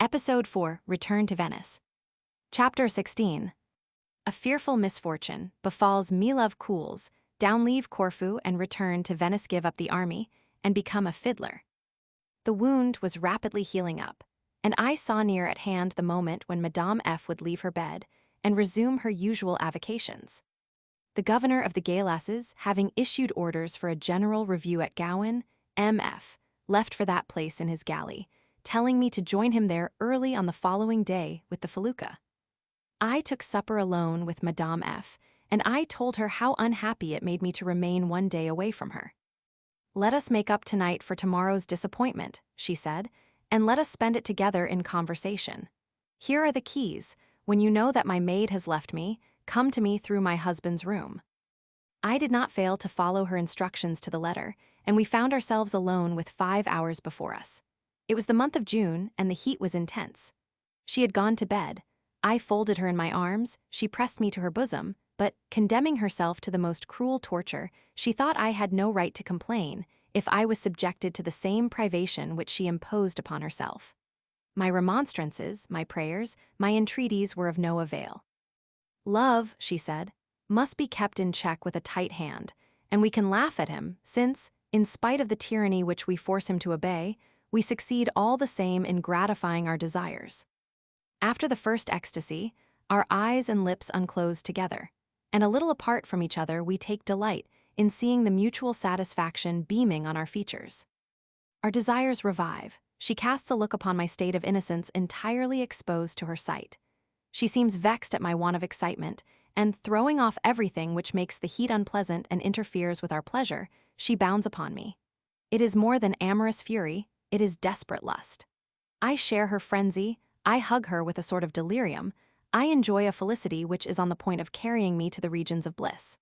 Episode 4, Return to Venice. Chapter 16. A fearful misfortune befalls Milov Cools, downleave Corfu and return to Venice, give up the army, and become a fiddler. The wound was rapidly healing up, and I saw near at hand the moment when Madame F. would leave her bed and resume her usual avocations. The governor of the Galasses, having issued orders for a general review at Gowan, M.F., left for that place in his galley, telling me to join him there early on the following day with the felucca. I took supper alone with Madame F., and I told her how unhappy it made me to remain one day away from her. "Let us make up tonight for tomorrow's disappointment," she said, "and let us spend it together in conversation. Here are the keys. When you know that my maid has left me, come to me through my husband's room." I did not fail to follow her instructions to the letter, and we found ourselves alone with 5 hours before us. It was the month of June, and the heat was intense. She had gone to bed. I folded her in my arms, she pressed me to her bosom, but, condemning herself to the most cruel torture, she thought I had no right to complain if I was subjected to the same privation which she imposed upon herself. My remonstrances, my prayers, my entreaties were of no avail. "Love," she said, "must be kept in check with a tight hand, and we can laugh at him, since, in spite of the tyranny which we force him to obey, we succeed all the same in gratifying our desires." After the first ecstasy, our eyes and lips unclose together, and a little apart from each other we take delight in seeing the mutual satisfaction beaming on our features. Our desires revive. She casts a look upon my state of innocence entirely exposed to her sight. She seems vexed at my want of excitement, and throwing off everything which makes the heat unpleasant and interferes with our pleasure, she bounds upon me. It is more than amorous fury, it is desperate lust. I share her frenzy, I hug her with a sort of delirium, I enjoy a felicity which is on the point of carrying me to the regions of bliss.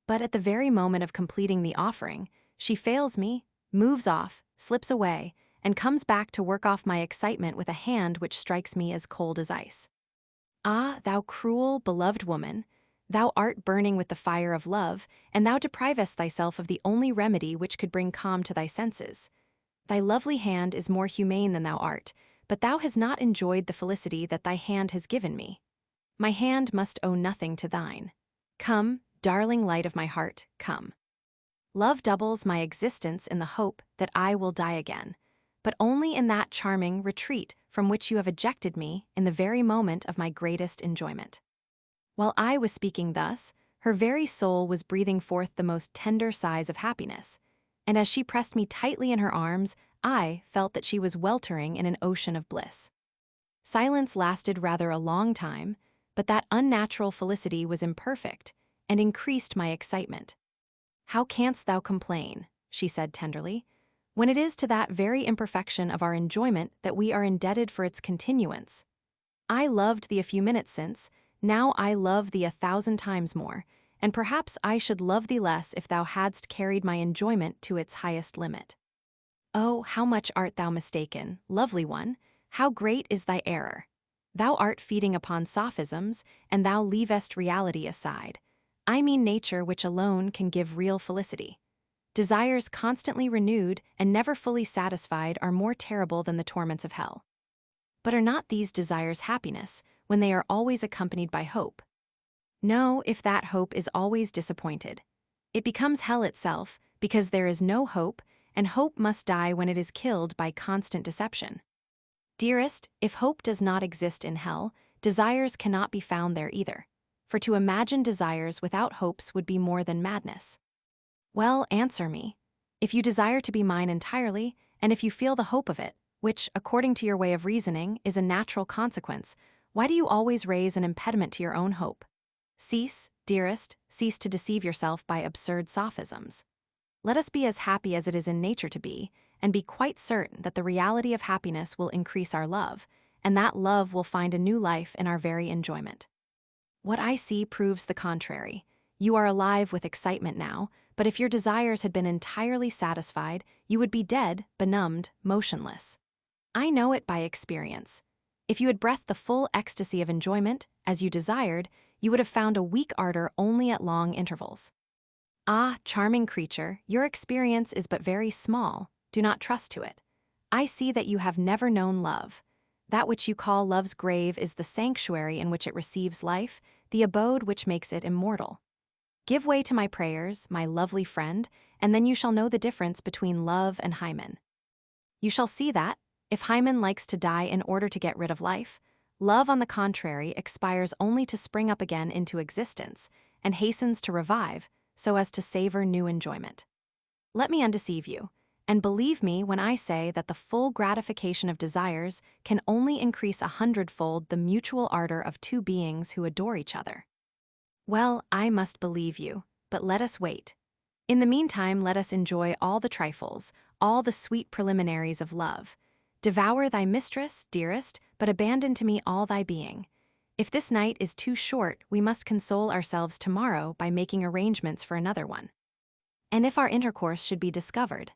But at the very moment of completing the offering, she fails me, moves off, slips away, and comes back to work off my excitement with a hand which strikes me as cold as ice. "Ah, thou cruel, beloved woman, thou art burning with the fire of love, and thou deprivest thyself of the only remedy which could bring calm to thy senses. Thy lovely hand is more humane than thou art, but thou hast not enjoyed the felicity that thy hand has given me. My hand must owe nothing to thine. Come, darling light of my heart, come. Love doubles my existence in the hope that I will die again, but only in that charming retreat from which you have ejected me in the very moment of my greatest enjoyment." While I was speaking thus, her very soul was breathing forth the most tender sighs of happiness, and as she pressed me tightly in her arms, I felt that she was weltering in an ocean of bliss. Silence lasted rather a long time, but that unnatural felicity was imperfect and increased my excitement. "How canst thou complain," she said tenderly, "when it is to that very imperfection of our enjoyment that we are indebted for its continuance? I loved thee a few minutes since, now I love thee 1,000 times more, and perhaps I should love thee less if thou hadst carried my enjoyment to its highest limit. Oh, how much art thou mistaken, lovely one, how great is thy error! Thou art feeding upon sophisms, and thou leavest reality aside. I mean nature, which alone can give real felicity. Desires constantly renewed and never fully satisfied are more terrible than the torments of hell. But are not these desires happiness, when they are always accompanied by hope? No, if that hope is always disappointed. It becomes hell itself, because there is no hope, and hope must die when it is killed by constant deception. Dearest, if hope does not exist in hell, desires cannot be found there either, for to imagine desires without hopes would be more than madness. Well, answer me. If you desire to be mine entirely, and if you feel the hope of it, which, according to your way of reasoning, is a natural consequence, why do you always raise an impediment to your own hope? Cease, dearest, cease to deceive yourself by absurd sophisms. Let us be as happy as it is in nature to be, and be quite certain that the reality of happiness will increase our love, and that love will find a new life in our very enjoyment. What I see proves the contrary. You are alive with excitement now, but if your desires had been entirely satisfied, you would be dead, benumbed, motionless. I know it by experience. If you had breathed the full ecstasy of enjoyment, as you desired, you would have found a weak ardor only at long intervals. Ah, charming creature, your experience is but very small. Do not trust to it. I see that you have never known love. That which you call love's grave is the sanctuary in which it receives life, the abode which makes it immortal. Give way to my prayers, my lovely friend, and then you shall know the difference between love and hymen. You shall see that, if hymen likes to die in order to get rid of life, love, on the contrary, expires only to spring up again into existence, and hastens to revive, so as to savor new enjoyment. Let me undeceive you, and believe me when I say that the full gratification of desires can only increase 100-fold the mutual ardor of two beings who adore each other. Well, I must believe you, but let us wait. In the meantime, let us enjoy all the trifles, all the sweet preliminaries of love. Devour thy mistress, dearest, but abandon to me all thy being. If this night is too short, we must console ourselves tomorrow by making arrangements for another one. And if our intercourse should be discovered,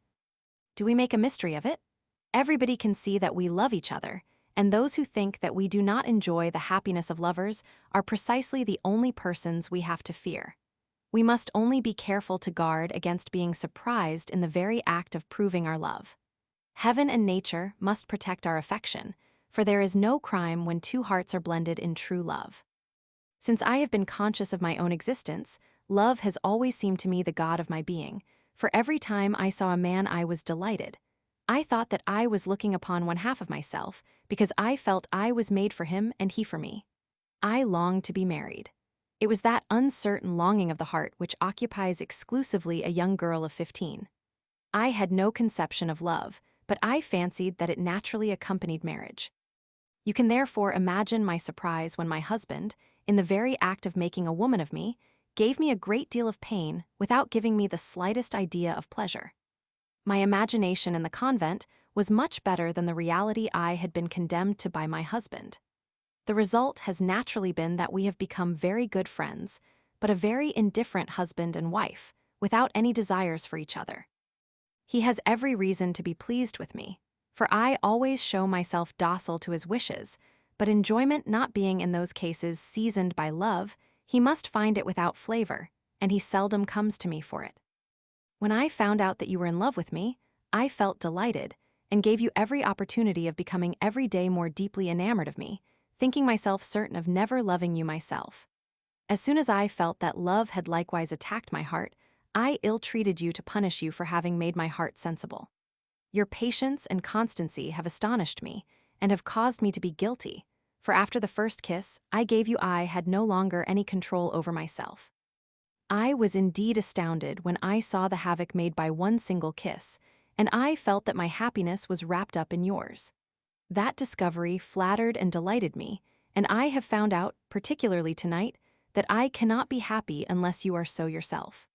do we make a mystery of it? Everybody can see that we love each other, and those who think that we do not enjoy the happiness of lovers are precisely the only persons we have to fear. We must only be careful to guard against being surprised in the very act of proving our love. Heaven and nature must protect our affection, for there is no crime when two hearts are blended in true love. Since I have been conscious of my own existence, love has always seemed to me the god of my being, for every time I saw a man I was delighted. I thought that I was looking upon one half of myself, because I felt I was made for him and he for me. I longed to be married. It was that uncertain longing of the heart which occupies exclusively a young girl of 15. I had no conception of love, but I fancied that it naturally accompanied marriage. You can therefore imagine my surprise when my husband, in the very act of making a woman of me, gave me a great deal of pain without giving me the slightest idea of pleasure. My imagination in the convent was much better than the reality I had been condemned to by my husband. The result has naturally been that we have become very good friends, but a very indifferent husband and wife, without any desires for each other. He has every reason to be pleased with me, for I always show myself docile to his wishes, but enjoyment not being in those cases seasoned by love, he must find it without flavor, and he seldom comes to me for it. When I found out that you were in love with me, I felt delighted, and gave you every opportunity of becoming every day more deeply enamored of me, thinking myself certain of never loving you myself. As soon as I felt that love had likewise attacked my heart, I ill-treated you to punish you for having made my heart sensible. Your patience and constancy have astonished me, and have caused me to be guilty, for after the first kiss, I gave you I had no longer any control over myself. I was indeed astounded when I saw the havoc made by one single kiss, and I felt that my happiness was wrapped up in yours. That discovery flattered and delighted me, and I have found out, particularly tonight, that I cannot be happy unless you are so yourself.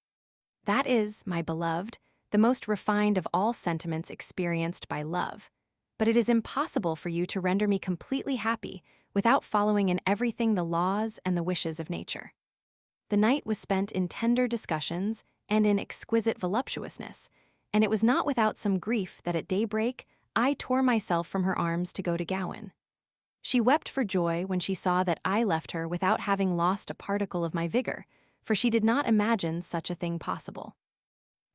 That is, my beloved, the most refined of all sentiments experienced by love, but it is impossible for you to render me completely happy without following in everything the laws and the wishes of nature. The night was spent in tender discussions and in exquisite voluptuousness, and it was not without some grief that at daybreak I tore myself from her arms to go to Gawain. She wept for joy when she saw that I left her without having lost a particle of my vigor, for she did not imagine such a thing possible.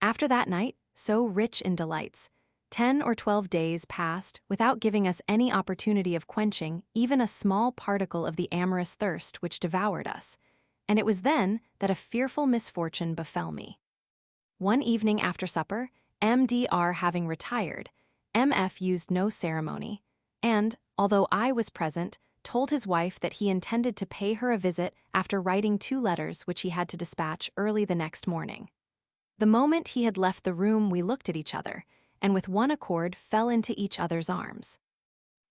After that night, so rich in delights, 10 or 12 days passed without giving us any opportunity of quenching even a small particle of the amorous thirst which devoured us, and it was then that a fearful misfortune befell me. One evening after supper, MDR having retired, MF used no ceremony, and, although I was present, told his wife that he intended to pay her a visit after writing 2 letters which he had to dispatch early the next morning. The moment he had left the room, we looked at each other, and with one accord fell into each other's arms.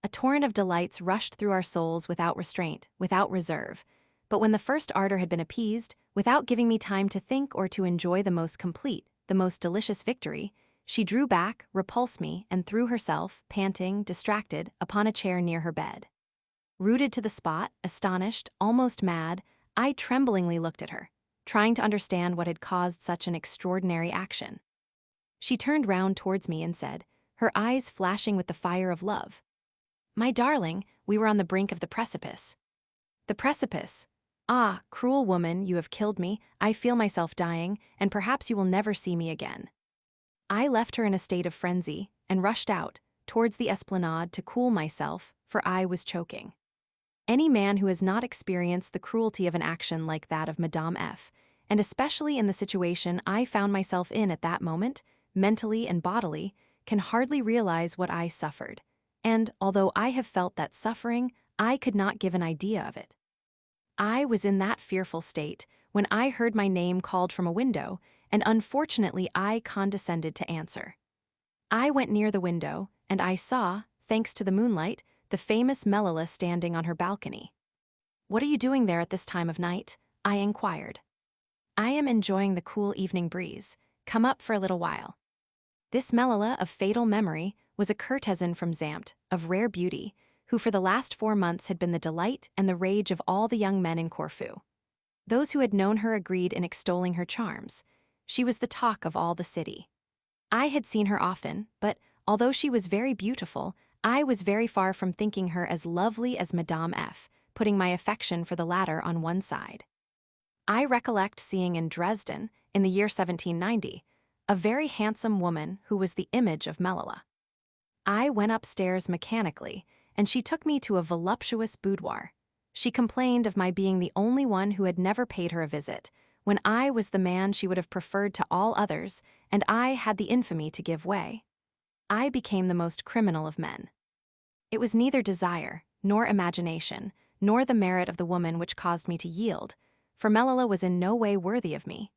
A torrent of delights rushed through our souls without restraint, without reserve, but when the first ardor had been appeased, without giving me time to think or to enjoy the most complete, the most delicious victory, she drew back, repulsed me, and threw herself, panting, distracted, upon a chair near her bed. Rooted to the spot, astonished, almost mad, I tremblingly looked at her, trying to understand what had caused such an extraordinary action. She turned round towards me and said, her eyes flashing with the fire of love, "My darling, we were on the brink of the precipice." "The precipice? Ah, cruel woman, you have killed me, I feel myself dying, and perhaps you will never see me again." I left her in a state of frenzy, and rushed out, towards the esplanade to cool myself, for I was choking. Any man who has not experienced the cruelty of an action like that of Madame F., and especially in the situation I found myself in at that moment, mentally and bodily, can hardly realize what I suffered. And, although I have felt that suffering, I could not give an idea of it. I was in that fearful state when I heard my name called from a window, and unfortunately I condescended to answer. I went near the window, and I saw, thanks to the moonlight, the famous Melilla standing on her balcony. "What are you doing there at this time of night?" I inquired. "I am enjoying the cool evening breeze. Come up for a little while." This Melilla of fatal memory was a courtesan from Xamt, of rare beauty, who for the last 4 months had been the delight and the rage of all the young men in Corfu. Those who had known her agreed in extolling her charms. She was the talk of all the city. I had seen her often, but although she was very beautiful, I was very far from thinking her as lovely as Madame F., putting my affection for the latter on one side. I recollect seeing in Dresden, in the year 1790, a very handsome woman who was the image of Melilla. I went upstairs mechanically, and she took me to a voluptuous boudoir. She complained of my being the only one who had never paid her a visit, when I was the man she would have preferred to all others, and I had the infamy to give way. I became the most criminal of men. It was neither desire, nor imagination, nor the merit of the woman which caused me to yield, for Melilla was in no way worthy of me.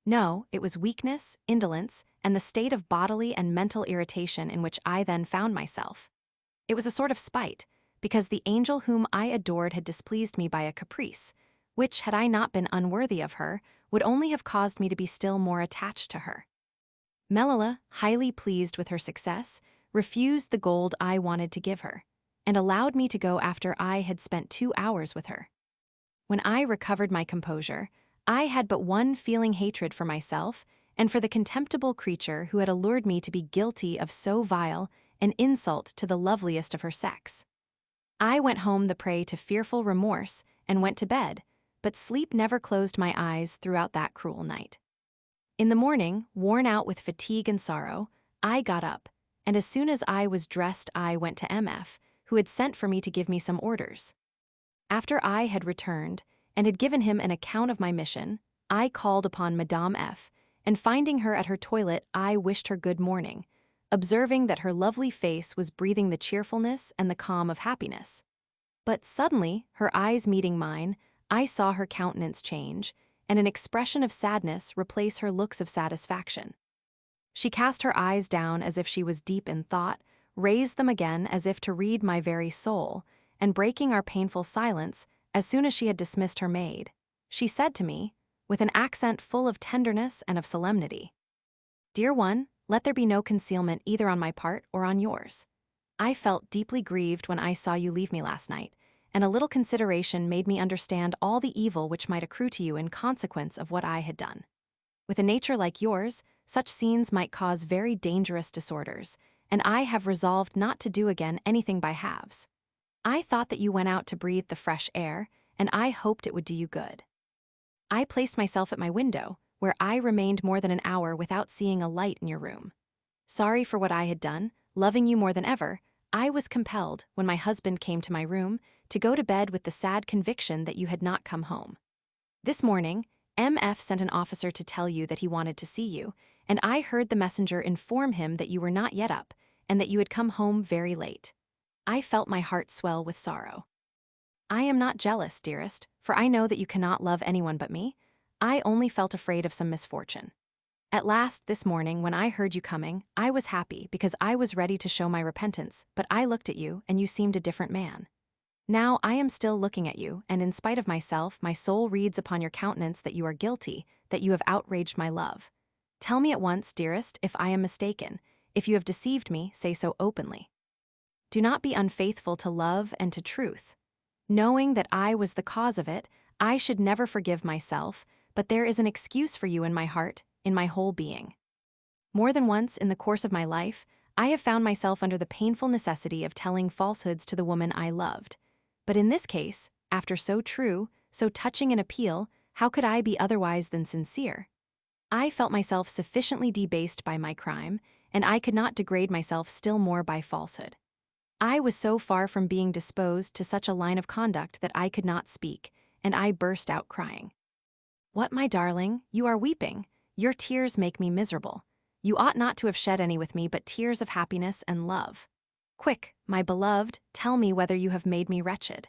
No, it was weakness, indolence, and the state of bodily and mental irritation in which I then found myself. It was a sort of spite, because the angel whom I adored had displeased me by a caprice, which, had I not been unworthy of her, would only have caused me to be still more attached to her. Melilla, highly pleased with her success, refused the gold I wanted to give her, and allowed me to go after I had spent 2 hours with her. When I recovered my composure, I had but one feeling: hatred for myself and for the contemptible creature who had allured me to be guilty of so vile an insult to the loveliest of her sex. I went home the prey to fearful remorse and went to bed, but sleep never closed my eyes throughout that cruel night. In the morning, worn out with fatigue and sorrow, I got up, and as soon as I was dressed I went to M.F., who had sent for me to give me some orders. After I had returned, and had given him an account of my mission, I called upon Madame F., and finding her at her toilet I wished her good morning, observing that her lovely face was breathing the cheerfulness and the calm of happiness. But suddenly, her eyes meeting mine, I saw her countenance change, and an expression of sadness replace her looks of satisfaction. She cast her eyes down as if she was deep in thought, raised them again as if to read my very soul, and breaking our painful silence, as soon as she had dismissed her maid, she said to me, with an accent full of tenderness and of solemnity, "Dear one, let there be no concealment either on my part or on yours. I felt deeply grieved when I saw you leave me last night, and a little consideration made me understand all the evil which might accrue to you in consequence of what I had done. With a nature like yours, such scenes might cause very dangerous disorders, and I have resolved not to do again anything by halves. I thought that you went out to breathe the fresh air, and I hoped it would do you good. I placed myself at my window, where I remained more than an hour without seeing a light in your room. Sorry for what I had done, loving you more than ever, I was compelled, when my husband came to my room, to go to bed with the sad conviction that you had not come home. This morning, M.F. sent an officer to tell you that he wanted to see you, and I heard the messenger inform him that you were not yet up, and that you had come home very late. I felt my heart swell with sorrow. I am not jealous, dearest, for I know that you cannot love anyone but me. I only felt afraid of some misfortune. At last, this morning, when I heard you coming, I was happy because I was ready to show my repentance, but I looked at you, and you seemed a different man. Now I am still looking at you, and in spite of myself, my soul reads upon your countenance that you are guilty, that you have outraged my love. Tell me at once, dearest, if I am mistaken. If you have deceived me, say so openly. Do not be unfaithful to love and to truth. Knowing that I was the cause of it, I should never forgive myself, but there is an excuse for you in my heart, in my whole being. More than once in the course of my life, I have found myself under the painful necessity of telling falsehoods to the woman I loved. But in this case, after so true, so touching an appeal, how could I be otherwise than sincere? I felt myself sufficiently debased by my crime, and I could not degrade myself still more by falsehood. I was so far from being disposed to such a line of conduct that I could not speak, and I burst out crying. "What, my darling, you are weeping? Your tears make me miserable. You ought not to have shed any with me but tears of happiness and love. Quick, my beloved, tell me whether you have made me wretched.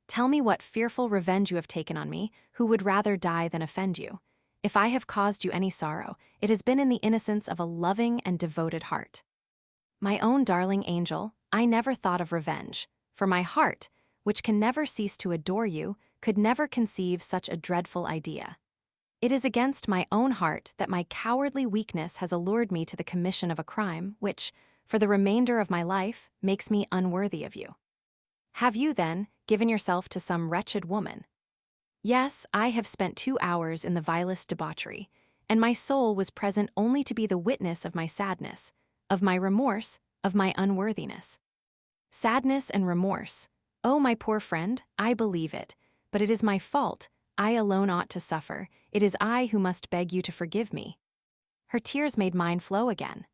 Tell me what fearful revenge you have taken on me, who would rather die than offend you. If I have caused you any sorrow, it has been in the innocence of a loving and devoted heart. My own darling angel, I never thought of revenge, for my heart, which can never cease to adore you, could never conceive such a dreadful idea. It is against my own heart that my cowardly weakness has allured me to the commission of a crime which, for the remainder of my life, makes me unworthy of you. Have you, then, given yourself to some wretched woman? Yes, I have spent 2 hours in the vilest debauchery, and my soul was present only to be the witness of my sadness, of my remorse, of my unworthiness. Sadness and remorse. Oh, my poor friend, I believe it, but it is my fault. I alone ought to suffer. It is I who must beg you to forgive me." Her tears made mine flow again.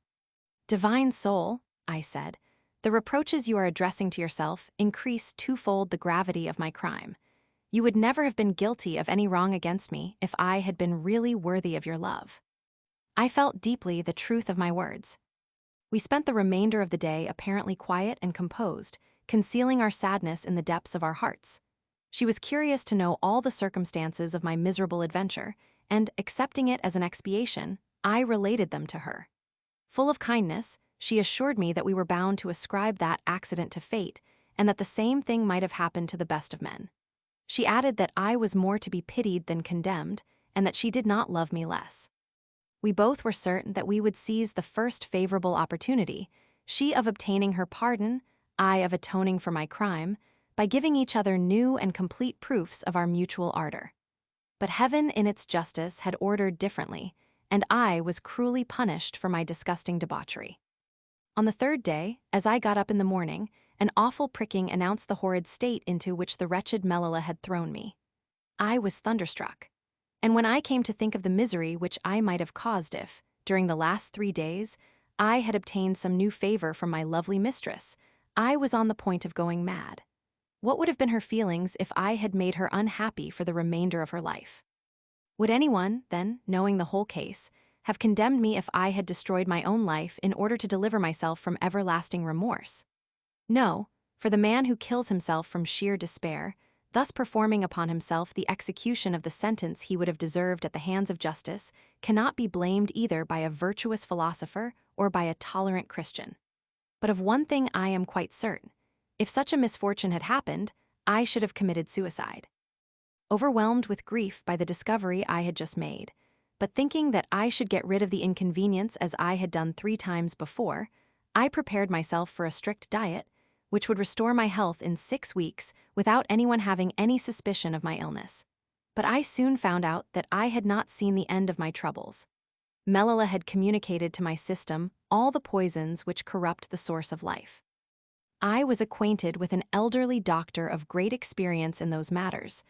"Divine soul," I said, "the reproaches you are addressing to yourself increase twofold the gravity of my crime. You would never have been guilty of any wrong against me if I had been really worthy of your love." I felt deeply the truth of my words. We spent the remainder of the day apparently quiet and composed, concealing our sadness in the depths of our hearts. She was curious to know all the circumstances of my miserable adventure, and, accepting it as an expiation, I related them to her. Full of kindness, she assured me that we were bound to ascribe that accident to fate, and that the same thing might have happened to the best of men. She added that I was more to be pitied than condemned, and that she did not love me less. We both were certain that we would seize the first favorable opportunity, she of obtaining her pardon, I of atoning for my crime, by giving each other new and complete proofs of our mutual ardor. But heaven in its justice had ordered differently, and I was cruelly punished for my disgusting debauchery. On the 3rd day, as I got up in the morning, an awful pricking announced the horrid state into which the wretched Melilla had thrown me. I was thunderstruck. And when I came to think of the misery which I might have caused if, during the last 3 days, I had obtained some new favor from my lovely mistress, I was on the point of going mad. What would have been her feelings if I had made her unhappy for the remainder of her life? Would anyone, then, knowing the whole case, have condemned me if I had destroyed my own life in order to deliver myself from everlasting remorse? No, for the man who kills himself from sheer despair, thus performing upon himself the execution of the sentence he would have deserved at the hands of justice, cannot be blamed either by a virtuous philosopher or by a tolerant Christian. But of one thing I am quite certain. If such a misfortune had happened, I should have committed suicide. Overwhelmed with grief by the discovery I had just made, but thinking that I should get rid of the inconvenience as I had done 3 times before, I prepared myself for a strict diet, which would restore my health in 6 weeks without anyone having any suspicion of my illness. But I soon found out that I had not seen the end of my troubles. Melilla had communicated to my system all the poisons which corrupt the source of life. I was acquainted with an elderly doctor of great experience in those matters.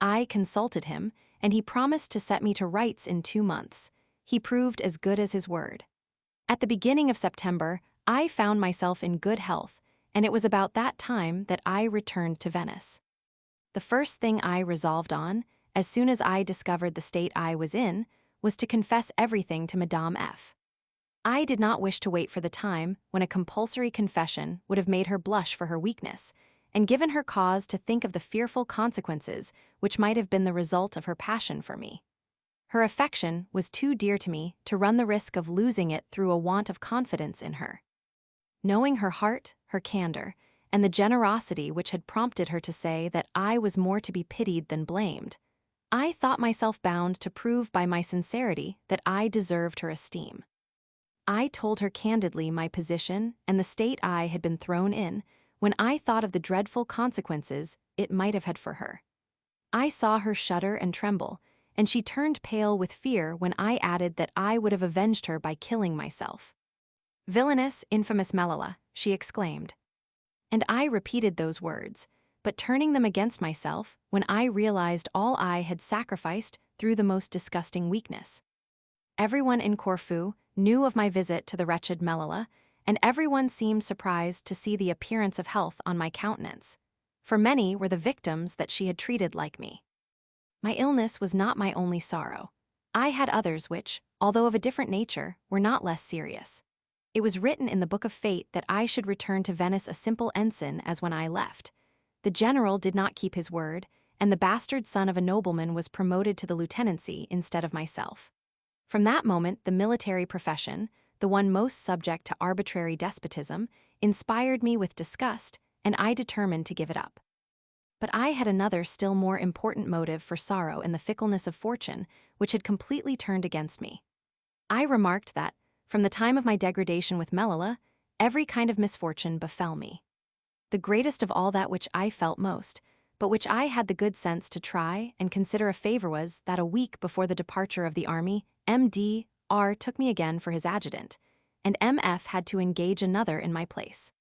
I consulted him, and he promised to set me to rights in 2 months. He proved as good as his word. At the beginning of September, I found myself in good health, and it was about that time that I returned to Venice. The first thing I resolved on, as soon as I discovered the state I was in, was to confess everything to Madame F. I did not wish to wait for the time when a compulsory confession would have made her blush for her weakness, and given her cause to think of the fearful consequences which might have been the result of her passion for me. Her affection was too dear to me to run the risk of losing it through a want of confidence in her. Knowing her heart, her candor, and the generosity which had prompted her to say that I was more to be pitied than blamed, I thought myself bound to prove by my sincerity that I deserved her esteem. I told her candidly my position and the state I had been thrown in when I thought of the dreadful consequences it might have had for her. I saw her shudder and tremble, and she turned pale with fear when I added that I would have avenged her by killing myself. "Villainous, infamous Melilla," she exclaimed. And I repeated those words, but turning them against myself when I realized all I had sacrificed through the most disgusting weakness. Everyone in Corfu knew of my visit to the wretched Melilla, and everyone seemed surprised to see the appearance of health on my countenance. For many were the victims that she had treated like me. My illness was not my only sorrow. I had others which, although of a different nature, were not less serious. It was written in the book of fate that I should return to Venice a simple ensign as when I left. The general did not keep his word, and the bastard son of a nobleman was promoted to the lieutenancy instead of myself. From that moment, the military profession, the one most subject to arbitrary despotism, inspired me with disgust, and I determined to give it up. But I had another still more important motive for sorrow in the fickleness of fortune, which had completely turned against me. I remarked that, from the time of my degradation with Melilla, every kind of misfortune befell me. The greatest of all that which I felt most, but which I had the good sense to try and consider a favor, was that a week before the departure of the army, M.D.R. took me again for his adjutant, and M.F. had to engage another in my place.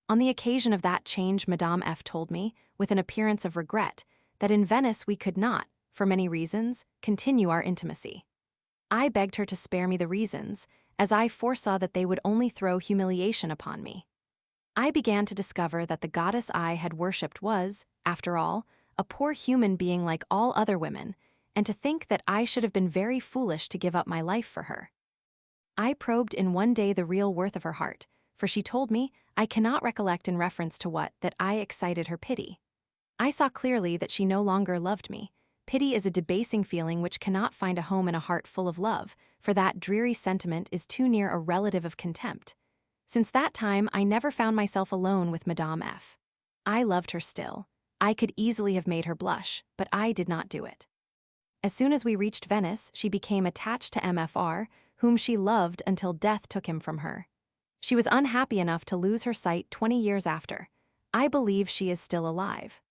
On the occasion of that change, Madame F. told me, with an appearance of regret, that in Venice we could not, for many reasons, continue our intimacy. I begged her to spare me the reasons, as I foresaw that they would only throw humiliation upon me. I began to discover that the goddess I had worshipped was, after all, a poor human being like all other women, and to think that I should have been very foolish to give up my life for her. I probed in one day the real worth of her heart, for she told me, I cannot recollect in reference to what, that I excited her pity. I saw clearly that she no longer loved me. Pity is a debasing feeling which cannot find a home in a heart full of love, for that dreary sentiment is too near a relative of contempt. Since that time I never found myself alone with Madame F. I loved her still. I could easily have made her blush, but I did not do it. As soon as we reached Venice, she became attached to MFR, whom she loved until death took him from her. She was unhappy enough to lose her sight 20 years after. I believe she is still alive.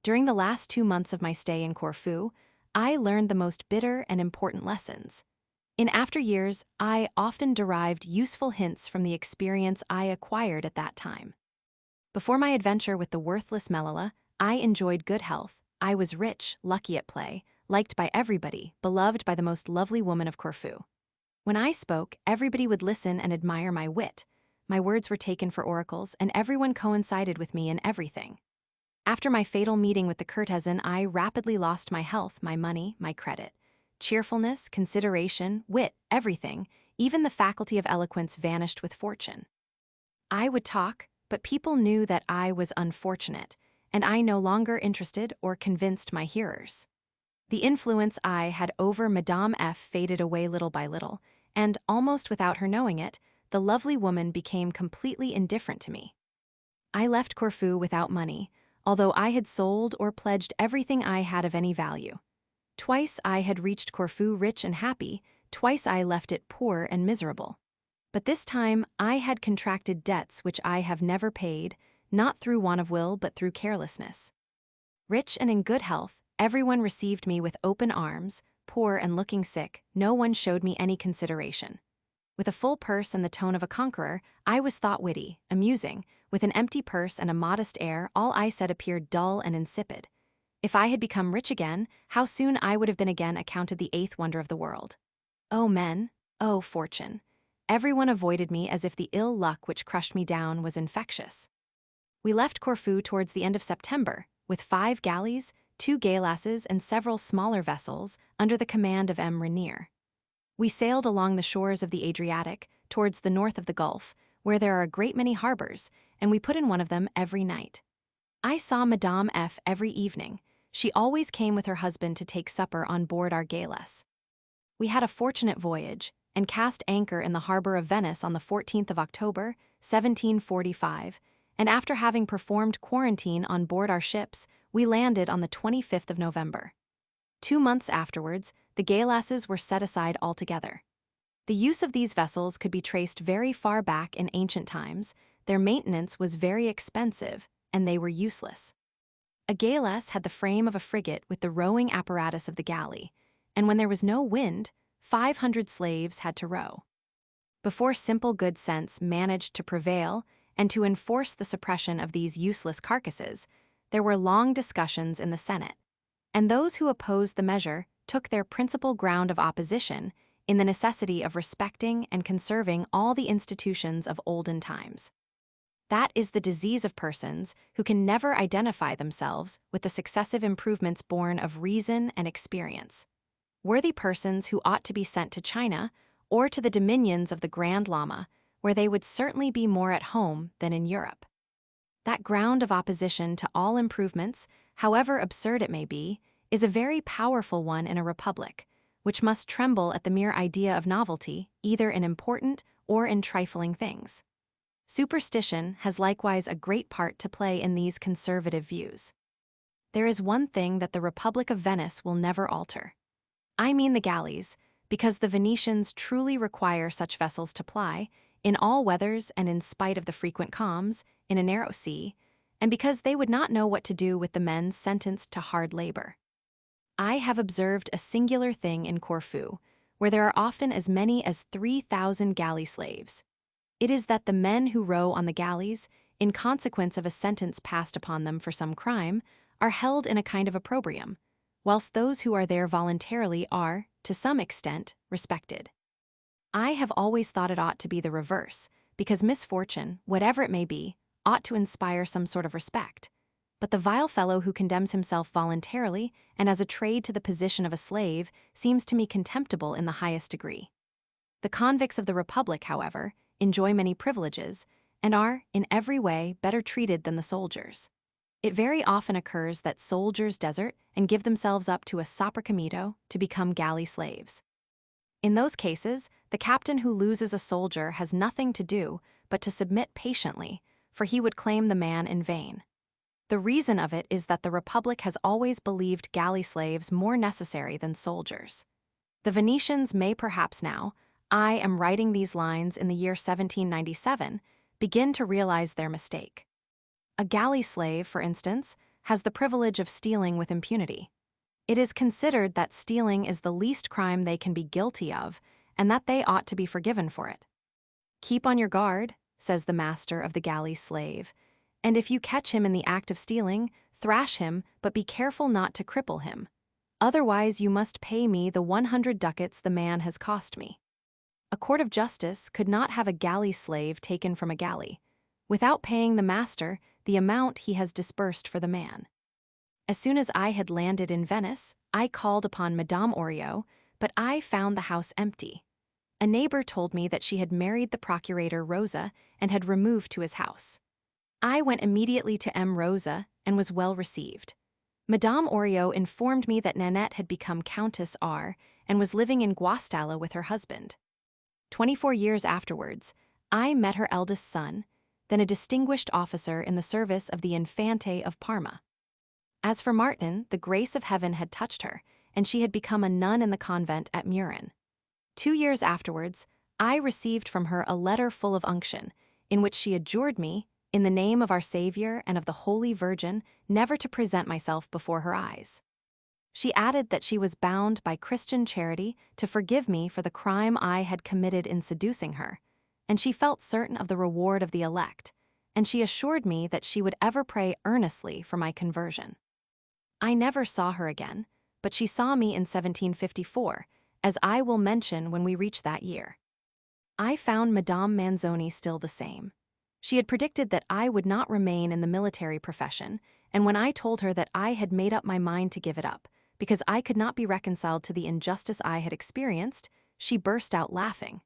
During the last 2 months of my stay in Corfu, I learned the most bitter and important lessons. In after years, I often derived useful hints from the experience I acquired at that time. Before my adventure with the worthless Melilla, I enjoyed good health. I was rich, lucky at play, liked by everybody, beloved by the most lovely woman of Corfu. When I spoke, everybody would listen and admire my wit. My words were taken for oracles, and everyone coincided with me in everything. After my fatal meeting with the courtesan, I rapidly lost my health, my money, my credit. Cheerfulness, consideration, wit, everything, even the faculty of eloquence vanished with fortune. I would talk, but people knew that I was unfortunate, and I no longer interested or convinced my hearers. The influence I had over Madame F. faded away little by little, and, almost without her knowing it, the lovely woman became completely indifferent to me. I left Corfu without money, although I had sold or pledged everything I had of any value. Twice I had reached Corfu rich and happy, twice I left it poor and miserable. But this time I had contracted debts which I have never paid, not through want of will but through carelessness. Rich and in good health, everyone received me with open arms. Poor and looking sick, no one showed me any consideration. With a full purse and the tone of a conqueror, I was thought witty, amusing. With an empty purse and a modest air, all I said appeared dull and insipid. If I had become rich again, how soon I would have been again accounted the eighth wonder of the world. O men, O fortune! Everyone avoided me as if the ill luck which crushed me down was infectious. We left Corfu towards the end of September, with 5 galleys, 2 galasses, and several smaller vessels under the command of M. Rainier. We sailed along the shores of the Adriatic, towards the north of the Gulf, where there are a great many harbors, and we put in one of them every night. I saw Madame F. every evening. She always came with her husband to take supper on board our galleass. We had a fortunate voyage, and cast anchor in the harbor of Venice on the 14th of October, 1745, and after having performed quarantine on board our ships, we landed on the 25th of November. 2 months afterwards, the galasses were set aside altogether. The use of these vessels could be traced very far back in ancient times, their maintenance was very expensive, and they were useless. A galeass had the frame of a frigate with the rowing apparatus of the galley, and when there was no wind, 500 slaves had to row. Before simple good sense managed to prevail and to enforce the suppression of these useless carcasses, there were long discussions in the Senate, and those who opposed the measure took their principal ground of opposition in the necessity of respecting and conserving all the institutions of olden times. That is the disease of persons who can never identify themselves with the successive improvements born of reason and experience. Worthy persons who ought to be sent to China or to the dominions of the Grand Lama, where they would certainly be more at home than in Europe. That ground of opposition to all improvements, however absurd it may be, is a very powerful one in a republic, which must tremble at the mere idea of novelty, either in important or in trifling things. Superstition has likewise a great part to play in these conservative views. There is one thing that the Republic of Venice will never alter. I mean the galleys, because the Venetians truly require such vessels to ply, in all weathers and in spite of the frequent calms, in a narrow sea, and because they would not know what to do with the men sentenced to hard labor. I have observed a singular thing in Corfu, where there are often as many as 3,000 galley slaves. It is that the men who row on the galleys, in consequence of a sentence passed upon them for some crime, are held in a kind of opprobrium, whilst those who are there voluntarily are, to some extent, respected. I have always thought it ought to be the reverse, because misfortune, whatever it may be, ought to inspire some sort of respect. But the vile fellow who condemns himself voluntarily and as a trade to the position of a slave seems to me contemptible in the highest degree. The convicts of the Republic, however, enjoy many privileges and are, in every way, better treated than the soldiers. It very often occurs that soldiers desert and give themselves up to a sopracamito to become galley slaves. In those cases, the captain who loses a soldier has nothing to do but to submit patiently, for he would claim the man in vain. The reason of it is that the Republic has always believed galley slaves more necessary than soldiers. The Venetians may perhaps now, I am writing these lines in the year 1797, begin to realize their mistake. A galley slave, for instance, has the privilege of stealing with impunity. It is considered that stealing is the least crime they can be guilty of, and that they ought to be forgiven for it. Keep on your guard, says the master of the galley slave, and if you catch him in the act of stealing, thrash him, but be careful not to cripple him. Otherwise you must pay me the 100 ducats the man has cost me. A court of justice could not have a galley slave taken from a galley, without paying the master the amount he has disbursed for the man. As soon as I had landed in Venice, I called upon Madame Oriot, but I found the house empty. A neighbor told me that she had married the procurator Rosa and had removed to his house. I went immediately to M. Rosa and was well received. Madame Oriot informed me that Nanette had become Countess R. and was living in Guastalla with her husband. 24 years afterwards, I met her eldest son, then a distinguished officer in the service of the Infante of Parma. As for Martin, the grace of heaven had touched her, and she had become a nun in the convent at Murin. 2 years afterwards, I received from her a letter full of unction, in which she adjured me, in the name of our Savior and of the Holy Virgin, never to present myself before her eyes. She added that she was bound by Christian charity to forgive me for the crime I had committed in seducing her, and she felt certain of the reward of the elect, and she assured me that she would ever pray earnestly for my conversion. I never saw her again, but she saw me in 1754, as I will mention when we reach that year. I found Madame Manzoni still the same. She had predicted that I would not remain in the military profession, and when I told her that I had made up my mind to give it up, because I could not be reconciled to the injustice I had experienced, she burst out laughing.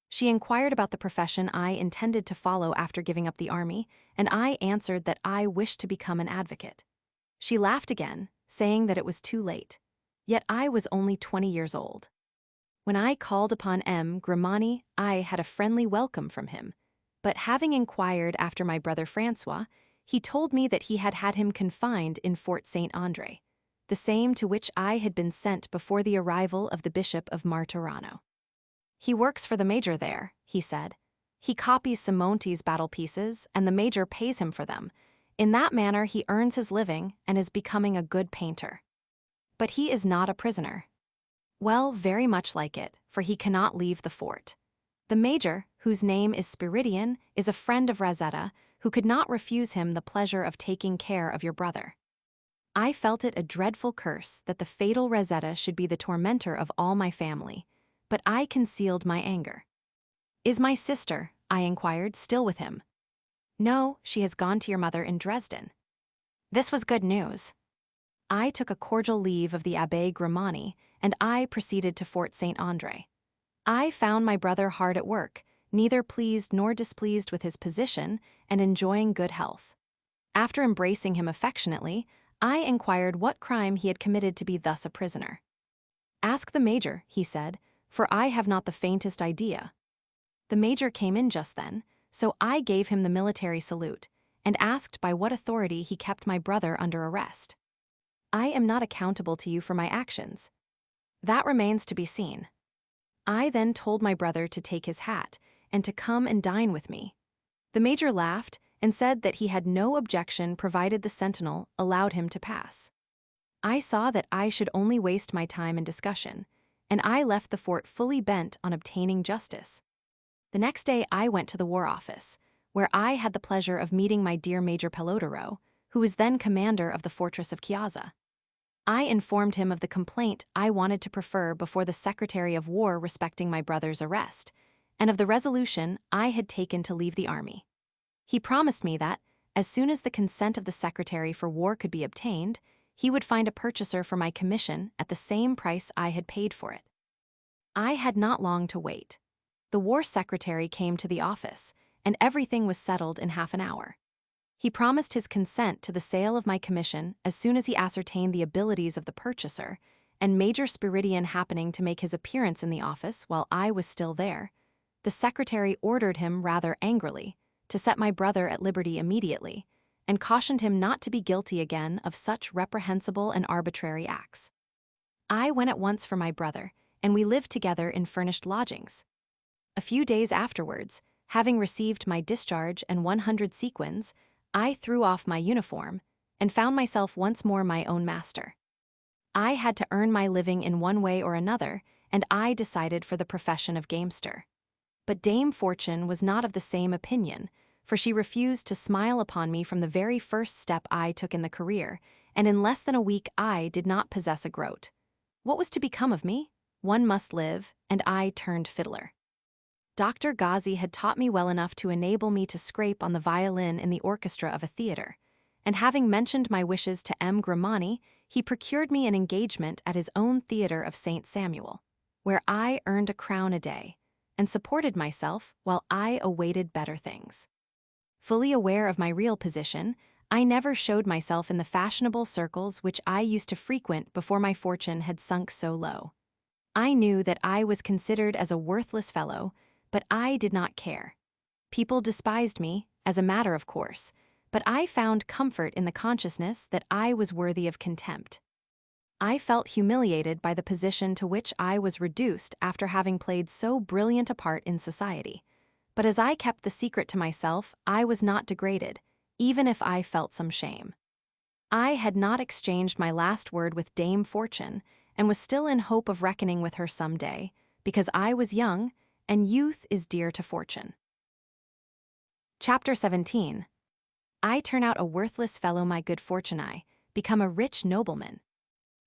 She inquired about the profession I intended to follow after giving up the army, and I answered that I wished to become an advocate. She laughed again, saying that it was too late. Yet I was only 20 years old. When I called upon M. Grimani, I had a friendly welcome from him, but having inquired after my brother Francois, he told me that he had had him confined in Fort Saint-André, the same to which I had been sent before the arrival of the Bishop of Martorano. He works for the major there, he said. He copies Simonti's battle pieces, and the major pays him for them. In that manner he earns his living and is becoming a good painter. But he is not a prisoner. Well, very much like it, for he cannot leave the fort. The major, whose name is Spiridion, is a friend of Razetta, who could not refuse him the pleasure of taking care of your brother. I felt it a dreadful curse that the fatal Razetta should be the tormentor of all my family, but I concealed my anger. "Is my sister," I inquired, "still with him?" "No, she has gone to your mother in Dresden." This was good news. I took a cordial leave of the Abbé Grimani, and I proceeded to Fort Saint Andre. I found my brother hard at work, neither pleased nor displeased with his position, and enjoying good health. After embracing him affectionately, I inquired what crime he had committed to be thus a prisoner. "Ask the major," he said, "for I have not the faintest idea." The major came in just then, so I gave him the military salute, and asked by what authority he kept my brother under arrest. "I am not accountable to you for my actions." "That remains to be seen." I then told my brother to take his hat, and to come and dine with me. The major laughed, and said that he had no objection provided the sentinel allowed him to pass. I saw that I should only waste my time in discussion, and I left the fort fully bent on obtaining justice. The next day I went to the War Office, where I had the pleasure of meeting my dear Major Pelotero, who was then commander of the fortress of Chiaza. I informed him of the complaint I wanted to prefer before the Secretary of War respecting my brother's arrest, and of the resolution I had taken to leave the army. He promised me that, as soon as the consent of the Secretary for War could be obtained, he would find a purchaser for my commission at the same price I had paid for it. I had not long to wait. The War Secretary came to the office, and everything was settled in half an hour. He promised his consent to the sale of my commission as soon as he ascertained the abilities of the purchaser, and Major Spiridion happening to make his appearance in the office while I was still there, the secretary ordered him rather angrily to set my brother at liberty immediately, and cautioned him not to be guilty again of such reprehensible and arbitrary acts. I went at once for my brother, and we lived together in furnished lodgings. A few days afterwards, having received my discharge and 100 sequins, I threw off my uniform, and found myself once more my own master. I had to earn my living in one way or another, and I decided for the profession of gamester. But Dame Fortune was not of the same opinion, for she refused to smile upon me from the very first step I took in the career, and in less than a week I did not possess a groat. What was to become of me? One must live, and I turned fiddler. Dr. Ghazi had taught me well enough to enable me to scrape on the violin in the orchestra of a theater, and having mentioned my wishes to M. Grimani, he procured me an engagement at his own theater of St. Samuel, where I earned a crown a day, and supported myself while I awaited better things. Fully aware of my real position, I never showed myself in the fashionable circles which I used to frequent before my fortune had sunk so low. I knew that I was considered as a worthless fellow, but I did not care. People despised me, as a matter of course, but I found comfort in the consciousness that I was worthy of contempt. I felt humiliated by the position to which I was reduced after having played so brilliant a part in society, but as I kept the secret to myself, I was not degraded, even if I felt some shame. I had not exchanged my last word with Dame Fortune, and was still in hope of reckoning with her some day, because I was young, and youth is dear to fortune. Chapter 17. I turn out a worthless fellow, my good fortune, I become a rich nobleman.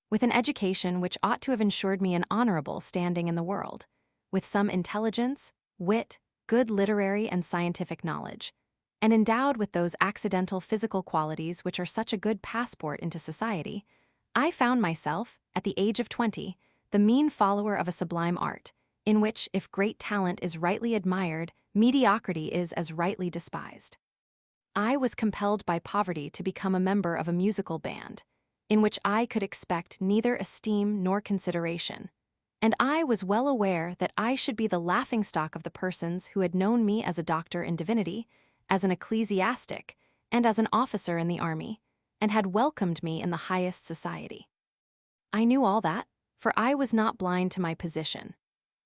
With an education which ought to have ensured me an honorable standing in the world, with some intelligence, wit, good literary and scientific knowledge, and endowed with those accidental physical qualities which are such a good passport into society, I found myself, at the age of 20, the mean follower of a sublime art, in which, if great talent is rightly admired, mediocrity is as rightly despised. I was compelled by poverty to become a member of a musical band, in which I could expect neither esteem nor consideration, and I was well aware that I should be the laughingstock of the persons who had known me as a doctor in divinity, as an ecclesiastic, and as an officer in the army, and had welcomed me in the highest society. I knew all that, for I was not blind to my position.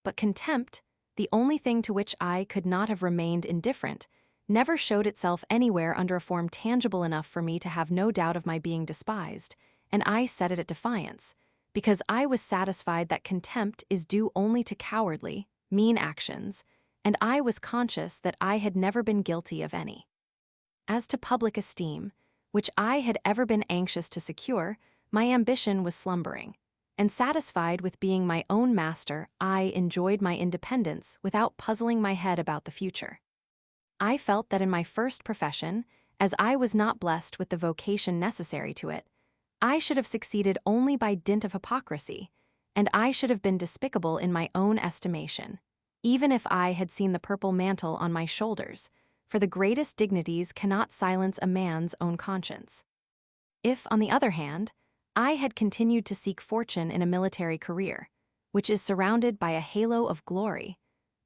But contempt, the only thing to which I could not have remained indifferent, never showed itself anywhere under a form tangible enough for me to have no doubt of my being despised, and I set it at defiance, because I was satisfied that contempt is due only to cowardly, mean actions, and I was conscious that I had never been guilty of any. As to public esteem, which I had ever been anxious to secure, my ambition was slumbering, and satisfied with being my own master, I enjoyed my independence without puzzling my head about the future. I felt that in my first profession, as I was not blessed with the vocation necessary to it, I should have succeeded only by dint of hypocrisy, and I should have been despicable in my own estimation, even if I had seen the purple mantle on my shoulders, for the greatest dignities cannot silence a man's own conscience. If, on the other hand, I had continued to seek fortune in a military career, which is surrounded by a halo of glory,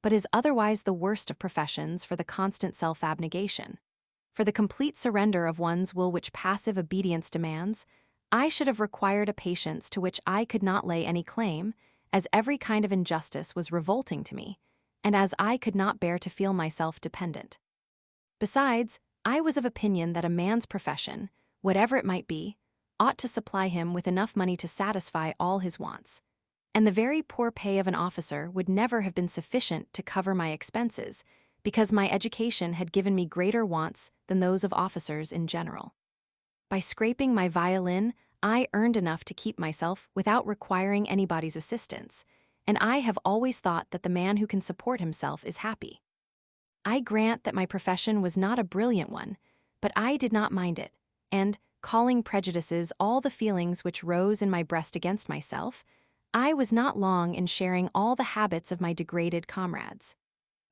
but is otherwise the worst of professions for the constant self-abnegation, for the complete surrender of one's will which passive obedience demands, I should have required a patience to which I could not lay any claim, as every kind of injustice was revolting to me, and as I could not bear to feel myself dependent. Besides, I was of opinion that a man's profession, whatever it might be, ought to supply him with enough money to satisfy all his wants, and the very poor pay of an officer would never have been sufficient to cover my expenses, because my education had given me greater wants than those of officers in general. By scraping my violin, I earned enough to keep myself without requiring anybody's assistance, and I have always thought that the man who can support himself is happy. I grant that my profession was not a brilliant one, but I did not mind it, and, calling prejudices all the feelings which rose in my breast against myself, I was not long in sharing all the habits of my degraded comrades.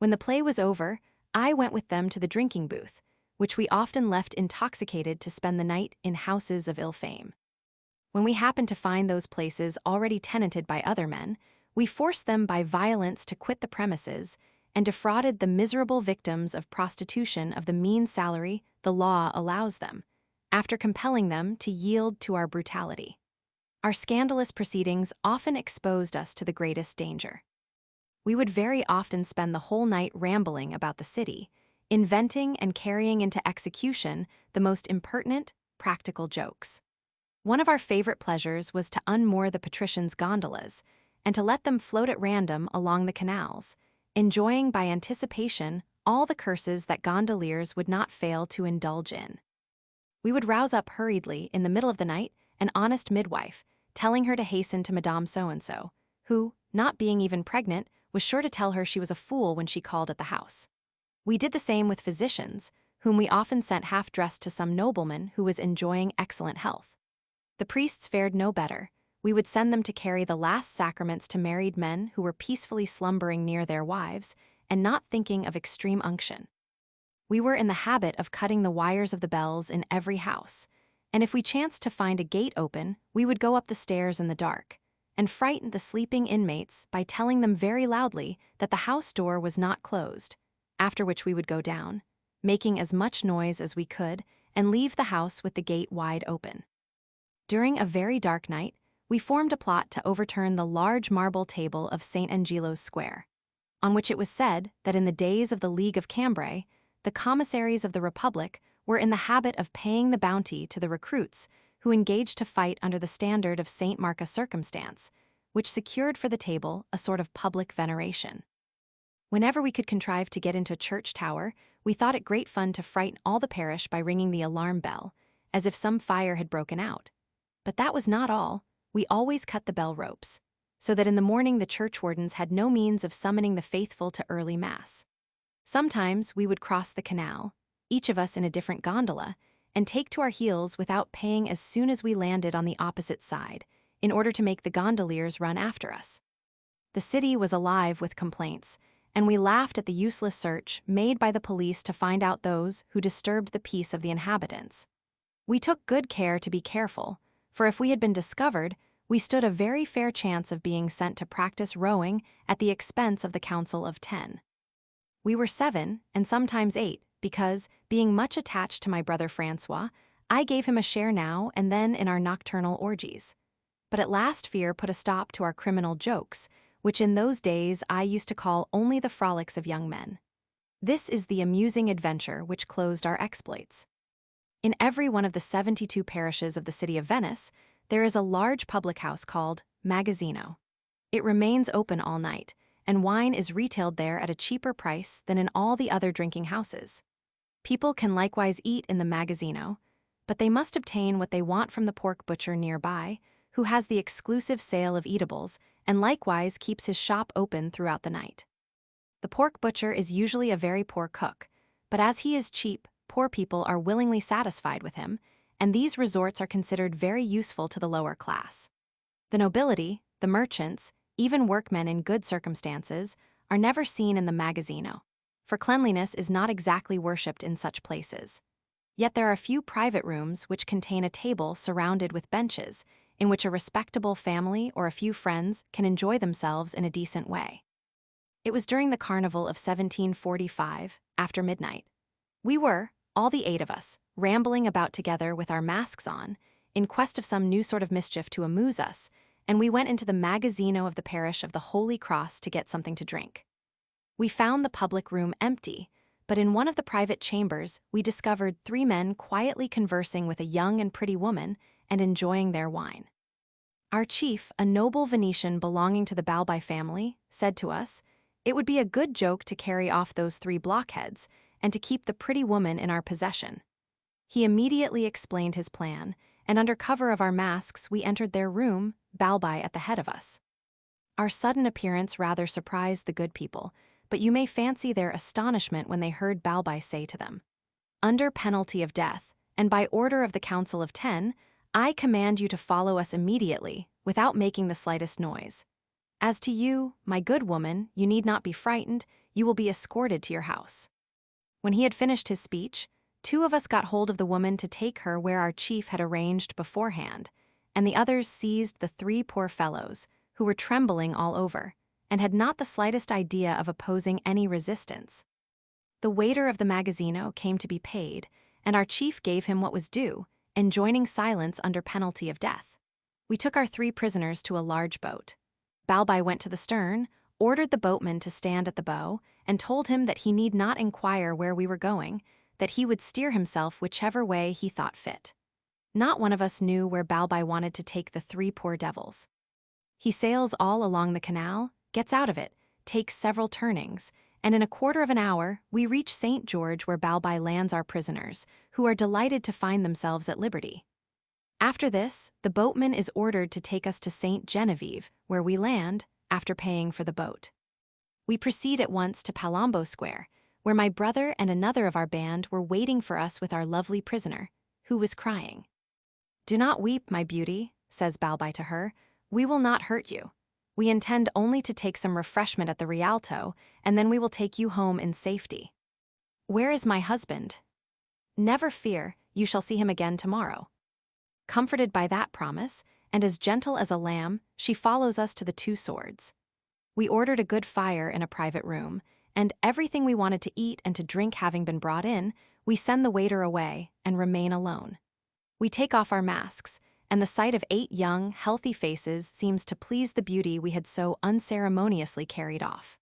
When the play was over, I went with them to the drinking booth, which we often left intoxicated to spend the night in houses of ill fame. When we happened to find those places already tenanted by other men, we forced them by violence to quit the premises and defrauded the miserable victims of prostitution of the mean salary the law allows them, after compelling them to yield to our brutality. Our scandalous proceedings often exposed us to the greatest danger. We would very often spend the whole night rambling about the city, inventing and carrying into execution the most impertinent, practical jokes. One of our favorite pleasures was to unmoor the patricians' gondolas and to let them float at random along the canals, enjoying by anticipation all the curses that gondoliers would not fail to indulge in. We would rouse up hurriedly in the middle of the night an honest midwife, telling her to hasten to Madame So-and-so, who, not being even pregnant, was sure to tell her she was a fool when she called at the house. We did the same with physicians, whom we often sent half-dressed to some nobleman who was enjoying excellent health. The priests fared no better. We would send them to carry the last sacraments to married men who were peacefully slumbering near their wives and not thinking of extreme unction. We were in the habit of cutting the wires of the bells in every house, and if we chanced to find a gate open, we would go up the stairs in the dark, and frighten the sleeping inmates by telling them very loudly that the house door was not closed, after which we would go down, making as much noise as we could, and leave the house with the gate wide open. During a very dark night, we formed a plot to overturn the large marble table of St. Angelo's Square, on which it was said that in the days of the League of Cambrai, the commissaries of the Republic were in the habit of paying the bounty to the recruits who engaged to fight under the standard of St. Mark Circumstance, which secured for the table a sort of public veneration. Whenever we could contrive to get into a church tower, we thought it great fun to frighten all the parish by ringing the alarm bell, as if some fire had broken out. But that was not all. We always cut the bell ropes, so that in the morning the churchwardens had no means of summoning the faithful to early mass. Sometimes we would cross the canal, each of us in a different gondola, and take to our heels without paying as soon as we landed on the opposite side, in order to make the gondoliers run after us. The city was alive with complaints, and we laughed at the useless search made by the police to find out those who disturbed the peace of the inhabitants. We took good care to be careful, for if we had been discovered, we stood a very fair chance of being sent to practice rowing at the expense of the Council of 10. We were 7, and sometimes 8, because, being much attached to my brother Francois, I gave him a share now and then in our nocturnal orgies. But at last fear put a stop to our criminal jokes, which in those days I used to call only the frolics of young men. This is the amusing adventure which closed our exploits. In every one of the 72 parishes of the city of Venice, there is a large public house called Magazzino. It remains open all night, and wine is retailed there at a cheaper price than in all the other drinking houses. People can likewise eat in the Magazzino, but they must obtain what they want from the pork butcher nearby, who has the exclusive sale of eatables and likewise keeps his shop open throughout the night. The pork butcher is usually a very poor cook, but as he is cheap, poor people are willingly satisfied with him, and these resorts are considered very useful to the lower class. The nobility, the merchants, even workmen in good circumstances, are never seen in the magazzino, for cleanliness is not exactly worshipped in such places. Yet there are few private rooms which contain a table surrounded with benches, in which a respectable family or a few friends can enjoy themselves in a decent way. It was during the Carnival of 1745, after midnight. We were, all the 8 of us, rambling about together with our masks on, in quest of some new sort of mischief to amuse us, and we went into the magazzino of the parish of the Holy Cross to get something to drink. We found the public room empty, but in one of the private chambers we discovered 3 men quietly conversing with a young and pretty woman and enjoying their wine. Our chief, a noble Venetian belonging to the Balbi family, said to us, it would be a good joke to carry off those 3 blockheads and to keep the pretty woman in our possession. He immediately explained his plan, and under cover of our masks we entered their room, Balbi at the head of us. Our sudden appearance rather surprised the good people, but you may fancy their astonishment when they heard Balbi say to them, under penalty of death, and by order of the Council of 10, I command you to follow us immediately, without making the slightest noise. As to you, my good woman, you need not be frightened, you will be escorted to your house. When he had finished his speech, 2 of us got hold of the woman to take her where our chief had arranged beforehand, and the others seized the 3 poor fellows, who were trembling all over, and had not the slightest idea of opposing any resistance. The waiter of the magazzino came to be paid, and our chief gave him what was due, enjoining silence under penalty of death. We took our 3 prisoners to a large boat. Balbi went to the stern, ordered the boatman to stand at the bow, and told him that he need not inquire where we were going, that he would steer himself whichever way he thought fit. Not one of us knew where Balbi wanted to take the 3 poor devils. He sails all along the canal, gets out of it, takes several turnings, and in a quarter of an hour we reach St. George where Balbi lands our prisoners, who are delighted to find themselves at liberty. After this, the boatman is ordered to take us to St. Genevieve, where we land, after paying for the boat. We proceed at once to Palombo Square, where my brother and another of our band were waiting for us with our lovely prisoner, who was crying. Do not weep, my beauty, says Balbi to her, we will not hurt you. We intend only to take some refreshment at the Rialto, and then we will take you home in safety. Where is my husband? Never fear, you shall see him again tomorrow. Comforted by that promise, and as gentle as a lamb, she follows us to the 2 Swords. We ordered a good fire in a private room, and everything we wanted to eat and to drink having been brought in, we send the waiter away and remain alone. We take off our masks, and the sight of 8 young, healthy faces seems to please the beauty we had so unceremoniously carried off.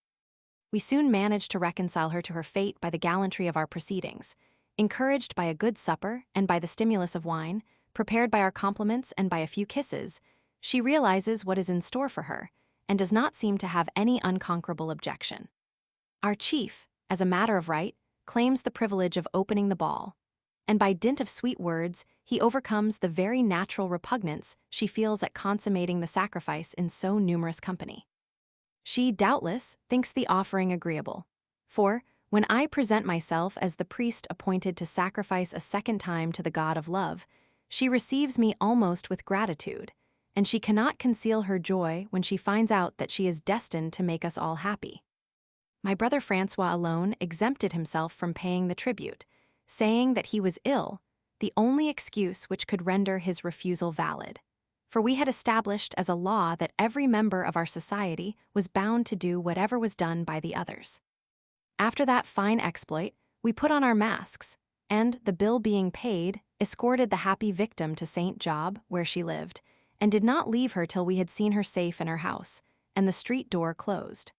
We soon managed to reconcile her to her fate by the gallantry of our proceedings, encouraged by a good supper and by the stimulus of wine, prepared by our compliments and by a few kisses. She realizes what is in store for her, and does not seem to have any unconquerable objection. Our chief, as a matter of right, claims the privilege of opening the ball, and by dint of sweet words, he overcomes the very natural repugnance she feels at consummating the sacrifice in so numerous company. She, doubtless, thinks the offering agreeable, for, when I present myself as the priest appointed to sacrifice a second time to the god of love, she receives me almost with gratitude, and she cannot conceal her joy when she finds out that she is destined to make us all happy. My brother Francois alone exempted himself from paying the tribute, saying that he was ill, the only excuse which could render his refusal valid, for we had established as a law that every member of our society was bound to do whatever was done by the others. After that fine exploit, we put on our masks, and, the bill being paid, escorted the happy victim to St. Job, where she lived, and did not leave her till we had seen her safe in her house, and the street door closed.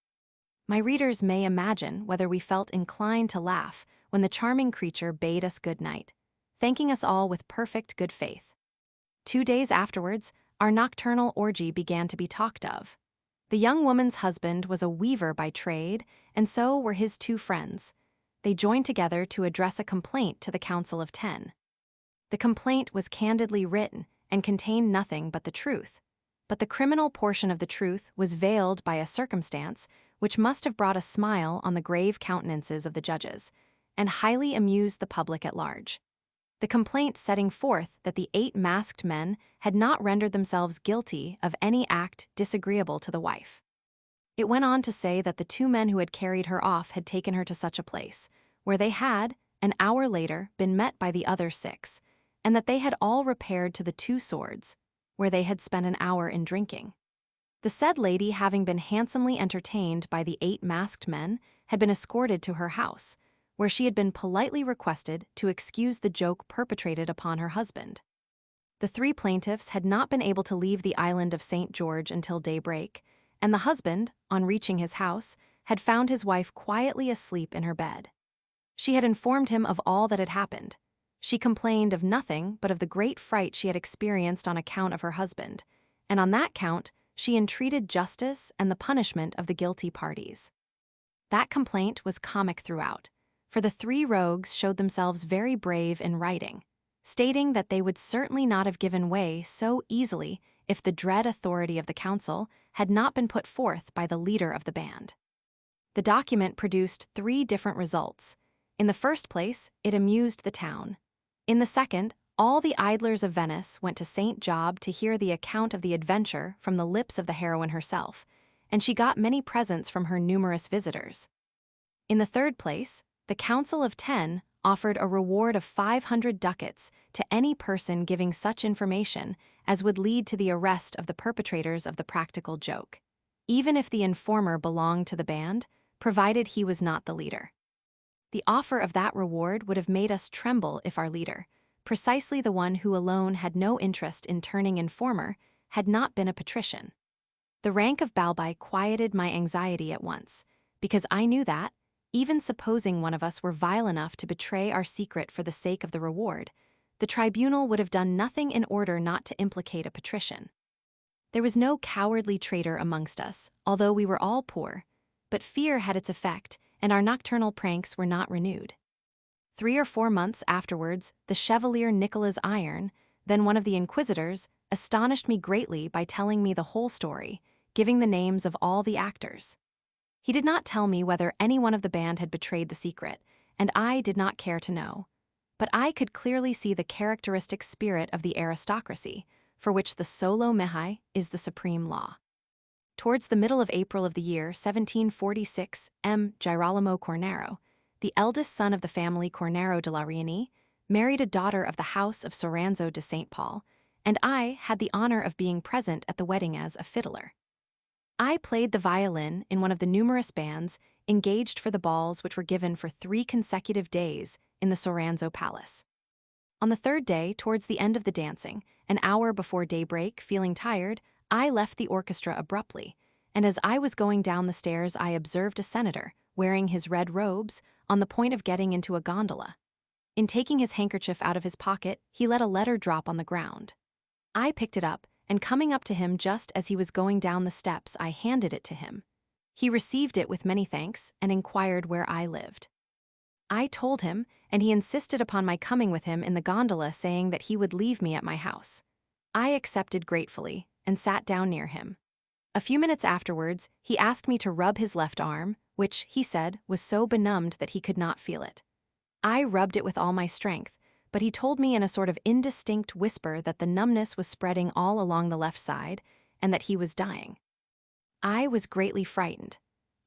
My readers may imagine whether we felt inclined to laugh when the charming creature bade us good night, thanking us all with perfect good faith. 2 days afterwards, our nocturnal orgy began to be talked of. The young woman's husband was a weaver by trade, and so were his 2 friends. They joined together to address a complaint to the Council of 10. The complaint was candidly written and contained nothing but the truth, but the criminal portion of the truth was veiled by a circumstance which must have brought a smile on the grave countenances of the judges, and highly amused the public at large. The complaint setting forth that the 8 masked men had not rendered themselves guilty of any act disagreeable to the wife. It went on to say that the 2 men who had carried her off had taken her to such a place, where they had, an hour later, been met by the other 6, and that they had all repaired to the 2 Swords, where they had spent an hour in drinking. The said lady, having been handsomely entertained by the 8 masked men, had been escorted to her house, where she had been politely requested to excuse the joke perpetrated upon her husband. The 3 plaintiffs had not been able to leave the island of St. George until daybreak, and the husband, on reaching his house, had found his wife quietly asleep in her bed. She had informed him of all that had happened. She complained of nothing but of the great fright she had experienced on account of her husband, and on that count she entreated justice and the punishment of the guilty parties. That complaint was comic throughout, for the 3 rogues showed themselves very brave in writing, stating that they would certainly not have given way so easily if the dread authority of the council had not been put forth by the leader of the band. The document produced 3 different results. In the first place, it amused the town. In the second, all the idlers of Venice went to St. Job to hear the account of the adventure from the lips of the heroine herself, and she got many presents from her numerous visitors. In the third place, the Council of 10 offered a reward of 500 ducats to any person giving such information as would lead to the arrest of the perpetrators of the practical joke, even if the informer belonged to the band, provided he was not the leader. The offer of that reward would have made us tremble if our leader, precisely the one who alone had no interest in turning informer, had not been a patrician. The rank of Balbi quieted my anxiety at once, because I knew that, even supposing one of us were vile enough to betray our secret for the sake of the reward, the tribunal would have done nothing in order not to implicate a patrician. There was no cowardly traitor amongst us, although we were all poor, but fear had its effect, and our nocturnal pranks were not renewed. 3 or 4 months afterwards, the Chevalier Nicolas Iron, then one of the inquisitors, astonished me greatly by telling me the whole story, giving the names of all the actors. He did not tell me whether any one of the band had betrayed the secret, and I did not care to know. But I could clearly see the characteristic spirit of the aristocracy, for which the solo mehi is the supreme law. Towards the middle of April of the year 1746, M. Girolamo Cornaro, the eldest son of the family Cornaro de la Rioni, married a daughter of the house of Soranzo de St. Paul, and I had the honor of being present at the wedding as a fiddler. I played the violin in one of the numerous bands engaged for the balls which were given for 3 consecutive days in the Soranzo Palace. On the 3rd day, towards the end of the dancing, an hour before daybreak, feeling tired, I left the orchestra abruptly, and as I was going down the stairs I observed a senator, wearing his red robes, on the point of getting into a gondola. In taking his handkerchief out of his pocket, he let a letter drop on the ground. I picked it up, and coming up to him just as he was going down the steps, I handed it to him. He received it with many thanks and inquired where I lived. I told him, and he insisted upon my coming with him in the gondola, saying that he would leave me at my house. I accepted gratefully, and sat down near him. A few minutes afterwards, he asked me to rub his left arm, which, he said, was so benumbed that he could not feel it. I rubbed it with all my strength, but he told me in a sort of indistinct whisper that the numbness was spreading all along the left side, and that he was dying. I was greatly frightened.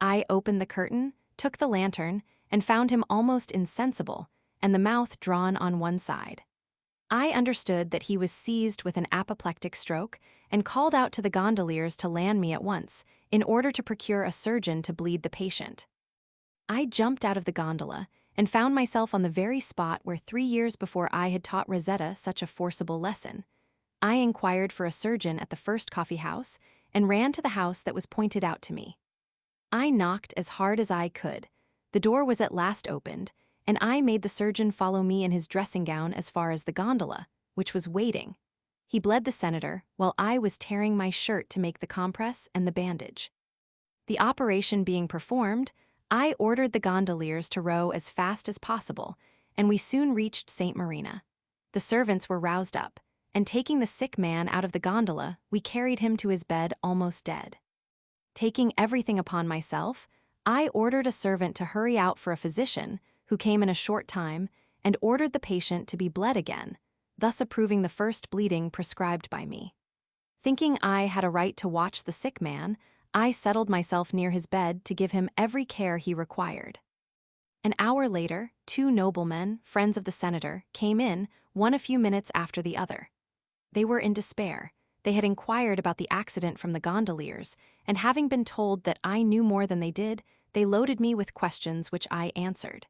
I opened the curtain, took the lantern, and found him almost insensible, and the mouth drawn on one side. I understood that he was seized with an apoplectic stroke, and called out to the gondoliers to land me at once, in order to procure a surgeon to bleed the patient. I jumped out of the gondola, and found myself on the very spot where 3 years before I had taught Rosetta such a forcible lesson. I inquired for a surgeon at the first coffee house, and ran to the house that was pointed out to me. I knocked as hard as I could. The door was at last opened, and I made the surgeon follow me in his dressing gown as far as the gondola, which was waiting. He bled the senator, while I was tearing my shirt to make the compress and the bandage. The operation being performed, I ordered the gondoliers to row as fast as possible, and we soon reached St. Marina. The servants were roused up, and taking the sick man out of the gondola, we carried him to his bed almost dead. Taking everything upon myself, I ordered a servant to hurry out for a physician, who came in a short time, and ordered the patient to be bled again, thus approving the first bleeding prescribed by me. Thinking I had a right to watch the sick man, I settled myself near his bed to give him every care he required. An hour later, 2 noblemen, friends of the senator, came in, one a few minutes after the other. They were in despair. They had inquired about the accident from the gondoliers, and having been told that I knew more than they did, they loaded me with questions which I answered.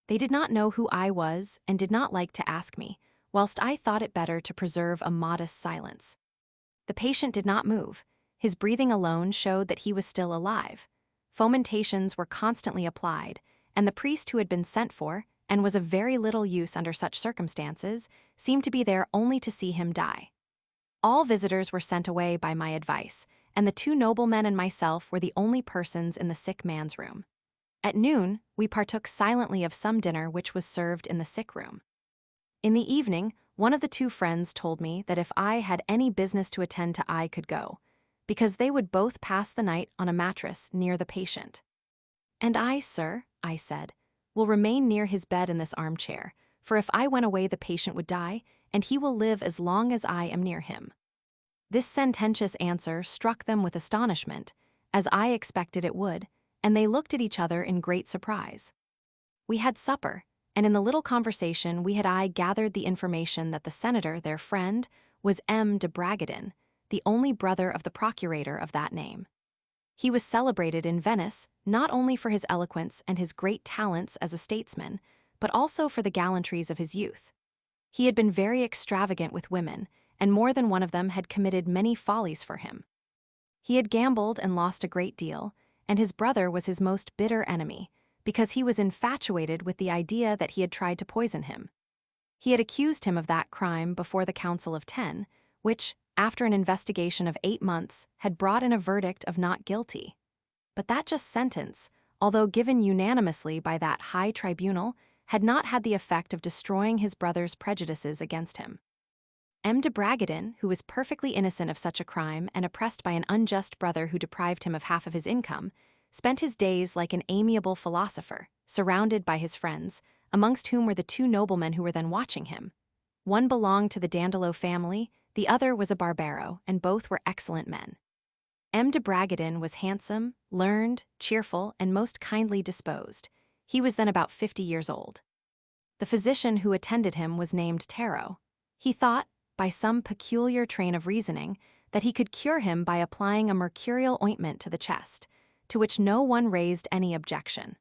They did not know who I was and did not like to ask me, whilst I thought it better to preserve a modest silence. The patient did not move. His breathing alone showed that he was still alive. Fomentations were constantly applied, and the priest who had been sent for, and was of very little use under such circumstances, seemed to be there only to see him die. All visitors were sent away by my advice, and the 2 noblemen and myself were the only persons in the sick man's room. At noon, we partook silently of some dinner which was served in the sick room. In the evening, one of the 2 friends told me that if I had any business to attend to I could go, because they would both pass the night on a mattress near the patient. "And I, sir," I said, "will remain near his bed in this armchair, for if I went away the patient would die, and he will live as long as I am near him." This sententious answer struck them with astonishment, as I expected it would, and they looked at each other in great surprise. We had supper, and in the little conversation I gathered the information that the senator, their friend, was M. de Bragadin, the only brother of the procurator of that name. He was celebrated in Venice not only for his eloquence and his great talents as a statesman, but also for the gallantries of his youth. He had been very extravagant with women, and more than one of them had committed many follies for him. He had gambled and lost a great deal, and his brother was his most bitter enemy, because he was infatuated with the idea that he had tried to poison him. He had accused him of that crime before the Council of 10, which, after an investigation of 8 months, had brought in a verdict of not guilty. But that just sentence, although given unanimously by that high tribunal, had not had the effect of destroying his brother's prejudices against him. M. de Bragadin, who was perfectly innocent of such a crime and oppressed by an unjust brother who deprived him of half of his income, spent his days like an amiable philosopher, surrounded by his friends, amongst whom were the 2 noblemen who were then watching him. One belonged to the Dandolo family, the other was a Barbaro, and both were excellent men. M. de Bragadin was handsome, learned, cheerful, and most kindly disposed. He was then about 50 years old. The physician who attended him was named Tarot. He thought, by some peculiar train of reasoning, that he could cure him by applying a mercurial ointment to the chest, to which no one raised any objection.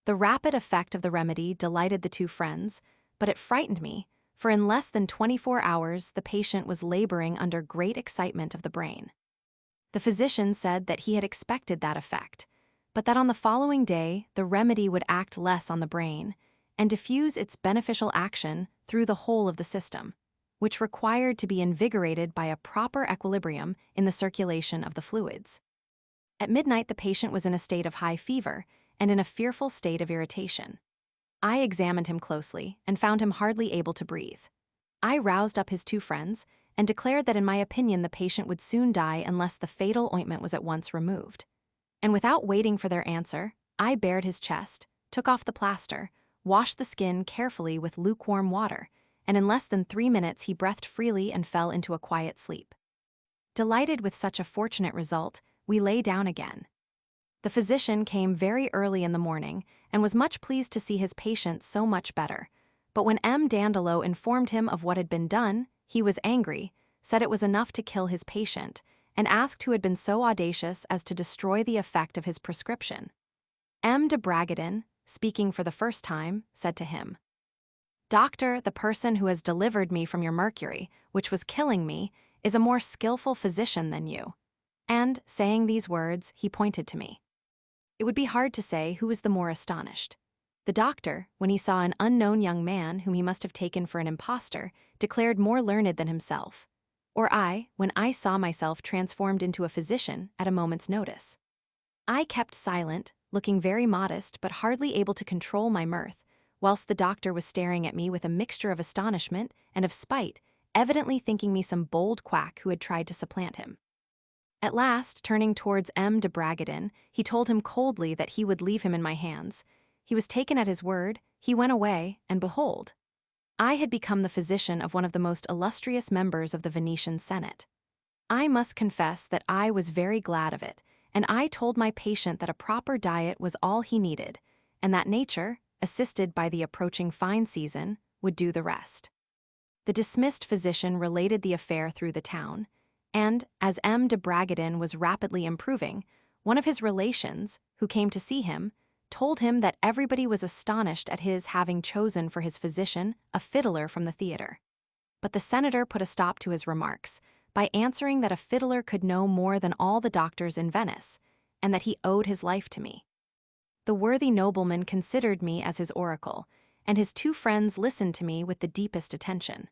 The rapid effect of the remedy delighted the 2 friends, but it frightened me, for in less than 24 hours the patient was laboring under great excitement of the brain. The physician said that he had expected that effect, but that on the following day the remedy would act less on the brain, and diffuse its beneficial action through the whole of the system, which required to be invigorated by a proper equilibrium in the circulation of the fluids. At midnight the patient was in a state of high fever and in a fearful state of irritation. I examined him closely and found him hardly able to breathe. I roused up his 2 friends and declared that in my opinion the patient would soon die unless the fatal ointment was at once removed. And without waiting for their answer, I bared his chest, took off the plaster, washed the skin carefully with lukewarm water, and in less than 3 minutes he breathed freely and fell into a quiet sleep. Delighted with such a fortunate result, we lay down again. The physician came very early in the morning and was much pleased to see his patient so much better, but when M. Dandolo informed him of what had been done, he was angry, said it was enough to kill his patient, and asked who had been so audacious as to destroy the effect of his prescription. M. de Bragadin, speaking for the first time, said to him, "Doctor, the person who has delivered me from your mercury, which was killing me, is a more skillful physician than you." And, saying these words, he pointed to me. It would be hard to say who was the more astonished. The doctor, when he saw an unknown young man whom he must have taken for an impostor, declared more learned than himself, or I, when I saw myself transformed into a physician at a moment's notice. I kept silent, looking very modest but hardly able to control my mirth, whilst the doctor was staring at me with a mixture of astonishment and of spite, evidently thinking me some bold quack who had tried to supplant him. At last, turning towards M. de Bragadin, he told him coldly that he would leave him in my hands. He was taken at his word, he went away, and behold, I had become the physician of one of the most illustrious members of the Venetian Senate. I must confess that I was very glad of it, and I told my patient that a proper diet was all he needed, and that nature, assisted by the approaching fine season, would do the rest. The dismissed physician related the affair through the town, and, as M. de Bragadin was rapidly improving, one of his relations, who came to see him, told him that everybody was astonished at his having chosen for his physician a fiddler from the theater. But the senator put a stop to his remarks by answering that a fiddler could know more than all the doctors in Venice, and that he owed his life to me. The worthy nobleman considered me as his oracle, and his two friends listened to me with the deepest attention.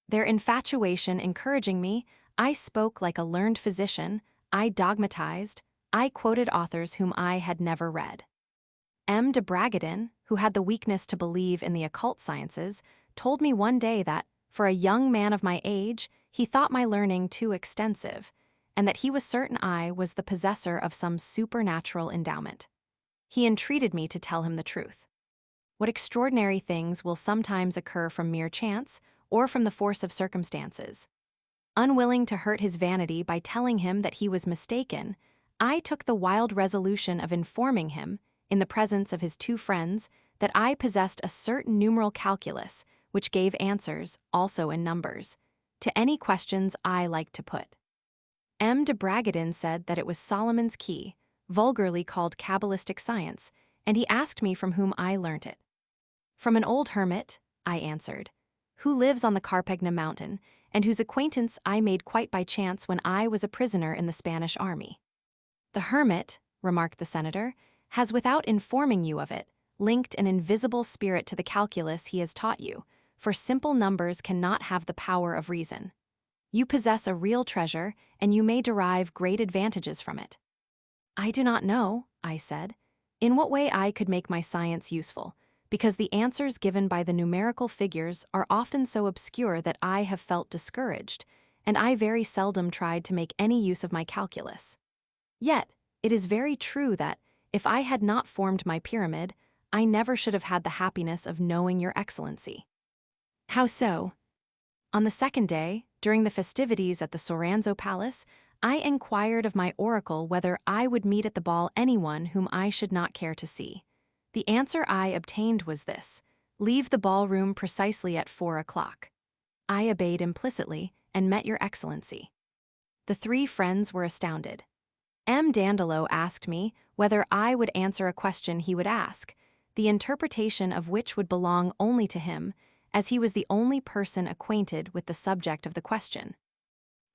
Their infatuation encouraging me, I spoke like a learned physician, I dogmatized, I quoted authors whom I had never read. M. de Bragadin, who had the weakness to believe in the occult sciences, told me one day that, for a young man of my age, he thought my learning too extensive, and that he was certain I was the possessor of some supernatural endowment. He entreated me to tell him the truth. What extraordinary things will sometimes occur from mere chance or from the force of circumstances. Unwilling to hurt his vanity by telling him that he was mistaken, I took the wild resolution of informing him, in the presence of his two friends, that I possessed a certain numeral calculus which gave answers, also in numbers, to any questions I liked to put. M. de Bragadin said that it was Solomon's key, vulgarly called Kabbalistic science, and he asked me from whom I learnt it. From an old hermit, I answered, who lives on the Carpegna mountain, and whose acquaintance I made quite by chance when I was a prisoner in the Spanish army. The hermit, remarked the senator, has, without informing you of it, linked an invisible spirit to the calculus he has taught you, for simple numbers cannot have the power of reason. You possess a real treasure, and you may derive great advantages from it. I do not know, I said, in what way I could make my science useful, because the answers given by the numerical figures are often so obscure that I have felt discouraged, and I very seldom tried to make any use of my calculus. Yet, it is very true that, if I had not formed my pyramid, I never should have had the happiness of knowing your excellency. How so? On the second day, during the festivities at the Soranzo Palace, I inquired of my oracle whether I would meet at the ball anyone whom I should not care to see. The answer I obtained was this: leave the ballroom precisely at 4 o'clock. I obeyed implicitly and met your excellency. The three friends were astounded. M. Dandolo asked me whether I would answer a question he would ask, the interpretation of which would belong only to him, as he was the only person acquainted with the subject of the question.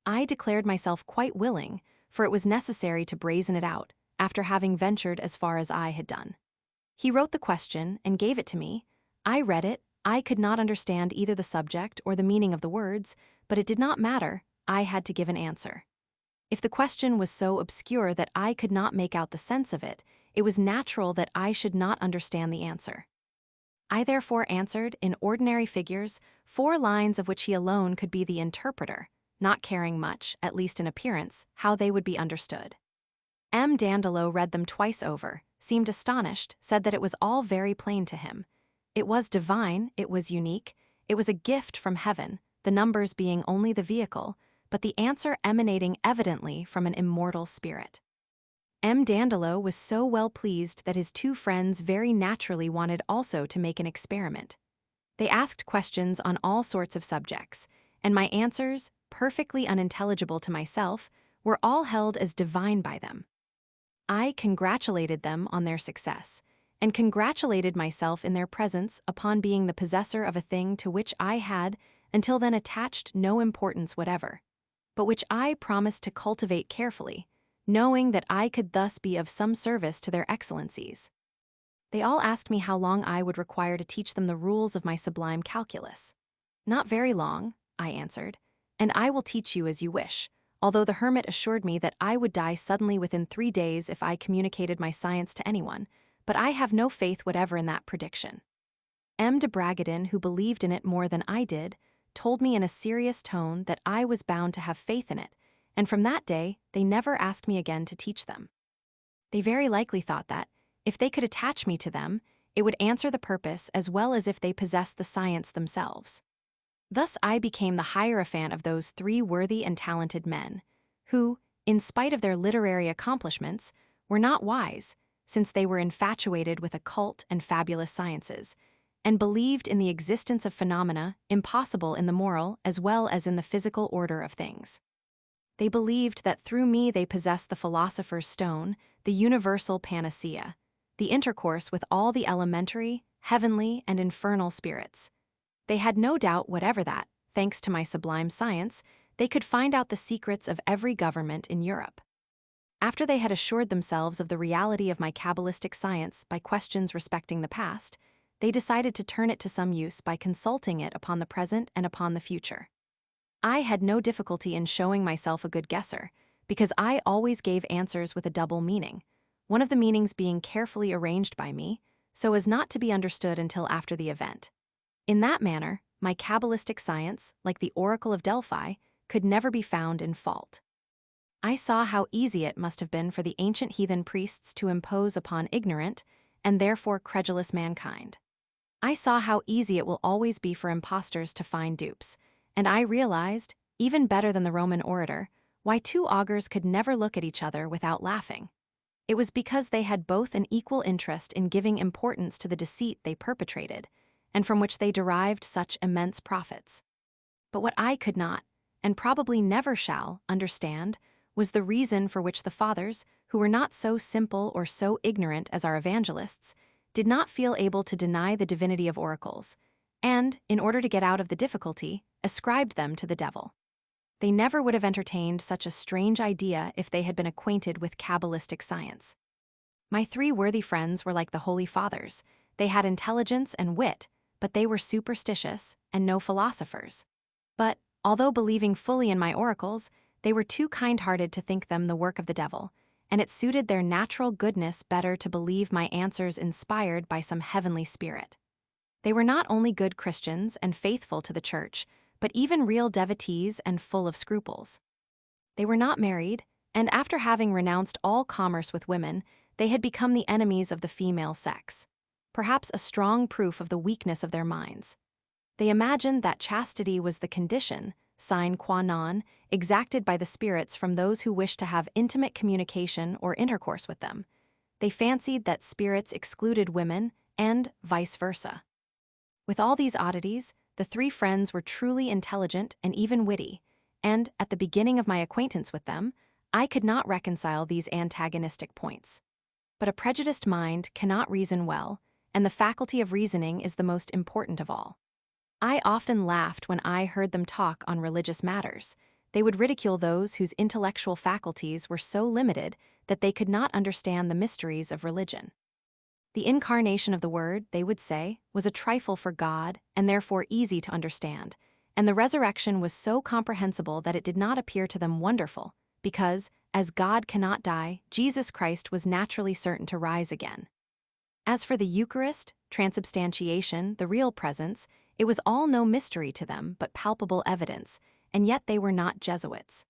I declared myself quite willing, for it was necessary to brazen it out, after having ventured as far as I had done. He wrote the question and gave it to me. I read it. I could not understand either the subject or the meaning of the words, but it did not matter. I had to give an answer. If the question was so obscure that I could not make out the sense of it, it was natural that I should not understand the answer. I therefore answered, in ordinary figures, 4 lines of which he alone could be the interpreter, not caring much, at least in appearance, how they would be understood. M. Dandolo read them twice over, seemed astonished, said that it was all very plain to him. It was divine, it was unique, it was a gift from heaven, the numbers being only the vehicle, but the answer emanating evidently from an immortal spirit. M. Dandolo was so well pleased that his two friends very naturally wanted also to make an experiment. They asked questions on all sorts of subjects, and my answers, perfectly unintelligible to myself, were all held as divine by them. I congratulated them on their success, and congratulated myself in their presence upon being the possessor of a thing to which I had, until then, attached no importance whatever, but which I promised to cultivate carefully, knowing that I could thus be of some service to their excellencies. They all asked me how long I would require to teach them the rules of my sublime calculus. Not very long, I answered, and I will teach you as you wish, although the hermit assured me that I would die suddenly within 3 days if I communicated my science to anyone, but I have no faith whatever in that prediction. M. de Bragadin, who believed in it more than I did, told me in a serious tone that I was bound to have faith in it, and from that day, they never asked me again to teach them. They very likely thought that, if they could attach me to them, it would answer the purpose as well as if they possessed the science themselves. Thus I became the hierophant of those three worthy and talented men, who, in spite of their literary accomplishments, were not wise, since they were infatuated with occult and fabulous sciences, and believed in the existence of phenomena impossible in the moral as well as in the physical order of things. They believed that through me they possessed the philosopher's stone, the universal panacea, the intercourse with all the elementary, heavenly, and infernal spirits. They had no doubt whatever that, thanks to my sublime science, they could find out the secrets of every government in Europe. After they had assured themselves of the reality of my Kabbalistic science by questions respecting the past, they decided to turn it to some use by consulting it upon the present and upon the future. I had no difficulty in showing myself a good guesser, because I always gave answers with a double meaning, one of the meanings being carefully arranged by me, so as not to be understood until after the event. In that manner, my Kabbalistic science, like the Oracle of Delphi, could never be found in fault. I saw how easy it must have been for the ancient heathen priests to impose upon ignorant, and therefore credulous mankind. I saw how easy it will always be for impostors to find dupes, and I realized, even better than the Roman orator, why two augurs could never look at each other without laughing. It was because they had both an equal interest in giving importance to the deceit they perpetrated, and from which they derived such immense profits. But what I could not, and probably never shall, understand, was the reason for which the fathers, who were not so simple or so ignorant as our evangelists, did not feel able to deny the divinity of oracles, and, in order to get out of the difficulty, ascribed them to the devil. They never would have entertained such a strange idea if they had been acquainted with Kabbalistic science. My three worthy friends were like the Holy Fathers. They had intelligence and wit, but they were superstitious and no philosophers. But, although believing fully in my oracles, they were too kind-hearted to think them the work of the devil, and it suited their natural goodness better to believe my answers inspired by some heavenly spirit. They were not only good Christians and faithful to the church, but even real devotees and full of scruples. They were not married, and after having renounced all commerce with women, they had become the enemies of the female sex, perhaps a strong proof of the weakness of their minds. They imagined that chastity was the condition, sine qua non, exacted by the spirits from those who wished to have intimate communication or intercourse with them. They fancied that spirits excluded women, and vice versa. With all these oddities, the three friends were truly intelligent and even witty, and, at the beginning of my acquaintance with them, I could not reconcile these antagonistic points. But a prejudiced mind cannot reason well, and the faculty of reasoning is the most important of all. I often laughed when I heard them talk on religious matters. They would ridicule those whose intellectual faculties were so limited that they could not understand the mysteries of religion. The incarnation of the Word, they would say, was a trifle for God and therefore easy to understand, and the resurrection was so comprehensible that it did not appear to them wonderful, because, as God cannot die, Jesus Christ was naturally certain to rise again. As for the Eucharist, transubstantiation, the real presence, it was all no mystery to them but palpable evidence, and yet they were not Jesuits.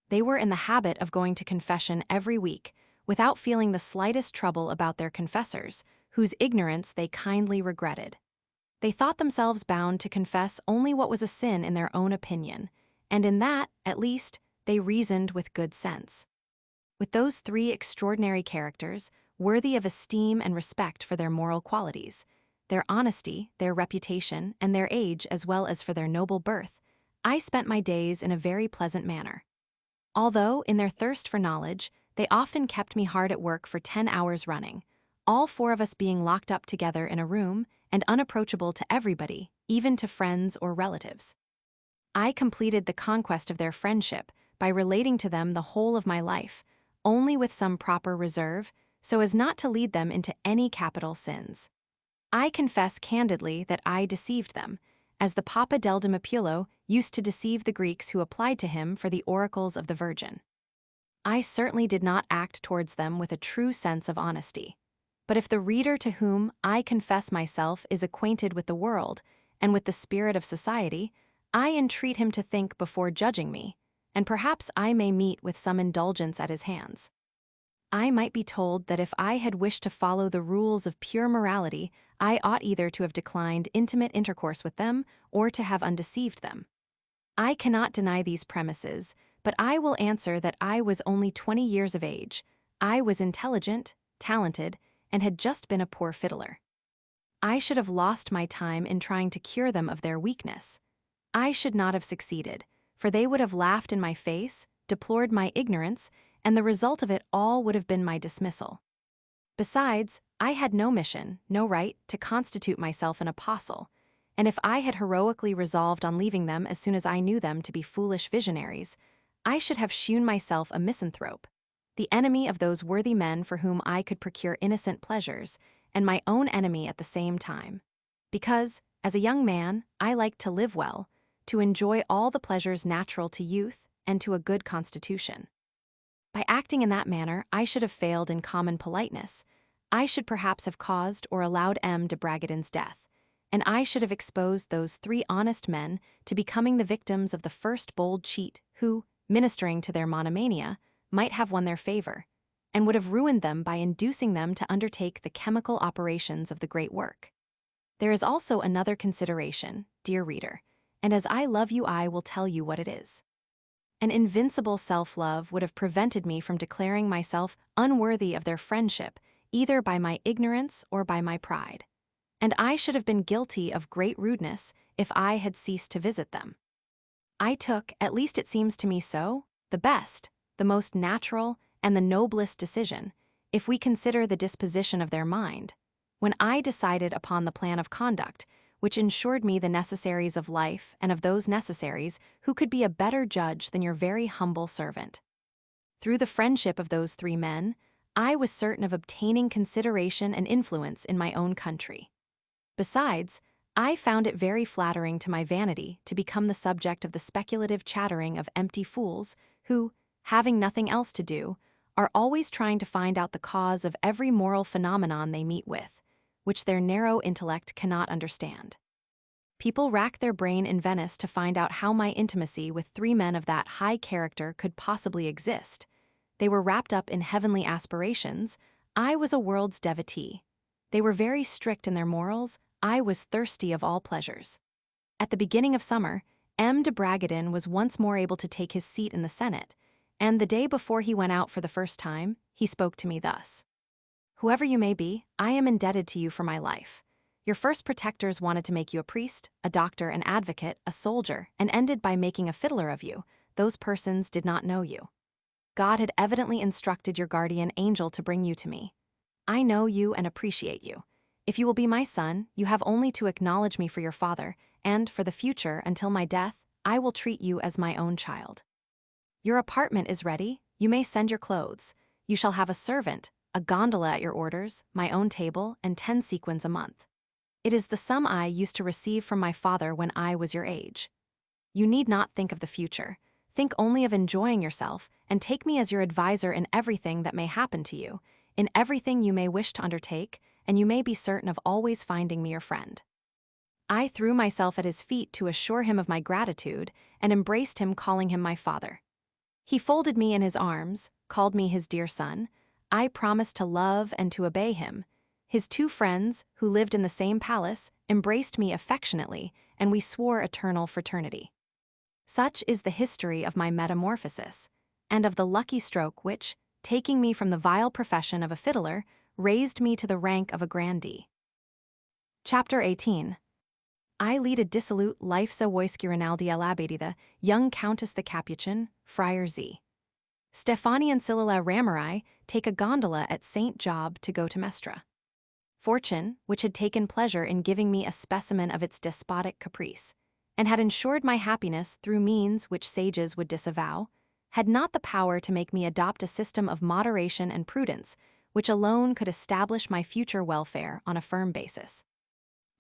They were in the habit of going to confession every week, without feeling the slightest trouble about their confessors, whose ignorance they kindly regretted. They thought themselves bound to confess only what was a sin in their own opinion, and in that, at least, they reasoned with good sense. With those three extraordinary characters, worthy of esteem and respect for their moral qualities, their honesty, their reputation, and their age as well as for their noble birth, I spent my days in a very pleasant manner. Although, in their thirst for knowledge, they often kept me hard at work for 10 hours running, all four of us being locked up together in a room and unapproachable to everybody, even to friends or relatives. I completed the conquest of their friendship by relating to them the whole of my life, only with some proper reserve, so as not to lead them into any capital sins. I confess candidly that I deceived them, as the Papa del Dimapullo used to deceive the Greeks who applied to him for the oracles of the Virgin. I certainly did not act towards them with a true sense of honesty. But if the reader to whom I confess myself is acquainted with the world and with the spirit of society, I entreat him to think before judging me, and perhaps I may meet with some indulgence at his hands. I might be told that if I had wished to follow the rules of pure morality, I ought either to have declined intimate intercourse with them or to have undeceived them. I cannot deny these premises, but I will answer that I was only 20 years of age. I was intelligent, talented, and had just been a poor fiddler. I should have lost my time in trying to cure them of their weakness. I should not have succeeded, for they would have laughed in my face, deplored my ignorance, and the result of it all would have been my dismissal. Besides, I had no mission, no right, to constitute myself an apostle, and if I had heroically resolved on leaving them as soon as I knew them to be foolish visionaries, I should have shewn myself a misanthrope, the enemy of those worthy men for whom I could procure innocent pleasures, and my own enemy at the same time. Because, as a young man, I liked to live well, to enjoy all the pleasures natural to youth and to a good constitution. By acting in that manner, I should have failed in common politeness. I should perhaps have caused or allowed M. de Bragadin's death, and I should have exposed those 3 honest men to becoming the victims of the first bold cheat who, ministering to their monomania, might have won their favor, and would have ruined them by inducing them to undertake the chemical operations of the great work. There is also another consideration, dear reader, and as I love you I will tell you what it is. An invincible self-love would have prevented me from declaring myself unworthy of their friendship, either by my ignorance or by my pride. And I should have been guilty of great rudeness if I had ceased to visit them. I took, at least it seems to me so, the best, the most natural, and the noblest decision, if we consider the disposition of their mind, when I decided upon the plan of conduct, which ensured me the necessaries of life and of those necessaries who could be a better judge than your very humble servant. Through the friendship of those 3 men, I was certain of obtaining consideration and influence in my own country. Besides, I found it very flattering to my vanity to become the subject of the speculative chattering of empty fools who, having nothing else to do, are always trying to find out the cause of every moral phenomenon they meet with, which their narrow intellect cannot understand. People rack their brain in Venice to find out how my intimacy with 3 men of that high character could possibly exist. They were wrapped up in heavenly aspirations. I was a world's devotee. They were very strict in their morals. I was thirsty of all pleasures. At the beginning of summer, M. de Bragadin was once more able to take his seat in the Senate, and the day before he went out for the first time, he spoke to me thus. Whoever you may be, I am indebted to you for my life. Your first protectors wanted to make you a priest, a doctor, an advocate, a soldier, and ended by making a fiddler of you. Those persons did not know you. God had evidently instructed your guardian angel to bring you to me. I know you and appreciate you. If you will be my son, you have only to acknowledge me for your father, and for the future, until my death, I will treat you as my own child. Your apartment is ready. You may send your clothes. You shall have a servant, a gondola at your orders, my own table, and 10 sequins a month. It is the sum I used to receive from my father when I was your age. You need not think of the future. Think only of enjoying yourself, and take me as your adviser in everything that may happen to you, in everything you may wish to undertake, and you may be certain of always finding me your friend. I threw myself at his feet to assure him of my gratitude, and embraced him, calling him my father. He folded me in his arms, called me his dear son. I promised to love and to obey him. His 2 friends, who lived in the same palace, embraced me affectionately, and we swore eternal fraternity. Such is the history of my metamorphosis, and of the lucky stroke which, taking me from the vile profession of a fiddler, raised me to the rank of a grandee. Chapter 18. I lead a dissolute life so Wojski Rinaldi Alabadida, young Countess the Capuchin, Friar Z. Stefani and Silila Ramirai take a gondola at St. Job to go to Mestra. Fortune, which had taken pleasure in giving me a specimen of its despotic caprice, and had ensured my happiness through means which sages would disavow, had not the power to make me adopt a system of moderation and prudence which alone could establish my future welfare on a firm basis.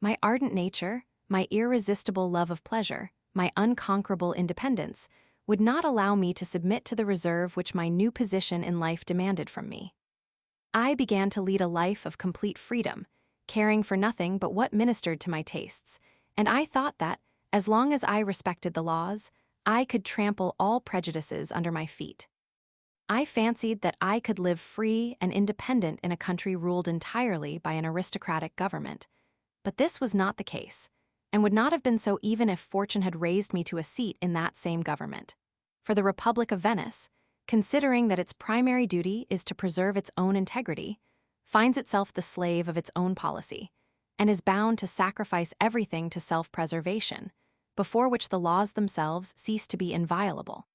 My ardent nature, my irresistible love of pleasure, my unconquerable independence, would not allow me to submit to the reserve which my new position in life demanded from me. I began to lead a life of complete freedom, caring for nothing but what ministered to my tastes, and I thought that, As long as I respected the laws, I could trample all prejudices under my feet. I fancied that I could live free and independent in a country ruled entirely by an aristocratic government. But this was not the case, and would not have been so even if fortune had raised me to a seat in that same government. For the Republic of Venice, considering that its primary duty is to preserve its own integrity, finds itself the slave of its own policy, and is bound to sacrifice everything to self-preservation, before which the laws themselves cease to be inviolable.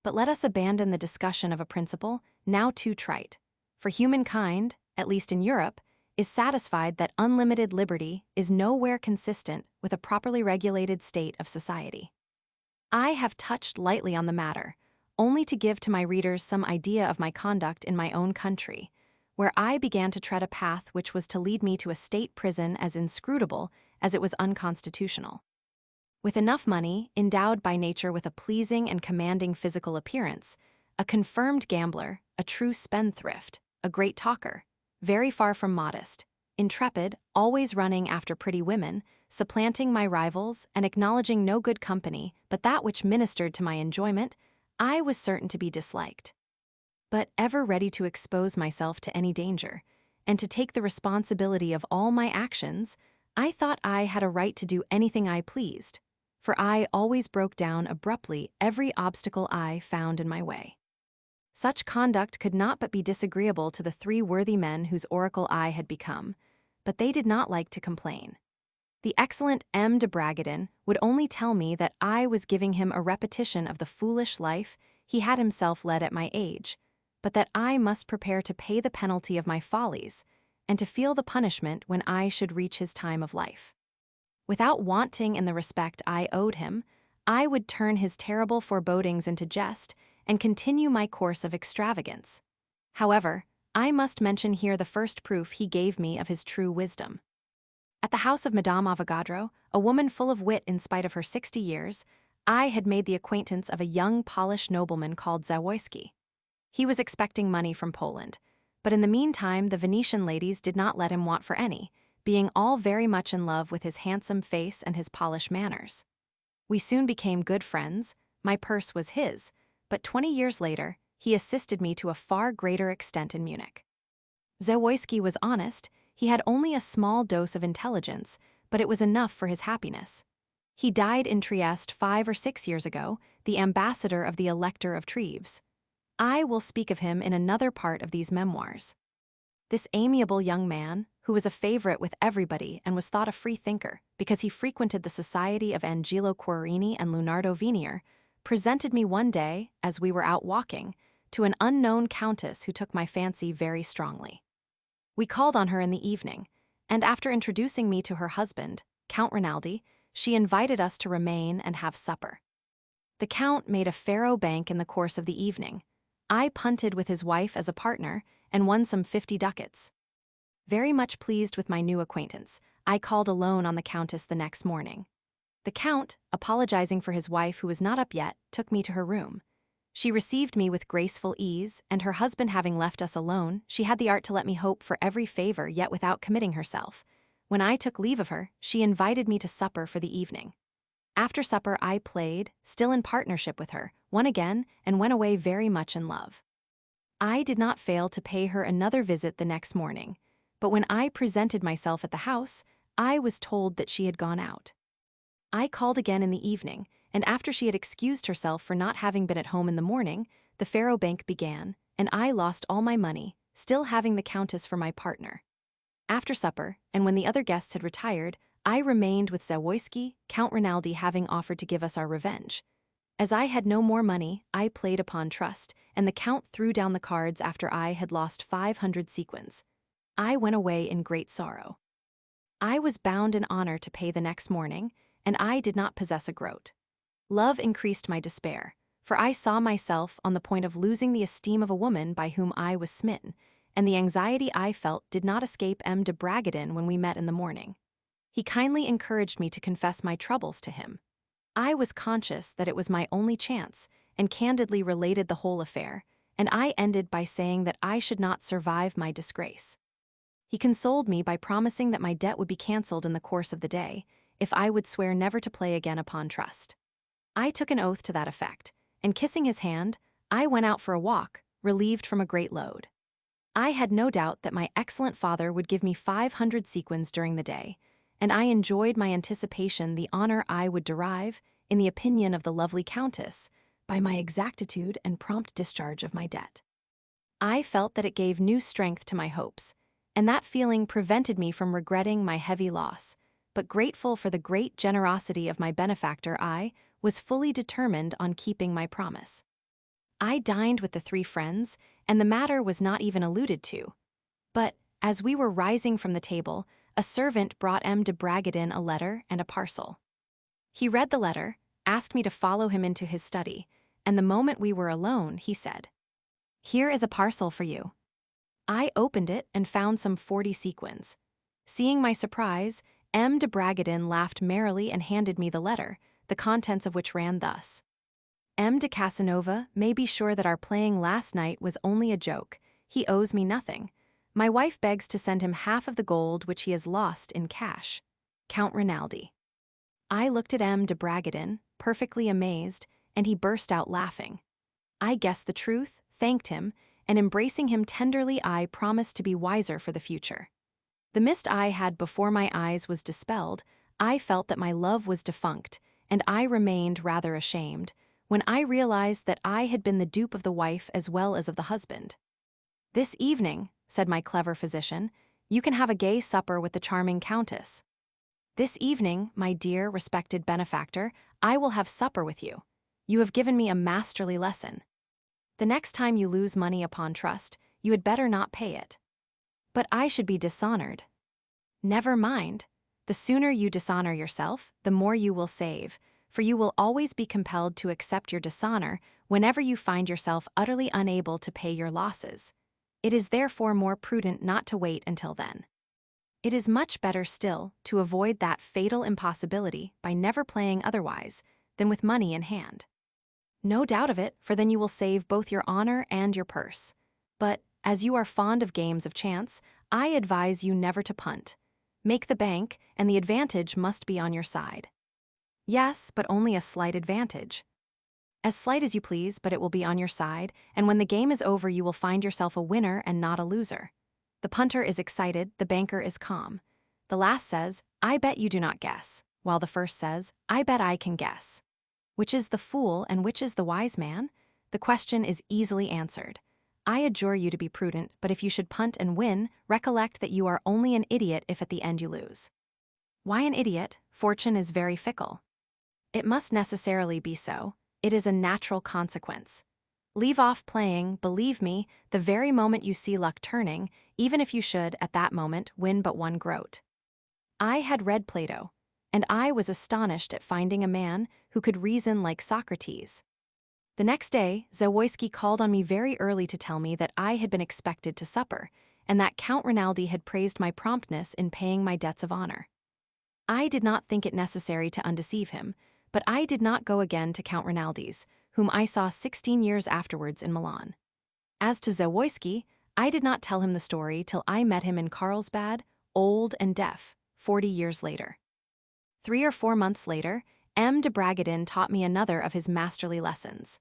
But let us abandon the discussion of a principle now too trite, for humankind, at least in Europe, is satisfied that unlimited liberty is nowhere consistent with a properly regulated state of society. I have touched lightly on the matter, only to give to my readers some idea of my conduct in my own country, where I began to tread a path which was to lead me to a state prison as inscrutable as it was unconstitutional. With enough money, endowed by nature with a pleasing and commanding physical appearance, a confirmed gambler, a true spendthrift, a great talker, very far from modest, intrepid, always running after pretty women, supplanting my rivals and acknowledging no good company but that which ministered to my enjoyment, I was certain to be disliked. But ever ready to expose myself to any danger, and to take the responsibility of all my actions, I thought I had a right to do anything I pleased, for I always broke down abruptly every obstacle I found in my way. Such conduct could not but be disagreeable to the three worthy men whose oracle I had become, but they did not like to complain. The excellent M. de Bragadin would only tell me that I was giving him a repetition of the foolish life he had himself led at my age, but that I must prepare to pay the penalty of my follies, and to feel the punishment when I should reach his time of life. Without wanting in the respect I owed him, I would turn his terrible forebodings into jest and continue my course of extravagance. However, I must mention here the first proof he gave me of his true wisdom. At the house of Madame Avogadro, a woman full of wit in spite of her 60 years, I had made the acquaintance of a young Polish nobleman called Zawoyski. He was expecting money from Poland, but in the meantime the Venetian ladies did not let him want for any, being all very much in love with his handsome face and his polished manners. We soon became good friends, my purse was his, but 20 years later, he assisted me to a far greater extent in Munich. Zawoyski was honest, he had only a small dose of intelligence, but it was enough for his happiness. He died in Trieste 5 or 6 years ago, the ambassador of the Elector of Treves. I will speak of him in another part of these memoirs. This amiable young man, who was a favorite with everybody and was thought a free thinker because he frequented the society of Angelo Quarini and Leonardo Venier, presented me one day, as we were out walking, to an unknown countess who took my fancy very strongly. We called on her in the evening, and after introducing me to her husband, Count Rinaldi, she invited us to remain and have supper. The Count made a faro bank in the course of the evening. I punted with his wife as a partner and won some 50 ducats. Very much pleased with my new acquaintance, I called alone on the Countess the next morning. The Count, apologizing for his wife who was not up yet, took me to her room. She received me with graceful ease, and her husband having left us alone, she had the art to let me hope for every favor yet without committing herself. When I took leave of her, she invited me to supper for the evening. After supper I played, still in partnership with her, won again, and went away very much in love. I did not fail to pay her another visit the next morning, but when I presented myself at the house, I was told that she had gone out. I called again in the evening, and after she had excused herself for not having been at home in the morning, the faro bank began, and I lost all my money, still having the Countess for my partner. After supper, and when the other guests had retired, I remained with Zawoyski, Count Rinaldi having offered to give us our revenge. As I had no more money, I played upon trust, and the Count threw down the cards after I had lost 500 sequins. I went away in great sorrow. I was bound in honor to pay the next morning, and I did not possess a groat. Love increased my despair, for I saw myself on the point of losing the esteem of a woman by whom I was smitten, and the anxiety I felt did not escape M. de Bragadin when we met in the morning. He kindly encouraged me to confess my troubles to him. I was conscious that it was my only chance, and candidly related the whole affair, and I ended by saying that I should not survive my disgrace. He consoled me by promising that my debt would be cancelled in the course of the day, if I would swear never to play again upon trust. I took an oath to that effect, and kissing his hand, I went out for a walk, relieved from a great load. I had no doubt that my excellent father would give me 500 sequins during the day, and I enjoyed my anticipation the honor I would derive, in the opinion of the lovely countess, by my exactitude and prompt discharge of my debt. I felt that it gave new strength to my hopes, and that feeling prevented me from regretting my heavy loss, but grateful for the great generosity of my benefactor, I was fully determined on keeping my promise. I dined with the three friends, and the matter was not even alluded to. But, as we were rising from the table, a servant brought M. de Bragadin a letter and a parcel. He read the letter, asked me to follow him into his study, and the moment we were alone, he said, "Here is a parcel for you." I opened it and found some 40 sequins. Seeing my surprise, M. de Bragadin laughed merrily and handed me the letter, the contents of which ran thus. M. de Casanova may be sure that our playing last night was only a joke. He owes me nothing. My wife begs to send him half of the gold which he has lost in cash. Count Rinaldi. I looked at M. de Bragadin, perfectly amazed, and he burst out laughing. I guessed the truth, thanked him, and embracing him tenderly I promised to be wiser for the future. The mist I had before my eyes was dispelled, I felt that my love was defunct, and I remained rather ashamed, when I realized that I had been the dupe of the wife as well as of the husband. "This evening," said my clever physician, "you can have a gay supper with the charming countess. This evening, my dear, respected benefactor, I will have supper with you. You have given me a masterly lesson. The next time you lose money upon trust, you had better not pay it." "But I should be dishonored." "Never mind. The sooner you dishonor yourself, the more you will save, for you will always be compelled to accept your dishonor whenever you find yourself utterly unable to pay your losses. It is therefore more prudent not to wait until then. It is much better still to avoid that fatal impossibility by never playing otherwise than with money in hand. No doubt of it, for then you will save both your honor and your purse. But, as you are fond of games of chance, I advise you never to punt. Make the bank, and the advantage must be on your side." "Yes, but only a slight advantage." "As slight as you please, but it will be on your side, and when the game is over you will find yourself a winner and not a loser. The punter is excited, the banker is calm. The last says, 'I bet you do not guess,' while the first says, 'I bet I can guess.' Which is the fool and which is the wise man? The question is easily answered. I adjure you to be prudent, but if you should punt and win, recollect that you are only an idiot if at the end you lose." "Why an idiot? Fortune is very fickle." "It must necessarily be so. It is a natural consequence. Leave off playing, believe me, the very moment you see luck turning, even if you should, at that moment, win but one groat." I had read Plato, and I was astonished at finding a man who could reason like Socrates. The next day, Zawoyski called on me very early to tell me that I had been expected to supper, and that Count Rinaldi had praised my promptness in paying my debts of honor. I did not think it necessary to undeceive him, but I did not go again to Count Rinaldi's, whom I saw 16 years afterwards in Milan. As to Zawoyski, I did not tell him the story till I met him in Carlsbad, old and deaf, 40 years later. 3 or 4 months later, M. de Bragadin taught me another of his masterly lessons.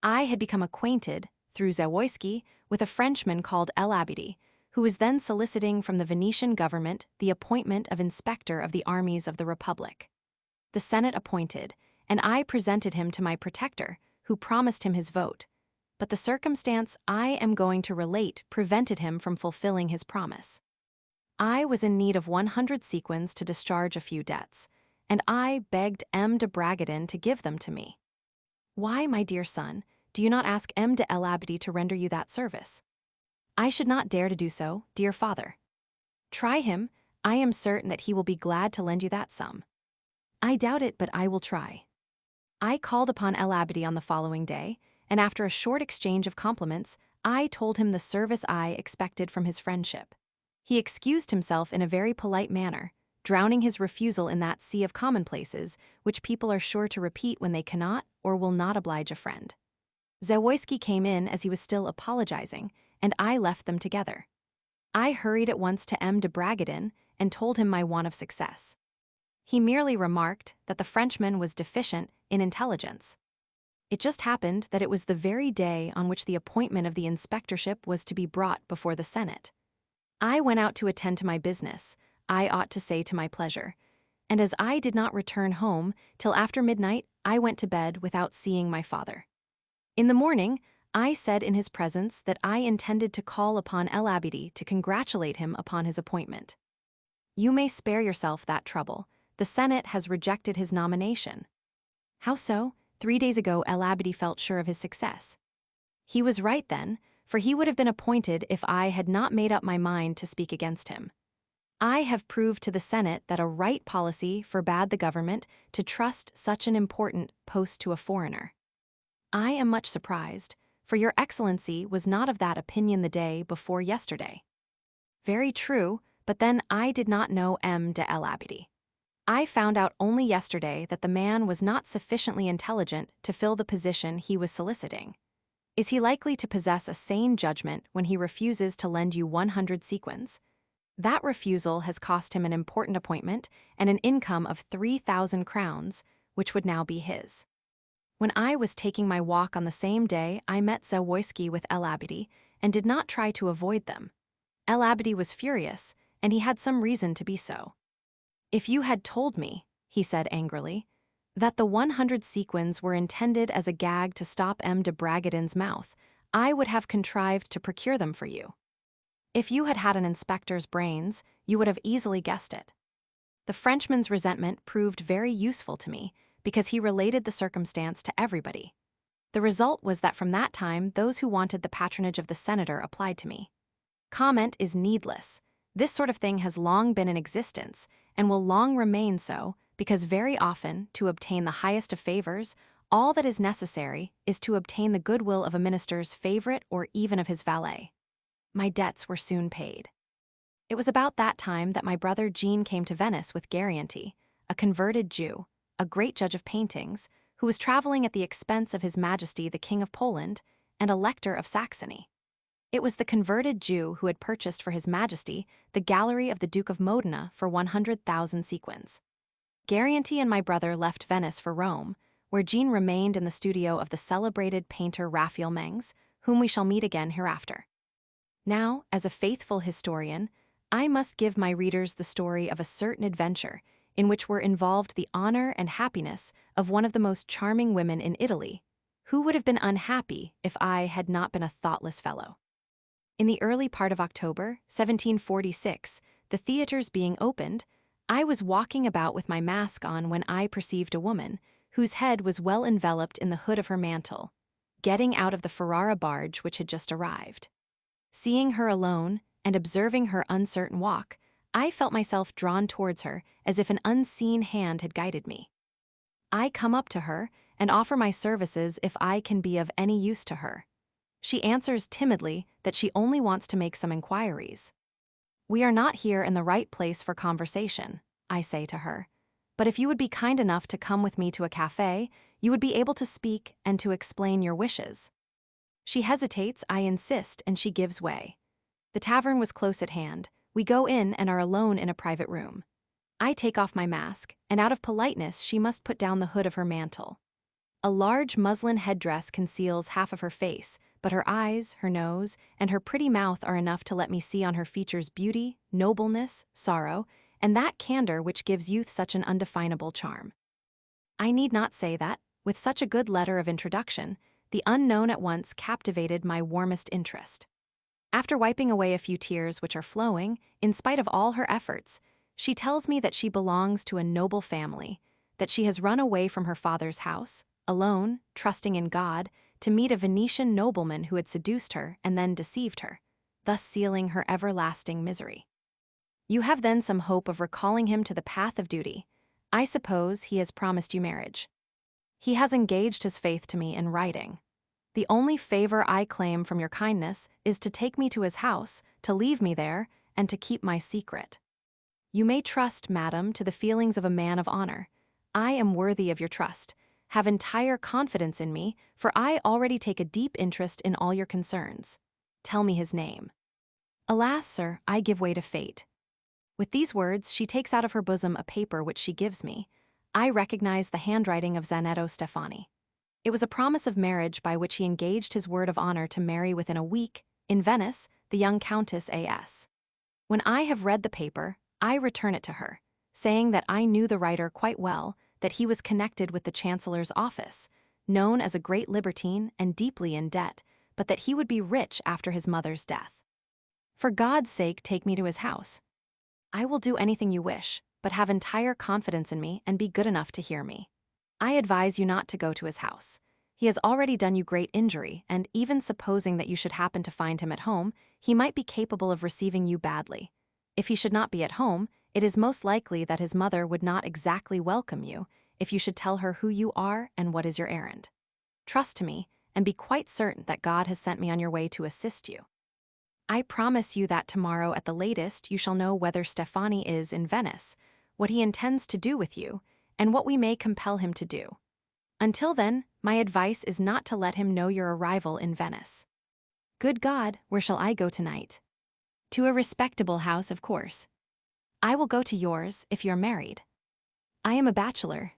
I had become acquainted, through Zawoyski, with a Frenchman called El Abidi, who was then soliciting from the Venetian government the appointment of inspector of the armies of the Republic. The Senate appointed, and I presented him to my protector, who promised him his vote, but the circumstance I am going to relate prevented him from fulfilling his promise. I was in need of 100 sequins to discharge a few debts, and I begged M. de Bragadin to give them to me. "Why, my dear son, do you not ask M. de El Abidi to render you that service?" "I should not dare to do so, dear father." "Try him. I am certain that he will be glad to lend you that sum." "I doubt it, but I will try." I called upon El Abidi on the following day, and after a short exchange of compliments, I told him the service I expected from his friendship. He excused himself in a very polite manner, drowning his refusal in that sea of commonplaces which people are sure to repeat when they cannot or will not oblige a friend. Zawoyski came in as he was still apologizing, and I left them together. I hurried at once to M. de Bragadin and told him my want of success. He merely remarked that the Frenchman was deficient in intelligence. It just happened that it was the very day on which the appointment of the inspectorship was to be brought before the Senate. I went out to attend to my business, I ought to say to my pleasure, and as I did not return home till after midnight, I went to bed without seeing my father. In the morning, I said in his presence that I intended to call upon El Abidi to congratulate him upon his appointment. You may spare yourself that trouble. The Senate has rejected his nomination. How so? 3 days ago El Abidi felt sure of his success. He was right then, for he would have been appointed if I had not made up my mind to speak against him. I have proved to the Senate that a right policy forbade the government to trust such an important post to a foreigner. I am much surprised, for your excellency was not of that opinion the day before yesterday. Very true, but then I did not know M. de El Abidi. I found out only yesterday that the man was not sufficiently intelligent to fill the position he was soliciting. Is he likely to possess a sane judgment when he refuses to lend you 100 sequins? That refusal has cost him an important appointment and an income of 3,000 crowns, which would now be his. When I was taking my walk on the same day, I met Zawoyski with El Abidi and did not try to avoid them. El Abidi was furious, and he had some reason to be so. If you had told me, he said angrily, that the 100 sequins were intended as a gag to stop M. de Bragadin's mouth, I would have contrived to procure them for you. If you had had an inspector's brains, you would have easily guessed it. The Frenchman's resentment proved very useful to me, because he related the circumstance to everybody. The result was that from that time those who wanted the patronage of the senator applied to me. Comment is needless. This sort of thing has long been in existence, and will long remain so, because very often, to obtain the highest of favors, all that is necessary is to obtain the goodwill of a minister's favorite or even of his valet. My debts were soon paid. It was about that time that my brother Jean came to Venice with Garianty, a converted Jew, a great judge of paintings, who was traveling at the expense of His Majesty the King of Poland and Elector of Saxony. It was the converted Jew who had purchased for His Majesty the gallery of the Duke of Modena for 100,000 sequins. Garianty and my brother left Venice for Rome, where Jean remained in the studio of the celebrated painter Raphael Mengs, whom we shall meet again hereafter. Now, as a faithful historian, I must give my readers the story of a certain adventure in which were involved the honor and happiness of one of the most charming women in Italy, who would have been unhappy if I had not been a thoughtless fellow. In the early part of October, 1746, the theaters being opened, I was walking about with my mask on when I perceived a woman, whose head was well enveloped in the hood of her mantle, getting out of the Ferrara barge which had just arrived. Seeing her alone, and observing her uncertain walk, I felt myself drawn towards her as if an unseen hand had guided me. I come up to her and offer my services if I can be of any use to her. She answers timidly that she only wants to make some inquiries. We are not here in the right place for conversation, I say to her, but if you would be kind enough to come with me to a café, you would be able to speak and to explain your wishes. She hesitates, I insist, and she gives way. The tavern was close at hand. We go in and are alone in a private room. I take off my mask, and out of politeness she must put down the hood of her mantle. A large muslin headdress conceals half of her face, but her eyes, her nose, and her pretty mouth are enough to let me see on her features beauty, nobleness, sorrow, and that candor which gives youth such an undefinable charm. I need not say that, with such a good letter of introduction, the unknown at once captivated my warmest interest. After wiping away a few tears which are flowing, in spite of all her efforts, she tells me that she belongs to a noble family, that she has run away from her father's house, alone, trusting in God, to meet a Venetian nobleman who had seduced her and then deceived her, thus sealing her everlasting misery. You have then some hope of recalling him to the path of duty. I suppose he has promised you marriage. He has engaged his faith to me in writing. The only favor I claim from your kindness is to take me to his house, to leave me there, and to keep my secret. You may trust, madam, to the feelings of a man of honor. I am worthy of your trust. Have entire confidence in me, for I already take a deep interest in all your concerns. Tell me his name. Alas, sir, I give way to fate. With these words, she takes out of her bosom a paper which she gives me. I recognize the handwriting of Zanetto Stefani. It was a promise of marriage by which he engaged his word of honor to marry within a week, in Venice, the young Countess A.S. When I have read the paper, I return it to her, saying that I knew the writer quite well, that he was connected with the Chancellor's office, known as a great libertine and deeply in debt, but that he would be rich after his mother's death. For God's sake, take me to his house. I will do anything you wish, but have entire confidence in me and be good enough to hear me. I advise you not to go to his house. He has already done you great injury, and even supposing that you should happen to find him at home, he might be capable of receiving you badly. If he should not be at home, it is most likely that his mother would not exactly welcome you if you should tell her who you are and what is your errand. Trust to me, and be quite certain that God has sent me on your way to assist you. I promise you that tomorrow at the latest you shall know whether Stefani is in Venice, what he intends to do with you, and what we may compel him to do. Until then, my advice is not to let him know your arrival in Venice. Good God, where shall I go tonight? To a respectable house, of course. I will go to yours if you're married. I am a bachelor.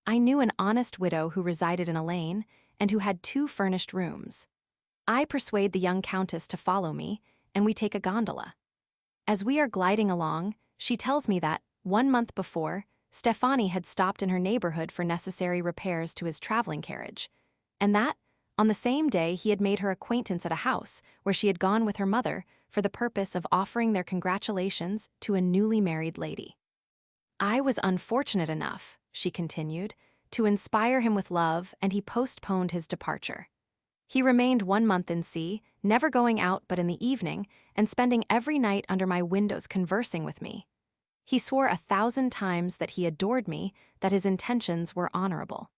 I knew an honest widow who resided in a lane and who had 2 furnished rooms. I persuade the young countess to follow me, and we take a gondola. As we are gliding along, she tells me that, 1 month before, Stefani had stopped in her neighborhood for necessary repairs to his traveling carriage, and that, on the same day, he had made her acquaintance at a house where she had gone with her mother for the purpose of offering their congratulations to a newly married lady. I was unfortunate enough, she continued, to inspire him with love, and he postponed his departure. He remained 1 month in C, never going out but in the evening, and spending every night under my windows conversing with me. He swore 1,000 times that he adored me, that his intentions were honorable.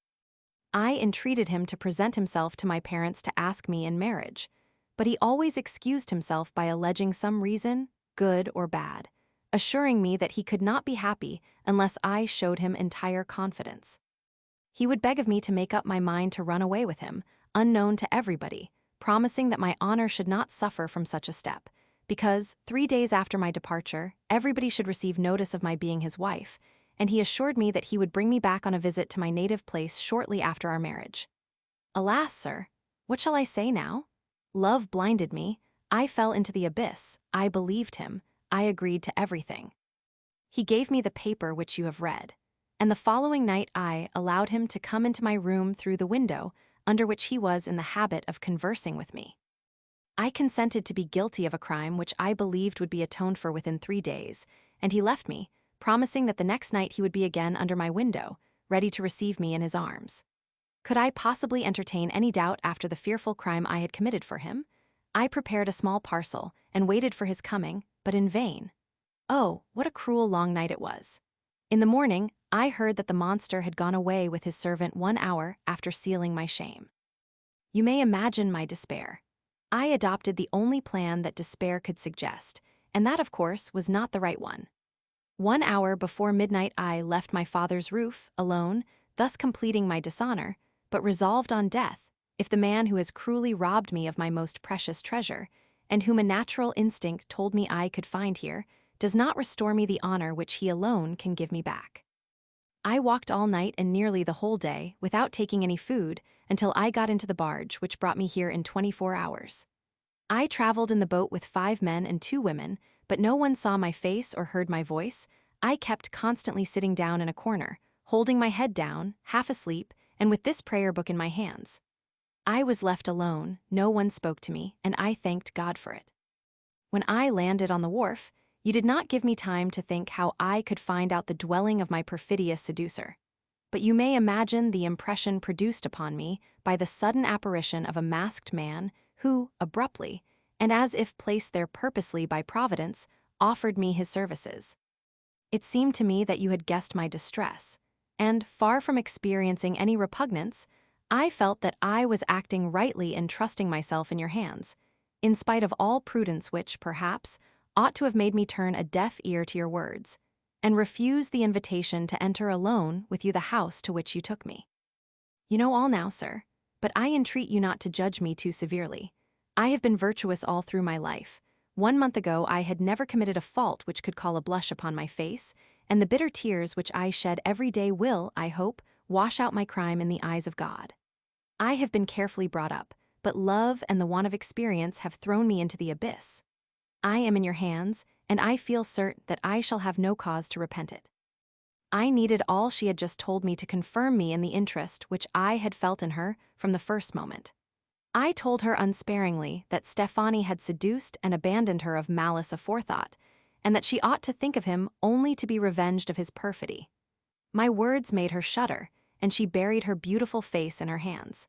I entreated him to present himself to my parents to ask me in marriage, but he always excused himself by alleging some reason, good or bad, assuring me that he could not be happy unless I showed him entire confidence. He would beg of me to make up my mind to run away with him, unknown to everybody, promising that my honor should not suffer from such a step, because 3 days after my departure, everybody should receive notice of my being his wife, and he assured me that he would bring me back on a visit to my native place shortly after our marriage. Alas, sir, what shall I say now? Love blinded me, I fell into the abyss, I believed him, I agreed to everything. He gave me the paper which you have read, and the following night I allowed him to come into my room through the window under which he was in the habit of conversing with me. I consented to be guilty of a crime which I believed would be atoned for within 3 days, and he left me, promising that the next night he would be again under my window, ready to receive me in his arms. Could I possibly entertain any doubt after the fearful crime I had committed for him? I prepared a small parcel and waited for his coming, but in vain. Oh, what a cruel long night it was. In the morning, I heard that the monster had gone away with his servant 1 hour after sealing my shame. You may imagine my despair. I adopted the only plan that despair could suggest, and that, of course, was not the right one. 1 hour before midnight I left my father's roof, alone, thus completing my dishonor, but resolved on death, if the man who has cruelly robbed me of my most precious treasure, and whom a natural instinct told me I could find here, does not restore me the honor which he alone can give me back. I walked all night and nearly the whole day without taking any food until I got into the barge which brought me here in 24 hours. I traveled in the boat with 5 men and 2 women, but no one saw my face or heard my voice. I kept constantly sitting down in a corner, holding my head down, half asleep, and with this prayer book in my hands. I was left alone, no one spoke to me, and I thanked God for it. When I landed on the wharf, you did not give me time to think how I could find out the dwelling of my perfidious seducer. But you may imagine the impression produced upon me by the sudden apparition of a masked man who, abruptly, and as if placed there purposely by Providence, offered me his services. It seemed to me that you had guessed my distress, and, far from experiencing any repugnance, I felt that I was acting rightly in trusting myself in your hands, in spite of all prudence which, perhaps, ought to have made me turn a deaf ear to your words, and refuse the invitation to enter alone with you the house to which you took me. You know all now, sir, but I entreat you not to judge me too severely. I have been virtuous all through my life. 1 month ago I had never committed a fault which could call a blush upon my face, and the bitter tears which I shed every day will, I hope, wash out my crime in the eyes of God. I have been carefully brought up, but love and the want of experience have thrown me into the abyss. I am in your hands, and I feel certain that I shall have no cause to repent it. I needed all she had just told me to confirm me in the interest which I had felt in her from the first moment. I told her unsparingly that Stefani had seduced and abandoned her of malice aforethought, and that she ought to think of him only to be revenged of his perfidy. My words made her shudder, and she buried her beautiful face in her hands.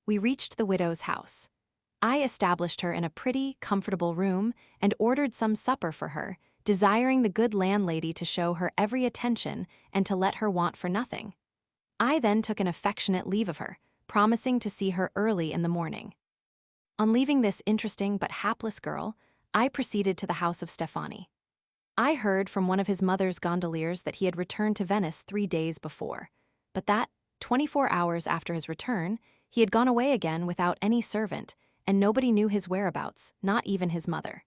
We reached the widow's house. I established her in a pretty, comfortable room and ordered some supper for her, desiring the good landlady to show her every attention and to let her want for nothing. I then took an affectionate leave of her, promising to see her early in the morning. On leaving this interesting but hapless girl, I proceeded to the house of Stefani. I heard from one of his mother's gondoliers that he had returned to Venice 3 days before, but that, 24 hours after his return, he had gone away again without any servant, and nobody knew his whereabouts, not even his mother.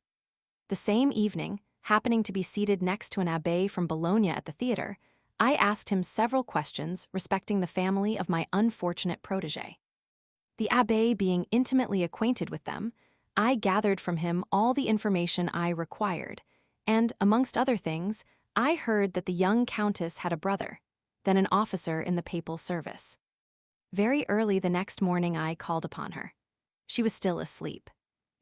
The same evening, happening to be seated next to an abbé from Bologna at the theater, I asked him several questions respecting the family of my unfortunate protégé. The abbé being intimately acquainted with them, I gathered from him all the information I required, and, amongst other things, I heard that the young countess had a brother, then an officer in the papal service. Very early the next morning I called upon her. She was still asleep.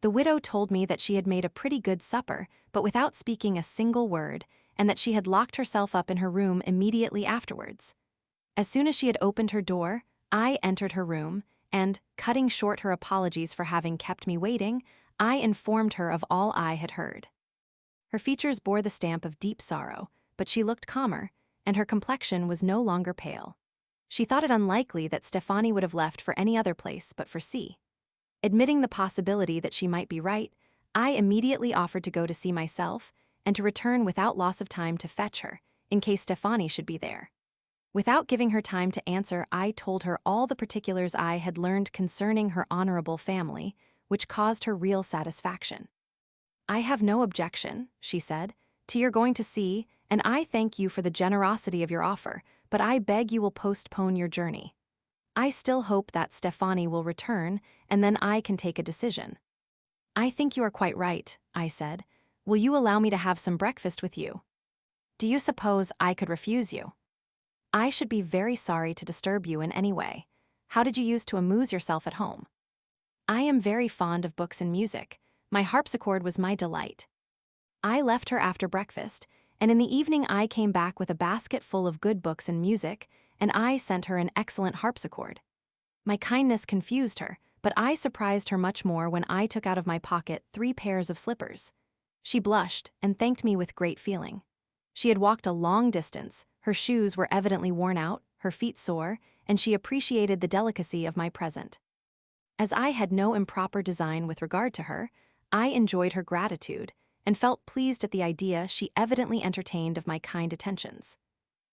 The widow told me that she had made a pretty good supper, but without speaking a single word, and that she had locked herself up in her room immediately afterwards. As soon as she had opened her door, I entered her room, and, cutting short her apologies for having kept me waiting, I informed her of all I had heard. Her features bore the stamp of deep sorrow, but she looked calmer, and her complexion was no longer pale. She thought it unlikely that Stefani would have left for any other place but for C. Admitting the possibility that she might be right, I immediately offered to go to see myself and to return without loss of time to fetch her, in case Stefani should be there. Without giving her time to answer, I told her all the particulars I had learned concerning her honorable family, which caused her real satisfaction. "I have no objection," she said, "to your going to see, and I thank you for the generosity of your offer, but I beg you will postpone your journey. I still hope that Stefani will return, and then I can take a decision." "I think you are quite right," I said. "Will you allow me to have some breakfast with you?" "Do you suppose I could refuse you?" "I should be very sorry to disturb you in any way. How did you use to amuse yourself at home?" "I am very fond of books and music. My harpsichord was my delight." I left her after breakfast, and in the evening I came back with a basket full of good books and music, and I sent her an excellent harpsichord. My kindness confused her, but I surprised her much more when I took out of my pocket 3 pairs of slippers. She blushed and thanked me with great feeling. She had walked a long distance, her shoes were evidently worn out, her feet sore, and she appreciated the delicacy of my present. As I had no improper design with regard to her, I enjoyed her gratitude, and felt pleased at the idea she evidently entertained of my kind attentions.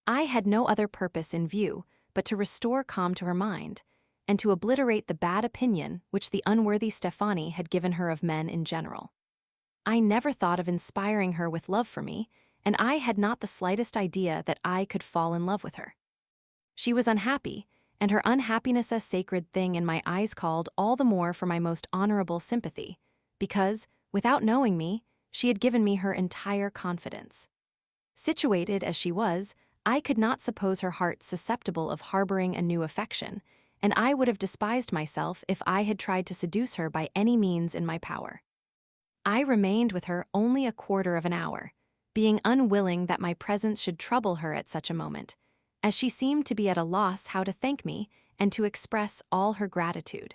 I had no other purpose in view but to restore calm to her mind, and to obliterate the bad opinion which the unworthy Stefani had given her of men in general. I never thought of inspiring her with love for me, and I had not the slightest idea that I could fall in love with her. She was unhappy, and her unhappiness a sacred thing in my eyes called all the more for my most honorable sympathy, because, without knowing me, she had given me her entire confidence. Situated as she was, I could not suppose her heart susceptible of harboring a new affection, and I would have despised myself if I had tried to seduce her by any means in my power. I remained with her only a quarter of an hour, being unwilling that my presence should trouble her at such a moment, as she seemed to be at a loss how to thank me and to express all her gratitude.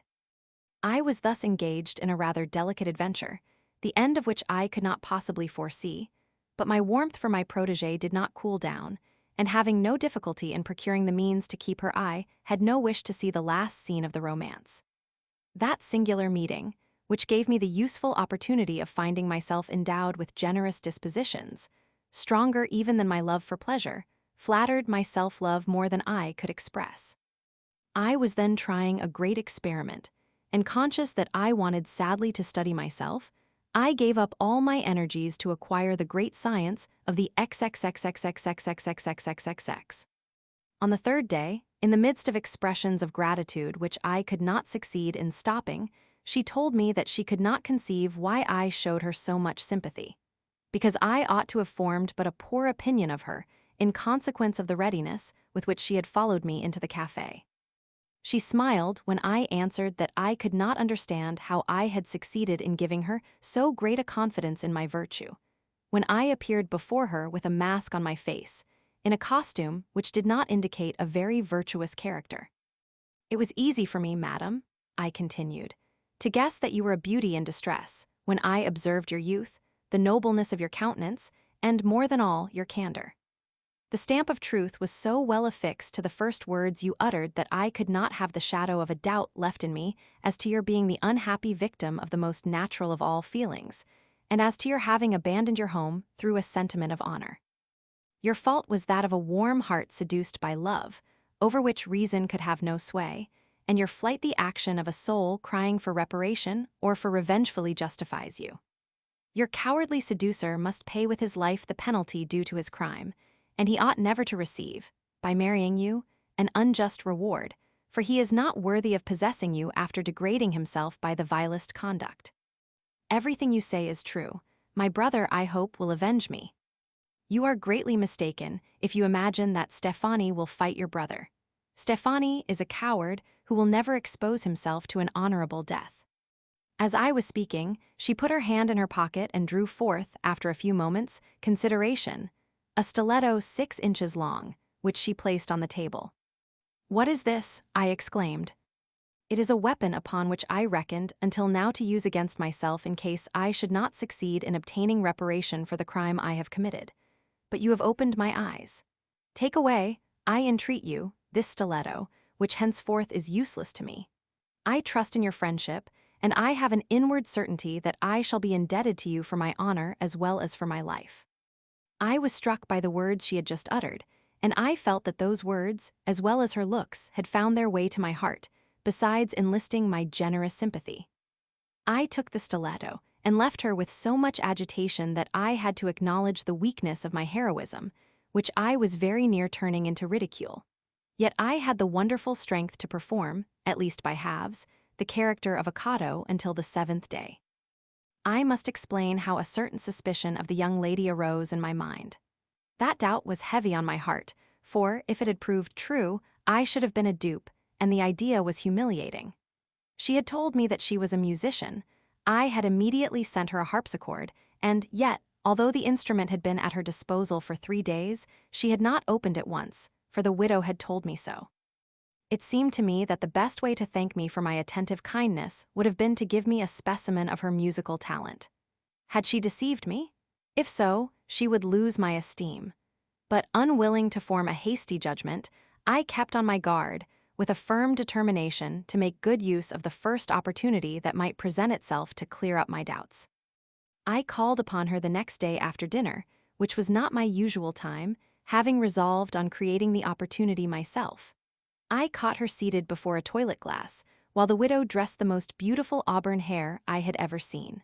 I was thus engaged in a rather delicate adventure, the end of which I could not possibly foresee, but my warmth for my protégé did not cool down, and having no difficulty in procuring the means to keep her eye, had no wish to see the last scene of the romance. That singular meeting, which gave me the useful opportunity of finding myself endowed with generous dispositions, stronger even than my love for pleasure, flattered my self-love more than I could express. I was then trying a great experiment, and conscious that I wanted sadly to study myself, I gave up all my energies to acquire the great science of the XXXXXXXXXXXXX. On the third day, in the midst of expressions of gratitude which I could not succeed in stopping, she told me that she could not conceive why I showed her so much sympathy, because I ought to have formed but a poor opinion of her in consequence of the readiness with which she had followed me into the café. She smiled when I answered that I could not understand how I had succeeded in giving her so great a confidence in my virtue, when I appeared before her with a mask on my face, in a costume which did not indicate a very virtuous character. "It was easy for me, madam," I continued, "to guess that you were a beauty in distress, when I observed your youth, the nobleness of your countenance, and more than all, your candor. The stamp of truth was so well affixed to the first words you uttered that I could not have the shadow of a doubt left in me as to your being the unhappy victim of the most natural of all feelings, and as to your having abandoned your home through a sentiment of honor. Your fault was that of a warm heart seduced by love, over which reason could have no sway, and your flight the action of a soul crying for reparation or for revengefully justifies you. Your cowardly seducer must pay with his life the penalty due to his crime, and he ought never to receive, by marrying you, an unjust reward, for he is not worthy of possessing you after degrading himself by the vilest conduct. Everything you say is true. My brother, I hope, will avenge me. You are greatly mistaken if you imagine that Stefani will fight your brother. Stefani is a coward who will never expose himself to an honorable death." As I was speaking, she put her hand in her pocket and drew forth, after a few moments' consideration, a stiletto 6 inches long, which she placed on the table. "What is this?" I exclaimed. "It is a weapon upon which I reckoned until now to use against myself in case I should not succeed in obtaining reparation for the crime I have committed. But you have opened my eyes. Take away, I entreat you, this stiletto, which henceforth is useless to me. I trust in your friendship, and I have an inward certainty that I shall be indebted to you for my honor as well as for my life." I was struck by the words she had just uttered, and I felt that those words, as well as her looks, had found their way to my heart, besides enlisting my generous sympathy. I took the stiletto and left her with so much agitation that I had to acknowledge the weakness of my heroism, which I was very near turning into ridicule. Yet I had the wonderful strength to perform, at least by halves, the character of a Cato until the 7th day. I must explain how a certain suspicion of the young lady arose in my mind. That doubt was heavy on my heart, for, if it had proved true, I should have been a dupe, and the idea was humiliating. She had told me that she was a musician. I had immediately sent her a harpsichord, and yet, although the instrument had been at her disposal for 3 days, she had not opened it once, for the widow had told me so. It seemed to me that the best way to thank me for my attentive kindness would have been to give me a specimen of her musical talent. Had she deceived me? If so, she would lose my esteem. But unwilling to form a hasty judgment, I kept on my guard, with a firm determination to make good use of the first opportunity that might present itself to clear up my doubts. I called upon her the next day after dinner, which was not my usual time, having resolved on creating the opportunity myself. I caught her seated before a toilet glass, while the widow dressed the most beautiful auburn hair I had ever seen.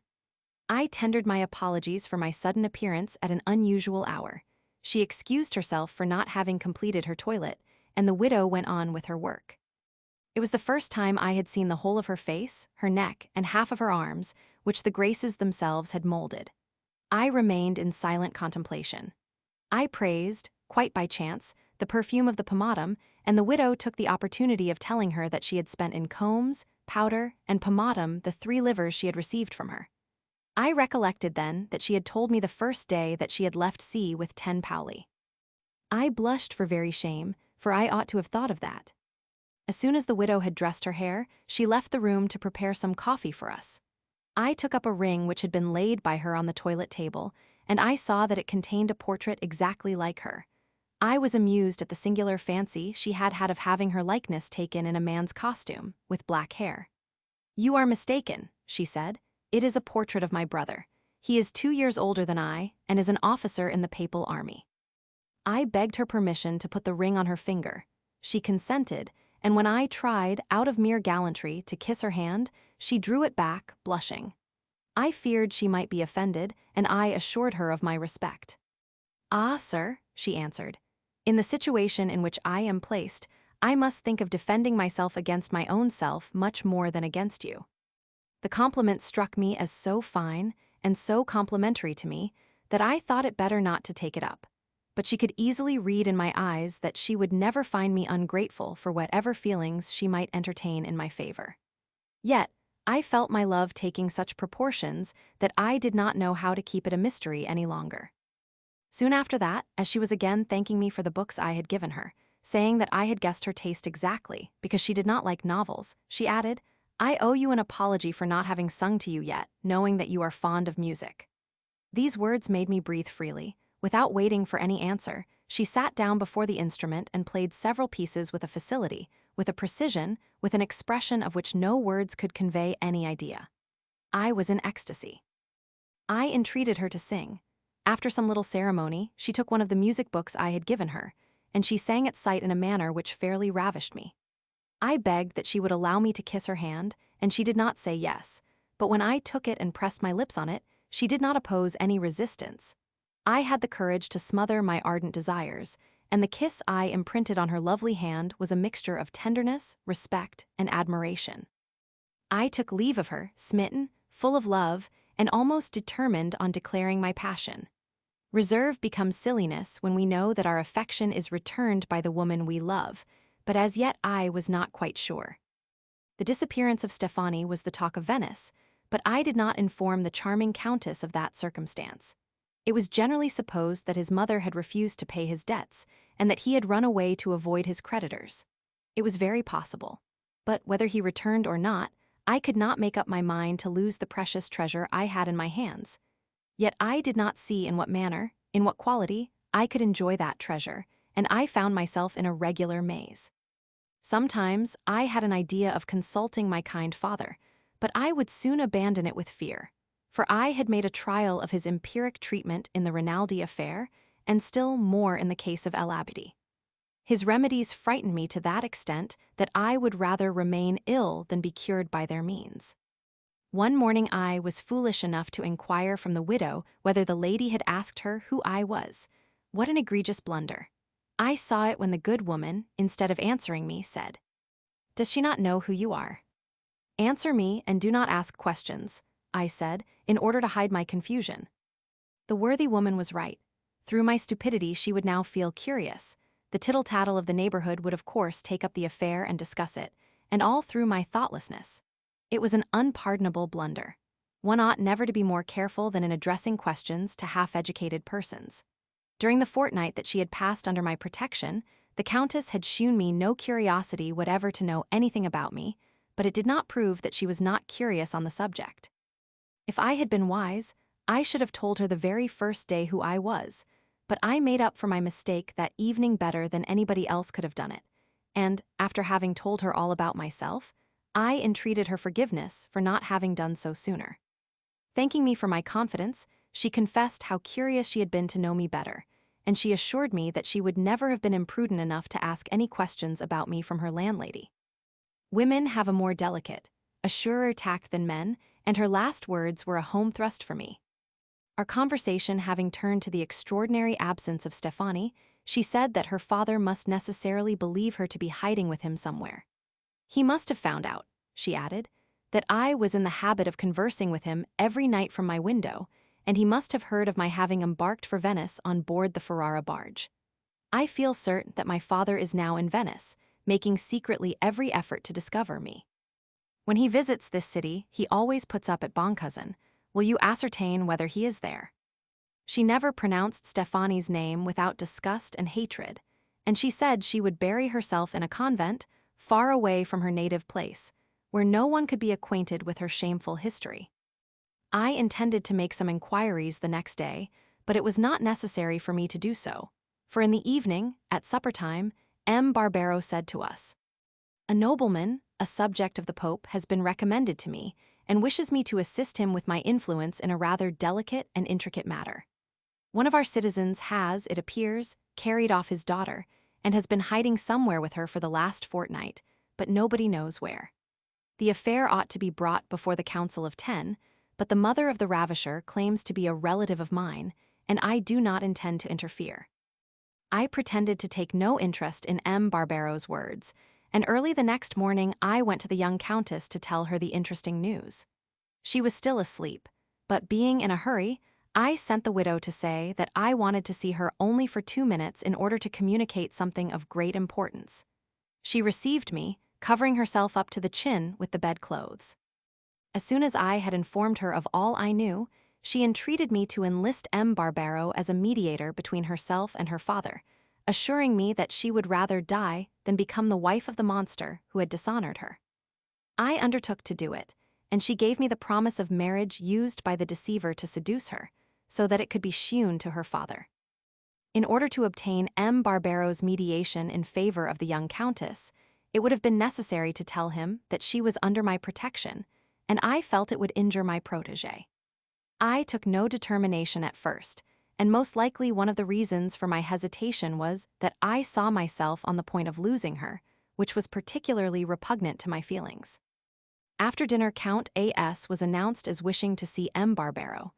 I tendered my apologies for my sudden appearance at an unusual hour. She excused herself for not having completed her toilet, and the widow went on with her work. It was the first time I had seen the whole of her face, her neck, and half of her arms, which the Graces themselves had molded. I remained in silent contemplation. I praised, quite by chance, the perfume of the pomatum, and the widow took the opportunity of telling her that she had spent in combs, powder, and pomatum the 3 livers she had received from her. I recollected then that she had told me the first day that she had left C with 10 paoli. I blushed for very shame, for I ought to have thought of that. As soon as the widow had dressed her hair, she left the room to prepare some coffee for us. I took up a ring which had been laid by her on the toilet table, and I saw that it contained a portrait exactly like her. I was amused at the singular fancy she had had of having her likeness taken in a man's costume, with black hair. "You are mistaken," she said. "It is a portrait of my brother. He is 2 years older than I, and is an officer in the papal army." I begged her permission to put the ring on her finger. She consented, and when I tried, out of mere gallantry, to kiss her hand, she drew it back, blushing. I feared she might be offended, and I assured her of my respect. "Ah, sir," she answered, "in the situation in which I am placed, I must think of defending myself against my own self much more than against you." The compliment struck me as so fine and so complimentary to me that I thought it better not to take it up. But she could easily read in my eyes that she would never find me ungrateful for whatever feelings she might entertain in my favor. Yet, I felt my love taking such proportions that I did not know how to keep it a mystery any longer. Soon after that, as she was again thanking me for the books I had given her, saying that I had guessed her taste exactly because she did not like novels, she added, "I owe you an apology for not having sung to you yet, knowing that you are fond of music." These words made me breathe freely. Without waiting for any answer, she sat down before the instrument and played several pieces with a facility, with a precision, with an expression of which no words could convey any idea. I was in ecstasy. I entreated her to sing. After some little ceremony, she took one of the music books I had given her, and she sang at sight in a manner which fairly ravished me. I begged that she would allow me to kiss her hand, and she did not say yes, but when I took it and pressed my lips on it, she did not oppose any resistance. I had the courage to smother my ardent desires, and the kiss I imprinted on her lovely hand was a mixture of tenderness, respect, and admiration. I took leave of her, smitten, full of love, and almost determined on declaring my passion. Reserve becomes silliness when we know that our affection is returned by the woman we love, but as yet I was not quite sure. The disappearance of Stefani was the talk of Venice, but I did not inform the charming countess of that circumstance. It was generally supposed that his mother had refused to pay his debts, and that he had run away to avoid his creditors. It was very possible. But whether he returned or not, I could not make up my mind to lose the precious treasure I had in my hands. Yet I did not see in what manner, in what quality, I could enjoy that treasure, and I found myself in a regular maze. Sometimes I had an idea of consulting my kind father, but I would soon abandon it with fear, for I had made a trial of his empiric treatment in the Rinaldi affair, and still more in the case of El Abidi. His remedies frightened me to that extent that I would rather remain ill than be cured by their means. One morning I was foolish enough to inquire from the widow whether the lady had asked her who I was. What an egregious blunder! I saw it when the good woman, instead of answering me, said, "Does she not know who you are?" "Answer me and do not ask questions," I said, in order to hide my confusion. The worthy woman was right. Through my stupidity she would now feel curious. The tittle-tattle of the neighborhood would of course take up the affair and discuss it, and all through my thoughtlessness. It was an unpardonable blunder. One ought never to be more careful than in addressing questions to half-educated persons. During the fortnight that she had passed under my protection, the Countess had shewn me no curiosity whatever to know anything about me, but it did not prove that she was not curious on the subject. If I had been wise, I should have told her the very first day who I was, but I made up for my mistake that evening better than anybody else could have done it, and, after having told her all about myself, I entreated her forgiveness for not having done so sooner. Thanking me for my confidence, she confessed how curious she had been to know me better, and she assured me that she would never have been imprudent enough to ask any questions about me from her landlady. Women have a more delicate, a surer tact than men, and her last words were a home thrust for me. Our conversation having turned to the extraordinary absence of Stefani, she said that her father must necessarily believe her to be hiding with him somewhere. He must have found out, she added, that I was in the habit of conversing with him every night from my window, and he must have heard of my having embarked for Venice on board the Ferrara barge. I feel certain that my father is now in Venice, making secretly every effort to discover me. When he visits this city, he always puts up at Boncazen. Will you ascertain whether he is there? She never pronounced Stefani's name without disgust and hatred, and she said she would bury herself in a convent far away from her native place, where no one could be acquainted with her shameful history. I intended to make some inquiries the next day, but it was not necessary for me to do so, for in the evening, at supper time, M. Barbero said to us, "A nobleman, a subject of the Pope, has been recommended to me, and wishes me to assist him with my influence in a rather delicate and intricate matter. One of our citizens has, it appears, carried off his daughter, and has been hiding somewhere with her for the last fortnight, but nobody knows where. The affair ought to be brought before the Council of 10, but the mother of the ravisher claims to be a relative of mine, and I do not intend to interfere." I pretended to take no interest in M. Barbero's words, and early the next morning I went to the young countess to tell her the interesting news. She was still asleep, but being in a hurry, I sent the widow to say that I wanted to see her only for 2 minutes in order to communicate something of great importance. She received me, covering herself up to the chin with the bedclothes. As soon as I had informed her of all I knew, she entreated me to enlist M. Barbero as a mediator between herself and her father, assuring me that she would rather die than become the wife of the monster who had dishonored her. I undertook to do it, and she gave me the promise of marriage used by the deceiver to seduce her, so that it could be shewn to her father. In order to obtain M. Barbero's mediation in favor of the young countess, it would have been necessary to tell him that she was under my protection, and I felt it would injure my protégé. I took no determination at first, and most likely one of the reasons for my hesitation was that I saw myself on the point of losing her, which was particularly repugnant to my feelings. After dinner, Count A.S. was announced as wishing to see M. Barbero.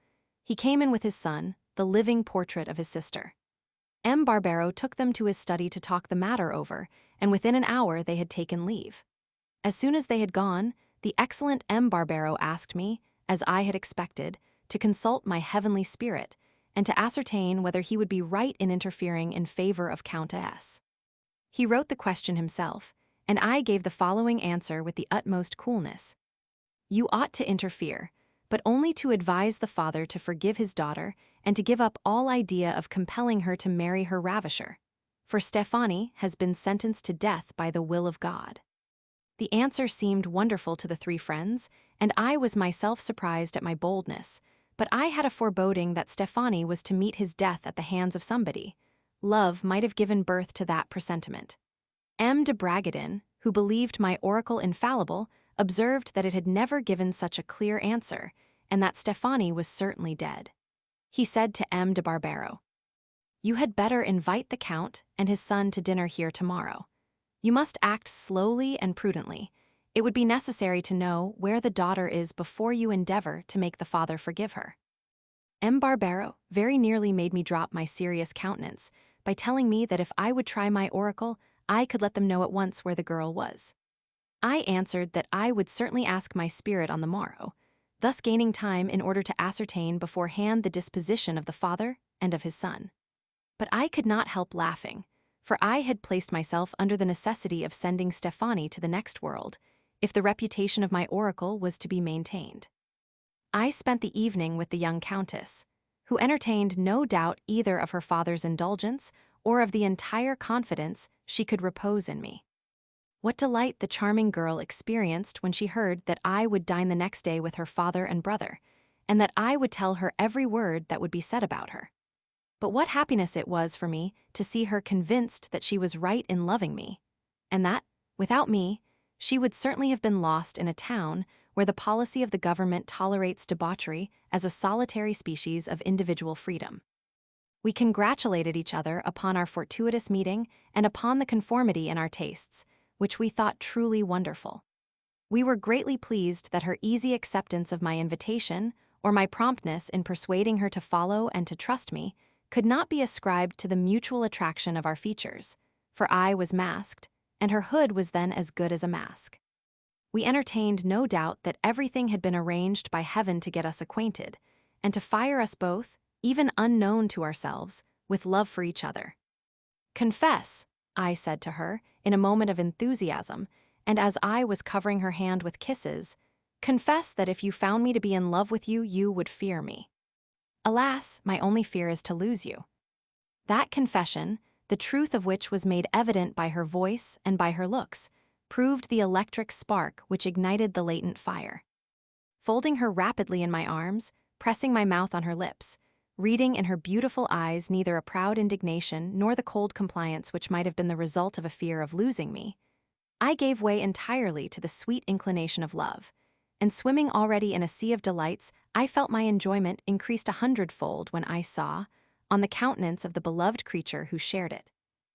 He came in with his son, the living portrait of his sister. M. Barbero took them to his study to talk the matter over, and within an hour they had taken leave. As soon as they had gone, the excellent M. Barbero asked me, as I had expected, to consult my heavenly spirit, and to ascertain whether he would be right in interfering in favor of Count S. He wrote the question himself, and I gave the following answer with the utmost coolness. "You ought to interfere, but only to advise the father to forgive his daughter and to give up all idea of compelling her to marry her ravisher, for Stefani has been sentenced to death by the will of God." The answer seemed wonderful to the three friends, and I was myself surprised at my boldness, but I had a foreboding that Stefani was to meet his death at the hands of somebody. Love might have given birth to that presentiment. M. de Bragadin, who believed my oracle infallible, observed that it had never given such a clear answer, and that Stefani was certainly dead. He said to M. de Barbero, "You had better invite the Count and his son to dinner here tomorrow. You must act slowly and prudently. It would be necessary to know where the daughter is before you endeavor to make the father forgive her." M. Barbero very nearly made me drop my serious countenance by telling me that if I would try my oracle, I could let them know at once where the girl was. I answered that I would certainly ask my spirit on the morrow, thus gaining time in order to ascertain beforehand the disposition of the father and of his son. But I could not help laughing, for I had placed myself under the necessity of sending Stefani to the next world, if the reputation of my oracle was to be maintained. I spent the evening with the young countess, who entertained no doubt either of her father's indulgence or of the entire confidence she could repose in me. What delight the charming girl experienced when she heard that I would dine the next day with her father and brother, and that I would tell her every word that would be said about her. But what happiness it was for me to see her convinced that she was right in loving me, and that, without me, she would certainly have been lost in a town where the policy of the government tolerates debauchery as a solitary species of individual freedom. We congratulated each other upon our fortuitous meeting and upon the conformity in our tastes, which we thought truly wonderful. We were greatly pleased that her easy acceptance of my invitation, or my promptness in persuading her to follow and to trust me, could not be ascribed to the mutual attraction of our features, for I was masked, and her hood was then as good as a mask. We entertained no doubt that everything had been arranged by heaven to get us acquainted, and to fire us both, even unknown to ourselves, with love for each other. "Confess," I said to her, in a moment of enthusiasm, and as I was covering her hand with kisses, "confess that if you found me to be in love with you, you would fear me." "Alas, my only fear is to lose you." That confession, the truth of which was made evident by her voice and by her looks, proved the electric spark which ignited the latent fire. Folding her rapidly in my arms, pressing my mouth on her lips, reading in her beautiful eyes neither a proud indignation nor the cold compliance which might have been the result of a fear of losing me, I gave way entirely to the sweet inclination of love, and swimming already in a sea of delights, I felt my enjoyment increased 100-fold when I saw, on the countenance of the beloved creature who shared it,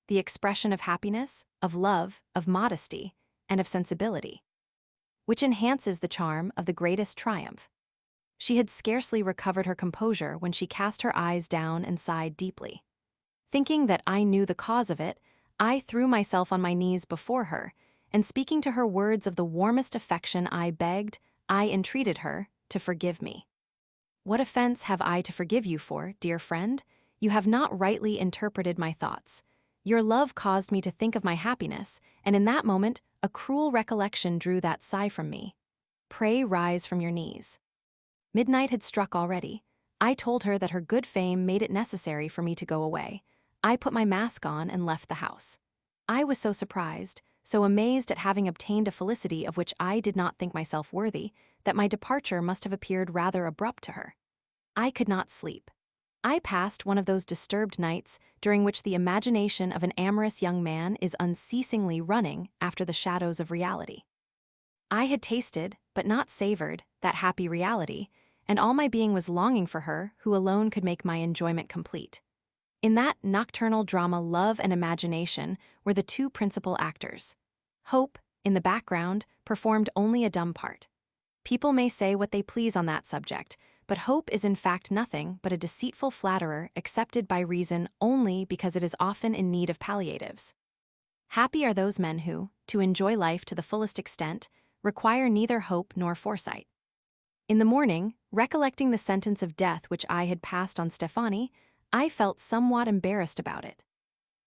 the expression of happiness, of love, of modesty, and of sensibility, which enhances the charm of the greatest triumph. She had scarcely recovered her composure when she cast her eyes down and sighed deeply. Thinking that I knew the cause of it, I threw myself on my knees before her, and speaking to her words of the warmest affection, I entreated her to forgive me. "What offense have I to forgive you for, dear friend? You have not rightly interpreted my thoughts. Your love caused me to think of my happiness, and in that moment a cruel recollection drew that sigh from me. Pray rise from your knees." Midnight had struck already. I told her that her good fame made it necessary for me to go away. I put my mask on and left the house. I was so surprised, so amazed at having obtained a felicity of which I did not think myself worthy, that my departure must have appeared rather abrupt to her. I could not sleep. I passed one of those disturbed nights during which the imagination of an amorous young man is unceasingly running after the shadows of reality. I had tasted, but not savored, that happy reality, and all my being was longing for her who alone could make my enjoyment complete. In that nocturnal drama, love and imagination were the two principal actors. Hope, in the background, performed only a dumb part. People may say what they please on that subject, but hope is in fact nothing but a deceitful flatterer accepted by reason only because it is often in need of palliatives. Happy are those men who, to enjoy life to the fullest extent, require neither hope nor foresight. In the morning, recollecting the sentence of death which I had passed on Stefani, I felt somewhat embarrassed about it.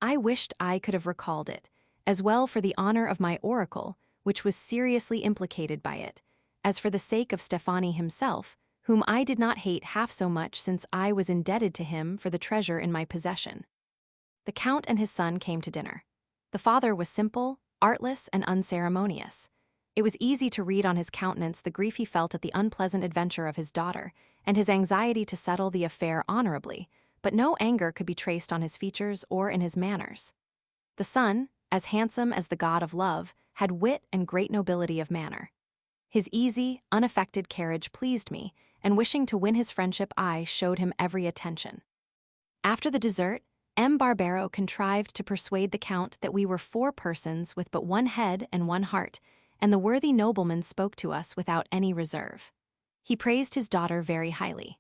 I wished I could have recalled it, as well for the honor of my oracle, which was seriously implicated by it, as for the sake of Stefani himself, whom I did not hate half so much since I was indebted to him for the treasure in my possession. The Count and his son came to dinner. The father was simple, artless, and unceremonious. It was easy to read on his countenance the grief he felt at the unpleasant adventure of his daughter, and his anxiety to settle the affair honorably, but no anger could be traced on his features or in his manners. The son, as handsome as the god of love, had wit and great nobility of manner. His easy, unaffected carriage pleased me, and wishing to win his friendship, I showed him every attention. After the dessert, M. Barbero contrived to persuade the Count that we were 4 persons with but 1 head and 1 heart, and the worthy nobleman spoke to us without any reserve. He praised his daughter very highly.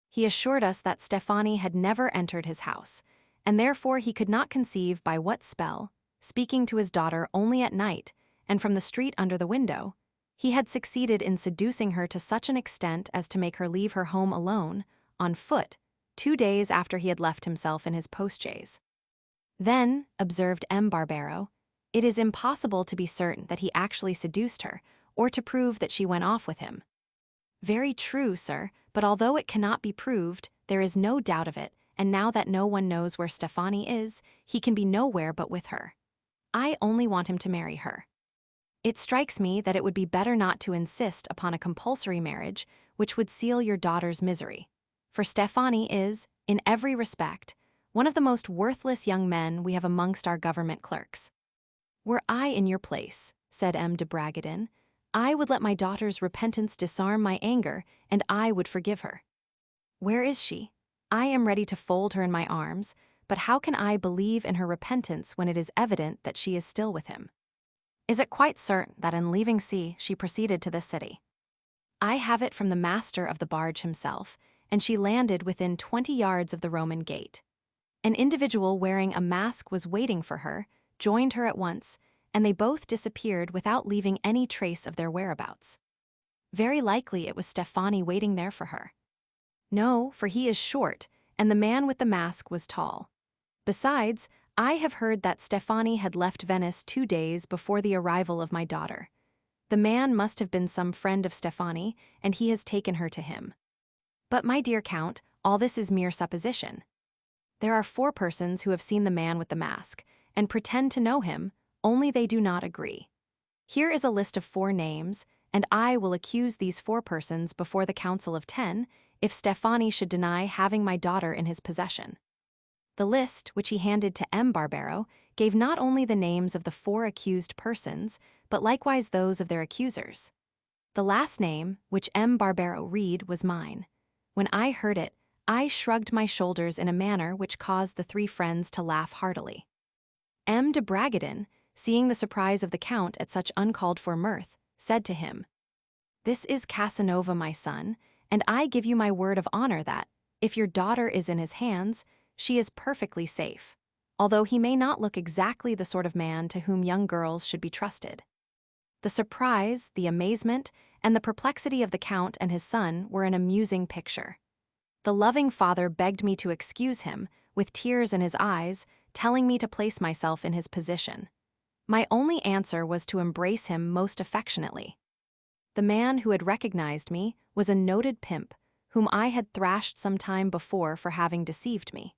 He assured us that Stefani had never entered his house, and therefore he could not conceive by what spell, speaking to his daughter only at night and from the street under the window, he had succeeded in seducing her to such an extent as to make her leave her home alone, on foot, 2 days after he had left himself in his postchaise. Then, observed M. Barbero, it is impossible to be certain that he actually seduced her, or to prove that she went off with him. Very true, sir, but although it cannot be proved, there is no doubt of it, and now that no one knows where Stefani is, he can be nowhere but with her. I only want him to marry her. It strikes me that it would be better not to insist upon a compulsory marriage which would seal your daughter's misery. For Stefani is, in every respect, one of the most worthless young men we have amongst our government clerks. Were I in your place, said M. de Bragadin, I would let my daughter's repentance disarm my anger, and I would forgive her. Where is she? I am ready to fold her in my arms, but how can I believe in her repentance when it is evident that she is still with him? Is it quite certain that in leaving sea she proceeded to this city? I have it from the master of the barge himself, and she landed within 20 yards of the Roman gate. An individual wearing a mask was waiting for her, joined her at once, and they both disappeared without leaving any trace of their whereabouts. Very likely it was Stefani waiting there for her. No, for he is short, and the man with the mask was tall. Besides, I have heard that Stefani had left Venice 2 days before the arrival of my daughter. The man must have been some friend of Stefani, and he has taken her to him. But, my dear Count, all this is mere supposition. There are 4 persons who have seen the man with the mask, and pretend to know him, only they do not agree. Here is a list of 4 names, and I will accuse these 4 persons before the Council of 10 if Stefani should deny having my daughter in his possession. The list, which he handed to M. Barbero, gave not only the names of the 4 accused persons, but likewise those of their accusers. The last name, which M. Barbero read, was mine. When I heard it, I shrugged my shoulders in a manner which caused the 3 friends to laugh heartily. M. de Bragadin, seeing the surprise of the Count at such uncalled-for mirth, said to him, "This is Casanova, my son, and I give you my word of honor that, if your daughter is in his hands, she is perfectly safe, although he may not look exactly the sort of man to whom young girls should be trusted." The surprise, the amazement, and the perplexity of the Count and his son were an amusing picture. The loving father begged me to excuse him, with tears in his eyes, telling me to place myself in his position. My only answer was to embrace him most affectionately. The man who had recognized me was a noted pimp, whom I had thrashed some time before for having deceived me.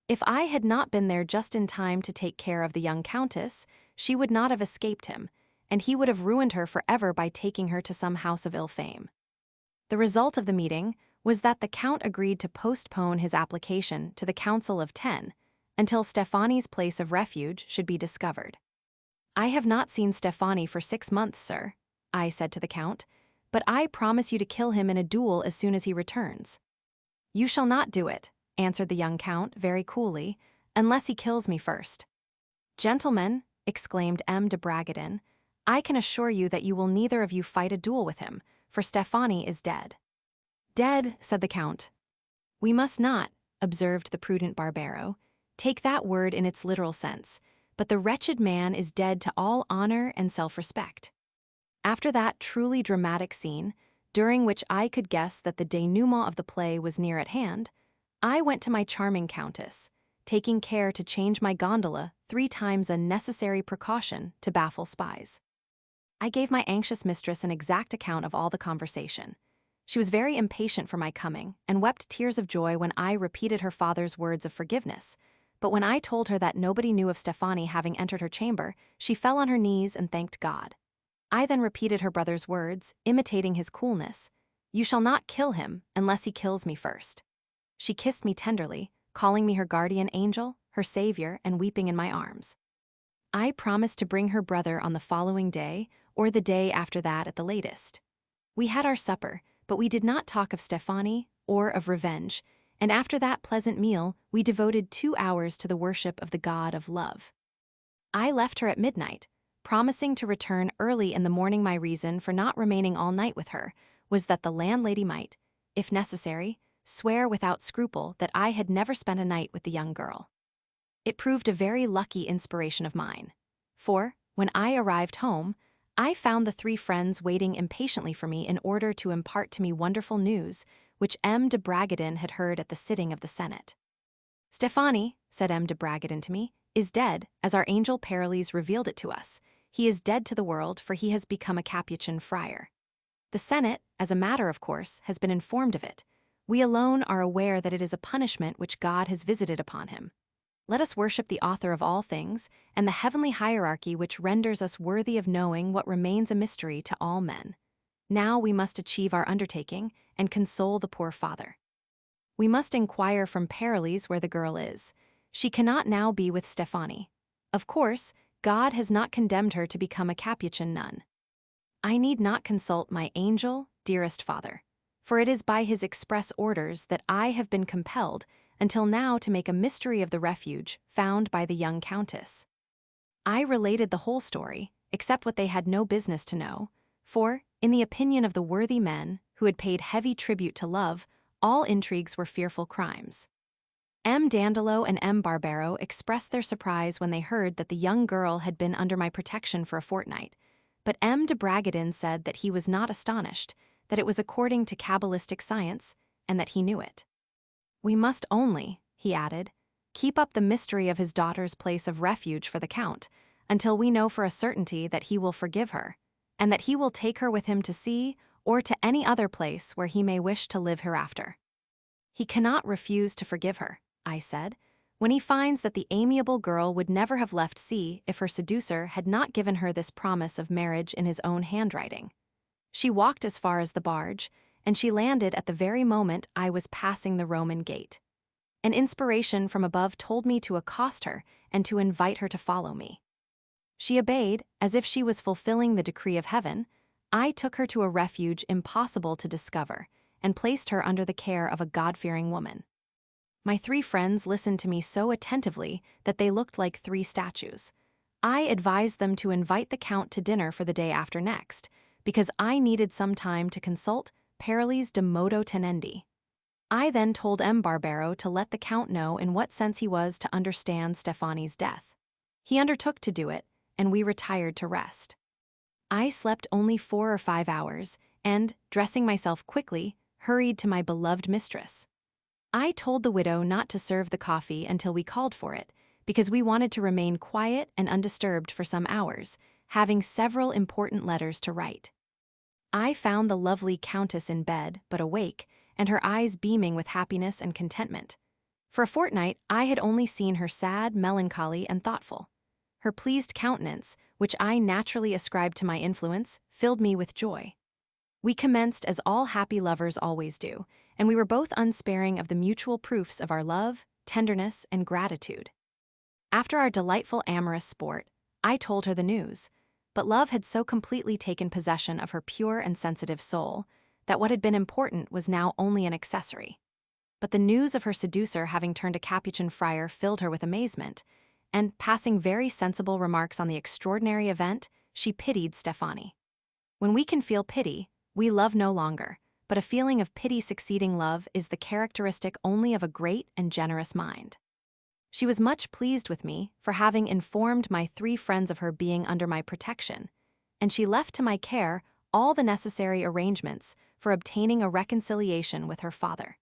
If I had not been there just in time to take care of the young countess, she would not have escaped him, and he would have ruined her forever by taking her to some house of ill fame. The result of the meeting was that the Count agreed to postpone his application to the Council of 10 until Stefani's place of refuge should be discovered. "I have not seen Stefani for 6 months, sir," I said to the Count, "but I promise you to kill him in a duel as soon as he returns." "You shall not do it," answered the young Count very coolly, "unless he kills me first." "Gentlemen," exclaimed M. de Bragadin, "I can assure you that you will neither of you fight a duel with him, for Stefani is dead." "Dead," said the Count. "We must not," observed the prudent Barbero, "take that word in its literal sense, but the wretched man is dead to all honor and self-respect." After that truly dramatic scene, during which I could guess that the denouement of the play was near at hand, I went to my charming Countess, taking care to change my gondola 3 times, a necessary precaution to baffle spies. I gave my anxious mistress an exact account of all the conversation. She was very impatient for my coming, and wept tears of joy when I repeated her father's words of forgiveness, but when I told her that nobody knew of Stefani having entered her chamber, she fell on her knees and thanked God. I then repeated her brother's words, imitating his coolness: "You shall not kill him unless he kills me first." She kissed me tenderly, calling me her guardian angel, her savior, and weeping in my arms. I promised to bring her brother on the following day, or the day after that at the latest. We had our supper, but we did not talk of Stefani or of revenge, and after that pleasant meal we devoted 2 hours to the worship of the god of love. I left her at midnight, promising to return early in the morning. My reason for not remaining all night with her was that the landlady might, if necessary, swear without scruple that I had never spent a night with the young girl. It proved a very lucky inspiration of mine, for, when I arrived home, I found the 3 friends waiting impatiently for me in order to impart to me wonderful news, which M. de Bragadin had heard at the sitting of the Senate. "Stefani," said M. de Bragadin to me, "is dead, as our angel Pericles revealed it to us. He is dead to the world, for he has become a Capuchin friar. The Senate, as a matter of course, has been informed of it. We alone are aware that it is a punishment which God has visited upon him. Let us worship the author of all things, and the heavenly hierarchy which renders us worthy of knowing what remains a mystery to all men. Now we must achieve our undertaking and console the poor father. We must inquire from Pericles where the girl is. She cannot now be with Stefani. Of course, God has not condemned her to become a Capuchin nun. I need not consult my angel, dearest father, for it is by his express orders that I have been compelled until now to make a mystery of the refuge found by the young countess." I related the whole story, except what they had no business to know, for, in the opinion of the worthy men who had paid heavy tribute to love, all intrigues were fearful crimes. M. Dandolo and M. Barbero expressed their surprise when they heard that the young girl had been under my protection for a fortnight, but M. de Bragadin said that he was not astonished, that it was according to Kabbalistic science, and that he knew it. "We must only," he added, "keep up the mystery of his daughter's place of refuge for the Count, until we know for a certainty that he will forgive her, and that he will take her with him to sea or to any other place where he may wish to live hereafter." "He cannot refuse to forgive her," I said, "when he finds that the amiable girl would never have left sea if her seducer had not given her this promise of marriage in his own handwriting. She walked as far as the barge, and she landed at the very moment I was passing the Roman gate. An inspiration from above told me to accost her and to invite her to follow me. She obeyed, as if she was fulfilling the decree of heaven. I took her to a refuge impossible to discover, and placed her under the care of a God-fearing woman. My 3 friends listened to me so attentively that they looked like 3 statues. I advised them to invite the Count to dinner for the day after next, because I needed some time to consult, Paralis de modo tenendi. I then told M. Barbero to let the Count know in what sense he was to understand Stefani's death. He undertook to do it, and we retired to rest. I slept only 4 or 5 hours, and, dressing myself quickly, hurried to my beloved mistress. I told the widow not to serve the coffee until we called for it, because we wanted to remain quiet and undisturbed for some hours, having several important letters to write. I found the lovely Countess in bed, but awake, and her eyes beaming with happiness and contentment. For a fortnight, I had only seen her sad, melancholy, and thoughtful. Her pleased countenance, which I naturally ascribed to my influence, filled me with joy. We commenced as all happy lovers always do, and we were both unsparing of the mutual proofs of our love, tenderness, and gratitude. After our delightful amorous sport, I told her the news, but love had so completely taken possession of her pure and sensitive soul that what had been important was now only an accessory. But the news of her seducer having turned a Capuchin friar filled her with amazement, and, passing very sensible remarks on the extraordinary event, she pitied Stefani. When we can feel pity, we love no longer, but a feeling of pity succeeding love is the characteristic only of a great and generous mind. She was much pleased with me for having informed my 3 friends of her being under my protection, and she left to my care all the necessary arrangements for obtaining a reconciliation with her father.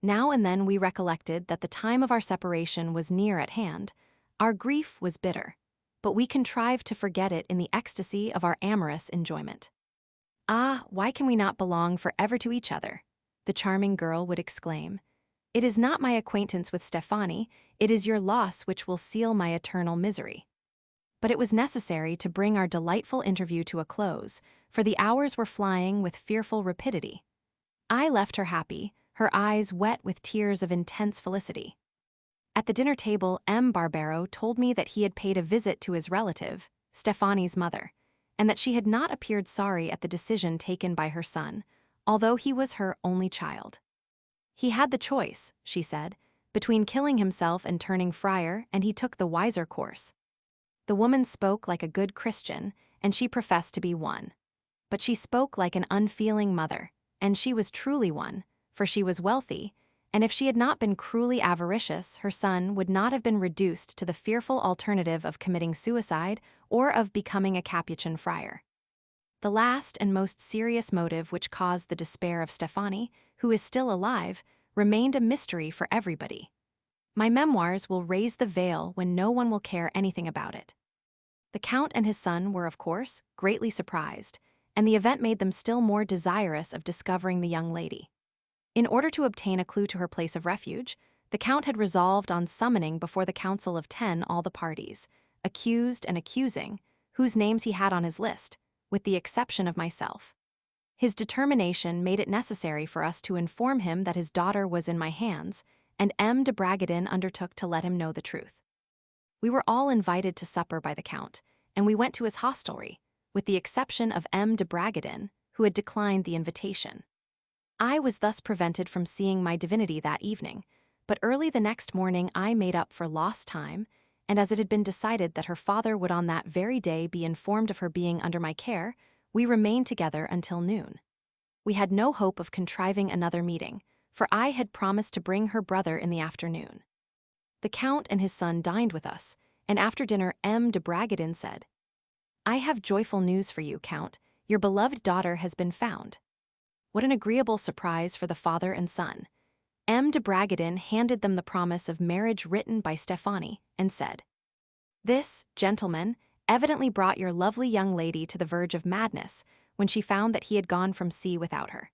Now and then we recollected that the time of our separation was near at hand. Our grief was bitter, but we contrived to forget it in the ecstasy of our amorous enjoyment. "Ah, why can we not belong forever to each other?" the charming girl would exclaim. "It is not my acquaintance with Stefani, it is your loss which will seal my eternal misery." But it was necessary to bring our delightful interview to a close, for the hours were flying with fearful rapidity. I left her happy, her eyes wet with tears of intense felicity. At the dinner table, M. Barbero told me that he had paid a visit to his relative, Stefani's mother, and that she had not appeared sorry at the decision taken by her son, although he was her only child. He had the choice, she said, between killing himself and turning friar, and he took the wiser course. The woman spoke like a good Christian, and she professed to be one. But she spoke like an unfeeling mother, and she was truly one, for she was wealthy, and if she had not been cruelly avaricious, her son would not have been reduced to the fearful alternative of committing suicide or of becoming a Capuchin friar. The last and most serious motive which caused the despair of Stefani, who is still alive, remained a mystery for everybody. My memoirs will raise the veil when no one will care anything about it. The Count and his son were, of course, greatly surprised, and the event made them still more desirous of discovering the young lady. In order to obtain a clue to her place of refuge, the Count had resolved on summoning before the Council of 10 all the parties, accused and accusing, whose names he had on his list, with the exception of myself. His determination made it necessary for us to inform him that his daughter was in my hands, and M. de Bragadin undertook to let him know the truth. We were all invited to supper by the Count, and we went to his hostelry, with the exception of M. de Bragadin, who had declined the invitation. I was thus prevented from seeing my divinity that evening, but early the next morning I made up for lost time, and as it had been decided that her father would on that very day be informed of her being under my care, we remained together until noon. We had no hope of contriving another meeting, for I had promised to bring her brother in the afternoon. The Count and his son dined with us, and after dinner M. de Bragadin said, "I have joyful news for you, Count. Your beloved daughter has been found." What an agreeable surprise for the father and son. M. de Bragadin handed them the promise of marriage written by Stefani, and said, "This, gentlemen, evidently brought your lovely young lady to the verge of madness when she found that he had gone from sea without her.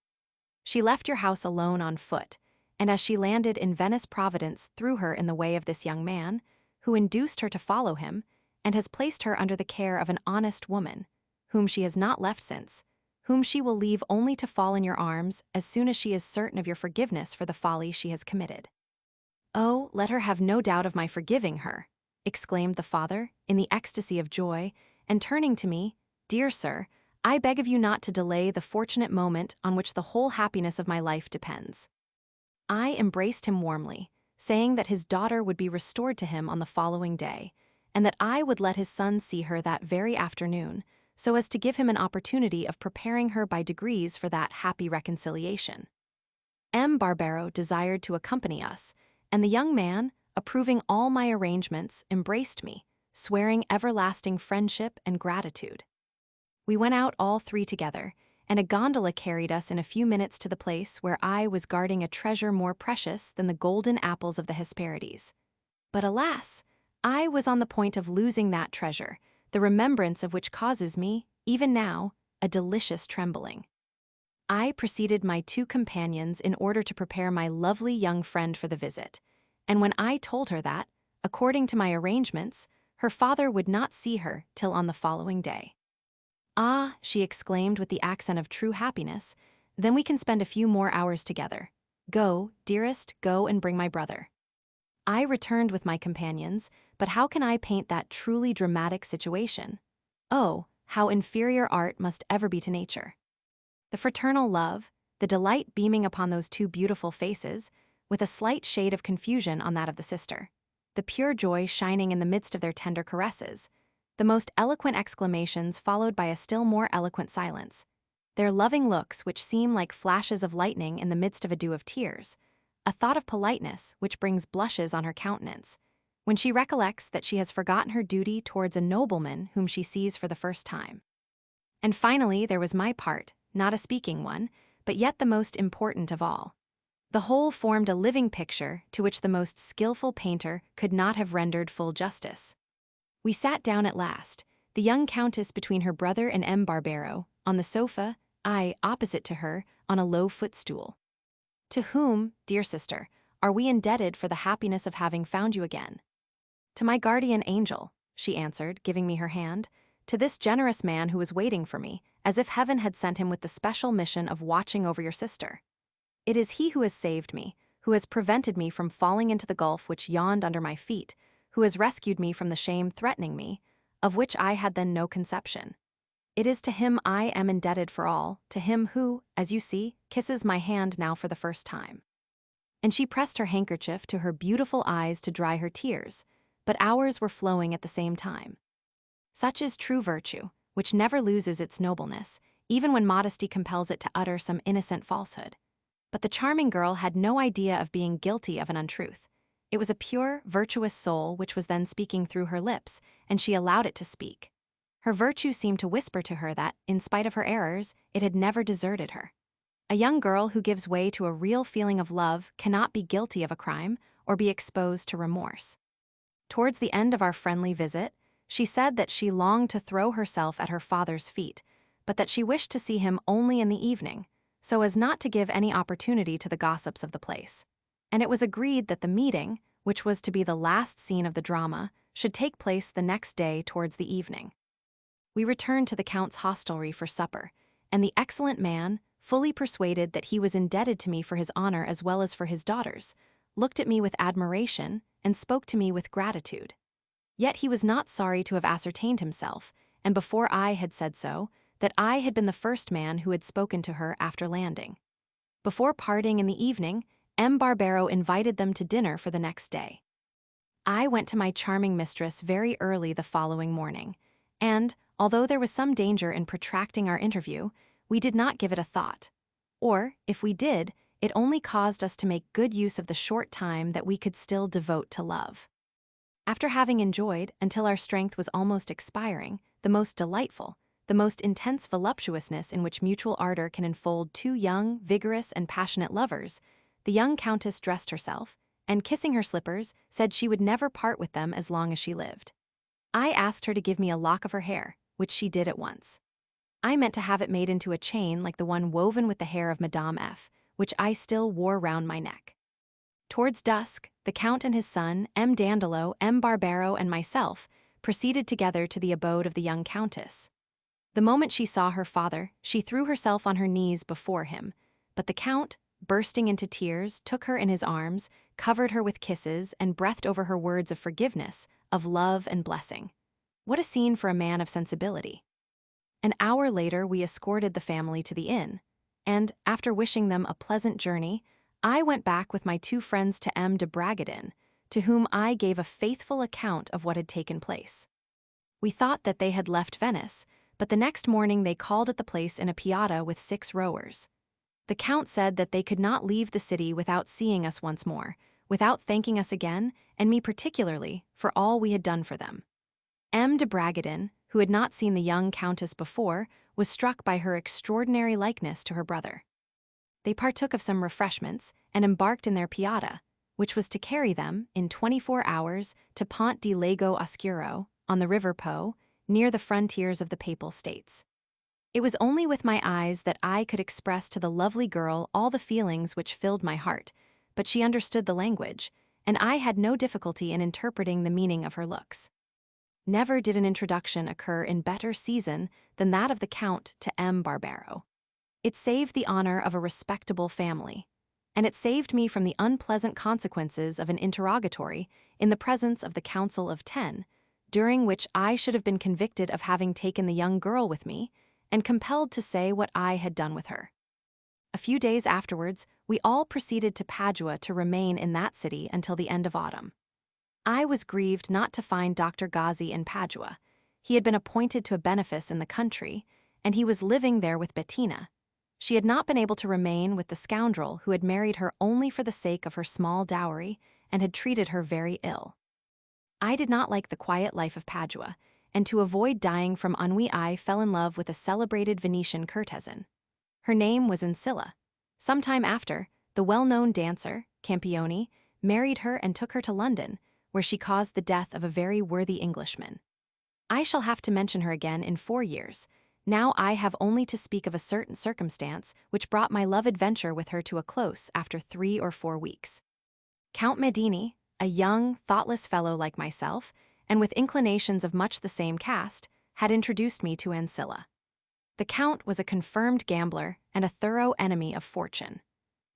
She left your house alone on foot, and as she landed in Venice, Providence threw her in the way of this young man, who induced her to follow him, and has placed her under the care of an honest woman, whom she has not left since, whom she will leave only to fall in your arms as soon as she is certain of your forgiveness for the folly she has committed." "Oh, let her have no doubt of my forgiving her," exclaimed the father, in the ecstasy of joy, and turning to me, "Dear sir, I beg of you not to delay the fortunate moment on which the whole happiness of my life depends." I embraced him warmly, saying that his daughter would be restored to him on the following day, and that I would let his son see her that very afternoon, so as to give him an opportunity of preparing her by degrees for that happy reconciliation. M. Barbero desired to accompany us, and the young man, approving all my arrangements, embraced me, swearing everlasting friendship and gratitude. We went out all three together, and a gondola carried us in a few minutes to the place where I was guarding a treasure more precious than the golden apples of the Hesperides. But alas, I was on the point of losing that treasure, the remembrance of which causes me, even now, a delicious trembling. I preceded my two companions in order to prepare my lovely young friend for the visit, and when I told her that, according to my arrangements, her father would not see her till on the following day. "Ah," she exclaimed with the accent of true happiness, "then we can spend a few more hours together. Go, dearest, go and bring my brother." I returned with my companions, but how can I paint that truly dramatic situation? Oh, how inferior art must ever be to nature. The fraternal love, the delight beaming upon those two beautiful faces, with a slight shade of confusion on that of the sister, the pure joy shining in the midst of their tender caresses, the most eloquent exclamations followed by a still more eloquent silence, their loving looks which seem like flashes of lightning in the midst of a dew of tears, a thought of politeness which brings blushes on her countenance, when she recollects that she has forgotten her duty towards a nobleman whom she sees for the first time. And finally there was my part, not a speaking one, but yet the most important of all. The whole formed a living picture to which the most skillful painter could not have rendered full justice. We sat down at last, the young countess between her brother and M. Barbero, on the sofa, I, opposite to her, on a low footstool. "To whom, dear sister, are we indebted for the happiness of having found you again?" "To my guardian angel," she answered, giving me her hand, "to this generous man who was waiting for me, as if heaven had sent him with the special mission of watching over your sister. It is he who has saved me, who has prevented me from falling into the gulf which yawned under my feet, who has rescued me from the shame threatening me, of which I had then no conception. It is to him I am indebted for all, to him who, as you see, kisses my hand now for the first time." And she pressed her handkerchief to her beautiful eyes to dry her tears, but ours were flowing at the same time. Such is true virtue, which never loses its nobleness, even when modesty compels it to utter some innocent falsehood. But the charming girl had no idea of being guilty of an untruth. It was a pure, virtuous soul which was then speaking through her lips, and she allowed it to speak. Her virtue seemed to whisper to her that, in spite of her errors, it had never deserted her. A young girl who gives way to a real feeling of love cannot be guilty of a crime or be exposed to remorse. Towards the end of our friendly visit, she said that she longed to throw herself at her father's feet, but that she wished to see him only in the evening, so as not to give any opportunity to the gossips of the place. And it was agreed that the meeting, which was to be the last scene of the drama, should take place the next day towards the evening. We returned to the Count's hostelry for supper, and the excellent man, fully persuaded that he was indebted to me for his honor as well as for his daughter's, looked at me with admiration and spoke to me with gratitude. Yet he was not sorry to have ascertained himself, and before I had said so, that I had been the first man who had spoken to her after landing. Before parting in the evening, M. Barbero invited them to dinner for the next day. I went to my charming mistress very early the following morning, and, although there was some danger in protracting our interview, we did not give it a thought. Or, if we did, it only caused us to make good use of the short time that we could still devote to love. After having enjoyed, until our strength was almost expiring, the most delightful, the most intense voluptuousness in which mutual ardor can enfold two young, vigorous, and passionate lovers, the young countess dressed herself, and kissing her slippers, said she would never part with them as long as she lived. I asked her to give me a lock of her hair, which she did at once. I meant to have it made into a chain like the one woven with the hair of Madame F., which I still wore round my neck. Towards dusk, the Count and his son, M. Dandolo, M. Barbero, and myself, proceeded together to the abode of the young countess. The moment she saw her father, she threw herself on her knees before him, but the Count, bursting into tears, took her in his arms, covered her with kisses, and breathed over her words of forgiveness, of love and blessing. What a scene for a man of sensibility! An hour later we escorted the family to the inn, and, after wishing them a pleasant journey, I went back with my two friends to M. de Bragadin, to whom I gave a faithful account of what had taken place. We thought that they had left Venice, but the next morning they called at the place in a piazza with 6 rowers. The Count said that they could not leave the city without seeing us once more, without thanking us again, and me particularly, for all we had done for them. M. de Bragadin, who had not seen the young Countess before, was struck by her extraordinary likeness to her brother. They partook of some refreshments and embarked in their piazza, which was to carry them, in 24 hours, to Ponte di Lago Oscuro, on the River Po, near the frontiers of the Papal States. It was only with my eyes that I could express to the lovely girl all the feelings which filled my heart, but she understood the language, and I had no difficulty in interpreting the meaning of her looks. Never did an introduction occur in better season than that of the Count to M. Barbaro. It saved the honor of a respectable family, and it saved me from the unpleasant consequences of an interrogatory in the presence of the Council of 10, during which I should have been convicted of having taken the young girl with me and compelled to say what I had done with her. A few days afterwards, we all proceeded to Padua to remain in that city until the end of autumn. I was grieved not to find Dr. Gozzi in Padua. He had been appointed to a benefice in the country, and he was living there with Bettina. She had not been able to remain with the scoundrel who had married her only for the sake of her small dowry and had treated her very ill. I did not like the quiet life of Padua, and to avoid dying from ennui I fell in love with a celebrated Venetian courtesan. Her name was Ancilla. Some time after, the well-known dancer, Campioni, married her and took her to London, where she caused the death of a very worthy Englishman. I shall have to mention her again in 4 years. Now I have only to speak of a certain circumstance which brought my love adventure with her to a close after 3 or 4 weeks. Count Medini, a young, thoughtless fellow like myself, and with inclinations of much the same cast, had introduced me to Ancilla. The Count was a confirmed gambler and a thorough enemy of fortune.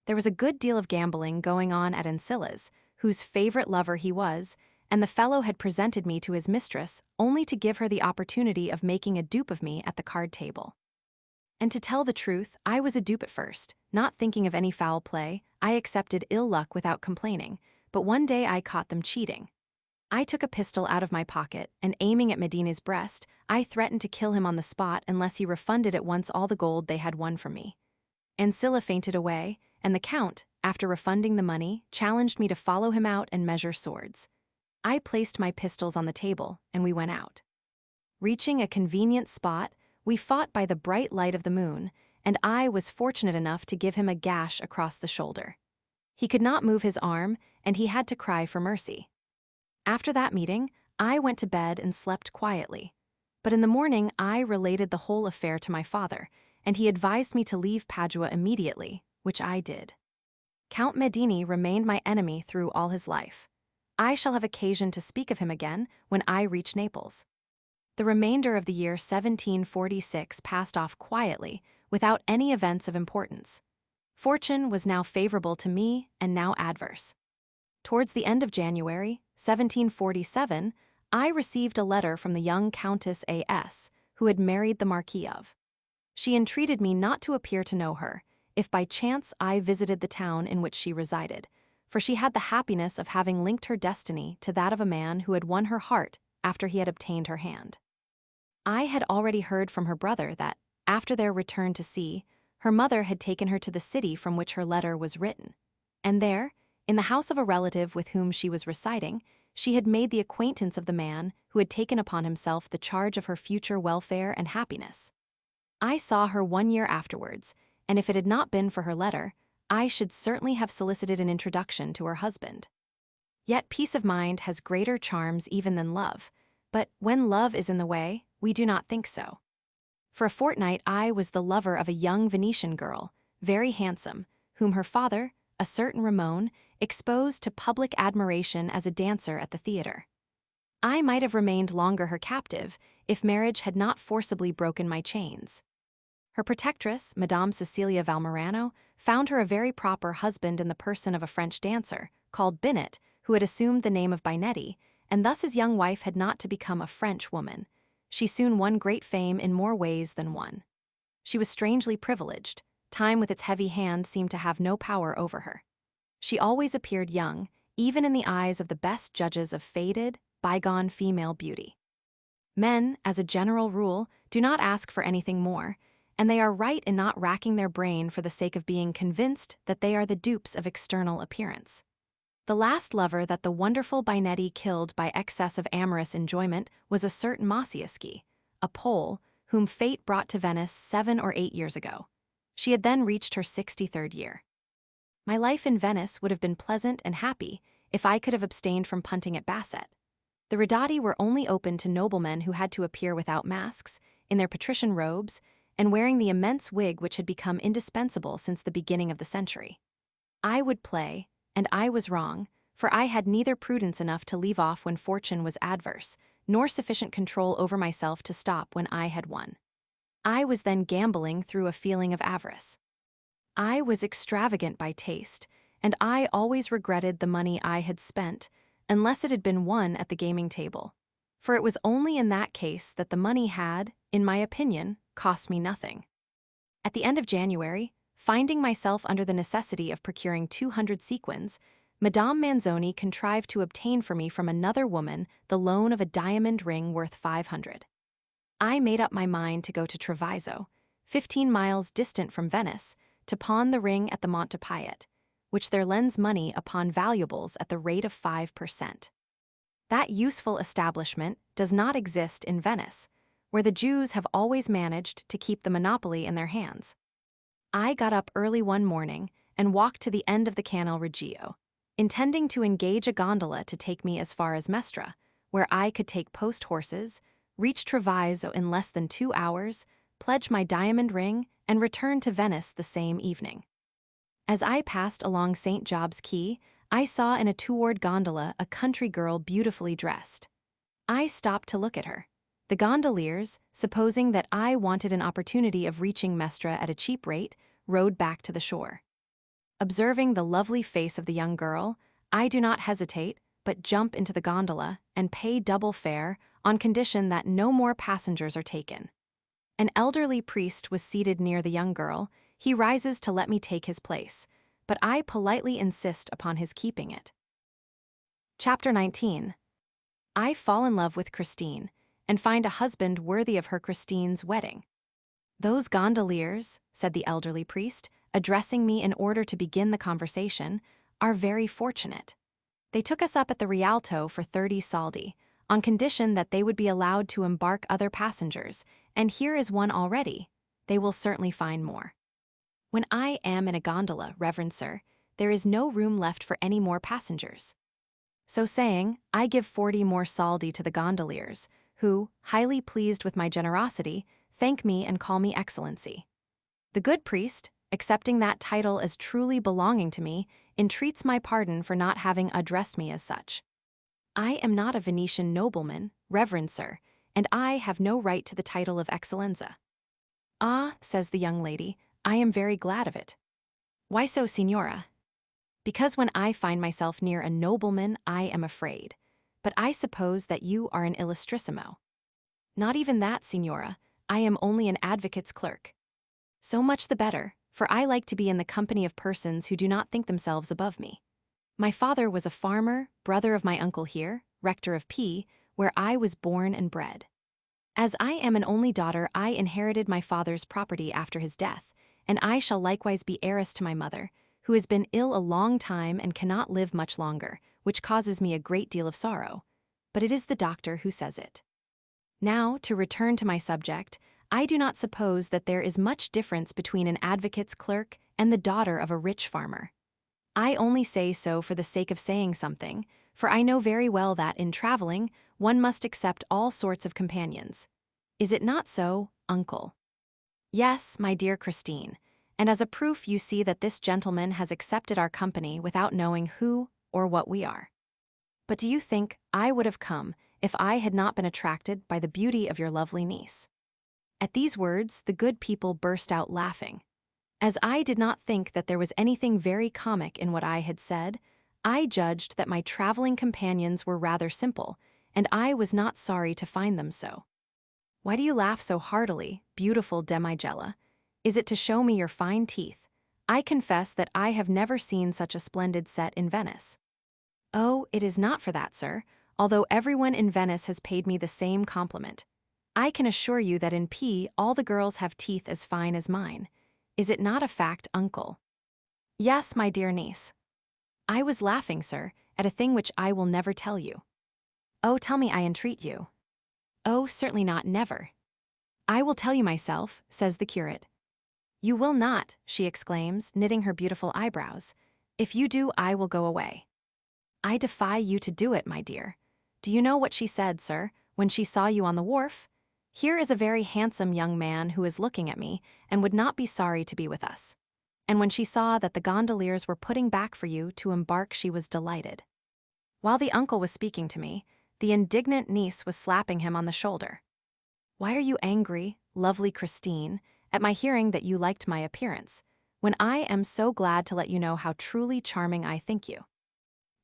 There was a good deal of gambling going on at Ancilla's, whose favorite lover he was, and the fellow had presented me to his mistress only to give her the opportunity of making a dupe of me at the card table. And to tell the truth, I was a dupe at first. Not thinking of any foul play, I accepted ill luck without complaining, but one day I caught them cheating. I took a pistol out of my pocket, and aiming at Medina's breast, I threatened to kill him on the spot unless he refunded at once all the gold they had won from me. Ancilla fainted away, and the Count, after refunding the money, challenged me to follow him out and measure swords. I placed my pistols on the table, and we went out. Reaching a convenient spot, we fought by the bright light of the moon, and I was fortunate enough to give him a gash across the shoulder. He could not move his arm, and he had to cry for mercy. After that meeting, I went to bed and slept quietly. But in the morning, I related the whole affair to my father, and he advised me to leave Padua immediately, which I did. Count Medini remained my enemy through all his life. I shall have occasion to speak of him again when I reach Naples. The remainder of the year 1746 passed off quietly, without any events of importance. Fortune was now favorable to me and now adverse. Towards the end of January, 1747, I received a letter from the young Countess A.S., who had married the Marquis of. She entreated me not to appear to know her, if by chance I visited the town in which she resided, for she had the happiness of having linked her destiny to that of a man who had won her heart after he had obtained her hand. I had already heard from her brother that, after their return to sea, her mother had taken her to the city from which her letter was written, and there, in the house of a relative with whom she was residing, she had made the acquaintance of the man who had taken upon himself the charge of her future welfare and happiness. I saw her 1 year afterwards, and if it had not been for her letter, I should certainly have solicited an introduction to her husband. Yet peace of mind has greater charms even than love, but when love is in the way, we do not think so. For a fortnight I was the lover of a young Venetian girl, very handsome, whom her father, a certain Ramon, exposed to public admiration as a dancer at the theater. I might have remained longer her captive if marriage had not forcibly broken my chains. Her protectress, Madame Cecilia Valmerano, found her a very proper husband in the person of a French dancer, called Binet, who had assumed the name of Binetti, and thus his young wife had not to become a French woman. She soon won great fame in more ways than one. She was strangely privileged. Time with its heavy hand seemed to have no power over her. She always appeared young, even in the eyes of the best judges of faded, bygone female beauty. Men, as a general rule, do not ask for anything more, and they are right in not racking their brain for the sake of being convinced that they are the dupes of external appearance. The last lover that the wonderful Binetti killed by excess of amorous enjoyment was a certain Mosiuszki, a Pole, whom fate brought to Venice 7 or 8 years ago. She had then reached her 63rd year. My life in Venice would have been pleasant and happy if I could have abstained from punting at Basset. The Ridati were only open to noblemen who had to appear without masks, in their patrician robes, and wearing the immense wig which had become indispensable since the beginning of the century. I would play, and I was wrong, for I had neither prudence enough to leave off when fortune was adverse, nor sufficient control over myself to stop when I had won. I was then gambling through a feeling of avarice. I was extravagant by taste, and I always regretted the money I had spent, unless it had been won at the gaming table. For it was only in that case that the money had, in my opinion, cost me nothing. At the end of January, finding myself under the necessity of procuring 200 sequins, Madame Manzoni contrived to obtain for me from another woman the loan of a diamond ring worth 500. I made up my mind to go to Treviso, 15 miles distant from Venice, to pawn the ring at the Montepilot, which there lends money upon valuables at the rate of 5%. That useful establishment does not exist in Venice, where the Jews have always managed to keep the monopoly in their hands. I got up early one morning and walked to the end of the Canal Reggio, intending to engage a gondola to take me as far as Mestre, where I could take post horses, reach Treviso in less than 2 hours, pledge my diamond ring, and return to Venice the same evening. As I passed along St. Job's Quay, I saw in a two-oared gondola a country girl beautifully dressed. I stopped to look at her. The gondoliers, supposing that I wanted an opportunity of reaching Mestre at a cheap rate, rowed back to the shore. Observing the lovely face of the young girl, I do not hesitate, but jump into the gondola and pay double fare on condition that no more passengers are taken. An elderly priest was seated near the young girl. He rises to let me take his place, but I politely insist upon his keeping it. Chapter 19. I fall in love with Christine, and find a husband worthy of her Christine's wedding. "Those gondoliers," said the elderly priest, addressing me in order to begin the conversation, "are very fortunate. They took us up at the Rialto for 30 soldi, on condition that they would be allowed to embark other passengers, and here is one already. They will certainly find more. When I am in a gondola, reverend sir, there is no room left for any more passengers." So saying, I give 40 more soldi to the gondoliers, who, highly pleased with my generosity, thank me and call me Excellency. The good priest, accepting that title as truly belonging to me, entreats my pardon for not having addressed me as such. I am not a Venetian nobleman, reverend sir, and I have no right to the title of Eccellenza. "Ah," says the young lady, "I am very glad of it." "Why so, signora?" "Because when I find myself near a nobleman, I am afraid. But I suppose that you are an illustrissimo." "Not even that, signora. I am only an advocate's clerk." "So much the better, for I like to be in the company of persons who do not think themselves above me. My father was a farmer, brother of my uncle here, rector of P, where I was born and bred. As I am an only daughter, I inherited my father's property after his death, and I shall likewise be heiress to my mother, who has been ill a long time and cannot live much longer, which causes me a great deal of sorrow. But it is the doctor who says it. Now, to return to my subject, I do not suppose that there is much difference between an advocate's clerk and the daughter of a rich farmer. I only say so for the sake of saying something, for I know very well that in traveling, one must accept all sorts of companions. Is it not so, uncle? Yes, my dear Christine, and as a proof you see that this gentleman has accepted our company without knowing who or what we are. But do you think I would have come if I had not been attracted by the beauty of your lovely niece?" At these words, the good people burst out laughing. As I did not think that there was anything very comic in what I had said, I judged that my traveling companions were rather simple, and I was not sorry to find them so. "Why do you laugh so heartily, beautiful damigella? Is it to show me your fine teeth? I confess that I have never seen such a splendid set in Venice." "Oh, it is not for that, sir, although everyone in Venice has paid me the same compliment. I can assure you that in P all the girls have teeth as fine as mine. Is it not a fact, uncle? Yes, my dear niece. I was laughing, sir, at a thing which I will never tell you. Oh, tell me, I entreat you. Oh, certainly not, never. I will tell you myself, says the curate. You will not, she exclaims, knitting her beautiful eyebrows. If you do, I will go away. I defy you to do it, my dear. Do you know what she said, sir, when she saw you on the wharf? Here is a very handsome young man who is looking at me and would not be sorry to be with us. And when she saw that the gondoliers were putting back for you to embark, she was delighted. While the uncle was speaking to me, the indignant niece was slapping him on the shoulder. Why are you angry, lovely Christine, at my hearing that you liked my appearance, when I am so glad to let you know how truly charming I think you?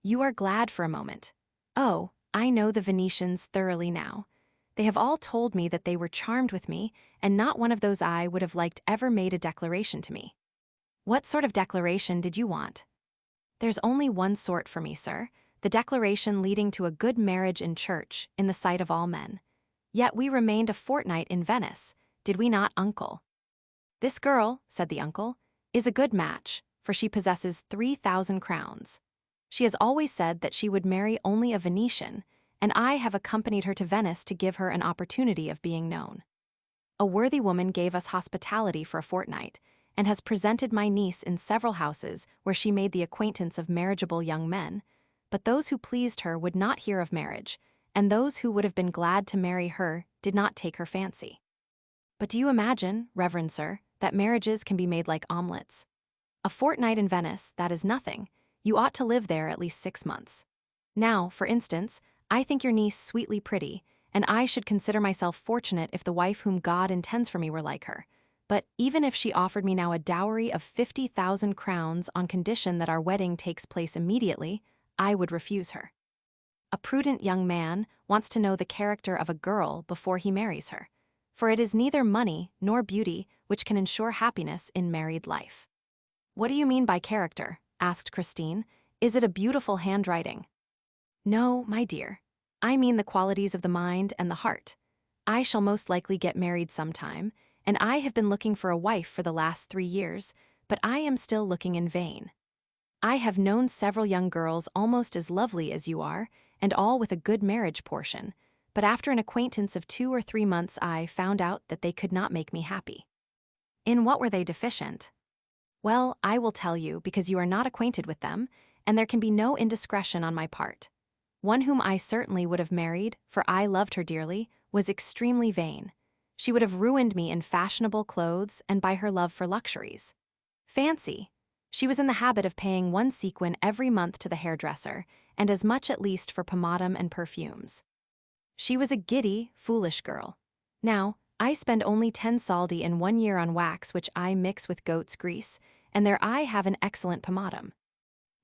You are glad for a moment. Oh, I know the Venetians thoroughly now. They have all told me that they were charmed with me, and not one of those I would have liked ever made a declaration to me. What sort of declaration did you want? There's only one sort for me, sir, the declaration leading to a good marriage in church, in the sight of all men. Yet we remained a fortnight in Venice, did we not, uncle? This girl, said the uncle, is a good match, for she possesses 3,000 crowns. She has always said that she would marry only a Venetian, and I have accompanied her to Venice to give her an opportunity of being known. A worthy woman gave us hospitality for a fortnight, and has presented my niece in several houses where she made the acquaintance of marriageable young men, but those who pleased her would not hear of marriage, and those who would have been glad to marry her did not take her fancy. But do you imagine, reverend sir, that marriages can be made like omelets? A fortnight in Venice, that is nothing. You ought to live there at least 6 months. Now, for instance, I think your niece sweetly pretty, and I should consider myself fortunate if the wife whom God intends for me were like her. But even if she offered me now a dowry of 50,000 crowns on condition that our wedding takes place immediately, I would refuse her. A prudent young man wants to know the character of a girl before he marries her, for it is neither money nor beauty which can ensure happiness in married life. What do you mean by character? Asked Christine. Is it a beautiful handwriting? No, my dear. I mean the qualities of the mind and the heart. I shall most likely get married sometime, and I have been looking for a wife for the last 3 years, but I am still looking in vain. I have known several young girls almost as lovely as you are, and all with a good marriage portion, but after an acquaintance of 2 or 3 months I found out that they could not make me happy. In what were they deficient? Well, I will tell you because you are not acquainted with them, and there can be no indiscretion on my part. One whom I certainly would have married, for I loved her dearly, was extremely vain. She would have ruined me in fashionable clothes and by her love for luxuries. Fancy! She was in the habit of paying 1 sequin every month to the hairdresser, and as much at least for pomatum and perfumes. She was a giddy, foolish girl. Now, I spend only 10 soldi in 1 year on wax which I mix with goat's grease, and there I have an excellent pomatum.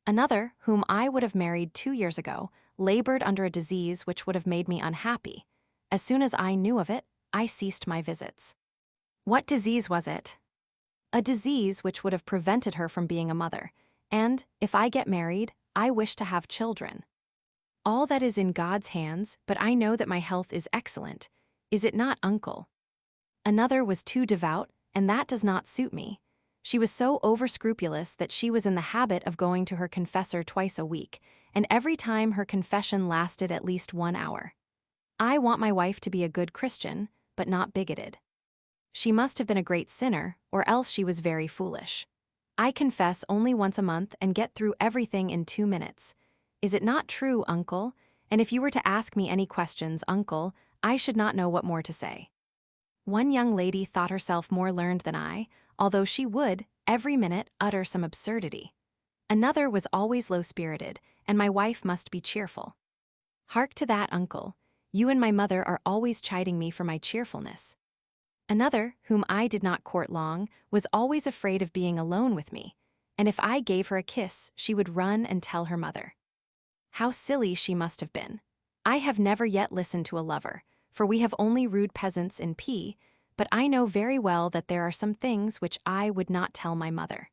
Another, whom I would have married 2 years ago, labored under a disease which would have made me unhappy. As soon as I knew of it, I ceased my visits. What disease was it? A disease which would have prevented her from being a mother, and, if I get married, I wish to have children. All that is in God's hands, but I know that my health is excellent. Is it not, uncle? Another was too devout, and that does not suit me. She was so over-scrupulous that she was in the habit of going to her confessor twice a week, and every time her confession lasted at least 1 hour. I want my wife to be a good Christian, but not bigoted. She must have been a great sinner, or else she was very foolish. I confess only once a month and get through everything in 2 minutes. Is it not true, uncle? And if you were to ask me any questions, uncle, I should not know what more to say. One young lady thought herself more learned than I, although she would, every minute, utter some absurdity. Another was always low-spirited, and my wife must be cheerful. Hark to that, uncle. You and my mother are always chiding me for my cheerfulness. Another, whom I did not court long, was always afraid of being alone with me, and if I gave her a kiss, she would run and tell her mother. How silly she must have been. I have never yet listened to a lover, for we have only rude peasants in P, but I know very well that there are some things which I would not tell my mother.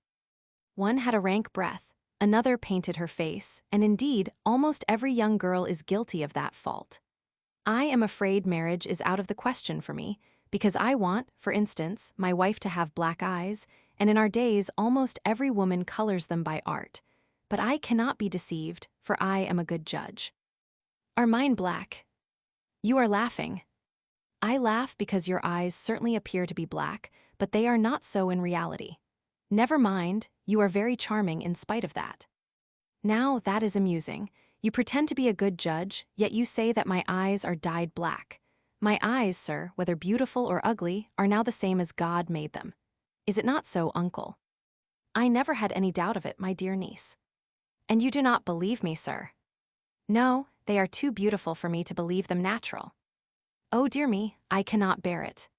One had a rank breath, another painted her face, and indeed, almost every young girl is guilty of that fault. I am afraid marriage is out of the question for me, because I want, for instance, my wife to have black eyes, and in our days almost every woman colors them by art. But I cannot be deceived, for I am a good judge. Are mine black? You are laughing. I laugh because your eyes certainly appear to be black, but they are not so in reality. Never mind, you are very charming in spite of that. Now that is amusing. You pretend to be a good judge, yet you say that my eyes are dyed black. My eyes, sir, whether beautiful or ugly, are now the same as God made them. Is it not so, uncle? I never had any doubt of it, my dear niece. And you do not believe me, sir? No, they are too beautiful for me to believe them natural. Oh dear me, I cannot bear it.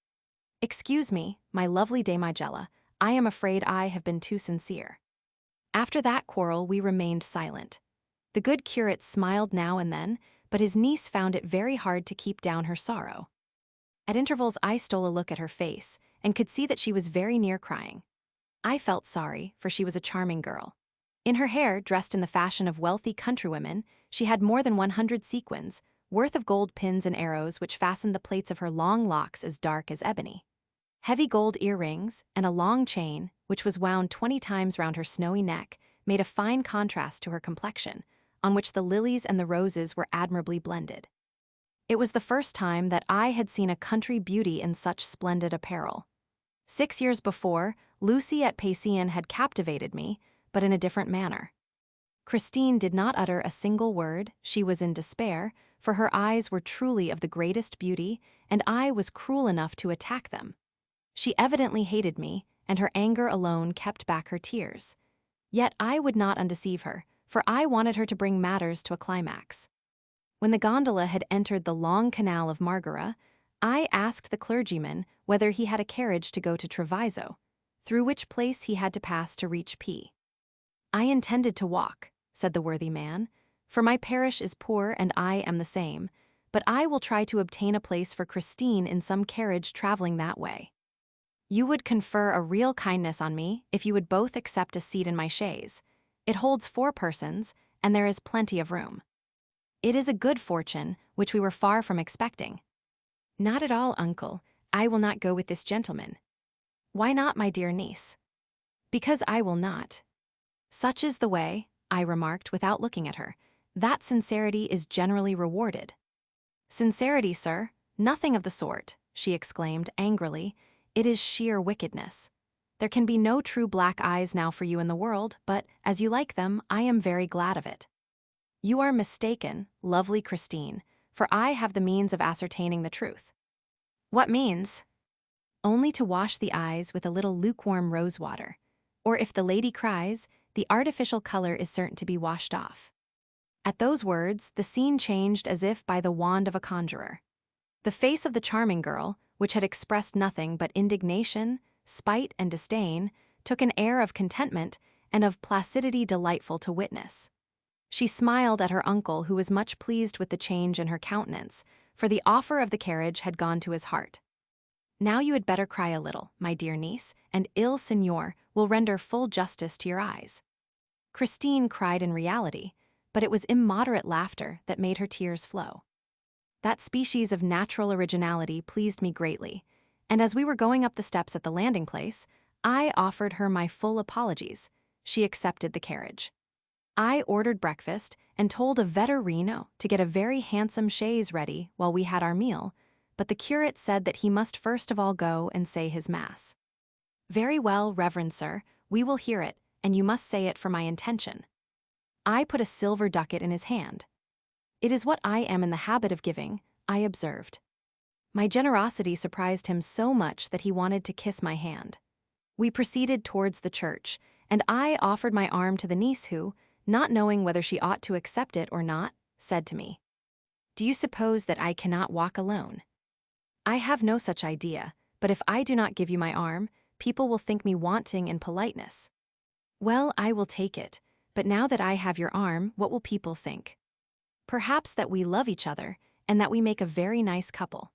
Excuse me, my lovely damigella, I am afraid I have been too sincere. After that quarrel we remained silent. The good curate smiled now and then, but his niece found it very hard to keep down her sorrow. At intervals I stole a look at her face, and could see that she was very near crying. I felt sorry, for she was a charming girl. In her hair, dressed in the fashion of wealthy countrywomen, she had more than 100 sequins, worth of gold pins and arrows which fastened the plaits of her long locks as dark as ebony. Heavy gold earrings, and a long chain, which was wound 20 times round her snowy neck, made a fine contrast to her complexion, on which the lilies and the roses were admirably blended. It was the first time that I had seen a country beauty in such splendid apparel. 6 years before, Lucy at Pasean had captivated me, but in a different manner. Christine did not utter a single word, she was in despair, for her eyes were truly of the greatest beauty, and I was cruel enough to attack them. She evidently hated me, and her anger alone kept back her tears. Yet I would not undeceive her, for I wanted her to bring matters to a climax. When the gondola had entered the long canal of Margara, I asked the clergyman whether he had a carriage to go to Treviso, through which place he had to pass to reach P. I intended to walk, said the worthy man, for my parish is poor and I am the same, but I will try to obtain a place for Christine in some carriage traveling that way. You would confer a real kindness on me if you would both accept a seat in my chaise. It holds 4 persons, and there is plenty of room. It is a good fortune, which we were far from expecting. Not at all, uncle. I will not go with this gentleman. Why not, my dear niece? Because I will not. Such is the way, I remarked without looking at her, that sincerity is generally rewarded. Sincerity, sir? Nothing of the sort, she exclaimed angrily. It is sheer wickedness. There can be no true black eyes now for you in the world, but, as you like them, I am very glad of it. You are mistaken, lovely Christine, for I have the means of ascertaining the truth. What means? Only to wash the eyes with a little lukewarm rose water, or if the lady cries, the artificial color is certain to be washed off. At those words, the scene changed as if by the wand of a conjurer. The face of the charming girl, which had expressed nothing but indignation, spite, and disdain, took an air of contentment and of placidity delightful to witness. She smiled at her uncle, who was much pleased with the change in her countenance, for the offer of the carriage had gone to his heart. Now you had better cry a little, my dear niece, and il signor will render full justice to your eyes. Christine cried in reality, but it was immoderate laughter that made her tears flow. That species of natural originality pleased me greatly, and as we were going up the steps at the landing place, I offered her my full apologies. She accepted the carriage. I ordered breakfast and told a vetturino to get a very handsome chaise ready while we had our meal, but the curate said that he must first of all go and say his mass. Very well, reverend sir, we will hear it, and you must say it for my intention. I put a silver ducat in his hand. It is what I am in the habit of giving, I observed. My generosity surprised him so much that he wanted to kiss my hand. We proceeded towards the church, and I offered my arm to the niece who, not knowing whether she ought to accept it or not, said to me, "Do you suppose that I cannot walk alone?" "I have no such idea, but if I do not give you my arm, people will think me wanting in politeness." "Well, I will take it, but now that I have your arm, what will people think?" "Perhaps that we love each other, and that we make a very nice couple.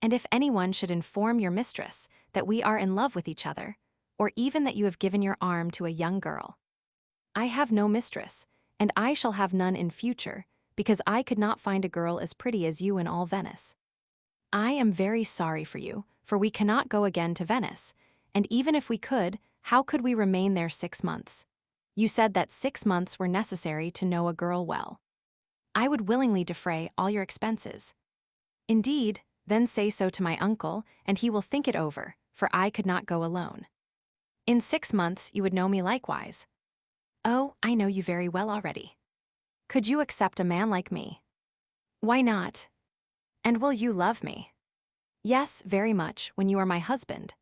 And if anyone should inform your mistress that we are in love with each other, or even that you have given your arm to a young girl." "I have no mistress, and I shall have none in future, because I could not find a girl as pretty as you in all Venice. I am very sorry for you, for we cannot go again to Venice, and even if we could, how could we remain there 6 months? You said that 6 months were necessary to know a girl well. I would willingly defray all your expenses. Indeed, then say so to my uncle, and he will think it over, for I could not go alone. In 6 months you would know me likewise. Oh, I know you very well already. Could you accept a man like me? Why not? And will you love me? Yes, very much, when you are my husband.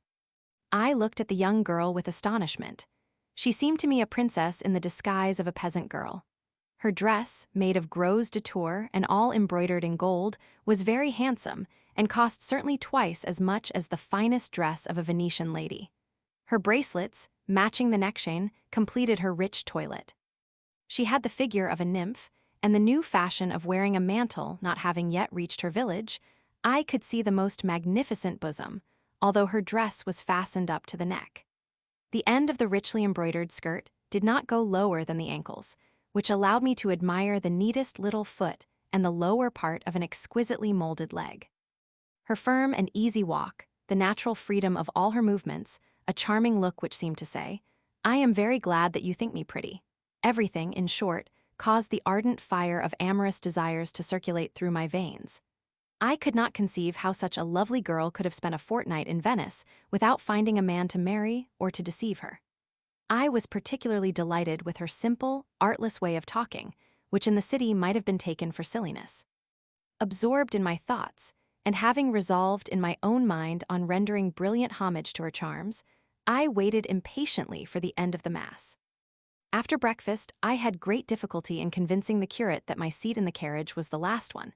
I looked at the young girl with astonishment. She seemed to me a princess in the disguise of a peasant girl. Her dress, made of gros de Tours and all embroidered in gold, was very handsome and cost certainly twice as much as the finest dress of a Venetian lady. Her bracelets, matching the neckchain, completed her rich toilet. She had the figure of a nymph, and the new fashion of wearing a mantle not having yet reached her village, I could see the most magnificent bosom, although her dress was fastened up to the neck. The end of the richly embroidered skirt did not go lower than the ankles, which allowed me to admire the neatest little foot and the lower part of an exquisitely molded leg. Her firm and easy walk, the natural freedom of all her movements, a charming look which seemed to say, "I am very glad that you think me pretty." Everything, in short, caused the ardent fire of amorous desires to circulate through my veins. I could not conceive how such a lovely girl could have spent a fortnight in Venice without finding a man to marry or to deceive her. I was particularly delighted with her simple, artless way of talking, which in the city might have been taken for silliness. Absorbed in my thoughts, and having resolved in my own mind on rendering brilliant homage to her charms, I waited impatiently for the end of the Mass. After breakfast, I had great difficulty in convincing the curate that my seat in the carriage was the last one,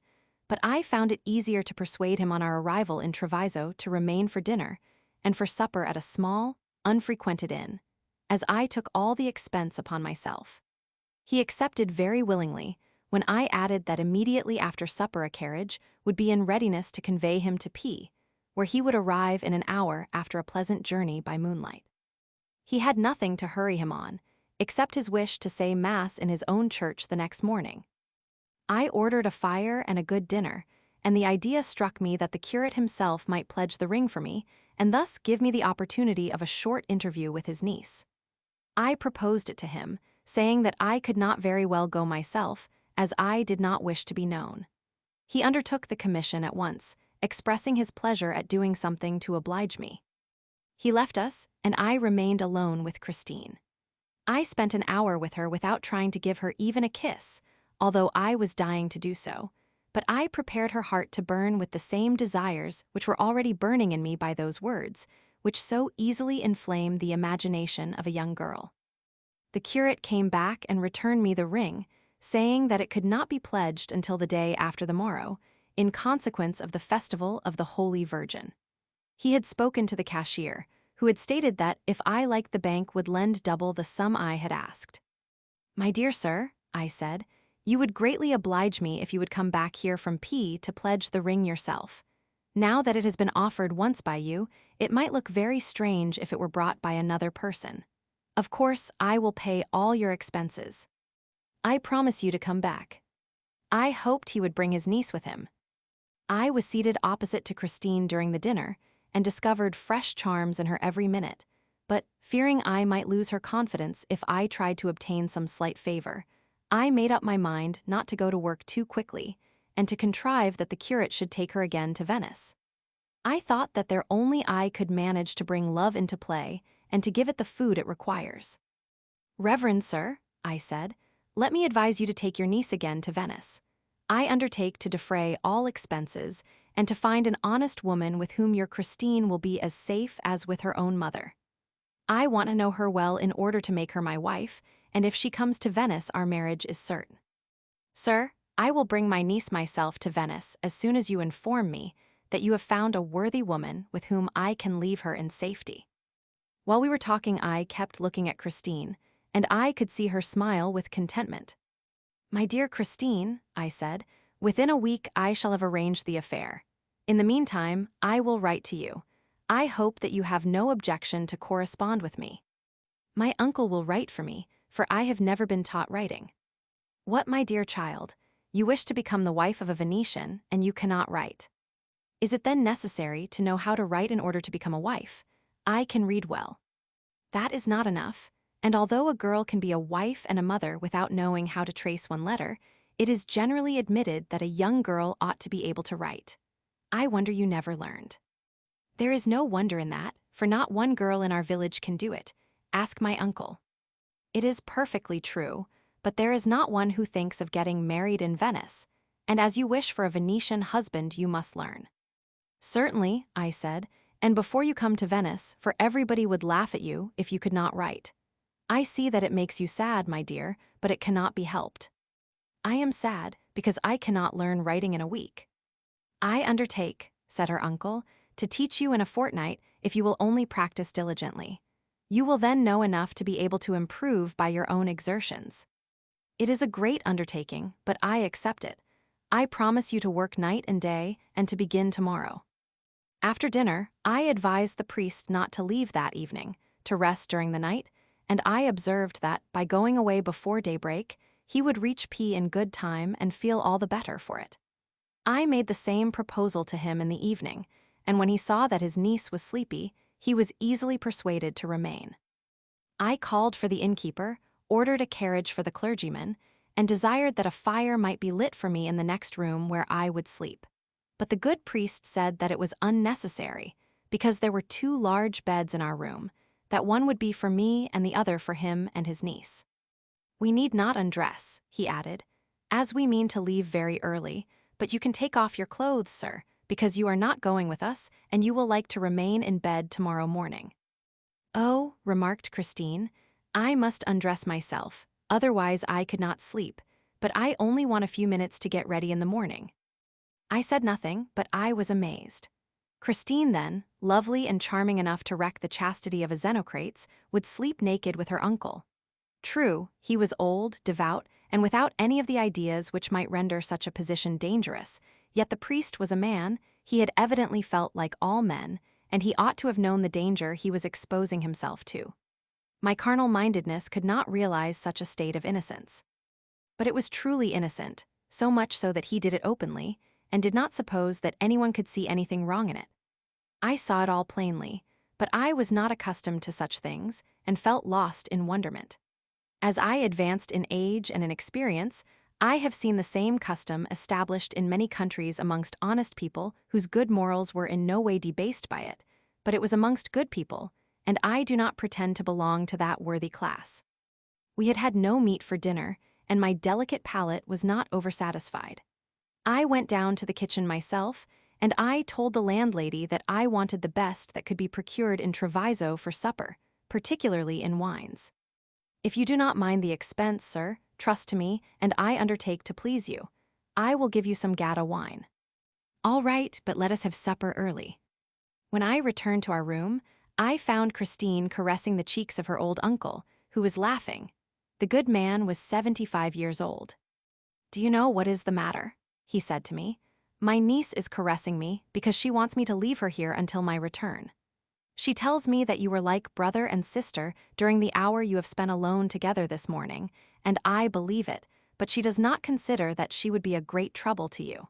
but I found it easier to persuade him on our arrival in Treviso to remain for dinner and for supper at a small, unfrequented inn, as I took all the expense upon myself. He accepted very willingly when I added that immediately after supper a carriage would be in readiness to convey him to P, where he would arrive in an hour after a pleasant journey by moonlight. He had nothing to hurry him on, except his wish to say Mass in his own church the next morning. I ordered a fire and a good dinner, and the idea struck me that the curate himself might pledge the ring for me, and thus give me the opportunity of a short interview with his niece. I proposed it to him, saying that I could not very well go myself, as I did not wish to be known. He undertook the commission at once, expressing his pleasure at doing something to oblige me. He left us, and I remained alone with Christine. I spent an hour with her without trying to give her even a kiss, although I was dying to do so, but I prepared her heart to burn with the same desires which were already burning in me by those words, which so easily inflame the imagination of a young girl. The curate came back and returned me the ring, saying that it could not be pledged until the day after the morrow, in consequence of the festival of the Holy Virgin. He had spoken to the cashier, who had stated that if I liked the bank would lend double the sum I had asked. "My dear sir," I said, "you would greatly oblige me if you would come back here from P to pledge the ring yourself. Now that it has been offered once by you, it might look very strange if it were brought by another person. Of course, I will pay all your expenses. I promise you to come back." I hoped he would bring his niece with him. I was seated opposite to Christine during the dinner, and discovered fresh charms in her every minute, but, fearing I might lose her confidence if I tried to obtain some slight favor, I made up my mind not to go to work too quickly, and to contrive that the curate should take her again to Venice. I thought that there only I could manage to bring love into play and to give it the food it requires. "Reverend sir," I said, "let me advise you to take your niece again to Venice. I undertake to defray all expenses and to find an honest woman with whom your Christine will be as safe as with her own mother. I want to know her well in order to make her my wife, and if she comes to Venice our marriage is certain. Sir, I will bring my niece myself to Venice as soon as you inform me that you have found a worthy woman with whom I can leave her in safety." While we were talking I kept looking at Christine, and I could see her smile with contentment. "My dear Christine," I said, "within a week I shall have arranged the affair. In the meantime, I will write to you. I hope that you have no objection to correspond with me. My uncle will write for me, for I have never been taught writing." "What, my dear child, You wish to become the wife of a Venetian, and you cannot write. Is it then necessary to know how to write in order to become a wife? I can read well. That is not enough, and although a girl can be a wife and a mother without knowing how to trace one letter, it is generally admitted that a young girl ought to be able to write. I wonder you never learned. There is no wonder in that, for not one girl in our village can do it. Ask my uncle. It is perfectly true, but there is not one who thinks of getting married in Venice, and as you wish for a Venetian husband, you must learn. Certainly, I said, and before you come to Venice, for everybody would laugh at you if you could not write. I see that it makes you sad, my dear, but it cannot be helped. I am sad because I cannot learn writing in a week. I undertake, said her uncle, to teach you in a fortnight if you will only practice diligently. You will then know enough to be able to improve by your own exertions. It is a great undertaking, but I accept it. I promise you to work night and day and to begin tomorrow. After dinner, I advised the priest not to leave that evening, to rest during the night, and I observed that, by going away before daybreak, he would reach P in good time and feel all the better for it. I made the same proposal to him in the evening, and when he saw that his niece was sleepy, he was easily persuaded to remain. I called for the innkeeper, ordered a carriage for the clergyman, and desired that a fire might be lit for me in the next room where I would sleep. But the good priest said that it was unnecessary, because there were 2 large beds in our room, that one would be for me and the other for him and his niece. We need not undress, he added, as we mean to leave very early, but you can take off your clothes, sir, because you are not going with us, and you will like to remain in bed tomorrow morning. Oh, remarked Christine, I must undress myself, otherwise I could not sleep, but I only want a few minutes to get ready in the morning. I said nothing, but I was amazed. Christine then, lovely and charming enough to wreck the chastity of a Xenocrates, would sleep naked with her uncle. True, he was old, devout, and without any of the ideas which might render such a position dangerous, yet the priest was a man, he had evidently felt like all men, and he ought to have known the danger he was exposing himself to. My carnal-mindedness could not realize such a state of innocence. But it was truly innocent, so much so that he did it openly, and did not suppose that anyone could see anything wrong in it. I saw it all plainly, but I was not accustomed to such things, and felt lost in wonderment. As I advanced in age and in experience, I have seen the same custom established in many countries amongst honest people whose good morals were in no way debased by it, but it was amongst good people, and I do not pretend to belong to that worthy class. We had had no meat for dinner, and my delicate palate was not oversatisfied. I went down to the kitchen myself, and I told the landlady that I wanted the best that could be procured in Treviso for supper, particularly in wines. If you do not mind the expense, sir, trust to me, and I undertake to please you. I will give you some Gata wine. All right, but let us have supper early. When I returned to our room, I found Christine caressing the cheeks of her old uncle, who was laughing. The good man was 75 years old. Do you know what is the matter? He said to me. My niece is caressing me because she wants me to leave her here until my return. She tells me that you were like brother and sister during the hour you have spent alone together this morning, and I believe it, but she does not consider that she would be a great trouble to you.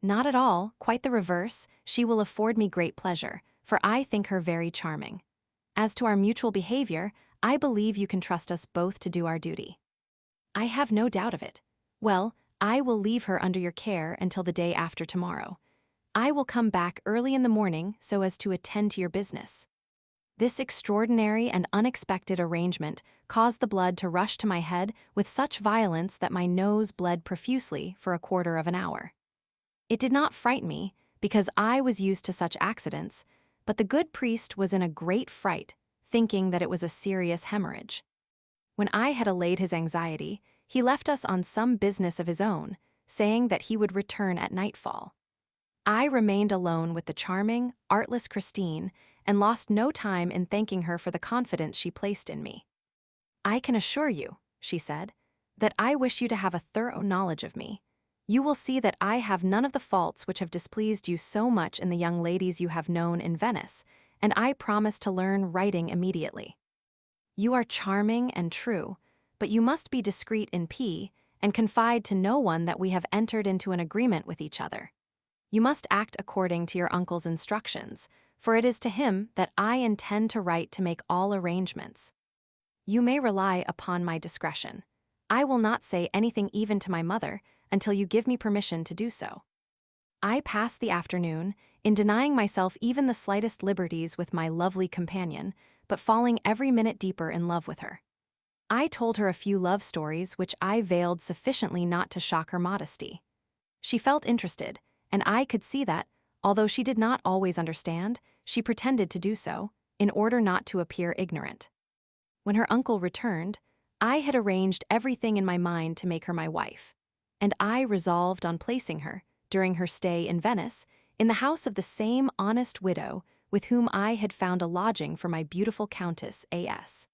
Not at all, quite the reverse, she will afford me great pleasure, for I think her very charming. As to our mutual behavior, I believe you can trust us both to do our duty. I have no doubt of it. Well, I will leave her under your care until the day after tomorrow. I will come back early in the morning so as to attend to your business. This extraordinary and unexpected arrangement caused the blood to rush to my head with such violence that my nose bled profusely for a quarter of an hour. It did not frighten me, because I was used to such accidents, but the good priest was in a great fright, thinking that it was a serious hemorrhage. When I had allayed his anxiety, he left us on some business of his own, saying that he would return at nightfall. I remained alone with the charming, artless Christine, and lost no time in thanking her for the confidence she placed in me. I can assure you, she said, that I wish you to have a thorough knowledge of me. You will see that I have none of the faults which have displeased you so much in the young ladies you have known in Venice, and I promise to learn writing immediately. You are charming and true, but you must be discreet in P, and confide to no one that we have entered into an agreement with each other. You must act according to your uncle's instructions, for it is to him that I intend to write to make all arrangements. You may rely upon my discretion. I will not say anything even to my mother until you give me permission to do so. I passed the afternoon in denying myself even the slightest liberties with my lovely companion, but falling every minute deeper in love with her. I told her a few love stories which I veiled sufficiently not to shock her modesty. She felt interested, and I could see that, although she did not always understand, she pretended to do so, in order not to appear ignorant. When her uncle returned, I had arranged everything in my mind to make her my wife, and I resolved on placing her, during her stay in Venice, in the house of the same honest widow with whom I had found a lodging for my beautiful Countess A.S.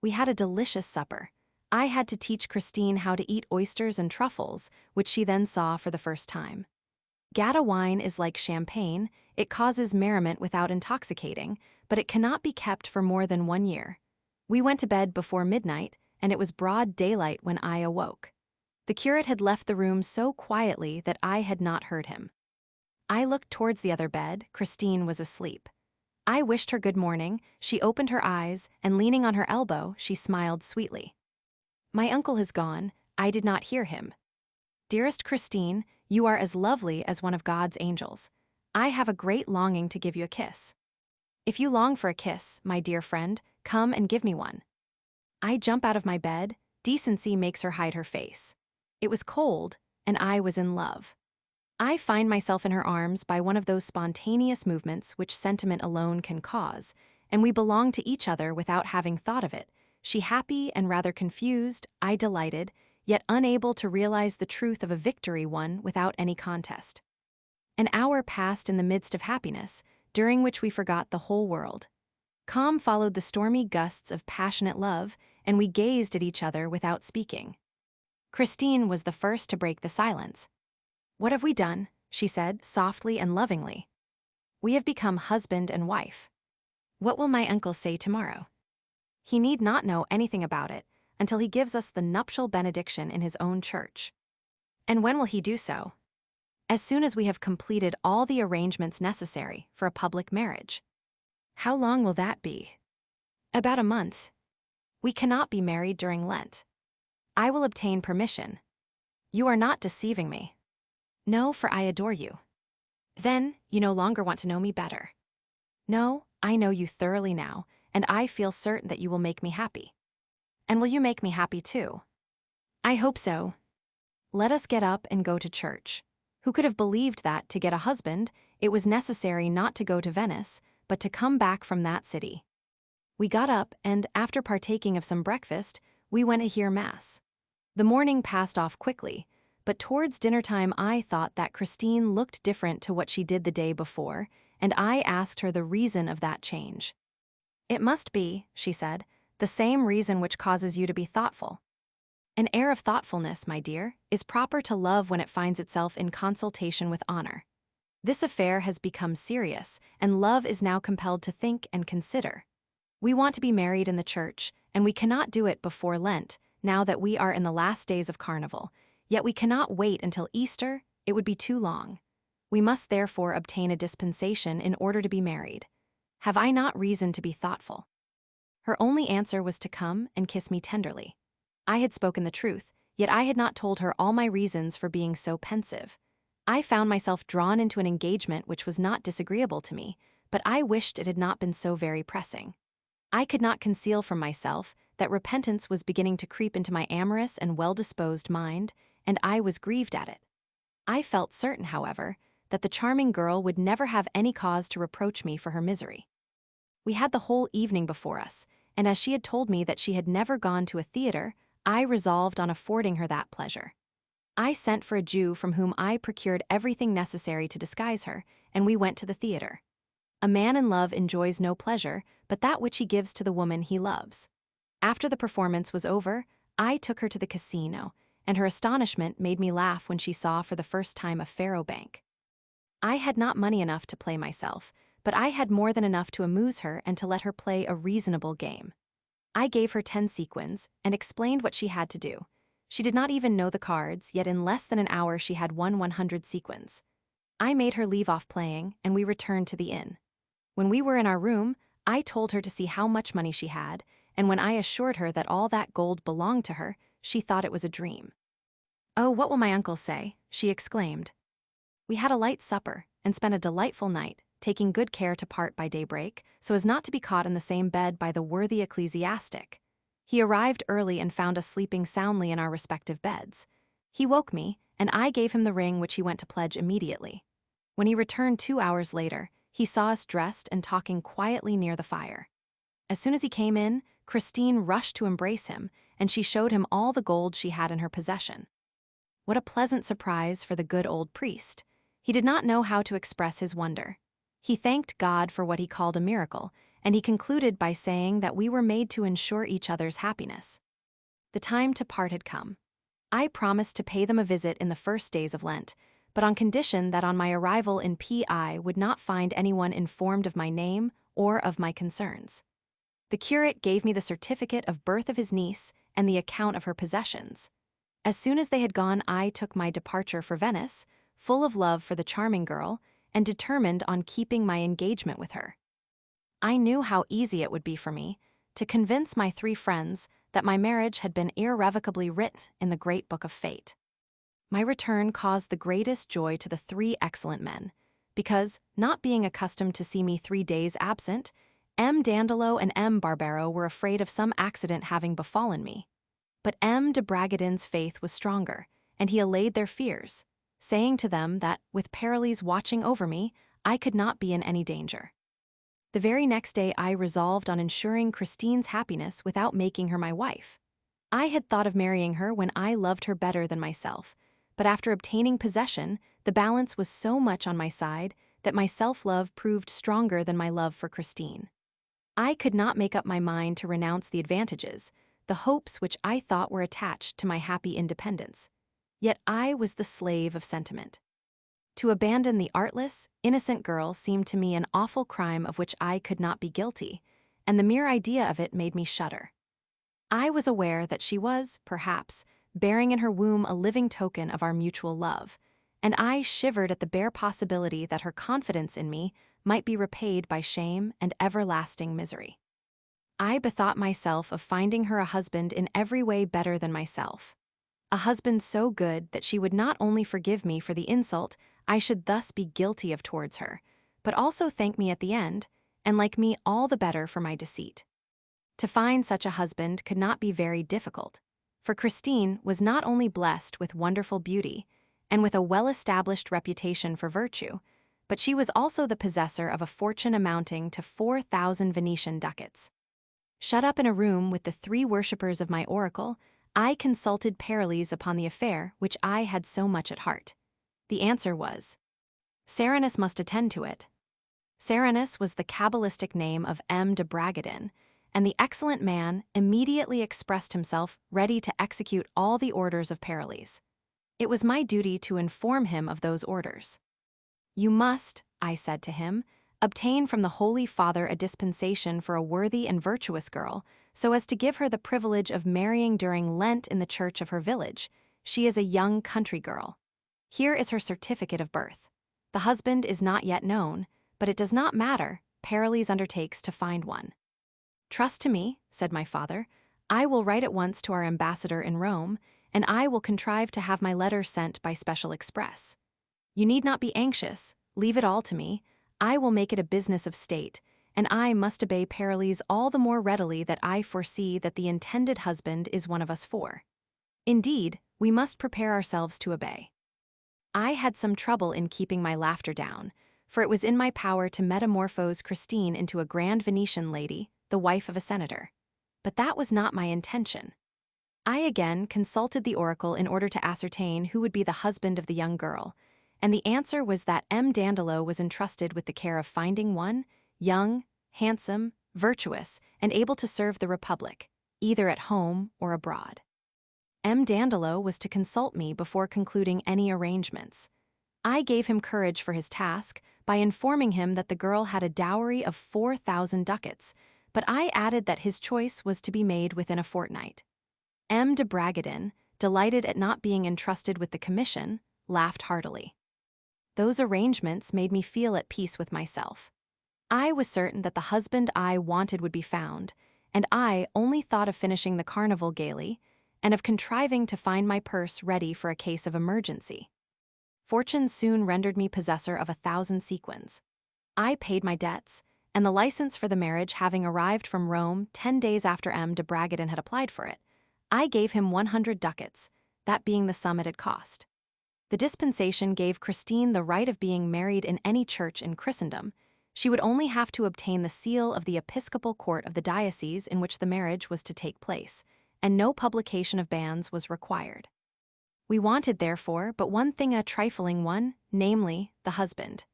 We had a delicious supper. I had to teach Christine how to eat oysters and truffles, which she then saw for the first time. Gata wine is like champagne, it causes merriment without intoxicating, but it cannot be kept for more than 1 year. We went to bed before midnight, and it was broad daylight when I awoke. The curate had left the room so quietly that I had not heard him. I looked towards the other bed. Christine was asleep. I wished her good morning, she opened her eyes, and leaning on her elbow, she smiled sweetly. My uncle has gone, I did not hear him. Dearest Christine, you are as lovely as one of God's angels. I have a great longing to give you a kiss. If you long for a kiss, my dear friend, come and give me one. I jump out of my bed, decency makes her hide her face. It was cold, and I was in love. I find myself in her arms by one of those spontaneous movements which sentiment alone can cause, and we belong to each other without having thought of it, she happy and rather confused, I delighted, yet unable to realize the truth of a victory won without any contest. An hour passed in the midst of happiness, during which we forgot the whole world. Calm followed the stormy gusts of passionate love, and we gazed at each other without speaking. Christine was the first to break the silence. What have we done? She said, softly and lovingly. We have become husband and wife. What will my uncle say tomorrow? He need not know anything about it until he gives us the nuptial benediction in his own church. And when will he do so? As soon as we have completed all the arrangements necessary for a public marriage. How long will that be? About a month. We cannot be married during Lent. I will obtain permission. You are not deceiving me. No, for I adore you. Then, you no longer want to know me better. No, I know you thoroughly now, and I feel certain that you will make me happy. And will you make me happy too? I hope so. Let us get up and go to church. Who could have believed that, to get a husband, it was necessary not to go to Venice, but to come back from that city? We got up, and after partaking of some breakfast, we went to hear Mass. The morning passed off quickly, but towards dinner time I thought that Christine looked different to what she did the day before, and I asked her the reason of that change. It must be, she said, the same reason which causes you to be thoughtful. An air of thoughtfulness, my dear, is proper to love when it finds itself in consultation with honor. This affair has become serious, and love is now compelled to think and consider. We want to be married in the church, and we cannot do it before Lent, now that we are in the last days of Carnival. Yet we cannot wait until Easter, it would be too long. We must therefore obtain a dispensation in order to be married. Have I not reason to be thoughtful? Her only answer was to come and kiss me tenderly. I had spoken the truth, yet I had not told her all my reasons for being so pensive. I found myself drawn into an engagement which was not disagreeable to me, but I wished it had not been so very pressing. I could not conceal from myself that repentance was beginning to creep into my amorous and well-disposed mind, and I was grieved at it. I felt certain, however, that the charming girl would never have any cause to reproach me for her misery. We had the whole evening before us, and as she had told me that she had never gone to a theater, I resolved on affording her that pleasure. I sent for a Jew from whom I procured everything necessary to disguise her, and we went to the theater. A man in love enjoys no pleasure but that which he gives to the woman he loves. After the performance was over, I took her to the casino, and her astonishment made me laugh when she saw for the first time a faro bank. I had not money enough to play myself, but I had more than enough to amuse her and to let her play a reasonable game. I gave her 10 sequins and explained what she had to do. She did not even know the cards, yet in less than an hour she had won 100 sequins. I made her leave off playing, and we returned to the inn. When we were in our room, I told her to see how much money she had, and when I assured her that all that gold belonged to her, she thought it was a dream. "Oh, what will my uncle say?" she exclaimed. We had a light supper, and spent a delightful night, taking good care to part by daybreak, so as not to be caught in the same bed by the worthy ecclesiastic. He arrived early and found us sleeping soundly in our respective beds. He woke me, and I gave him the ring which he went to pledge immediately. When he returned 2 hours later, he saw us dressed and talking quietly near the fire. As soon as he came in, Christine rushed to embrace him, and she showed him all the gold she had in her possession. What a pleasant surprise for the good old priest. He did not know how to express his wonder. He thanked God for what he called a miracle, and he concluded by saying that we were made to ensure each other's happiness. The time to part had come. I promised to pay them a visit in the first days of Lent, but on condition that on my arrival in P.I. would not find anyone informed of my name or of my concerns. The curate gave me the certificate of birth of his niece and the account of her possessions. As soon as they had gone, I took my departure for Venice, full of love for the charming girl, and determined on keeping my engagement with her. I knew how easy it would be for me to convince my 3 friends that my marriage had been irrevocably writ in the great book of fate. My return caused the greatest joy to the 3 excellent men, because, not being accustomed to see me 3 days absent, M. Dandolo and M. Barbaro were afraid of some accident having befallen me. But M. de Bragadin's faith was stronger, and he allayed their fears, saying to them that, with Paralis watching over me, I could not be in any danger. The very next day I resolved on ensuring Christine's happiness without making her my wife. I had thought of marrying her when I loved her better than myself, but after obtaining possession, the balance was so much on my side that my self-love proved stronger than my love for Christine. I could not make up my mind to renounce the advantages, the hopes which I thought were attached to my happy independence. Yet I was the slave of sentiment. To abandon the artless, innocent girl seemed to me an awful crime of which I could not be guilty, and the mere idea of it made me shudder. I was aware that she was, perhaps, bearing in her womb a living token of our mutual love, and I shivered at the bare possibility that her confidence in me might be repaid by shame and everlasting misery. I bethought myself of finding her a husband in every way better than myself. A husband so good that she would not only forgive me for the insult I should thus be guilty of towards her, but also thank me at the end, and like me all the better for my deceit. To find such a husband could not be very difficult, for Christine was not only blessed with wonderful beauty, and with a well-established reputation for virtue, but she was also the possessor of a fortune amounting to 4,000 Venetian ducats. Shut up in a room with the 3 worshippers of my oracle, I consulted Paralis upon the affair which I had so much at heart. The answer was, Serenus must attend to it. Serenus was the cabalistic name of M. de Bragadin, and the excellent man immediately expressed himself ready to execute all the orders of Paralis. It was my duty to inform him of those orders. You must, I said to him, obtain from the Holy Father a dispensation for a worthy and virtuous girl, so as to give her the privilege of marrying during Lent in the church of her village. She is a young country girl. Here is her certificate of birth. The husband is not yet known, but it does not matter, Paralis undertakes to find one. Trust to me, said my father. I will write at once to our ambassador in Rome, and I will contrive to have my letter sent by special express. You need not be anxious, leave it all to me. I will make it a business of state, and I must obey Paralis all the more readily that I foresee that the intended husband is one of us 4. Indeed, we must prepare ourselves to obey. I had some trouble in keeping my laughter down, for it was in my power to metamorphose Christine into a grand Venetian lady, the wife of a senator. But that was not my intention. I again consulted the oracle in order to ascertain who would be the husband of the young girl, and the answer was that M. Dandolo was entrusted with the care of finding one, young, handsome, virtuous, and able to serve the Republic, either at home or abroad. M. Dandolo was to consult me before concluding any arrangements. I gave him courage for his task by informing him that the girl had a dowry of 4,000 ducats, but I added that his choice was to be made within a fortnight. M. de Bragadin, delighted at not being entrusted with the commission, laughed heartily. Those arrangements made me feel at peace with myself. I was certain that the husband I wanted would be found, and I only thought of finishing the carnival gaily and of contriving to find my purse ready for a case of emergency. Fortune soon rendered me possessor of 1,000 sequins. I paid my debts, and the license for the marriage having arrived from Rome 10 days after M. de Bragadin had applied for it, I gave him 100 ducats, that being the sum it had cost. The dispensation gave Christine the right of being married in any church in Christendom. She would only have to obtain the seal of the episcopal court of the diocese in which the marriage was to take place, and no publication of banns was required. We wanted, therefore, but one thing, a trifling one, namely, the husband.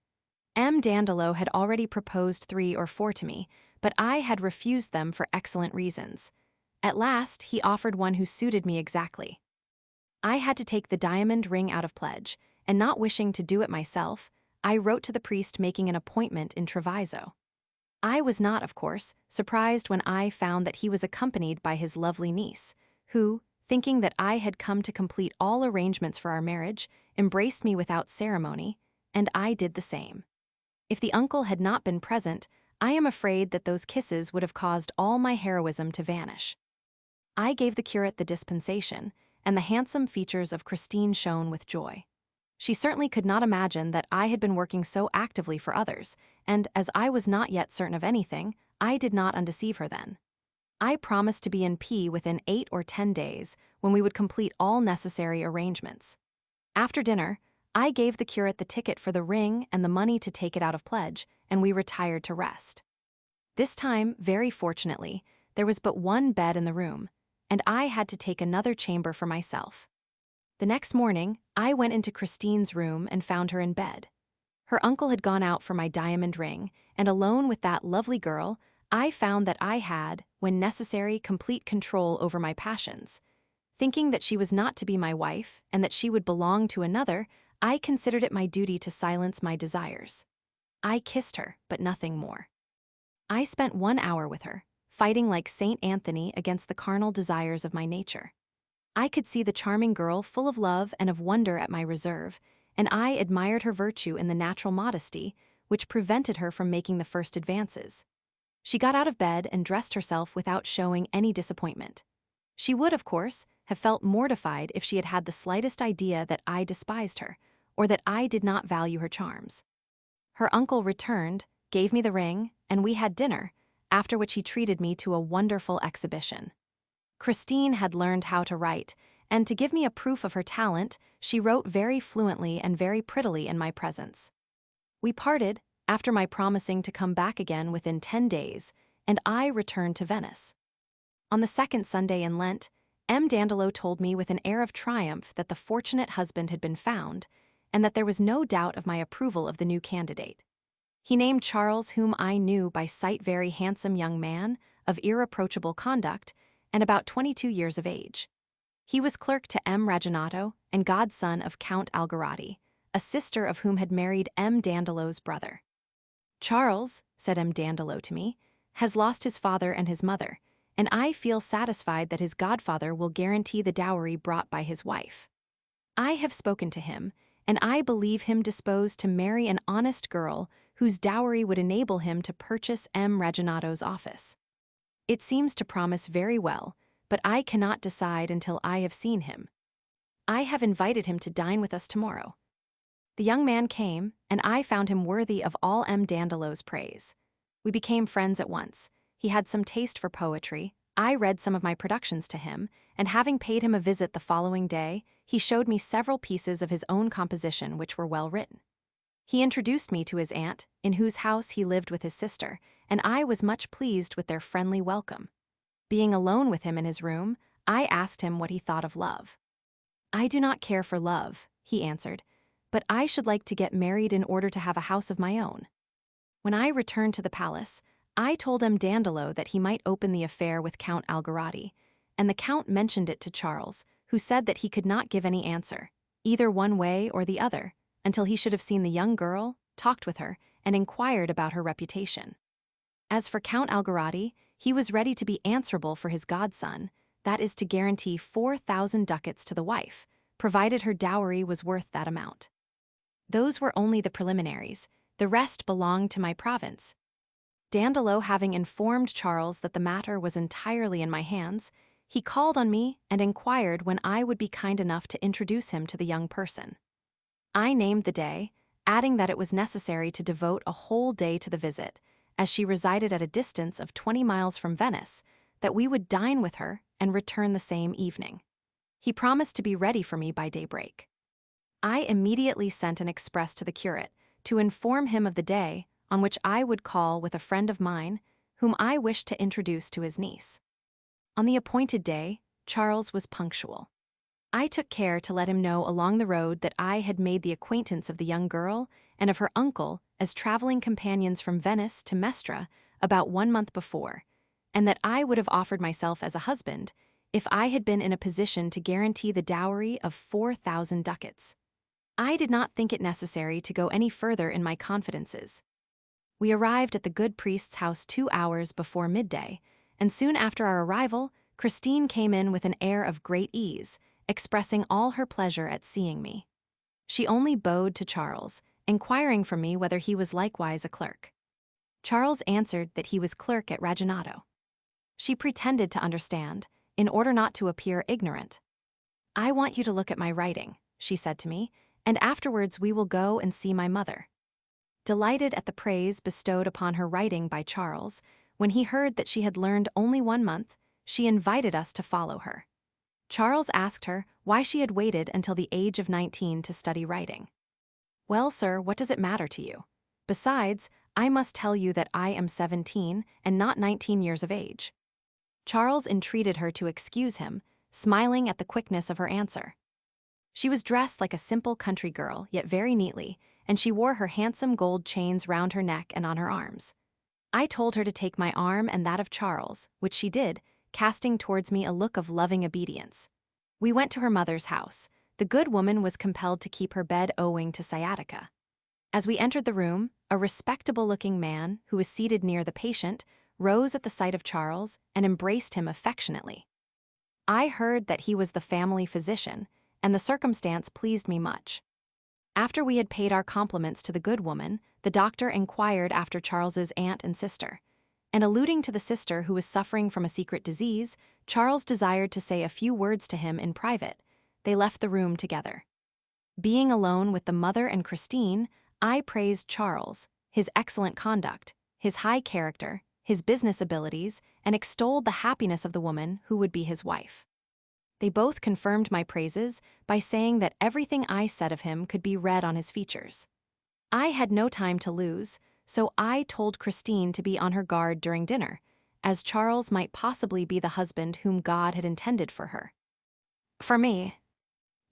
M. Dandolo had already proposed 3 or 4 to me, but I had refused them for excellent reasons. At last, he offered one who suited me exactly. I had to take the diamond ring out of pledge, and not wishing to do it myself, I wrote to the priest making an appointment in Treviso. I was not, of course, surprised when I found that he was accompanied by his lovely niece, who, thinking that I had come to complete all arrangements for our marriage, embraced me without ceremony, and I did the same. If the uncle had not been present, I am afraid that those kisses would have caused all my heroism to vanish. I gave the curate the dispensation, and the handsome features of Christine shone with joy. She certainly could not imagine that I had been working so actively for others, and as I was not yet certain of anything, I did not undeceive her then. I promised to be in P within 8 or 10 days, when we would complete all necessary arrangements. After dinner, I gave the curate the ticket for the ring and the money to take it out of pledge, and we retired to rest. This time, very fortunately, there was but one bed in the room, and I had to take another chamber for myself. The next morning, I went into Christine's room and found her in bed. Her uncle had gone out for my diamond ring, and alone with that lovely girl, I found that I had, when necessary, complete control over my passions. Thinking that she was not to be my wife, and that she would belong to another, I considered it my duty to silence my desires. I kissed her, but nothing more. I spent 1 hour with her, fighting like Saint Anthony against the carnal desires of my nature. I could see the charming girl full of love and of wonder at my reserve, and I admired her virtue in the natural modesty, which prevented her from making the first advances. She got out of bed and dressed herself without showing any disappointment. She would, of course, have felt mortified if she had had the slightest idea that I despised her, or that I did not value her charms. Her uncle returned, gave me the ring, and we had dinner, after which he treated me to a wonderful exhibition. Christine had learned how to write, and to give me a proof of her talent, she wrote very fluently and very prettily in my presence. We parted, after my promising to come back again within 10 days, and I returned to Venice. On the second Sunday in Lent, M. Dandolo told me with an air of triumph that the fortunate husband had been found, and that there was no doubt of my approval of the new candidate. He named Charles, whom I knew by sight, very handsome young man, of irreproachable conduct, and about 22 years of age. He was clerk to M. Ragionato, and godson of Count Algarotti, a sister of whom had married M. Dandolo's brother. "Charles," said M. Dandolo to me, "has lost his father and his mother, and I feel satisfied that his godfather will guarantee the dowry brought by his wife. I have spoken to him, and I believe him disposed to marry an honest girl whose dowry would enable him to purchase M. Ragionato's office. It seems to promise very well, but I cannot decide until I have seen him. I have invited him to dine with us tomorrow." The young man came, and I found him worthy of all M. Dandolo's praise. We became friends at once. He had some taste for poetry. I read some of my productions to him, and having paid him a visit the following day, he showed me several pieces of his own composition which were well written. He introduced me to his aunt, in whose house he lived with his sister, and I was much pleased with their friendly welcome. Being alone with him in his room, I asked him what he thought of love. "I do not care for love," he answered, "but I should like to get married in order to have a house of my own." When I returned to the palace, I told M. Dandolo that he might open the affair with Count Algarotti, and the Count mentioned it to Charles, who said that he could not give any answer, either one way or the other, until he should have seen the young girl, talked with her, and inquired about her reputation. As for Count Algarotti, he was ready to be answerable for his godson, that is to guarantee 4,000 ducats to the wife, provided her dowry was worth that amount. Those were only the preliminaries, the rest belonged to my province. Dandelot having informed Charles that the matter was entirely in my hands, he called on me and inquired when I would be kind enough to introduce him to the young person. I named the day, adding that it was necessary to devote a whole day to the visit, as she resided at a distance of 20 miles from Venice, that we would dine with her and return the same evening. He promised to be ready for me by daybreak. I immediately sent an express to the curate to inform him of the day on which I would call with a friend of mine, whom I wished to introduce to his niece. On the appointed day, Charles was punctual. I took care to let him know along the road that I had made the acquaintance of the young girl and of her uncle as traveling companions from Venice to Mestre about 1 month before, and that I would have offered myself as a husband if I had been in a position to guarantee the dowry of 4,000 ducats. I did not think it necessary to go any further in my confidences. We arrived at the good priest's house 2 hours before midday, and soon after our arrival, Christine came in with an air of great ease, expressing all her pleasure at seeing me. She only bowed to Charles, inquiring from me whether he was likewise a clerk. Charles answered that he was clerk at Ragionato. She pretended to understand, in order not to appear ignorant. "I want you to look at my writing," she said to me, "and afterwards we will go and see my mother." Delighted at the praise bestowed upon her writing by Charles, when he heard that she had learned only 1 month, she invited us to follow her. Charles asked her why she had waited until the age of 19 to study writing. "Well, sir, what does it matter to you? Besides, I must tell you that I am 17 and not 19 years of age." Charles entreated her to excuse him, smiling at the quickness of her answer. She was dressed like a simple country girl, yet very neatly, and she wore her handsome gold chains round her neck and on her arms. I told her to take my arm and that of Charles, which she did, casting towards me a look of loving obedience. We went to her mother's house. The good woman was compelled to keep her bed owing to sciatica. As we entered the room, a respectable-looking man, who was seated near the patient, rose at the sight of Charles and embraced him affectionately. I heard that he was the family physician, and the circumstance pleased me much. After we had paid our compliments to the good woman, the doctor inquired after Charles's aunt and sister, and alluding to the sister who was suffering from a secret disease, Charles desired to say a few words to him in private. They left the room together. Being alone with the mother and Christine, I praised Charles, his excellent conduct, his high character, his business abilities, and extolled the happiness of the woman who would be his wife. They both confirmed my praises by saying that everything I said of him could be read on his features. I had no time to lose, so I told Christine to be on her guard during dinner, as Charles might possibly be the husband whom God had intended for her. "For me?"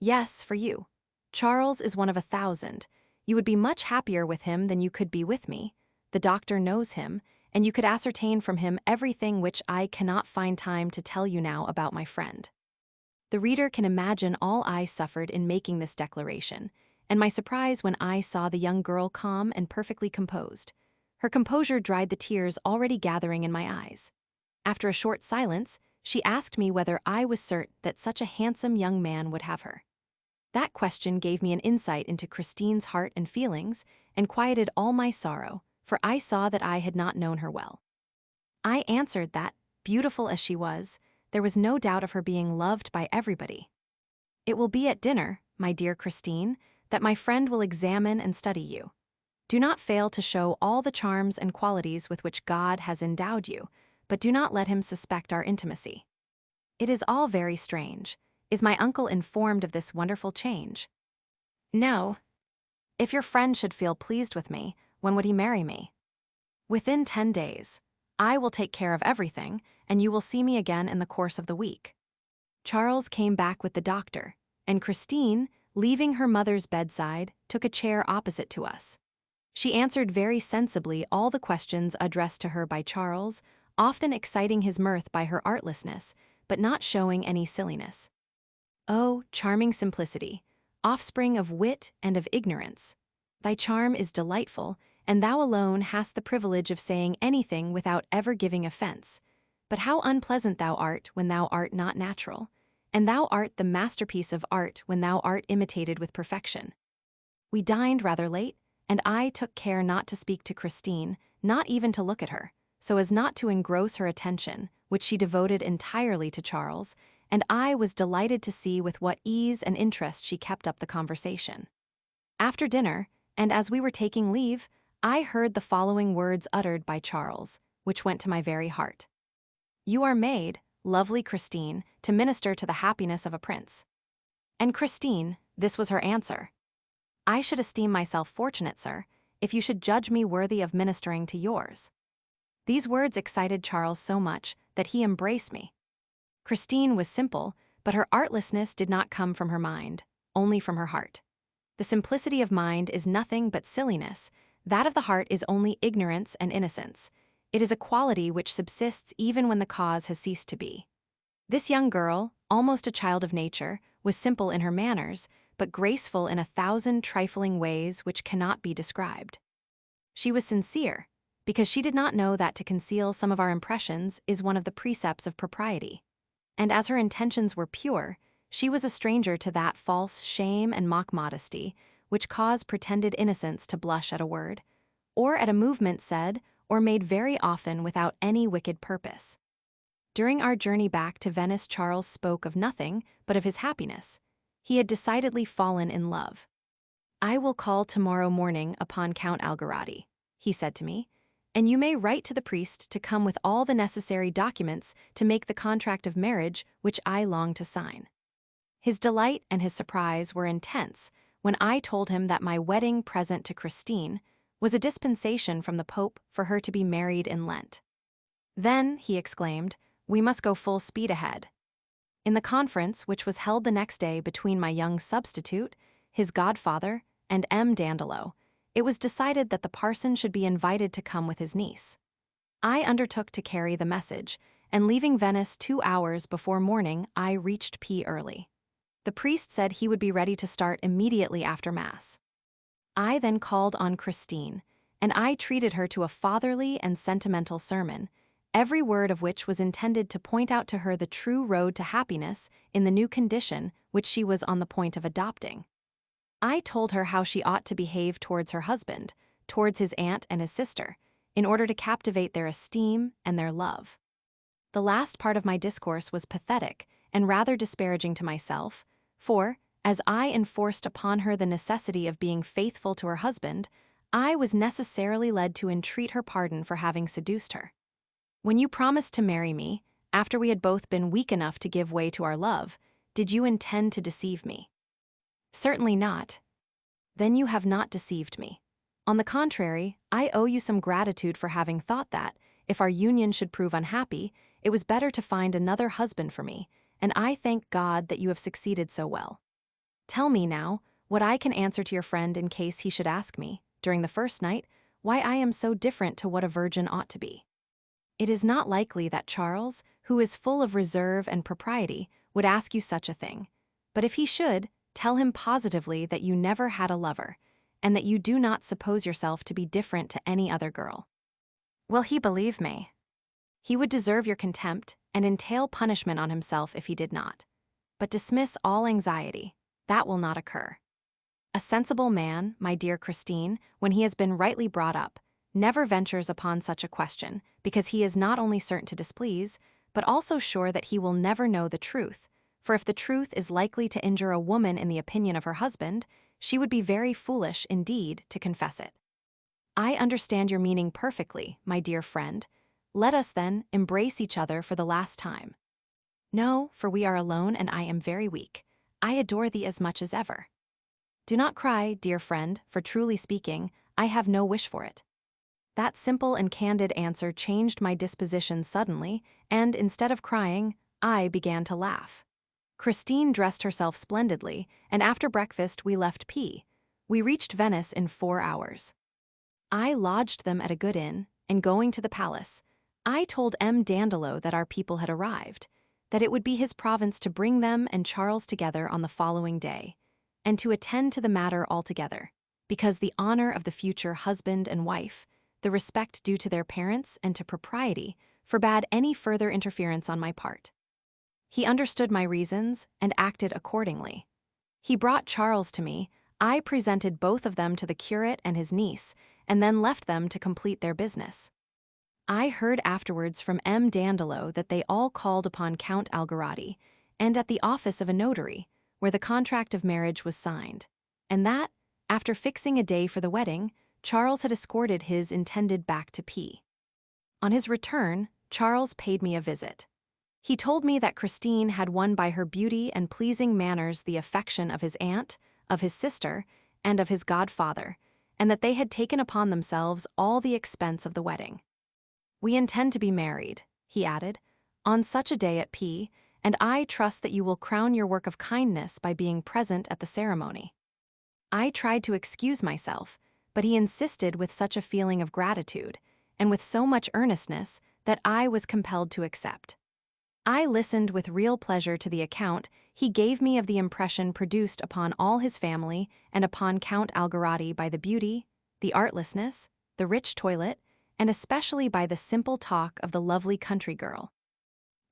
"Yes, for you. Charles is one of 1,000. You would be much happier with him than you could be with me. The doctor knows him, and you could ascertain from him everything which I cannot find time to tell you now about my friend." The reader can imagine all I suffered in making this declaration, and my surprise when I saw the young girl calm and perfectly composed. Her composure dried the tears already gathering in my eyes. After a short silence, she asked me whether I was certain that such a handsome young man would have her. That question gave me an insight into Christine's heart and feelings, and quieted all my sorrow, for I saw that I had not known her well. I answered that, beautiful as she was, there was no doubt of her being loved by everybody. "It will be at dinner, my dear Christine, that my friend will examine and study you. Do not fail to show all the charms and qualities with which God has endowed you, but do not let him suspect our intimacy." It is all very strange. Is my uncle informed of this wonderful change? No. If your friend should feel pleased with me, when would he marry me? Within 10 days. I will take care of everything, and you will see me again in the course of the week. Charles came back with the doctor, and Christine, leaving her mother's bedside, took a chair opposite to us. She answered very sensibly all the questions addressed to her by Charles, often exciting his mirth by her artlessness, but not showing any silliness. "Oh, charming simplicity, offspring of wit and of ignorance! Thy charm is delightful, and thou alone hast the privilege of saying anything without ever giving offense. But how unpleasant thou art when thou art not natural, and thou art the masterpiece of art when thou art imitated with perfection. We dined rather late, and I took care not to speak to Christine, not even to look at her, so as not to engross her attention, which she devoted entirely to Charles, and I was delighted to see with what ease and interest she kept up the conversation. After dinner, and as we were taking leave, I heard the following words uttered by Charles, which went to my very heart. "You are made, lovely Christine, to minister to the happiness of a prince." And Christine, this was her answer. "I should esteem myself fortunate, sir, if you should judge me worthy of ministering to yours." These words excited Charles so much that he embraced me. Christine was simple, but her artlessness did not come from her mind, only from her heart. The simplicity of mind is nothing but silliness, that of the heart is only ignorance and innocence. It is a quality which subsists even when the cause has ceased to be. This young girl, almost a child of nature, was simple in her manners, but graceful in 1,000 trifling ways which cannot be described. She was sincere, because she did not know that to conceal some of our impressions is one of the precepts of propriety. And as her intentions were pure, she was a stranger to that false shame and mock modesty which cause pretended innocence to blush at a word, or at a movement said or made very often without any wicked purpose. During our journey back to Venice, Charles spoke of nothing but of his happiness. He had decidedly fallen in love. "I will call tomorrow morning upon Count Algarotti," he said to me, "and you may write to the priest to come with all the necessary documents to make the contract of marriage which I long to sign." His delight and his surprise were intense when I told him that my wedding present to Christine was a dispensation from the Pope for her to be married in Lent. "Then," he exclaimed, "we must go full speed ahead." In the conference which was held the next day between my young substitute, his godfather, and M. Dandolo, it was decided that the parson should be invited to come with his niece. I undertook to carry the message, and leaving Venice 2 hours before morning, I reached P early. The priest said he would be ready to start immediately after Mass. I then called on Christine, and I treated her to a fatherly and sentimental sermon, every word of which was intended to point out to her the true road to happiness in the new condition which she was on the point of adopting. I told her how she ought to behave towards her husband, towards his aunt and his sister, in order to captivate their esteem and their love. The last part of my discourse was pathetic and rather disparaging to myself, for, as I enforced upon her the necessity of being faithful to her husband, I was necessarily led to entreat her pardon for having seduced her. "When you promised to marry me, after we had both been weak enough to give way to our love, did you intend to deceive me?" "Certainly not." "Then you have not deceived me. On the contrary, I owe you some gratitude for having thought that, if our union should prove unhappy, it was better to find another husband for me, and I thank God that you have succeeded so well. Tell me now, what I can answer to your friend in case he should ask me, during the first night, why I am so different to what a virgin ought to be. It is not likely that Charles, who is full of reserve and propriety, would ask you such a thing, but if he should, tell him positively that you never had a lover, and that you do not suppose yourself to be different to any other girl. Will he believe me? He would deserve your contempt and entail punishment on himself if he did not. But dismiss all anxiety. That will not occur. A sensible man, my dear Christine, when he has been rightly brought up, never ventures upon such a question, because he is not only certain to displease, but also sure that he will never know the truth, for if the truth is likely to injure a woman in the opinion of her husband, she would be very foolish indeed to confess it. I understand your meaning perfectly, my dear friend. Let us, then, embrace each other for the last time. No, for we are alone and I am very weak. I adore thee as much as ever. Do not cry, dear friend, for truly speaking, I have no wish for it. That simple and candid answer changed my disposition suddenly, and instead of crying, I began to laugh. Christine dressed herself splendidly, and after breakfast we left P. We reached Venice in 4 hours. I lodged them at a good inn, and going to the palace, I told M. Dandolo that our people had arrived, that it would be his province to bring them and Charles together on the following day, and to attend to the matter altogether, because the honor of the future husband and wife, the respect due to their parents and to propriety, forbade any further interference on my part. He understood my reasons and acted accordingly. He brought Charles to me, I presented both of them to the curate and his niece, and then left them to complete their business. I heard afterwards from M. Dandolo that they all called upon Count Algarotti, and at the office of a notary, where the contract of marriage was signed, and that, after fixing a day for the wedding, Charles had escorted his intended back to P. On his return, Charles paid me a visit. He told me that Christine had won by her beauty and pleasing manners the affection of his aunt, of his sister, and of his godfather, and that they had taken upon themselves all the expense of the wedding. "We intend to be married," he added, "on such a day at P, and I trust that you will crown your work of kindness by being present at the ceremony." I tried to excuse myself, but he insisted with such a feeling of gratitude, and with so much earnestness, that I was compelled to accept. I listened with real pleasure to the account he gave me of the impression produced upon all his family and upon Count Algarotti by the beauty, the artlessness, the rich toilet, and especially by the simple talk of the lovely country girl.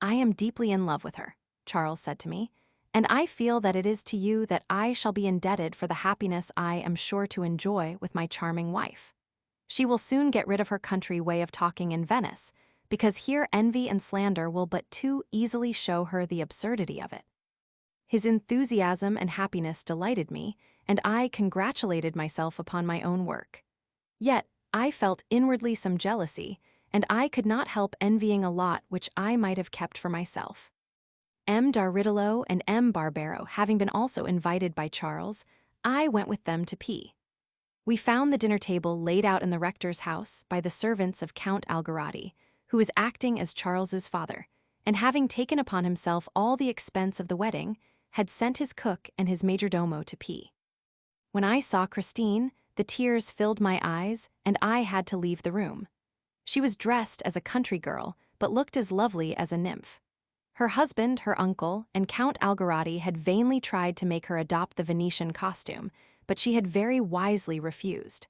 "I am deeply in love with her," Charles said to me, "and I feel that it is to you that I shall be indebted for the happiness I am sure to enjoy with my charming wife. She will soon get rid of her country way of talking in Venice, because here envy and slander will but too easily show her the absurdity of it." His enthusiasm and happiness delighted me, and I congratulated myself upon my own work. Yet I felt inwardly some jealousy, and I could not help envying a lot which I might have kept for myself. M. d'Aridolo and M. Barbero having been also invited by Charles, I went with them to P. We found the dinner table laid out in the rector's house by the servants of Count Algarotti, who was acting as Charles's father, and having taken upon himself all the expense of the wedding, had sent his cook and his majordomo to P. When I saw Christine, the tears filled my eyes, and I had to leave the room. She was dressed as a country girl, but looked as lovely as a nymph. Her husband, her uncle, and Count Algarotti had vainly tried to make her adopt the Venetian costume, but she had very wisely refused.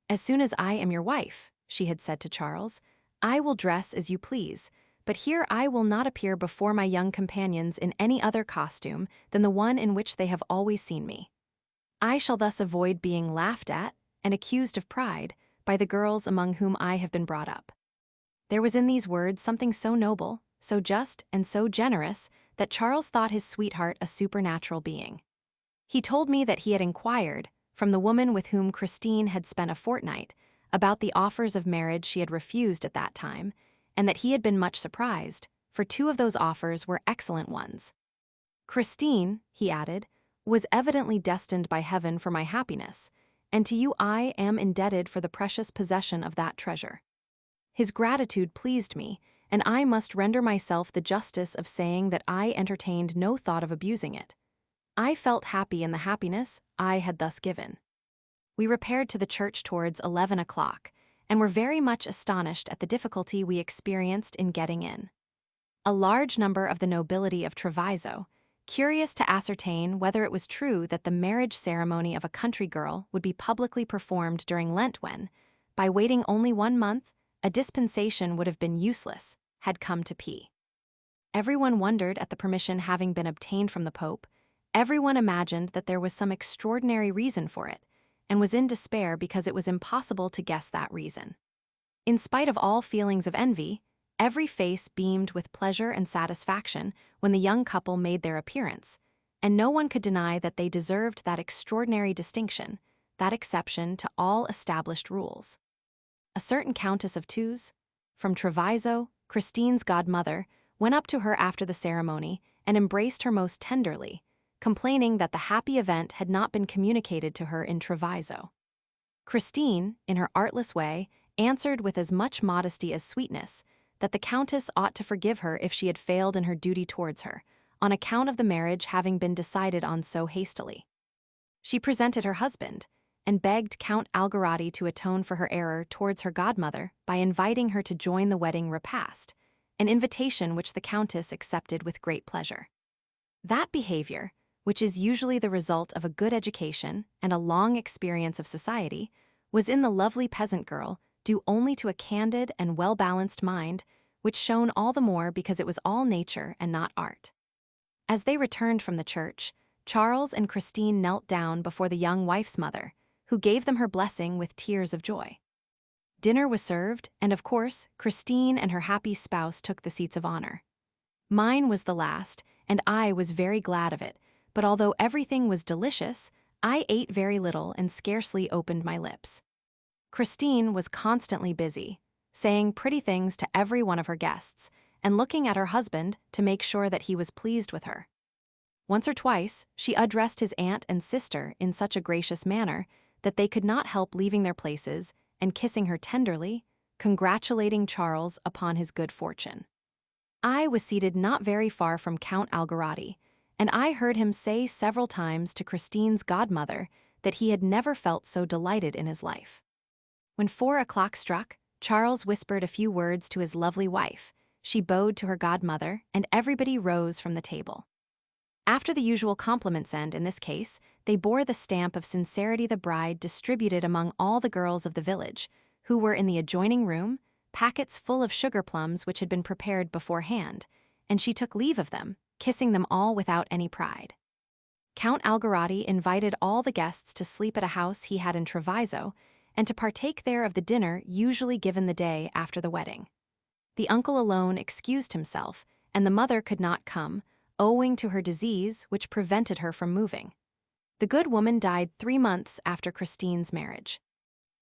"As soon as I am your wife," she had said to Charles, "I will dress as you please, but here I will not appear before my young companions in any other costume than the one in which they have always seen me. I shall thus avoid being laughed at and accused of pride by the girls among whom I have been brought up." There was in these words something so noble, so just, and so generous that Charles thought his sweetheart a supernatural being. He told me that he had inquired, from the woman with whom Christine had spent a fortnight, about the offers of marriage she had refused at that time, and that he had been much surprised, for 2 of those offers were excellent ones. "Christine," he added, "was evidently destined by heaven for my happiness, and to you I am indebted for the precious possession of that treasure." His gratitude pleased me, and I must render myself the justice of saying that I entertained no thought of abusing it. I felt happy in the happiness I had thus given. We repaired to the church towards 11 o'clock, and were very much astonished at the difficulty we experienced in getting in. A large number of the nobility of Treviso, curious to ascertain whether it was true that the marriage ceremony of a country girl would be publicly performed during Lent when, by waiting only 1 month, a dispensation would have been useless, had come to P. Everyone wondered at the permission having been obtained from the Pope. Everyone imagined that there was some extraordinary reason for it, and was in despair because it was impossible to guess that reason. In spite of all feelings of envy, every face beamed with pleasure and satisfaction when the young couple made their appearance, and no one could deny that they deserved that extraordinary distinction, that exception to all established rules. A certain Countess of Toulouse, from Treviso, Christine's godmother, went up to her after the ceremony and embraced her most tenderly, complaining that the happy event had not been communicated to her in Treviso. Christine, in her artless way, answered with as much modesty as sweetness that the Countess ought to forgive her if she had failed in her duty towards her, on account of the marriage having been decided on so hastily. She presented her husband, and begged Count Algarotti to atone for her error towards her godmother by inviting her to join the wedding repast, an invitation which the Countess accepted with great pleasure. That behavior, which is usually the result of a good education and a long experience of society, was in the lovely peasant girl due only to a candid and well-balanced mind, which shone all the more because it was all nature and not art. As they returned from the church, Charles and Christine knelt down before the young wife's mother, who gave them her blessing with tears of joy. Dinner was served, and of course, Christine and her happy spouse took the seats of honor. Mine was the last, and I was very glad of it, but although everything was delicious, I ate very little and scarcely opened my lips. Christine was constantly busy, saying pretty things to every one of her guests, and looking at her husband to make sure that he was pleased with her. Once or twice, she addressed his aunt and sister in such a gracious manner that they could not help leaving their places and kissing her tenderly, congratulating Charles upon his good fortune. I was seated not very far from Count Algarotti, and I heard him say several times to Christine's godmother that he had never felt so delighted in his life. When 4 o'clock struck, Charles whispered a few words to his lovely wife. She bowed to her godmother, and everybody rose from the table. After the usual compliments and, in this case, they bore the stamp of sincerity the bride distributed among all the girls of the village, who were in the adjoining room, packets full of sugar plums which had been prepared beforehand, and she took leave of them, kissing them all without any pride. Count Algarotti invited all the guests to sleep at a house he had in Treviso, and to partake there of the dinner usually given the day after the wedding. The uncle alone excused himself, and the mother could not come, owing to her disease which prevented her from moving. The good woman died 3 months after Christine's marriage.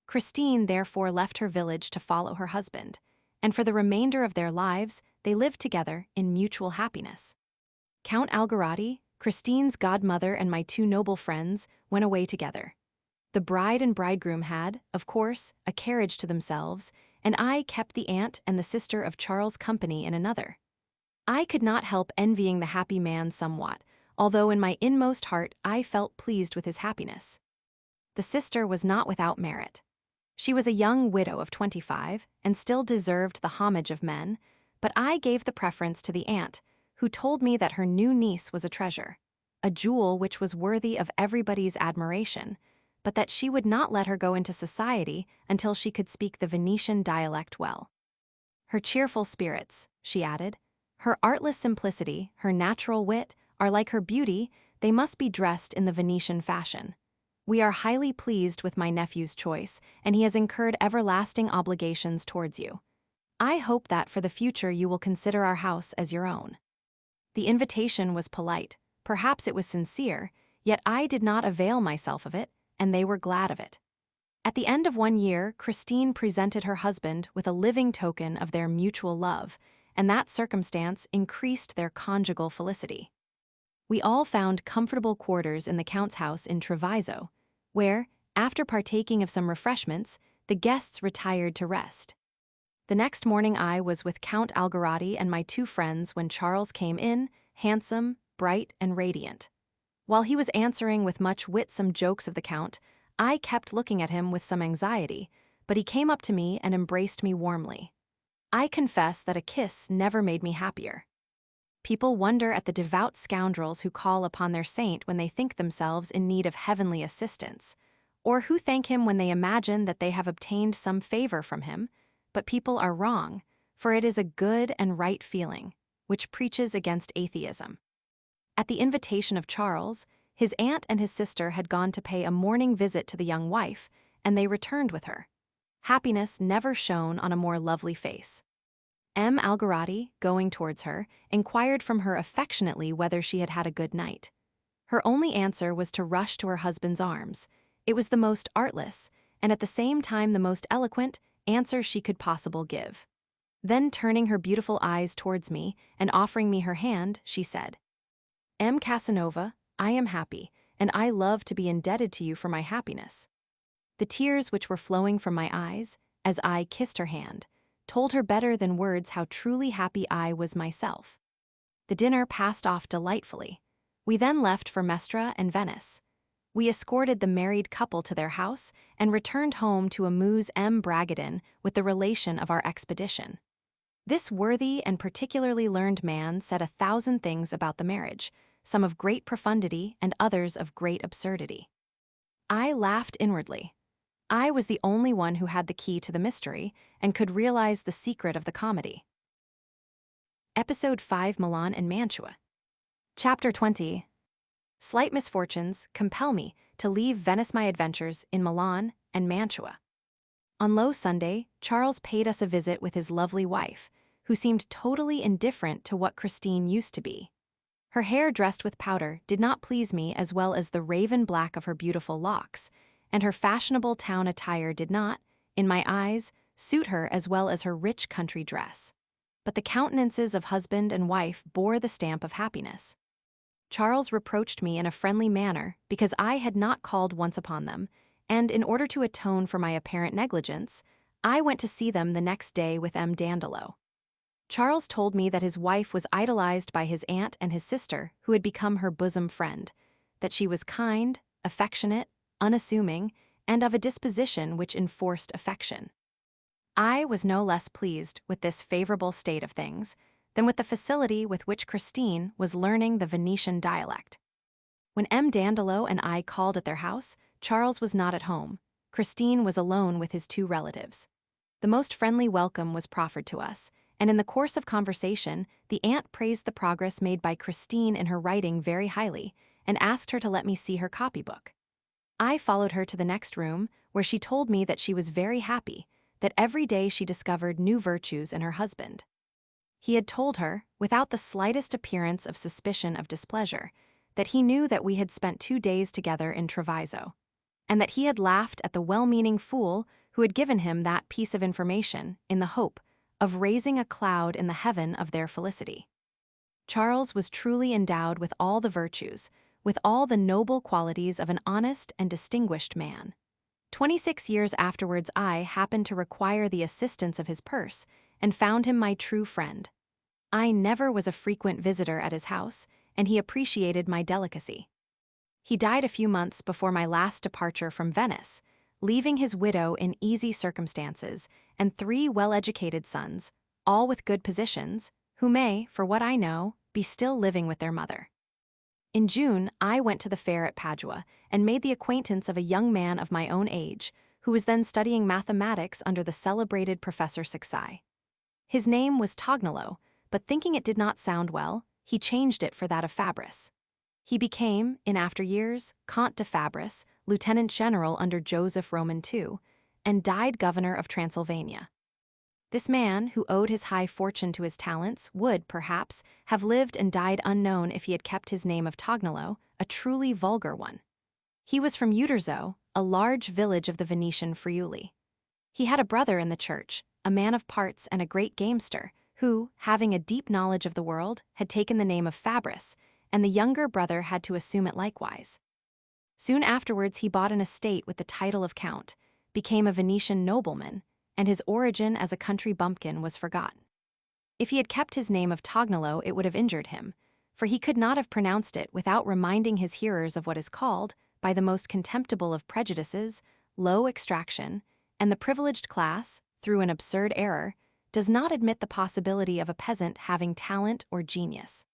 Christine therefore left her village to follow her husband, and for the remainder of their lives they lived together in mutual happiness. Count Algarotti, Christine's godmother, and my 2 noble friends went away together. The bride and bridegroom had, of course, a carriage to themselves, and I kept the aunt and the sister of Charles company in another. I could not help envying the happy man somewhat, although in my inmost heart I felt pleased with his happiness. The sister was not without merit. She was a young widow of 25, and still deserved the homage of men, but I gave the preference to the aunt, who told me that her new niece was a treasure, a jewel which was worthy of everybody's admiration, but that she would not let her go into society until she could speak the Venetian dialect well. Her cheerful spirits, she added, her artless simplicity, her natural wit, are like her beauty, they must be dressed in the Venetian fashion. We are highly pleased with my nephew's choice, and he has incurred everlasting obligations towards you. I hope that for the future you will consider our house as your own. The invitation was polite, perhaps it was sincere, yet I did not avail myself of it, and they were glad of it. At the end of 1 year, Christine presented her husband with a living token of their mutual love, and that circumstance increased their conjugal felicity. We all found comfortable quarters in the Count's house in Treviso, where, after partaking of some refreshments, the guests retired to rest. The next morning I was with Count Algarotti and my 2 friends when Charles came in, handsome, bright, and radiant. While he was answering with much wit some jokes of the Count, I kept looking at him with some anxiety, but he came up to me and embraced me warmly. I confess that a kiss never made me happier. People wonder at the devout scoundrels who call upon their saint when they think themselves in need of heavenly assistance, or who thank him when they imagine that they have obtained some favor from him, but people are wrong, for it is a good and right feeling, which preaches against atheism. At the invitation of Charles, his aunt and his sister had gone to pay a morning visit to the young wife, and they returned with her. Happiness never shone on a more lovely face. M. Algarotti, going towards her, inquired from her affectionately whether she had had a good night. Her only answer was to rush to her husband's arms. It was the most artless, and at the same time the most eloquent, answer she could possibly give. Then turning her beautiful eyes towards me and offering me her hand, she said, "M. Casanova, I am happy, and I love to be indebted to you for my happiness." The tears which were flowing from my eyes, as I kissed her hand, told her better than words how truly happy I was myself. The dinner passed off delightfully. We then left for Mestre and Venice. We escorted the married couple to their house and returned home to amuse M. Bragadin with the relation of our expedition. This worthy and particularly learned man said 1,000 things about the marriage, some of great profundity and others of great absurdity. I laughed inwardly. I was the only one who had the key to the mystery and could realize the secret of the comedy. Episode 5, Milan and Mantua. Chapter 20. Slight misfortunes compel me to leave Venice my adventures in Milan and Mantua. On Low Sunday, Charles paid us a visit with his lovely wife, who seemed totally indifferent to what Christine used to be. Her hair dressed with powder did not please me as well as the raven black of her beautiful locks, and her fashionable town attire did not, in my eyes, suit her as well as her rich country dress. But the countenances of husband and wife bore the stamp of happiness. Charles reproached me in a friendly manner because I had not called once upon them, and in order to atone for my apparent negligence, I went to see them the next day with M. Dandolo. Charles told me that his wife was idolized by his aunt and his sister, who had become her bosom friend, that she was kind, affectionate, unassuming, and of a disposition which enforced affection. I was no less pleased with this favorable state of things than with the facility with which Christine was learning the Venetian dialect. When M. Dandolo and I called at their house, Charles was not at home. Christine was alone with his two relatives. The most friendly welcome was proffered to us, and in the course of conversation, the aunt praised the progress made by Christine in her writing very highly, and asked her to let me see her copybook. I followed her to the next room, where she told me that she was very happy, that every day she discovered new virtues in her husband. He had told her, without the slightest appearance of suspicion of displeasure, that he knew that we had spent 2 days together in Treviso, and that he had laughed at the well-meaning fool who had given him that piece of information in the hope of raising a cloud in the heaven of their felicity. Charles was truly endowed with all the virtues, with all the noble qualities of an honest and distinguished man. 26 years afterwards I happened to require the assistance of his purse, and found him my true friend. I never was a frequent visitor at his house, and he appreciated my delicacy. He died a few months before my last departure from Venice, leaving his widow in easy circumstances and 3 well-educated sons, all with good positions, who may, for what I know, be still living with their mother. In June, I went to the fair at Padua and made the acquaintance of a young man of my own age, who was then studying mathematics under the celebrated Professor Saxai. His name was Tognolo, but thinking it did not sound well, he changed it for that of Fabris. He became, in after years, Comte de Fabris, lieutenant general under Joseph Roman II, and died governor of Transylvania. This man, who owed his high fortune to his talents, would, perhaps, have lived and died unknown if he had kept his name of Tognolo, a truly vulgar one. He was from Uderzo, a large village of the Venetian Friuli. He had a brother in the church, a man of parts and a great gamester, who, having a deep knowledge of the world, had taken the name of Fabris, and the younger brother had to assume it likewise. Soon afterwards he bought an estate with the title of count, became a Venetian nobleman, and his origin as a country bumpkin was forgotten. If he had kept his name of Tognolo, it would have injured him, for he could not have pronounced it without reminding his hearers of what is called, by the most contemptible of prejudices, low extraction, and the privileged class, through an absurd error, does not admit the possibility of a peasant having talent or genius.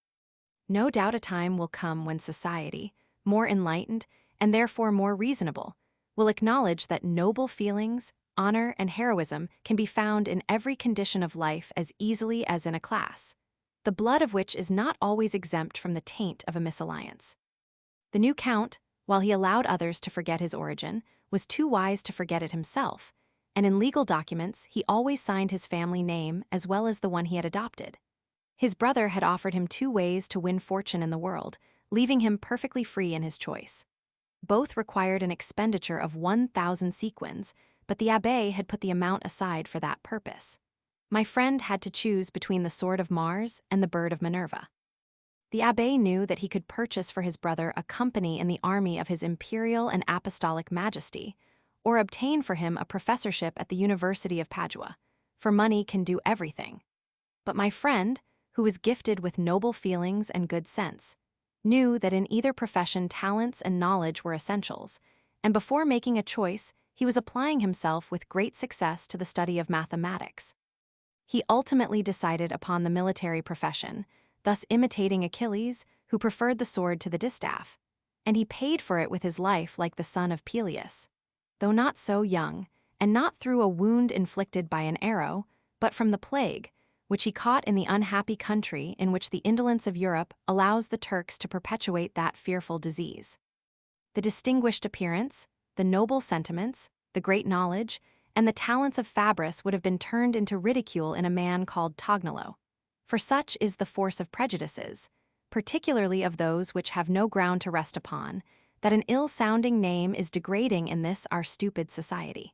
No doubt a time will come when society, more enlightened, and therefore more reasonable, will acknowledge that noble feelings, honor, and heroism can be found in every condition of life as easily as in a class, the blood of which is not always exempt from the taint of a misalliance. The new count, while he allowed others to forget his origin, was too wise to forget it himself, and in legal documents he always signed his family name as well as the one he had adopted. His brother had offered him 2 ways to win fortune in the world, leaving him perfectly free in his choice. Both required an expenditure of 1,000 sequins, but the abbé had put the amount aside for that purpose. My friend had to choose between the sword of Mars and the bird of Minerva. The abbé knew that he could purchase for his brother a company in the army of his imperial and apostolic majesty, or obtain for him a professorship at the University of Padua, for money can do everything. But my friend, who was gifted with noble feelings and good sense, knew that in either profession talents and knowledge were essentials, and before making a choice, he was applying himself with great success to the study of mathematics. He ultimately decided upon the military profession, thus imitating Achilles, who preferred the sword to the distaff, and he paid for it with his life like the son of Peleus. Though not so young, and not through a wound inflicted by an arrow, but from the plague, which he caught in the unhappy country in which the indolence of Europe allows the Turks to perpetuate that fearful disease. The distinguished appearance, the noble sentiments, the great knowledge, and the talents of Fabris would have been turned into ridicule in a man called Tognolo. For such is the force of prejudices, particularly of those which have no ground to rest upon, that an ill-sounding name is degrading in this our stupid society.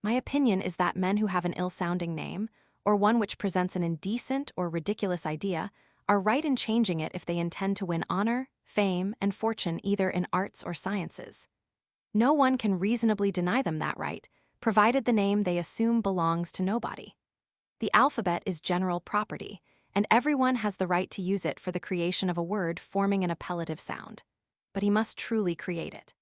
My opinion is that men who have an ill-sounding name, or one which presents an indecent or ridiculous idea, are right in changing it if they intend to win honor, fame, and fortune either in arts or sciences. No one can reasonably deny them that right, provided the name they assume belongs to nobody. The alphabet is general property, and everyone has the right to use it for the creation of a word forming an appellative sound. But he must truly create it.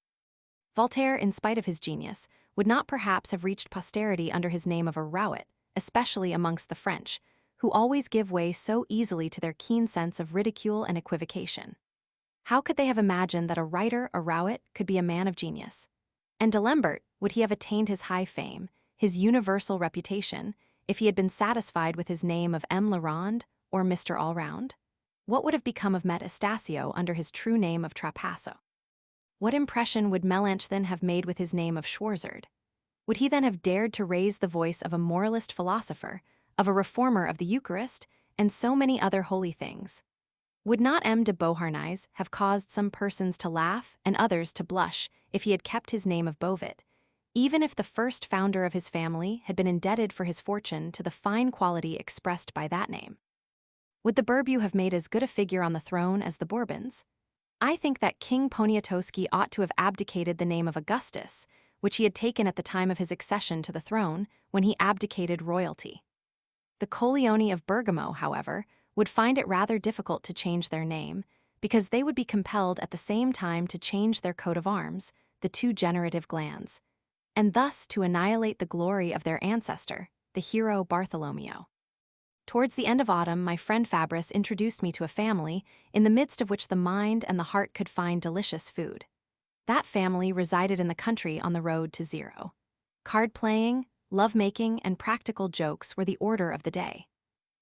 Voltaire, in spite of his genius, would not perhaps have reached posterity under his name of a Rowett, especially amongst the French, who always give way so easily to their keen sense of ridicule and equivocation. How could they have imagined that a writer, a Rowett, could be a man of genius? And D'Alembert, would he have attained his high fame, his universal reputation, if he had been satisfied with his name of M. Leronde or Mr. Allround? What would have become of Metastasio under his true name of Trapasso? What impression would Melanchthon have made with his name of Schwarzerd? Would he then have dared to raise the voice of a moralist philosopher, of a reformer of the Eucharist, and so many other holy things? Would not M. de Beauharnais have caused some persons to laugh and others to blush if he had kept his name of Beauvais, even if the first founder of his family had been indebted for his fortune to the fine quality expressed by that name? Would the Bourbon have made as good a figure on the throne as the Bourbons? I think that King Poniatowski ought to have abdicated the name of Augustus, which he had taken at the time of his accession to the throne, when he abdicated royalty. The Colleoni of Bergamo, however, would find it rather difficult to change their name, because they would be compelled at the same time to change their coat of arms, the two generative glands, and thus to annihilate the glory of their ancestor, the hero Bartholomew. Towards the end of autumn, my friend Fabris introduced me to a family in the midst of which the mind and the heart could find delicious food. That family resided in the country on the road to zero. Card-playing, love-making, and practical jokes were the order of the day.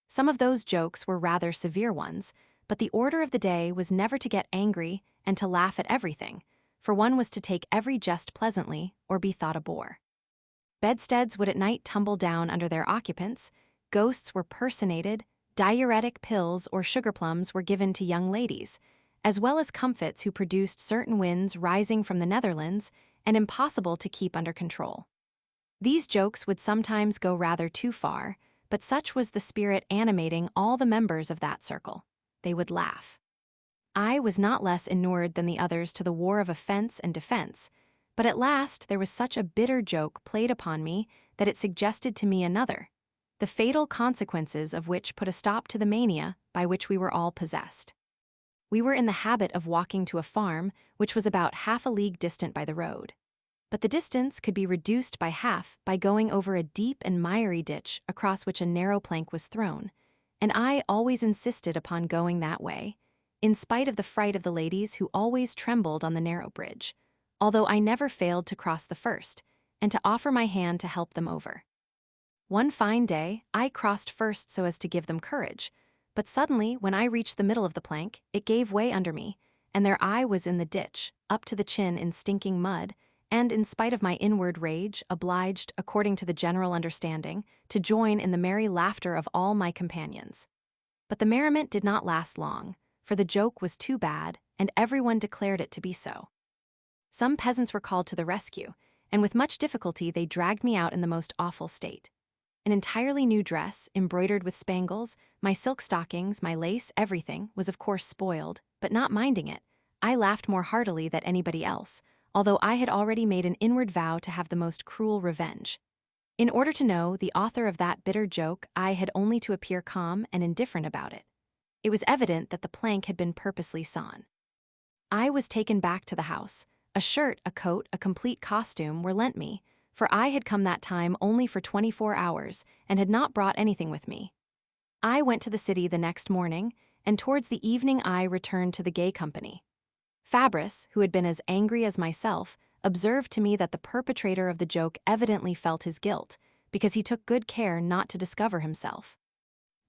Some of those jokes were rather severe ones, but the order of the day was never to get angry and to laugh at everything, for one was to take every jest pleasantly or be thought a bore. Bedsteads would at night tumble down under their occupants, ghosts were personated, diuretic pills or sugar plums were given to young ladies, as well as comfits who produced certain winds rising from the Netherlands and impossible to keep under control. These jokes would sometimes go rather too far, but such was the spirit animating all the members of that circle. They would laugh. I was not less inured than the others to the war of offense and defense, but at last there was such a bitter joke played upon me that it suggested to me another, the fatal consequences of which put a stop to the mania by which we were all possessed. We were in the habit of walking to a farm which was about half a league distant by the road. But the distance could be reduced by half by going over a deep and miry ditch across which a narrow plank was thrown, and I always insisted upon going that way, in spite of the fright of the ladies who always trembled on the narrow bridge, although I never failed to cross the first, and to offer my hand to help them over. One fine day, I crossed first so as to give them courage, but suddenly, when I reached the middle of the plank, it gave way under me, and there I was in the ditch, up to the chin in stinking mud, and, in spite of my inward rage, obliged, according to the general understanding, to join in the merry laughter of all my companions. But the merriment did not last long, for the joke was too bad, and everyone declared it to be so. Some peasants were called to the rescue, and with much difficulty they dragged me out in the most awful state. An entirely new dress, embroidered with spangles, my silk stockings, my lace, everything, was of course spoiled, but not minding it, I laughed more heartily than anybody else, although I had already made an inward vow to have the most cruel revenge. In order to know the author of that bitter joke, I had only to appear calm and indifferent about it. It was evident that the plank had been purposely sawn. I was taken back to the house. A shirt, a coat, a complete costume were lent me, for I had come that time only for 24 hours and had not brought anything with me. I went to the city the next morning, and towards the evening I returned to the gay company. Fabris, who had been as angry as myself, observed to me that the perpetrator of the joke evidently felt his guilt, because he took good care not to discover himself.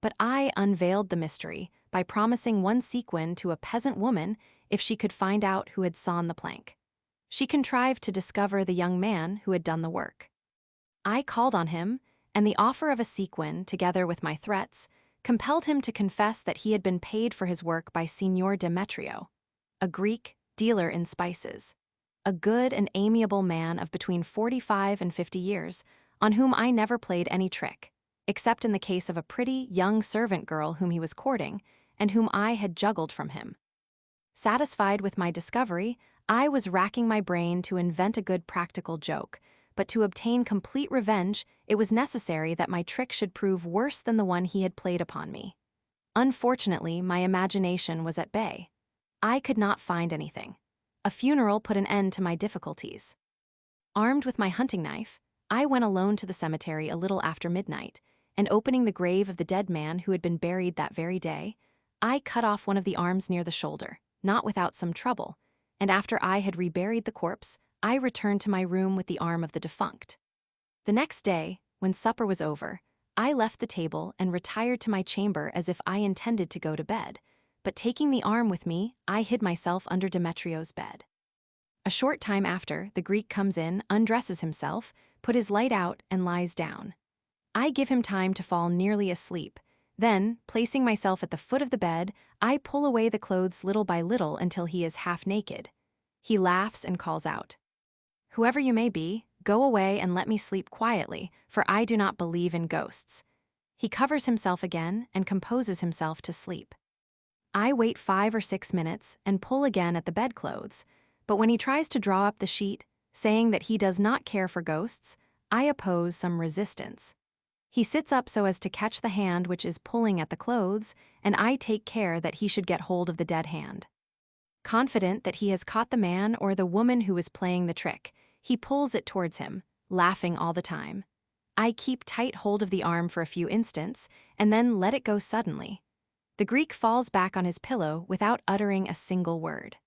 But I unveiled the mystery by promising one sequin to a peasant woman if she could find out who had sawn the plank. She contrived to discover the young man who had done the work. I called on him, and the offer of a sequin, together with my threats, compelled him to confess that he had been paid for his work by Signor Demetrio, a Greek dealer in spices, a good and amiable man of between 45 and 50 years, on whom I never played any trick, except in the case of a pretty, young servant girl whom he was courting, and whom I had juggled from him. Satisfied with my discovery, I was racking my brain to invent a good practical joke, but to obtain complete revenge, it was necessary that my trick should prove worse than the one he had played upon me. Unfortunately, my imagination was at bay. I could not find anything. A funeral put an end to my difficulties. Armed with my hunting knife, I went alone to the cemetery a little after midnight, and opening the grave of the dead man who had been buried that very day, I cut off one of the arms near the shoulder, not without some trouble, and after I had reburied the corpse, I returned to my room with the arm of the defunct. The next day, when supper was over, I left the table and retired to my chamber as if I intended to go to bed, but taking the arm with me, I hid myself under Demetrio's bed. A short time after, the Greek comes in, undresses himself, put his light out, and lies down. I give him time to fall nearly asleep. Then, placing myself at the foot of the bed, I pull away the clothes little by little until he is half naked. He laughs and calls out, "Whoever you may be, go away and let me sleep quietly, for I do not believe in ghosts." He covers himself again and composes himself to sleep. I wait 5 or 6 minutes and pull again at the bedclothes, but when he tries to draw up the sheet, saying that he does not care for ghosts, I oppose some resistance. He sits up so as to catch the hand which is pulling at the clothes, and I take care that he should get hold of the dead hand. Confident that he has caught the man or the woman who is playing the trick, he pulls it towards him, laughing all the time. I keep tight hold of the arm for a few instants, and then let it go suddenly. The Greek falls back on his pillow without uttering a single word.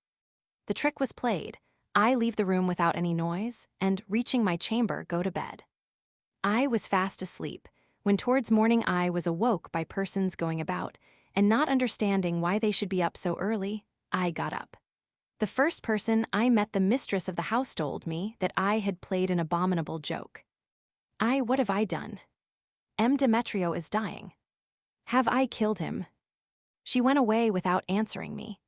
The trick was played. I leave the room without any noise, and, reaching my chamber, go to bed. I was fast asleep, when towards morning I was awoke by persons going about, and not understanding why they should be up so early, I got up. The first person I met, the mistress of the house, told me that I had played an abominable joke. What have I done? M. Demetrio is dying. Have I killed him? She went away without answering me.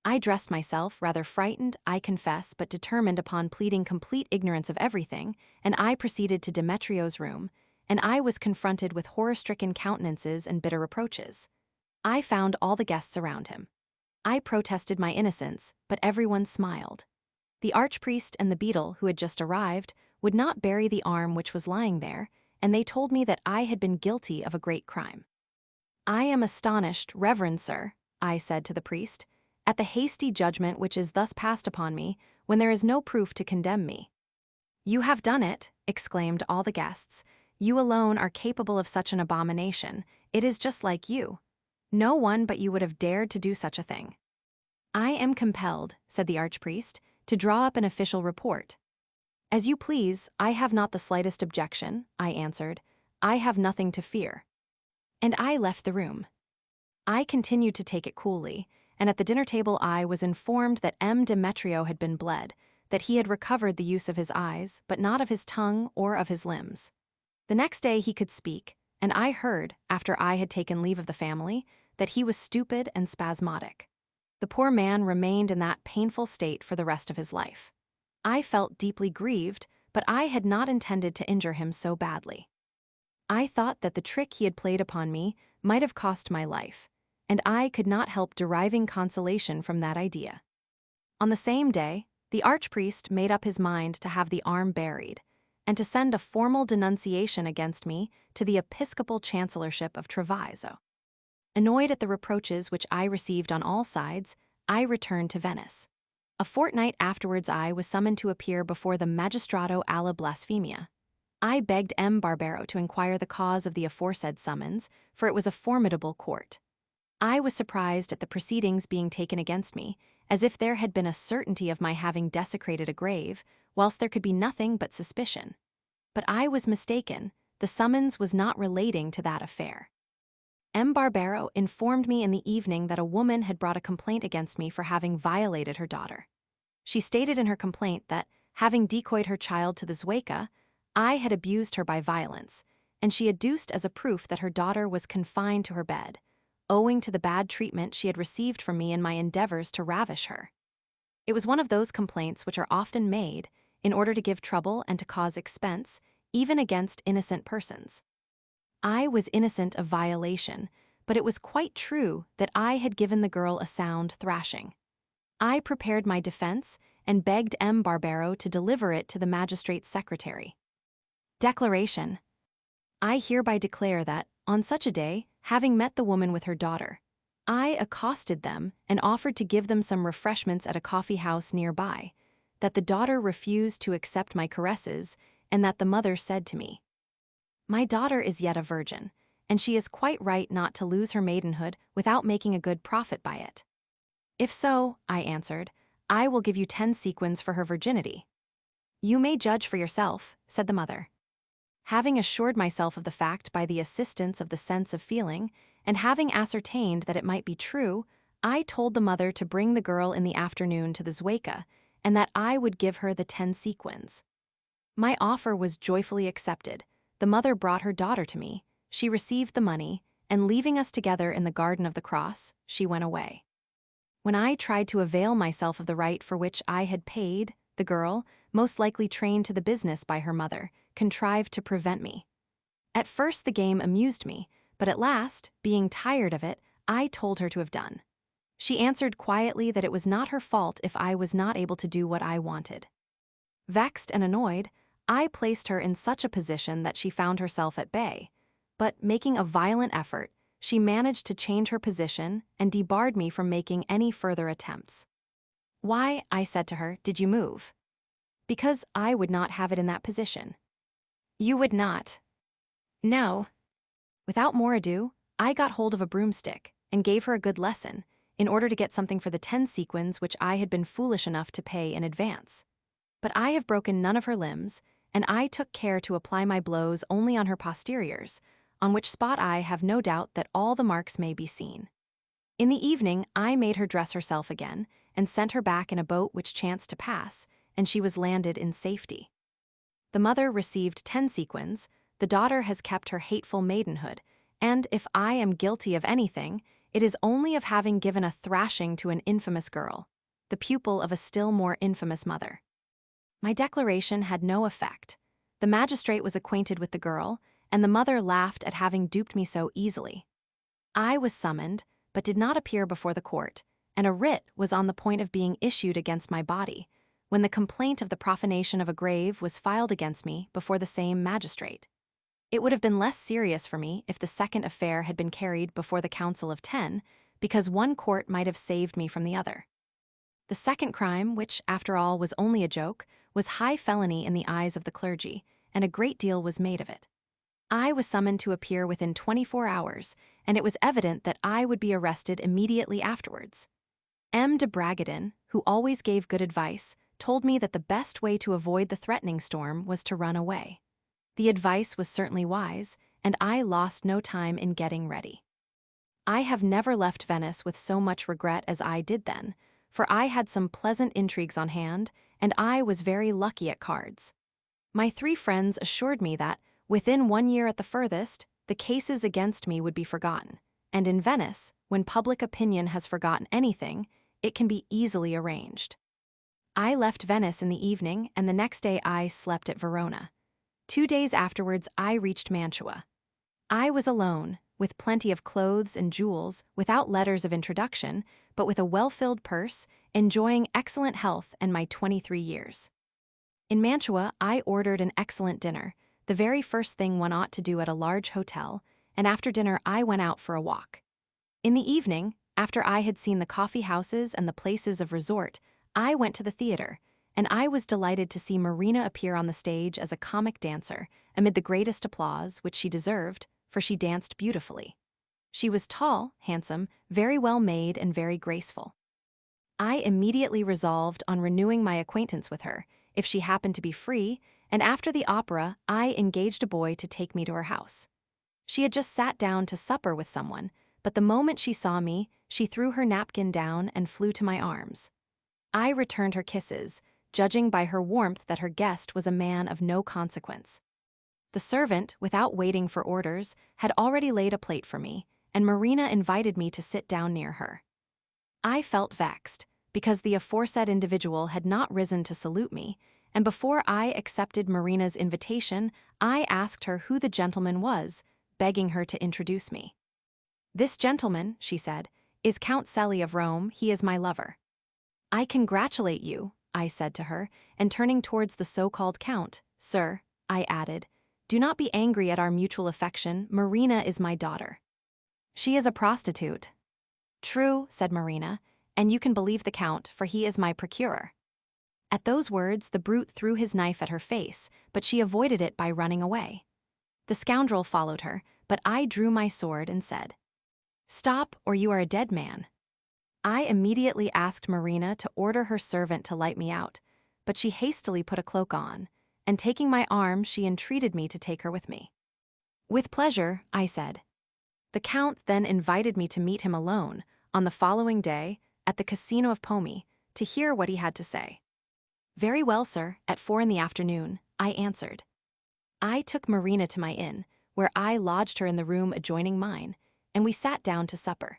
I dressed myself, rather frightened, I confess, but determined upon pleading complete ignorance of everything, and I proceeded to Demetrio's room, and I was confronted with horror-stricken countenances and bitter reproaches. I found all the guests around him. I protested my innocence, but everyone smiled. The archpriest and the beadle, who had just arrived, would not bury the arm which was lying there, and they told me that I had been guilty of a great crime. "I am astonished, reverend sir," I said to the priest, "at the hasty judgment which is thus passed upon me, when there is no proof to condemn me." "You have done it," exclaimed all the guests. "You alone are capable of such an abomination. It is just like you. No one but you would have dared to do such a thing." "I am compelled," said the archpriest, "to draw up an official report." "As you please, I have not the slightest objection," I answered. "I have nothing to fear." And I left the room. I continued to take it coolly, and at the dinner table I was informed that M. Demetrio had been bled, that he had recovered the use of his eyes, but not of his tongue or of his limbs. The next day he could speak, and I heard, after I had taken leave of the family, that he was stupid and spasmodic. The poor man remained in that painful state for the rest of his life. I felt deeply grieved, but I had not intended to injure him so badly. I thought that the trick he had played upon me might have cost my life, and I could not help deriving consolation from that idea. On the same day, the archpriest made up his mind to have the arm buried, and to send a formal denunciation against me to the episcopal chancellorship of Treviso. Annoyed at the reproaches which I received on all sides, I returned to Venice. A fortnight afterwards I was summoned to appear before the Magistrato alla Blasfemia. I begged M. Barbero to inquire the cause of the aforesaid summons, for it was a formidable court. I was surprised at the proceedings being taken against me, as if there had been a certainty of my having desecrated a grave, whilst there could be nothing but suspicion. But I was mistaken, the summons was not relating to that affair. M. Barbero informed me in the evening that a woman had brought a complaint against me for having violated her daughter. She stated in her complaint that, having decoyed her child to the Zueka, I had abused her by violence, and she adduced as a proof that her daughter was confined to her bed, owing to the bad treatment she had received from me in my endeavors to ravish her. It was one of those complaints which are often made in order to give trouble and to cause expense, even against innocent persons. I was innocent of violation, but it was quite true that I had given the girl a sound thrashing. I prepared my defense and begged M. Barbero to deliver it to the magistrate's secretary. Declaration. I hereby declare that, on such a day, having met the woman with her daughter, I accosted them and offered to give them some refreshments at a coffee house nearby, that the daughter refused to accept my caresses, and that the mother said to me, "My daughter is yet a virgin, and she is quite right not to lose her maidenhood without making a good profit by it." "If so," I answered, "I will give you 10 sequins for her virginity." "You may judge for yourself," said the mother. Having assured myself of the fact by the assistance of the sense of feeling, and having ascertained that it might be true, I told the mother to bring the girl in the afternoon to the Zueka, and that I would give her the 10 sequins. My offer was joyfully accepted. The mother brought her daughter to me, she received the money, and leaving us together in the Garden of the Cross, she went away. When I tried to avail myself of the right for which I had paid, the girl, most likely trained to the business by her mother, contrived to prevent me. At first the game amused me, but at last, being tired of it, I told her to have done. She answered quietly that it was not her fault if I was not able to do what I wanted. Vexed and annoyed, I placed her in such a position that she found herself at bay, but making a violent effort, she managed to change her position and debarred me from making any further attempts. "Why," I said to her, "did you move?" "Because I would not have it in that position." "You would not?" "No." Without more ado, I got hold of a broomstick and gave her a good lesson, in order to get something for the 10 sequins which I had been foolish enough to pay in advance. But I have broken none of her limbs, and I took care to apply my blows only on her posteriors, on which spot I have no doubt that all the marks may be seen. In the evening, I made her dress herself again, and sent her back in a boat which chanced to pass, and she was landed in safety. The mother received 10 sequins, the daughter has kept her hateful maidenhood, and if I am guilty of anything, it is only of having given a thrashing to an infamous girl, the pupil of a still more infamous mother. My declaration had no effect. The magistrate was acquainted with the girl, and the mother laughed at having duped me so easily. I was summoned, but did not appear before the court, and a writ was on the point of being issued against my body, when the complaint of the profanation of a grave was filed against me before the same magistrate. It would have been less serious for me if the second affair had been carried before the Council of 10, because one court might have saved me from the other. The second crime, which, after all, was only a joke, was high felony in the eyes of the clergy, and a great deal was made of it. I was summoned to appear within 24 hours, and it was evident that I would be arrested immediately afterwards. M. de Bragadin, who always gave good advice, told me that the best way to avoid the threatening storm was to run away. The advice was certainly wise, and I lost no time in getting ready. I have never left Venice with so much regret as I did then, for I had some pleasant intrigues on hand, and I was very lucky at cards. My 3 friends assured me that, within 1 year at the furthest, the cases against me would be forgotten, and in Venice, when public opinion has forgotten anything, it can be easily arranged. I left Venice in the evening, and the next day I slept at Verona. 2 days afterwards I reached Mantua. I was alone, with plenty of clothes and jewels, without letters of introduction, but with a well-filled purse, enjoying excellent health and my 23 years. In Mantua, I ordered an excellent dinner, the very first thing one ought to do at a large hotel, and after dinner I went out for a walk. In the evening, after I had seen the coffee houses and the places of resort, I went to the theater, and I was delighted to see Marina appear on the stage as a comic dancer, amid the greatest applause, which she deserved, for she danced beautifully. She was tall, handsome, very well made, and very graceful. I immediately resolved on renewing my acquaintance with her, if she happened to be free, and after the opera I engaged a boy to take me to her house. She had just sat down to supper with someone, but the moment she saw me, she threw her napkin down and flew to my arms. I returned her kisses, judging by her warmth that her guest was a man of no consequence. The servant, without waiting for orders, had already laid a plate for me, and Marina invited me to sit down near her. I felt vexed, because the aforesaid individual had not risen to salute me, and before I accepted Marina's invitation, I asked her who the gentleman was, begging her to introduce me. "This gentleman," she said, "is Count Celi of Rome. He is my lover." "I congratulate you," I said to her, and turning towards the so-called Count, "Sir," I added, "do not be angry at our mutual affection. Marina is my daughter." "She is a prostitute." "True," said Marina, "and you can believe the Count, for he is my procurer." At those words, the brute threw his knife at her face, but she avoided it by running away. The scoundrel followed her, but I drew my sword and said, "Stop, or you are a dead man." I immediately asked Marina to order her servant to light me out, but she hastily put a cloak on, and taking my arm, she entreated me to take her with me. "With pleasure," I said. The Count then invited me to meet him alone, on the following day, at the Casino of Pomi, to hear what he had to say. "Very well, sir, at 4 in the afternoon," I answered. I took Marina to my inn, where I lodged her in the room adjoining mine, and we sat down to supper.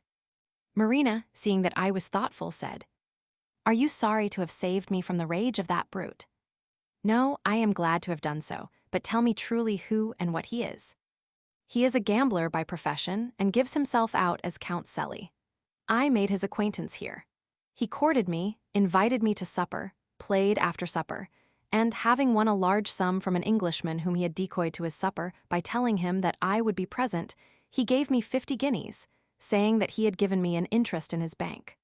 Marina, seeing that I was thoughtful, said, "Are you sorry to have saved me from the rage of that brute?" "No, I am glad to have done so, but tell me truly who and what he is." "He is a gambler by profession and gives himself out as Count Celi. I made his acquaintance here. He courted me, invited me to supper, played after supper, and having won a large sum from an Englishman whom he had decoyed to his supper by telling him that I would be present, he gave me 50 guineas, saying that he had given me an interest in his bank.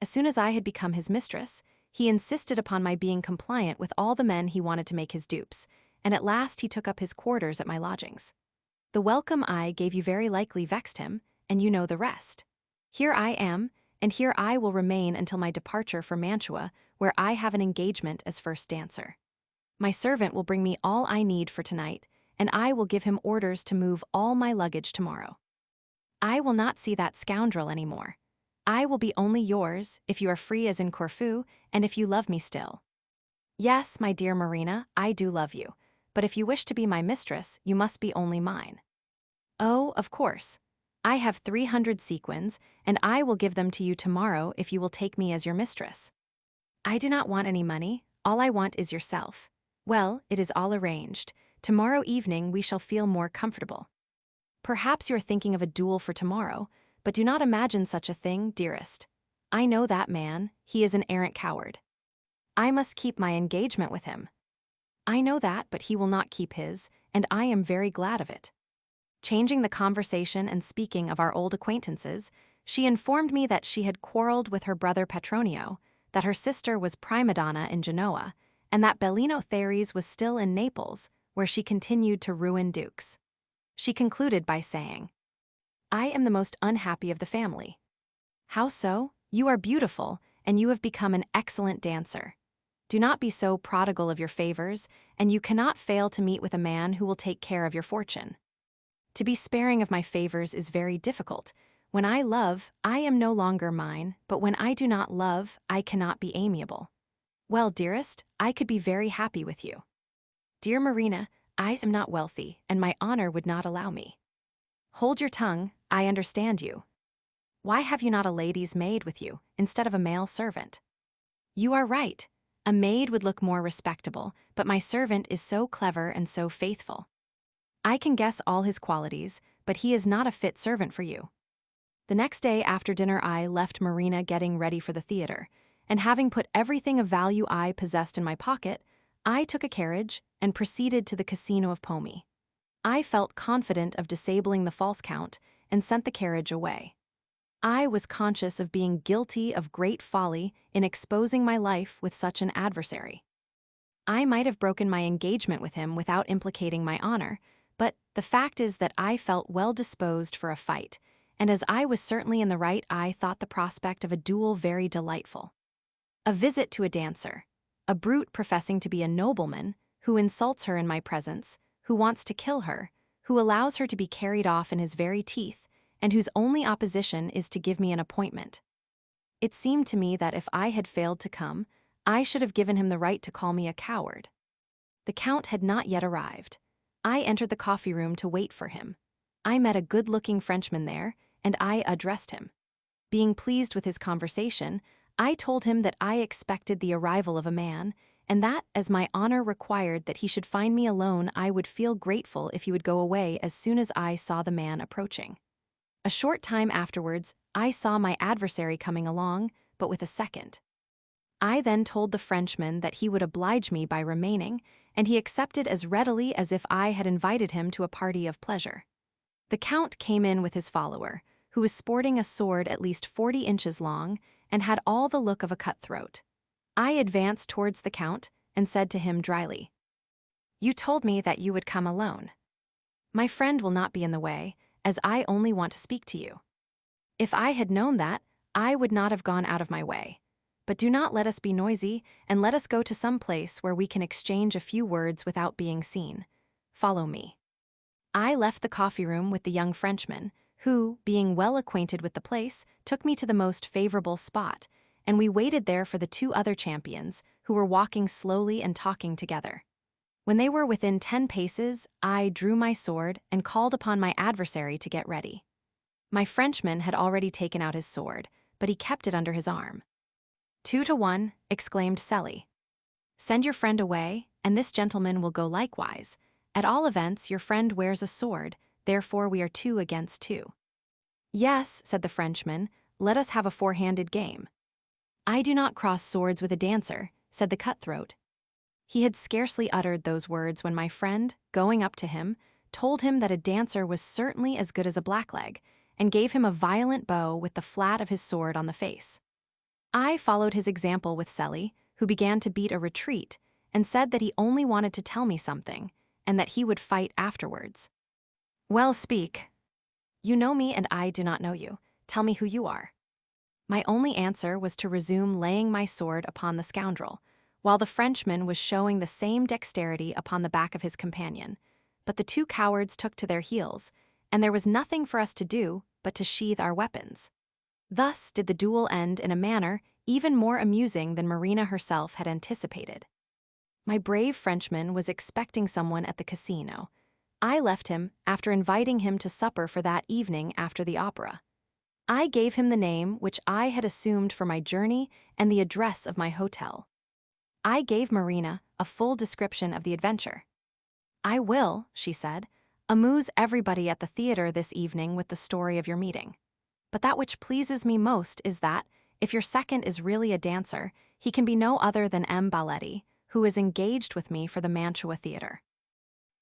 As soon as I had become his mistress, he insisted upon my being compliant with all the men he wanted to make his dupes, and at last he took up his quarters at my lodgings. The welcome I gave you very likely vexed him, and you know the rest. Here I am, and here I will remain until my departure for Mantua, where I have an engagement as first dancer. My servant will bring me all I need for tonight, and I will give him orders to move all my luggage tomorrow. I will not see that scoundrel any more. I will be only yours, if you are free as in Corfu, and if you love me still. Yes, my dear Marina, I do love you, but if you wish to be my mistress, you must be only mine. Oh, of course. I have 300 sequins, and I will give them to you tomorrow if you will take me as your mistress. I do not want any money, all I want is yourself. Well, it is all arranged. Tomorrow evening we shall feel more comfortable. Perhaps you are thinking of a duel for tomorrow, but do not imagine such a thing, dearest. I know that man, he is an arrant coward. I must keep my engagement with him. I know that, but he will not keep his, and I am very glad of it. Changing the conversation and speaking of our old acquaintances, she informed me that she had quarreled with her brother Petronio, that her sister was prima donna in Genoa, and that Bellino Therese was still in Naples, where she continued to ruin dukes. She concluded by saying, "I am the most unhappy of the family." "How so? You are beautiful, and you have become an excellent dancer. Do not be so prodigal of your favors, and you cannot fail to meet with a man who will take care of your fortune. To be sparing of my favors is very difficult. When I love, I am no longer mine, but when I do not love, I cannot be amiable. Well, dearest, I could be very happy with you. Dear Marina, I am not wealthy, and my honor would not allow me." "Hold your tongue, I understand you. Why have you not a lady's maid with you, instead of a male servant?" "You are right. A maid would look more respectable, but my servant is so clever and so faithful. I can guess all his qualities, but he is not a fit servant for you." The next day after dinner I left Marina getting ready for the theater, and having put everything of value I possessed in my pocket, I took a carriage and proceeded to the Casino of Pomi. I felt confident of disabling the false count and sent the carriage away. I was conscious of being guilty of great folly in exposing my life with such an adversary. I might have broken my engagement with him without implicating my honor, but the fact is that I felt well disposed for a fight, and as I was certainly in the right, I thought the prospect of a duel very delightful. A visit to a dancer, a brute professing to be a nobleman, who insults her in my presence, who wants to kill her, who allows her to be carried off in his very teeth, and whose only opposition is to give me an appointment. It seemed to me that if I had failed to come, I should have given him the right to call me a coward. The Count had not yet arrived. I entered the coffee room to wait for him. I met a good-looking Frenchman there, and I addressed him. Being pleased with his conversation, I told him that I expected the arrival of a man, and that, as my honor required that he should find me alone, I would feel grateful if he would go away as soon as I saw the man approaching. A short time afterwards, I saw my adversary coming along, but with a second. I then told the Frenchman that he would oblige me by remaining, and he accepted as readily as if I had invited him to a party of pleasure. The Count came in with his follower, who was sporting a sword at least 40 inches long and had all the look of a cutthroat. I advanced towards the Count and said to him dryly, "You told me that you would come alone. My friend will not be in the way, as I only want to speak to you. If I had known that, I would not have gone out of my way. But do not let us be noisy, and let us go to some place where we can exchange a few words without being seen. Follow me." I left the coffee room with the young Frenchman, who, being well acquainted with the place, took me to the most favorable spot, and we waited there for the two other champions, who were walking slowly and talking together. When they were within 10 paces, I drew my sword and called upon my adversary to get ready. My Frenchman had already taken out his sword, but he kept it under his arm. 2 to 1, exclaimed Selly. "Send your friend away, and this gentleman will go likewise. At all events, your friend wears a sword, therefore we are 2 against 2. "Yes," said the Frenchman, "let us have a four-handed game." "I do not cross swords with a dancer," said the cutthroat. He had scarcely uttered those words when my friend, going up to him, told him that a dancer was certainly as good as a blackleg, and gave him a violent blow with the flat of his sword on the face. I followed his example with Selly, who began to beat a retreat, and said that he only wanted to tell me something, and that he would fight afterwards. "Well, speak. You know me and I do not know you. Tell me who you are." My only answer was to resume laying my sword upon the scoundrel, while the Frenchman was showing the same dexterity upon the back of his companion. But the 2 cowards took to their heels, and there was nothing for us to do but to sheathe our weapons. Thus did the duel end in a manner even more amusing than Marina herself had anticipated. My brave Frenchman was expecting someone at the casino. I left him after inviting him to supper for that evening after the opera. I gave him the name which I had assumed for my journey and the address of my hotel. I gave Marina a full description of the adventure. "I will," she said, "amuse everybody at the theater this evening with the story of your meeting. But that which pleases me most is that, if your second is really a dancer, he can be no other than M. Balletti, who is engaged with me for the Mantua Theater."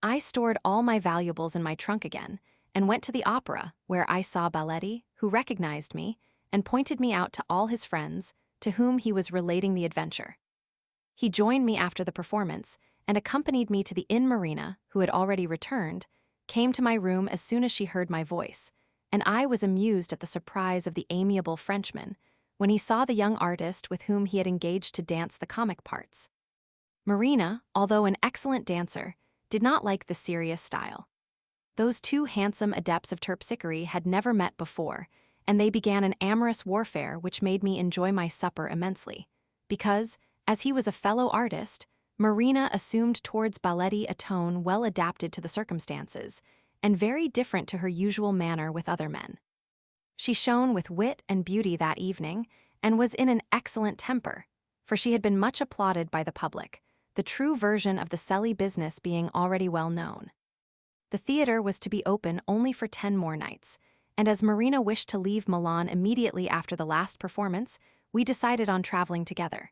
I stored all my valuables in my trunk again, and went to the opera, where I saw Balletti, who recognized me, and pointed me out to all his friends, to whom he was relating the adventure. He joined me after the performance, and accompanied me to the inn. Marina, who had already returned, came to my room as soon as she heard my voice, and I was amused at the surprise of the amiable Frenchman when he saw the young artist with whom he had engaged to dance the comic parts. Marina, although an excellent dancer, did not like the serious style. Those 2 handsome adepts of terpsichore had never met before, and they began an amorous warfare which made me enjoy my supper immensely, because, as he was a fellow artist, Marina assumed towards Balletti a tone well adapted to the circumstances, and very different to her usual manner with other men. She shone with wit and beauty that evening, and was in an excellent temper, for she had been much applauded by the public, the true version of the Selly business being already well known. The theater was to be open only for 10 more nights, and as Marina wished to leave Milan immediately after the last performance, we decided on traveling together.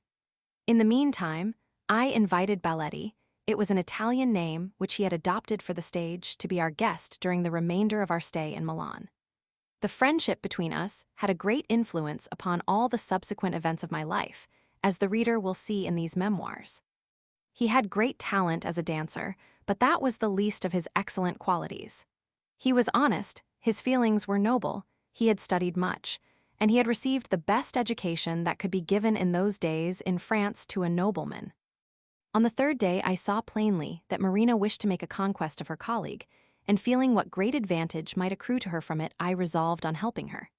In the meantime, I invited Balletti, it was an Italian name which he had adopted for the stage, to be our guest during the remainder of our stay in Milan. The friendship between us had a great influence upon all the subsequent events of my life, as the reader will see in these memoirs. He had great talent as a dancer, but that was the least of his excellent qualities. He was honest, his feelings were noble, he had studied much, and he had received the best education that could be given in those days in France to a nobleman. On the 3rd day I saw plainly that Marina wished to make a conquest of her colleague, and feeling what great advantage might accrue to her from it, I resolved on helping her.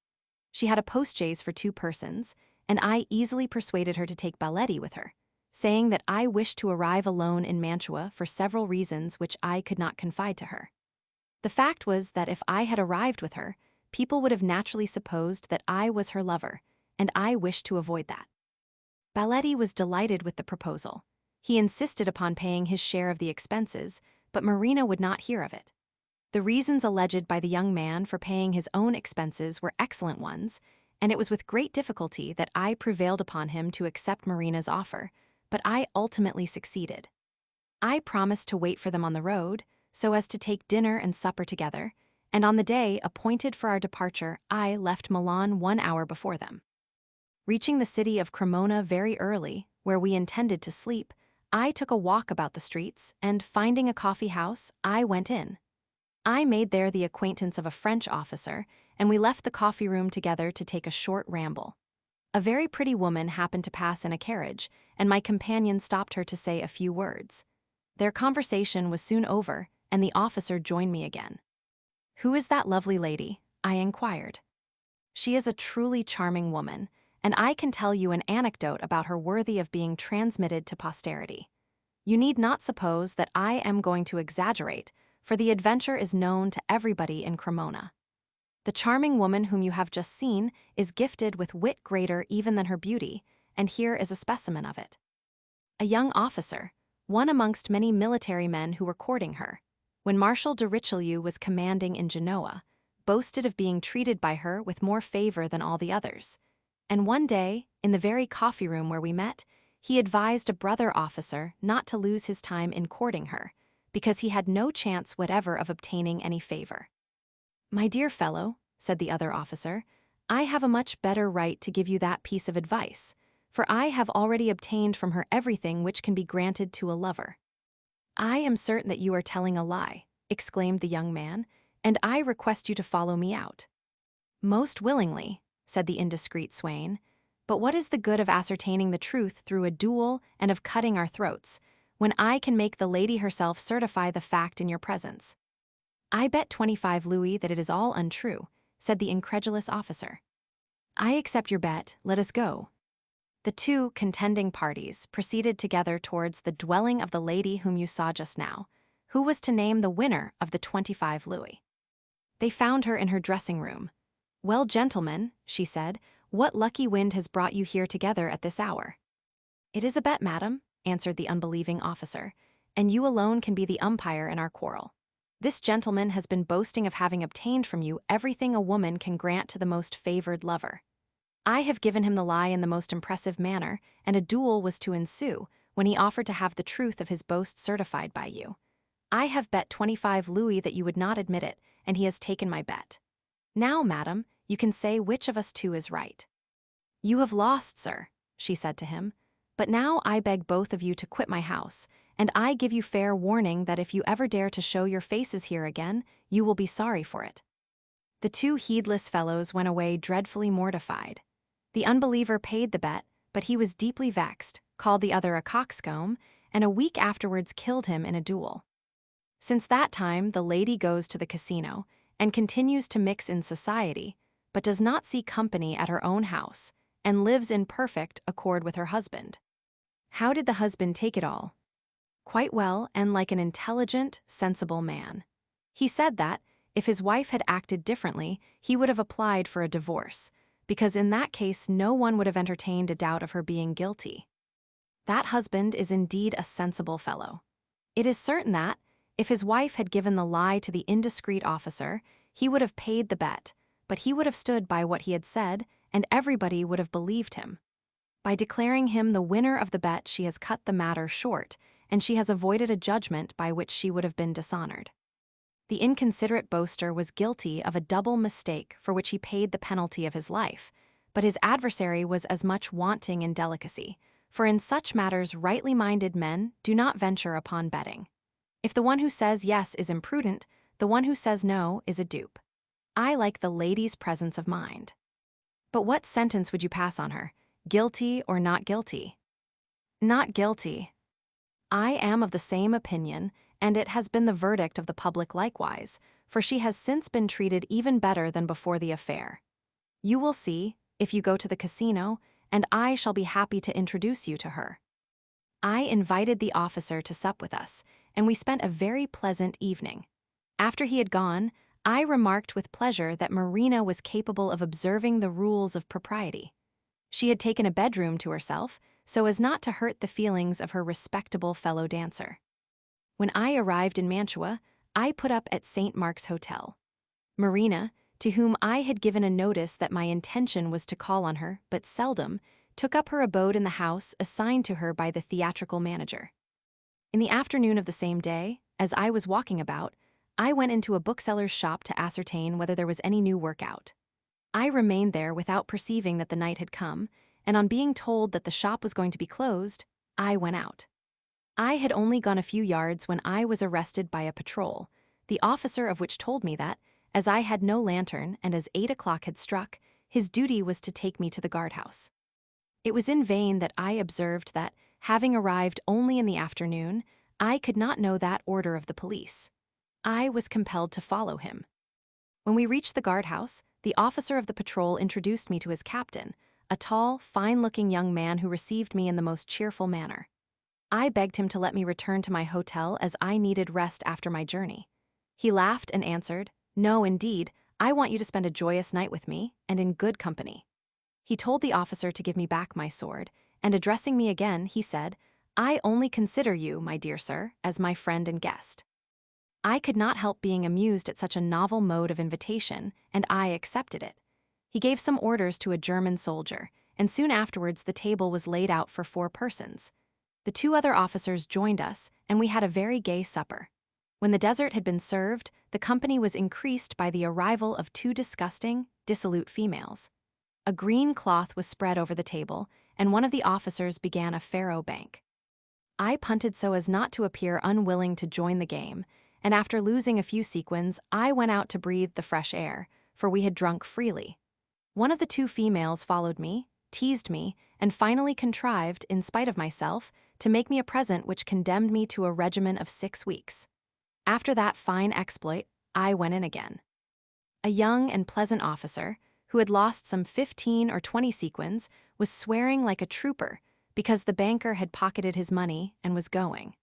She had a postchaise for 2 persons, and I easily persuaded her to take Balletti with her, saying that I wished to arrive alone in Mantua for several reasons which I could not confide to her. The fact was that if I had arrived with her, people would have naturally supposed that I was her lover, and I wished to avoid that. Balletti was delighted with the proposal. He insisted upon paying his share of the expenses, but Marina would not hear of it. The reasons alleged by the young man for paying his own expenses were excellent ones, and it was with great difficulty that I prevailed upon him to accept Marina's offer, but I ultimately succeeded. I promised to wait for them on the road, so as to take dinner and supper together, and on the day appointed for our departure, I left Milan 1 hour before them. Reaching the city of Cremona very early, where we intended to sleep, I took a walk about the streets, and finding a coffee house, I went in. I made there the acquaintance of a French officer, and we left the coffee room together to take a short ramble. A very pretty woman happened to pass in a carriage, and my companion stopped her to say a few words. Their conversation was soon over, and the officer joined me again. "Who is that lovely lady?" I inquired. "She is a truly charming woman, and I can tell you an anecdote about her worthy of being transmitted to posterity. You need not suppose that I am going to exaggerate, for the adventure is known to everybody in Cremona. The charming woman whom you have just seen is gifted with wit greater even than her beauty, and here is a specimen of it. A young officer, one amongst many military men who were courting her, when Marshal de Richelieu was commanding in Genoa, boasted of being treated by her with more favor than all the others, and one day, in the very coffee room where we met, he advised a brother officer not to lose his time in courting her, because he had no chance whatever of obtaining any favor. 'My dear fellow,' said the other officer, 'I have a much better right to give you that piece of advice, for I have already obtained from her everything which can be granted to a lover.' 'I am certain that you are telling a lie,' exclaimed the young man, 'and I request you to follow me out.' 'Most willingly,' said the indiscreet swain, 'but what is the good of ascertaining the truth through a duel and of cutting our throats, when I can make the lady herself certify the fact in your presence?' 'I bet 25 louis that it is all untrue,' said the incredulous officer. 'I accept your bet, let us go.' The 2 contending parties proceeded together towards the dwelling of the lady whom you saw just now, who was to name the winner of the 25 louis. They found her in her dressing room. 'Well, gentlemen,' she said, 'what lucky wind has brought you here together at this hour?' 'It is a bet, madam,' answered the unbelieving officer, 'and you alone can be the umpire in our quarrel. This gentleman has been boasting of having obtained from you everything a woman can grant to the most favored lover. I have given him the lie in the most impressive manner, and a duel was to ensue, when he offered to have the truth of his boast certified by you. I have bet 25 louis that you would not admit it, and he has taken my bet. Now, madam, you can say which of us 2 is right.' 'You have lost, sir,' she said to him, 'but now I beg both of you to quit my house, and I give you fair warning that if you ever dare to show your faces here again, you will be sorry for it.' The 2 heedless fellows went away dreadfully mortified. The unbeliever paid the bet, but he was deeply vexed, called the other a coxcomb, and a week afterwards killed him in a duel. Since that time the lady goes to the casino, and continues to mix in society, but does not see company at her own house, and lives in perfect accord with her husband. How did the husband take it all? Quite well, and like an intelligent, sensible man. He said that, if his wife had acted differently, he would have applied for a divorce, because in that case no one would have entertained a doubt of her being guilty. That husband is indeed a sensible fellow. It is certain that, if his wife had given the lie to the indiscreet officer, he would have paid the bet, but he would have stood by what he had said, and everybody would have believed him. By declaring him the winner of the bet, she has cut the matter short, and she has avoided a judgment by which she would have been dishonored. The inconsiderate boaster was guilty of a double mistake for which he paid the penalty of his life, but his adversary was as much wanting in delicacy, for in such matters rightly minded men do not venture upon betting. If the one who says yes is imprudent, the one who says no is a dupe. I like the lady's presence of mind. But what sentence would you pass on her, guilty or not guilty? Not guilty. I am of the same opinion, and it has been the verdict of the public likewise, for she has since been treated even better than before the affair. You will see, if you go to the casino, and I shall be happy to introduce you to her." I invited the officer to sup with us, and we spent a very pleasant evening. After he had gone, I remarked with pleasure that Marina was capable of observing the rules of propriety. She had taken a bedroom to herself, so as not to hurt the feelings of her respectable fellow dancer. When I arrived in Mantua, I put up at St. Mark's Hotel. Marina, to whom I had given a notice that my intention was to call on her, but seldom, took up her abode in the house assigned to her by the theatrical manager. In the afternoon of the same day, as I was walking about, I went into a bookseller's shop to ascertain whether there was any new work out. I remained there without perceiving that the night had come, and on being told that the shop was going to be closed, I went out. I had only gone a few yards when I was arrested by a patrol, the officer of which told me that, as I had no lantern and as 8 o'clock had struck, his duty was to take me to the guardhouse. It was in vain that I observed that, having arrived only in the afternoon, I could not know that order of the police. I was compelled to follow him. When we reached the guardhouse, the officer of the patrol introduced me to his captain, a tall, fine-looking young man who received me in the most cheerful manner. I begged him to let me return to my hotel as I needed rest after my journey. He laughed and answered, "No, indeed, I want you to spend a joyous night with me, and in good company." He told the officer to give me back my sword, and addressing me again, he said, "I only consider you, my dear sir, as my friend and guest." I could not help being amused at such a novel mode of invitation, and I accepted it. He gave some orders to a German soldier, and soon afterwards the table was laid out for 4 persons. The 2 other officers joined us, and we had a very gay supper. When the dessert had been served, the company was increased by the arrival of 2 disgusting, dissolute females. A green cloth was spread over the table, and one of the officers began a faro bank. I punted so as not to appear unwilling to join the game, and after losing a few sequins, I went out to breathe the fresh air, for we had drunk freely. One of the 2 females followed me, teased me, and finally contrived, in spite of myself, to make me a present which condemned me to a regimen of 6 weeks. After that fine exploit, I went in again. A young and pleasant officer, who had lost some 15 or 20 sequins, was swearing like a trooper because the banker had pocketed his money and was going.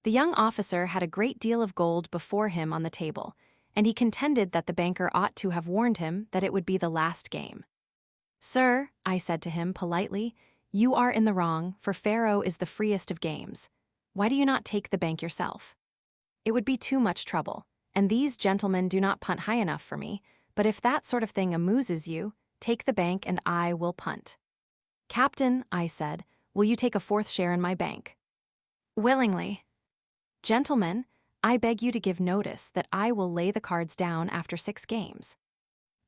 The young officer had a great deal of gold before him on the table, and he contended that the banker ought to have warned him that it would be the last game. "Sir," I said to him politely, "you are in the wrong, for faro is the freest of games. Why do you not take the bank yourself? It would be too much trouble, and these gentlemen do not punt high enough for me, but if that sort of thing amuses you, take the bank and I will punt." "Captain," I said, "will you take a 4th share in my bank?" "Willingly." "Gentlemen, I beg you to give notice that I will lay the cards down after 6 games."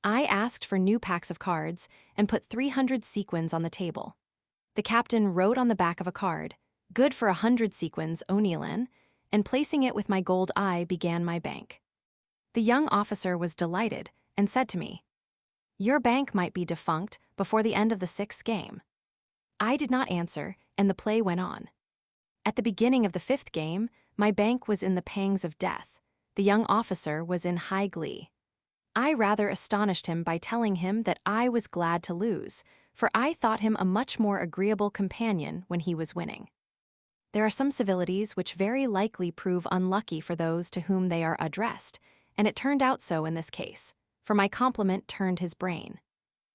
I asked for new packs of cards and put 300 sequins on the table. The captain wrote on the back of a card, "Good for 100 sequins, O'Neilan," and placing it with my gold eye began my bank. The young officer was delighted and said to me, "Your bank might be defunct before the end of the 6th game." I did not answer, and the play went on. At the beginning of the 5th game, my bank was in the pangs of death. The young officer was in high glee. I rather astonished him by telling him that I was glad to lose, for I thought him a much more agreeable companion when he was winning. There are some civilities which very likely prove unlucky for those to whom they are addressed, and it turned out so in this case, for my compliment turned his brain.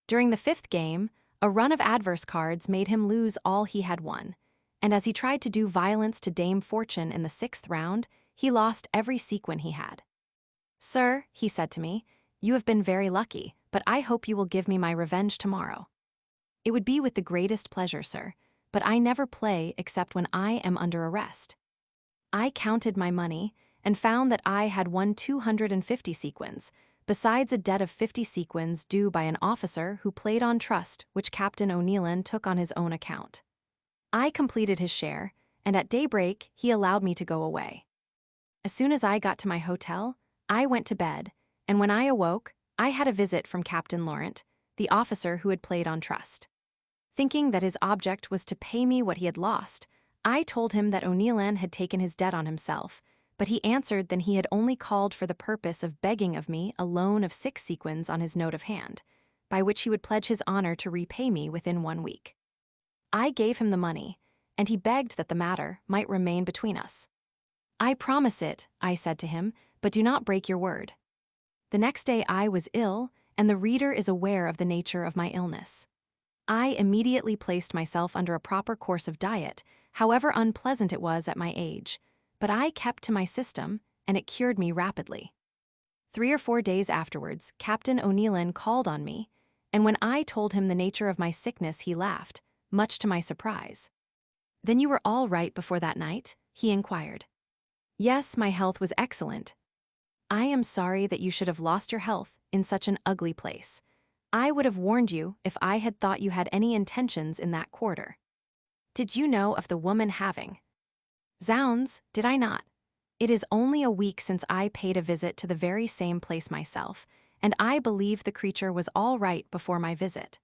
During the 5th game, a run of adverse cards made him lose all he had won, and as he tried to do violence to Dame Fortune in the 6th round, he lost every sequin he had. "Sir," he said to me, "you have been very lucky, but I hope you will give me my revenge tomorrow." "It would be with the greatest pleasure, sir, but I never play except when I am under arrest." I counted my money and found that I had won 250 sequins, besides a debt of 50 sequins due by an officer who played on trust which Captain O'Neilan took on his own account. I completed his share, and at daybreak he allowed me to go away. As soon as I got to my hotel, I went to bed, and when I awoke, I had a visit from Captain Laurent, the officer who had played on trust. Thinking that his object was to pay me what he had lost, I told him that O'Neilan had taken his debt on himself, but he answered that he had only called for the purpose of begging of me a loan of 6 sequins on his note of hand, by which he would pledge his honor to repay me within 1 week. I gave him the money, and he begged that the matter might remain between us. "I promise it," I said to him, "but do not break your word." The next day I was ill, and the reader is aware of the nature of my illness. I immediately placed myself under a proper course of diet, however unpleasant it was at my age, but I kept to my system, and it cured me rapidly. 3 or 4 days afterwards, Captain O'Neilan called on me, and when I told him the nature of my sickness, he laughed, much to my surprise. "Then you were all right before that night?" he inquired. "Yes, my health was excellent." "I am sorry that you should have lost your health in such an ugly place. I would have warned you if I had thought you had any intentions in that quarter." "Did you know of the woman having—" "Zounds, did I not? It is only a week since I paid a visit to the very same place myself, and I believe the creature was all right before my visit."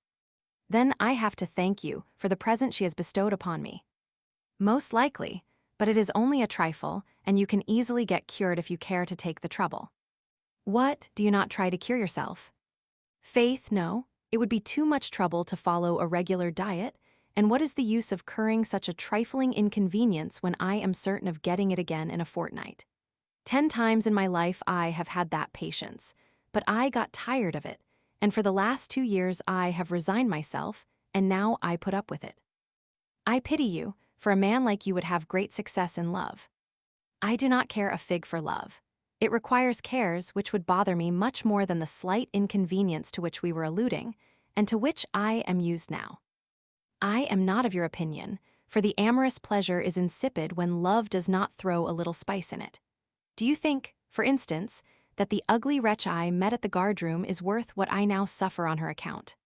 "Then I have to thank you for the present she has bestowed upon me." "Most likely, but it is only a trifle, and you can easily get cured if you care to take the trouble." "What, do you not try to cure yourself?" "Faith, no. It would be too much trouble to follow a regular diet, and what is the use of curring such a trifling inconvenience when I am certain of getting it again in a fortnight? 10 times in my life I have had that patience, but I got tired of it, and for the last 2 years I have resigned myself, and now I put up with it. I pity you, for a man like you would have great success in love. I do not care a fig for love. It requires cares which would bother me much more than the slight inconvenience to which we were alluding, and to which I am used now. I am not of your opinion, for the amorous pleasure is insipid when love does not throw a little spice in it. Do you think, for instance, that the ugly wretch I met at the guardroom is worth what I now suffer on her account?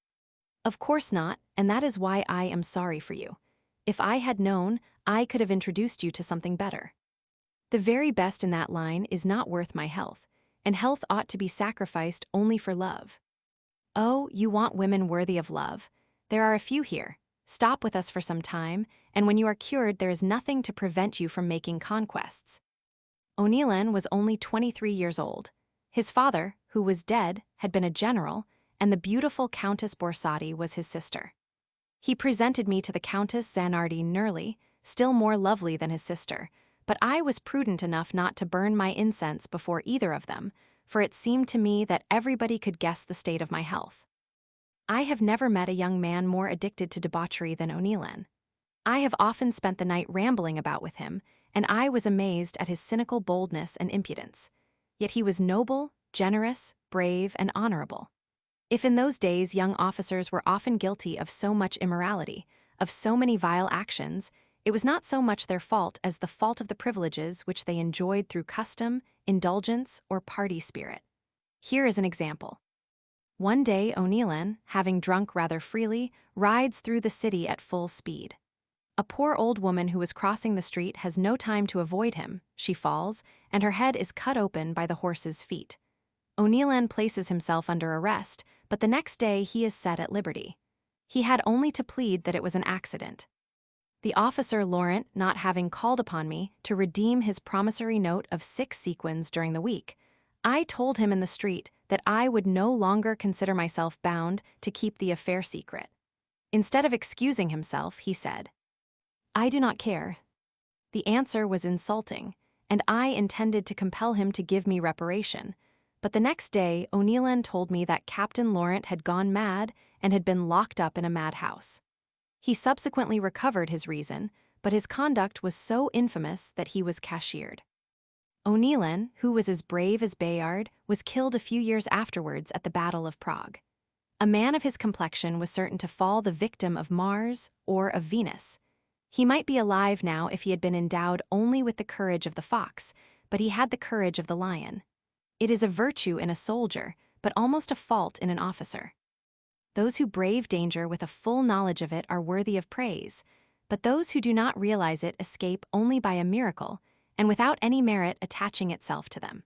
Of course not, and that is why I am sorry for you. If I had known, I could have introduced you to something better. The very best in that line is not worth my health, and health ought to be sacrificed only for love. Oh, you want women worthy of love. There are a few here. Stop with us for some time, and when you are cured there is nothing to prevent you from making conquests." O'Neilan was only 23 years old. His father, who was dead, had been a general, and the beautiful Countess Borsati was his sister. He presented me to the Countess Zanardi Nurli, still more lovely than his sister, but I was prudent enough not to burn my incense before either of them, for it seemed to me that everybody could guess the state of my health. I have never met a young man more addicted to debauchery than O'Neilan. I have often spent the night rambling about with him, and I was amazed at his cynical boldness and impudence. Yet he was noble, generous, brave, and honorable. If in those days young officers were often guilty of so much immorality, of so many vile actions, it was not so much their fault as the fault of the privileges which they enjoyed through custom, indulgence, or party spirit. Here is an example. One day O'Neilan, having drunk rather freely, rides through the city at full speed. A poor old woman who is crossing the street has no time to avoid him. She falls, and her head is cut open by the horse's feet. O'Neilan places himself under arrest, but the next day he is set at liberty. He had only to plead that it was an accident. The officer Laurent not having called upon me to redeem his promissory note of 6 sequins during the week, I told him in the street that I would no longer consider myself bound to keep the affair secret. Instead of excusing himself, he said, "I do not care." The answer was insulting, and I intended to compel him to give me reparation, but the next day O'Neilan told me that Captain Laurent had gone mad and had been locked up in a madhouse. He subsequently recovered his reason, but his conduct was so infamous that he was cashiered. O'Neilan, who was as brave as Bayard, was killed a few years afterwards at the Battle of Prague. A man of his complexion was certain to fall the victim of Mars or of Venus. He might be alive now if he had been endowed only with the courage of the fox, but he had the courage of the lion. It is a virtue in a soldier, but almost a fault in an officer. Those who brave danger with a full knowledge of it are worthy of praise, but those who do not realize it escape only by a miracle, and without any merit attaching itself to them.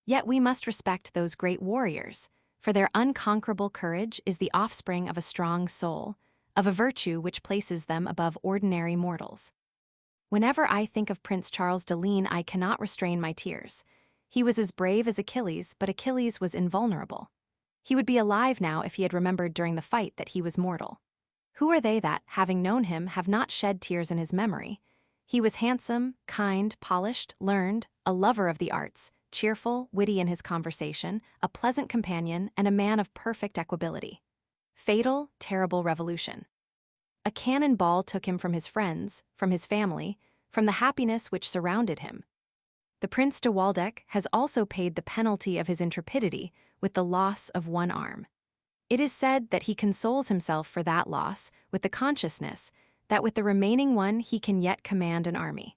Yet we must respect those great warriors, for their unconquerable courage is the offspring of a strong soul, of a virtue which places them above ordinary mortals. Whenever I think of Prince Charles de Ligne, I cannot restrain my tears. He was as brave as Achilles, but Achilles was invulnerable. He would be alive now if he had remembered during the fight that he was mortal. Who are they that, having known him, have not shed tears in his memory? He was handsome, kind, polished, learned, a lover of the arts, cheerful, witty in his conversation, a pleasant companion, and a man of perfect equability. Fatal, terrible revolution. A cannon ball took him from his friends, from his family, from the happiness which surrounded him. The Prince de Waldeck has also paid the penalty of his intrepidity with the loss of one arm. It is said that he consoles himself for that loss with the consciousness that with the remaining one he can yet command an army.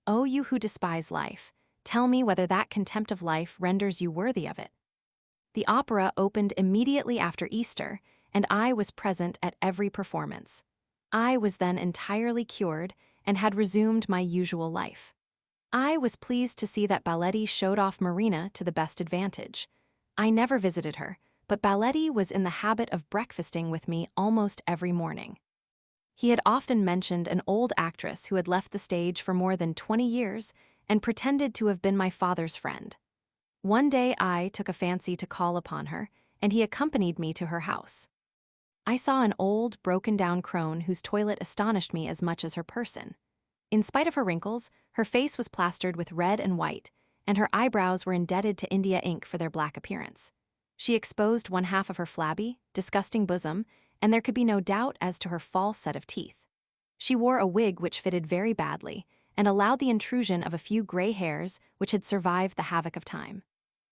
O you who despise life, tell me whether that contempt of life renders you worthy of it. The opera opened immediately after Easter, and I was present at every performance. I was then entirely cured and had resumed my usual life. I was pleased to see that Balletti showed off Marina to the best advantage. I never visited her, but Balletti was in the habit of breakfasting with me almost every morning. He had often mentioned an old actress who had left the stage for more than 20 years and pretended to have been my father's friend. One day I took a fancy to call upon her, and he accompanied me to her house. I saw an old, broken-down crone whose toilet astonished me as much as her person. In spite of her wrinkles, her face was plastered with red and white, and her eyebrows were indebted to India ink for their black appearance. She exposed one half of her flabby, disgusting bosom, and there could be no doubt as to her false set of teeth. She wore a wig which fitted very badly, and allowed the intrusion of a few gray hairs which had survived the havoc of time.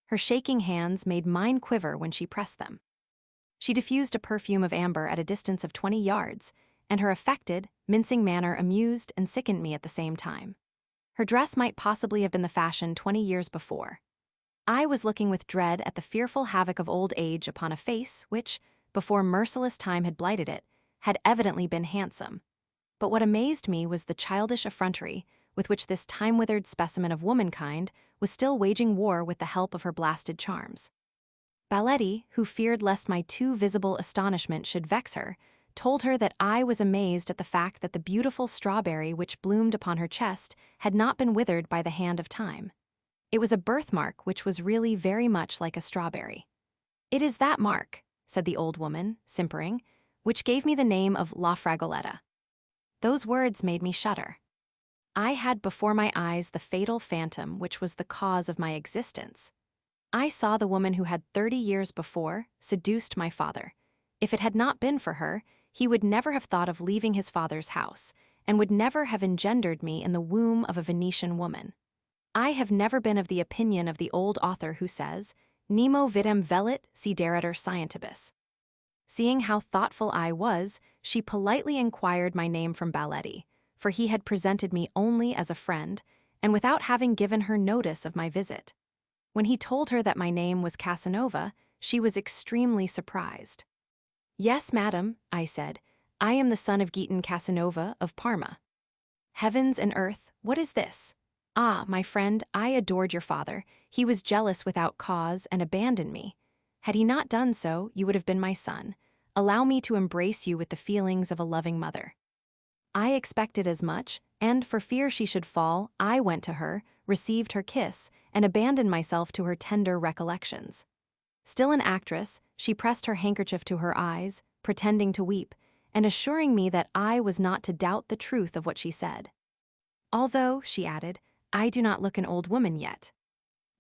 Her shaking hands made mine quiver when she pressed them. She diffused a perfume of amber at a distance of 20 yards, and her affected, mincing manner amused and sickened me at the same time. Her dress might possibly have been the fashion 20 years before. I was looking with dread at the fearful havoc of old age upon a face which, before merciless time had blighted it, had evidently been handsome. But what amazed me was the childish effrontery with which this time-withered specimen of womankind was still waging war with the help of her blasted charms. Balletti, who feared lest my too visible astonishment should vex her, told her that I was amazed at the fact that the beautiful strawberry which bloomed upon her chest had not been withered by the hand of time. It was a birthmark which was really very much like a strawberry. "It is that mark," said the old woman, simpering, "which gave me the name of La Fragoletta." Those words made me shudder. I had before my eyes the fatal phantom which was the cause of my existence. I saw the woman who had 30 years before seduced my father. If it had not been for her, he would never have thought of leaving his father's house, and would never have engendered me in the womb of a Venetian woman. I have never been of the opinion of the old author who says, "Nemo vitam velit siderator scientibus." Seeing how thoughtful I was, she politely inquired my name from Balletti, for he had presented me only as a friend, and without having given her notice of my visit. When he told her that my name was Casanova, she was extremely surprised. "Yes, madam," I said, "I am the son of Giton Casanova of Parma." "Heavens and earth, what is this? Ah, my friend, I adored your father. He was jealous without cause and abandoned me. Had he not done so, you would have been my son. Allow me to embrace you with the feelings of a loving mother." I expected as much, and for fear she should fall, I went to her, received her kiss, and abandoned myself to her tender recollections. Still an actress, she pressed her handkerchief to her eyes, pretending to weep, and assuring me that I was not to doubt the truth of what she said. "Although," she added, "I do not look an old woman yet.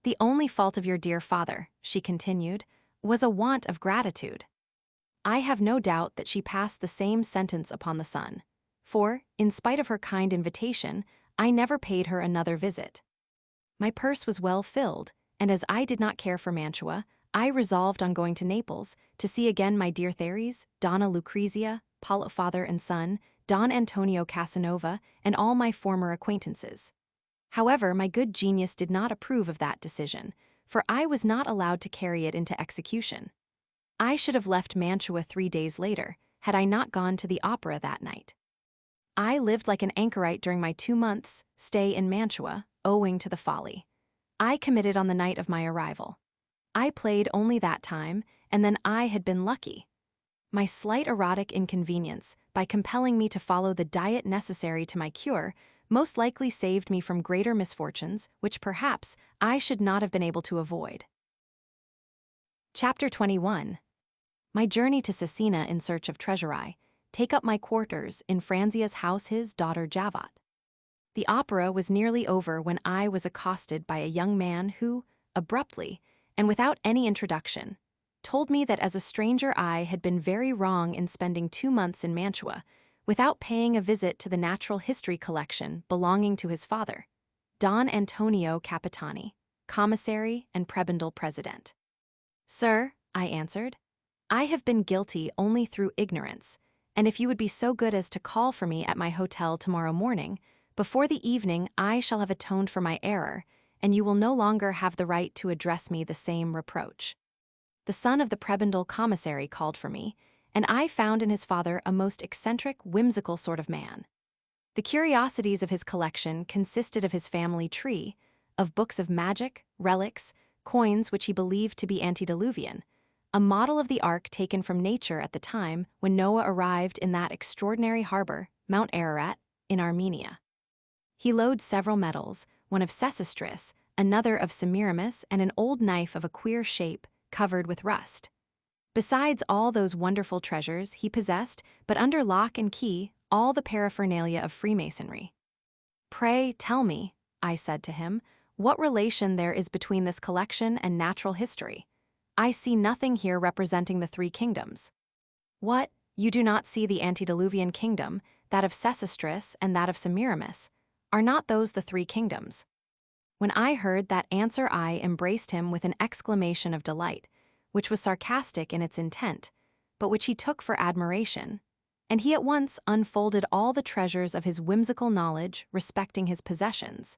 The only fault of your dear father," she continued, "was a want of gratitude." I have no doubt that she passed the same sentence upon the son, for, in spite of her kind invitation, I never paid her another visit. My purse was well filled, and as I did not care for Mantua, I resolved on going to Naples to see again my dear Therese, Donna Lucrezia, Paulo father and son, Don Antonio Casanova, and all my former acquaintances. However, my good genius did not approve of that decision, for I was not allowed to carry it into execution. I should have left Mantua 3 days later, had I not gone to the opera that night. I lived like an anchorite during my 2 months' stay in Mantua, owing to the folly I committed on the night of my arrival. I played only that time, and then I had been lucky. My slight erotic inconvenience, by compelling me to follow the diet necessary to my cure, most likely saved me from greater misfortunes, which perhaps I should not have been able to avoid. Chapter 21. My journey to Cesena in search of treasure. I take up my quarters in Franzia's house, his daughter Javat. The opera was nearly over when I was accosted by a young man who, abruptly, and without any introduction, told me that as a stranger I had been very wrong in spending 2 months in Mantua without paying a visit to the natural history collection belonging to his father, Don Antonio Capitani, commissary and prebendal president. "Sir," I answered, "I have been guilty only through ignorance, and if you would be so good as to call for me at my hotel tomorrow morning, before the evening I shall have atoned for my error, and you will no longer have the right to address me the same reproach." The son of the prebendal commissary called for me, and I found in his father a most eccentric, whimsical sort of man. The curiosities of his collection consisted of his family tree, of books of magic, relics, coins which he believed to be antediluvian, a model of the ark taken from nature at the time when Noah arrived in that extraordinary harbor, Mount Ararat, in Armenia. He loads several medals, one of Sesostris, another of Semiramis, and an old knife of a queer shape, covered with rust. Besides all those wonderful treasures, he possessed, but under lock and key, all the paraphernalia of Freemasonry. "Pray tell me," I said to him, "what relation there is between this collection and natural history? I see nothing here representing the 3 kingdoms." "What, you do not see the antediluvian kingdom, that of Sesostris and that of Semiramis? Are not those the 3 kingdoms?" When I heard that answer I embraced him with an exclamation of delight, which was sarcastic in its intent, but which he took for admiration, and he at once unfolded all the treasures of his whimsical knowledge respecting his possessions,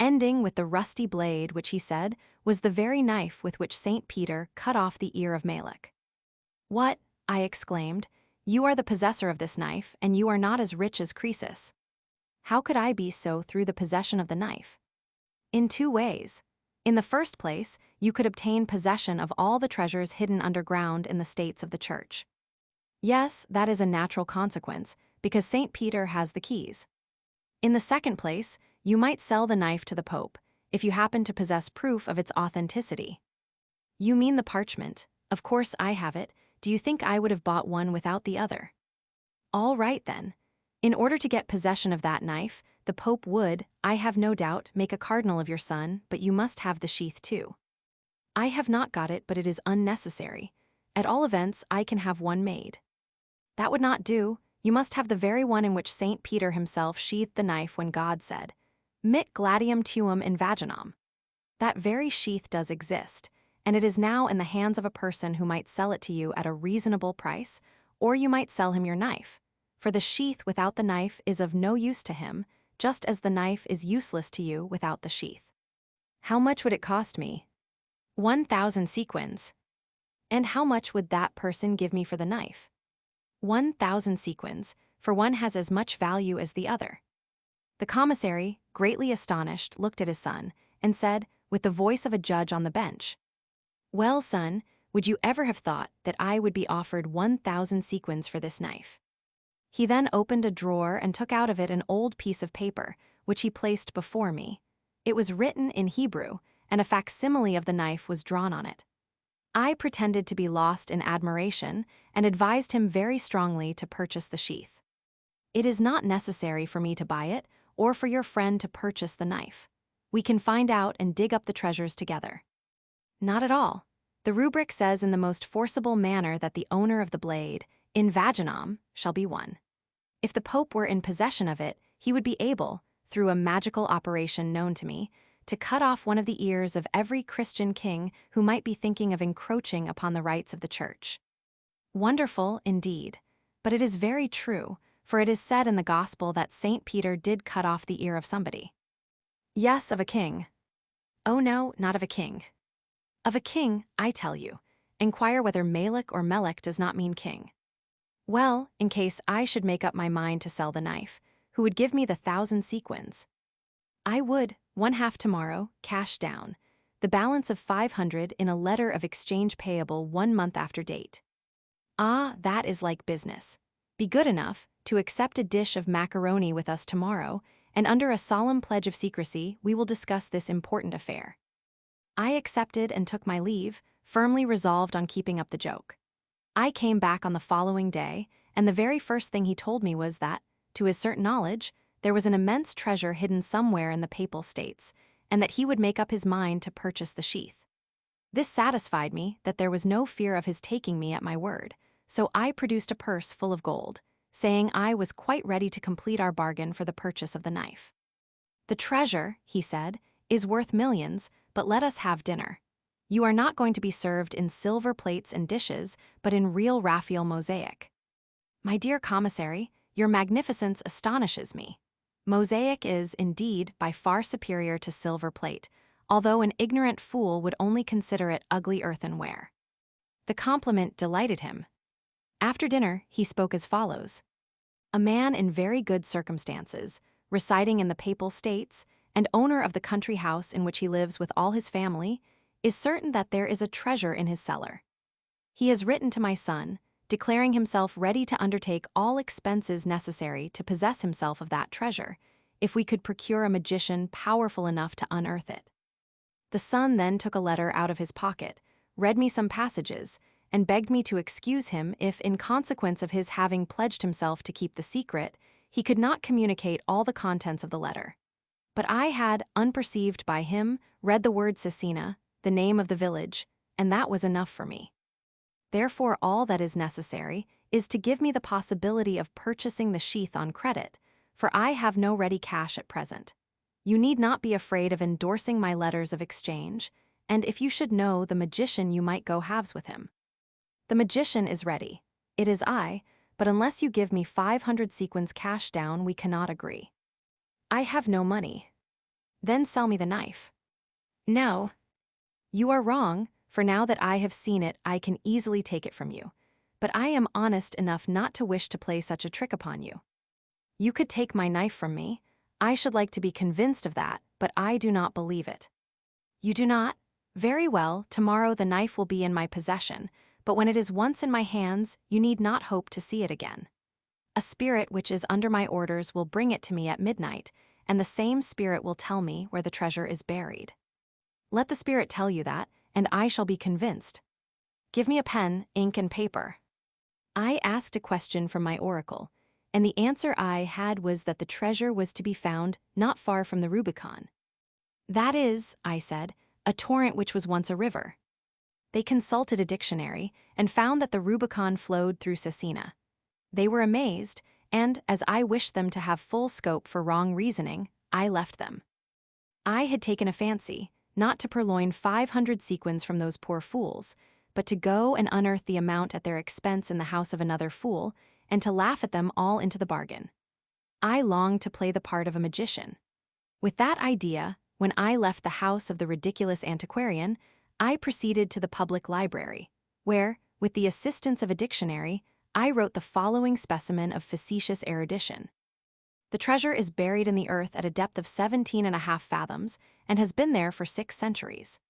ending with the rusty blade which he said was the very knife with which St. Peter cut off the ear of Malek. "What," I exclaimed, "you are the possessor of this knife, and you are not as rich as Croesus." "How could I be so through the possession of the knife?" "In 2 ways. In the first place, you could obtain possession of all the treasures hidden underground in the states of the Church." "Yes, that is a natural consequence, because St. Peter has the keys." "In the second place, you might sell the knife to the Pope, if you happen to possess proof of its authenticity." "You mean the parchment. Of course I have it. Do you think I would have bought one without the other?" "All right, then. In order to get possession of that knife, the Pope would, I have no doubt, make a cardinal of your son, but you must have the sheath too." "I have not got it, but it is unnecessary. At all events, I can have one made." "That would not do. You must have the very one in which St. Peter himself sheathed the knife when God said, 'Mit gladium tuum in vaginam.' That very sheath does exist, and it is now in the hands of a person who might sell it to you at a reasonable price, or you might sell him your knife, for the sheath without the knife is of no use to him, just as the knife is useless to you without the sheath." "How much would it cost me?" 1,000 sequins. "And how much would that person give me for the knife?" 1,000 sequins, for one has as much value as the other. The commissary, greatly astonished, looked at his son, and said, with the voice of a judge on the bench, "Well, son, would you ever have thought that I would be offered 1,000 sequins for this knife?" He then opened a drawer and took out of it an old piece of paper, which he placed before me. It was written in Hebrew, and a facsimile of the knife was drawn on it. I pretended to be lost in admiration and advised him very strongly to purchase the sheath. "It is not necessary for me to buy it, or for your friend to purchase the knife. We can find out and dig up the treasures together." "Not at all. The rubric says in the most forcible manner that the owner of the blade, in vaginam, shall be one. If the Pope were in possession of it, he would be able, through a magical operation known to me, to cut off one of the ears of every Christian king who might be thinking of encroaching upon the rights of the Church." "Wonderful, indeed. But it is very true, for it is said in the Gospel that St. Peter did cut off the ear of somebody." "Yes, of a king." "Oh no, not of a king." "Of a king, I tell you. Inquire whether Malek or Melek does not mean king." "Well, in case I should make up my mind to sell the knife, who would give me the 1,000 sequins?" "I would, 1/2 tomorrow, cash down, the balance of 500 in a letter of exchange payable 1 month after date." "Ah, that is like business. Be good enough to accept a dish of macaroni with us tomorrow, and under a solemn pledge of secrecy, we will discuss this important affair." I accepted and took my leave, firmly resolved on keeping up the joke. I came back on the following day, and the very first thing he told me was that, to his certain knowledge, there was an immense treasure hidden somewhere in the Papal States, and that he would make up his mind to purchase the sheath. This satisfied me that there was no fear of his taking me at my word, so I produced a purse full of gold, saying I was quite ready to complete our bargain for the purchase of the knife. "The treasure," he said, "is worth millions, but let us have dinner. You are not going to be served in silver plates and dishes, but in real Raphael mosaic." "My dear commissary, your magnificence astonishes me. Mosaic is, indeed, by far superior to silver plate, although an ignorant fool would only consider it ugly earthenware." The compliment delighted him. After dinner, he spoke as follows: "A man in very good circumstances, residing in the Papal States, and owner of the country house in which he lives with all his family, is certain that there is a treasure in his cellar. He has written to my son, declaring himself ready to undertake all expenses necessary to possess himself of that treasure, if we could procure a magician powerful enough to unearth it." The son then took a letter out of his pocket, read me some passages, and begged me to excuse him if, in consequence of his having pledged himself to keep the secret, he could not communicate all the contents of the letter. But I had, unperceived by him, read the word Cesena, the name of the village, and that was enough for me. Therefore, all that is necessary is to give me the possibility of purchasing the sheath on credit, for I have no ready cash at present. You need not be afraid of endorsing my letters of exchange, and if you should know the magician, you might go halves with him. The magician is ready. It is I, but unless you give me 500 sequins cash down, we cannot agree." "I have no money." "Then sell me the knife." "No." "You are wrong, for now that I have seen it, I can easily take it from you. But I am honest enough not to wish to play such a trick upon you. You could take my knife from me. I should like to be convinced of that, but I do not believe it." "You do not? Very well, tomorrow the knife will be in my possession, but when it is once in my hands, you need not hope to see it again. A spirit which is under my orders will bring it to me at midnight, and the same spirit will tell me where the treasure is buried. Let the spirit tell you that, and I shall be convinced. Give me a pen, ink, and paper." I asked a question from my oracle, and the answer I had was that the treasure was to be found not far from the Rubicon. "That is," I said, "a torrent which was once a river." They consulted a dictionary and found that the Rubicon flowed through Cesena. They were amazed, and, as I wished them to have full scope for wrong reasoning, I left them. I had taken a fancy, not to purloin 500 sequins from those poor fools, but to go and unearth the amount at their expense in the house of another fool, and to laugh at them all into the bargain. I longed to play the part of a magician. With that idea, when I left the house of the ridiculous antiquarian, I proceeded to the public library, where, with the assistance of a dictionary, I wrote the following specimen of facetious erudition. "The treasure is buried in the earth at a depth of 17.5 fathoms, and has been there for 6 centuries.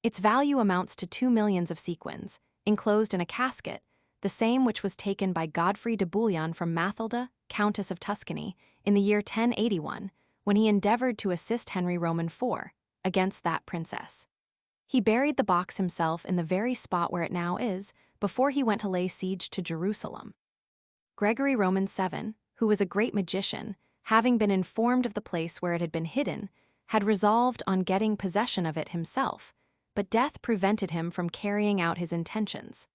Its value amounts to 2 millions of sequins, enclosed in a casket, the same which was taken by Godfrey de Bouillon from Mathilda, Countess of Tuscany, in the year 1081, when he endeavored to assist Henry Roman IV against that princess. He buried the box himself in the very spot where it now is, before he went to lay siege to Jerusalem. Gregory Roman VII, who was a great magician, having been informed of the place where it had been hidden, had resolved on getting possession of it himself, but death prevented him from carrying out his intentions.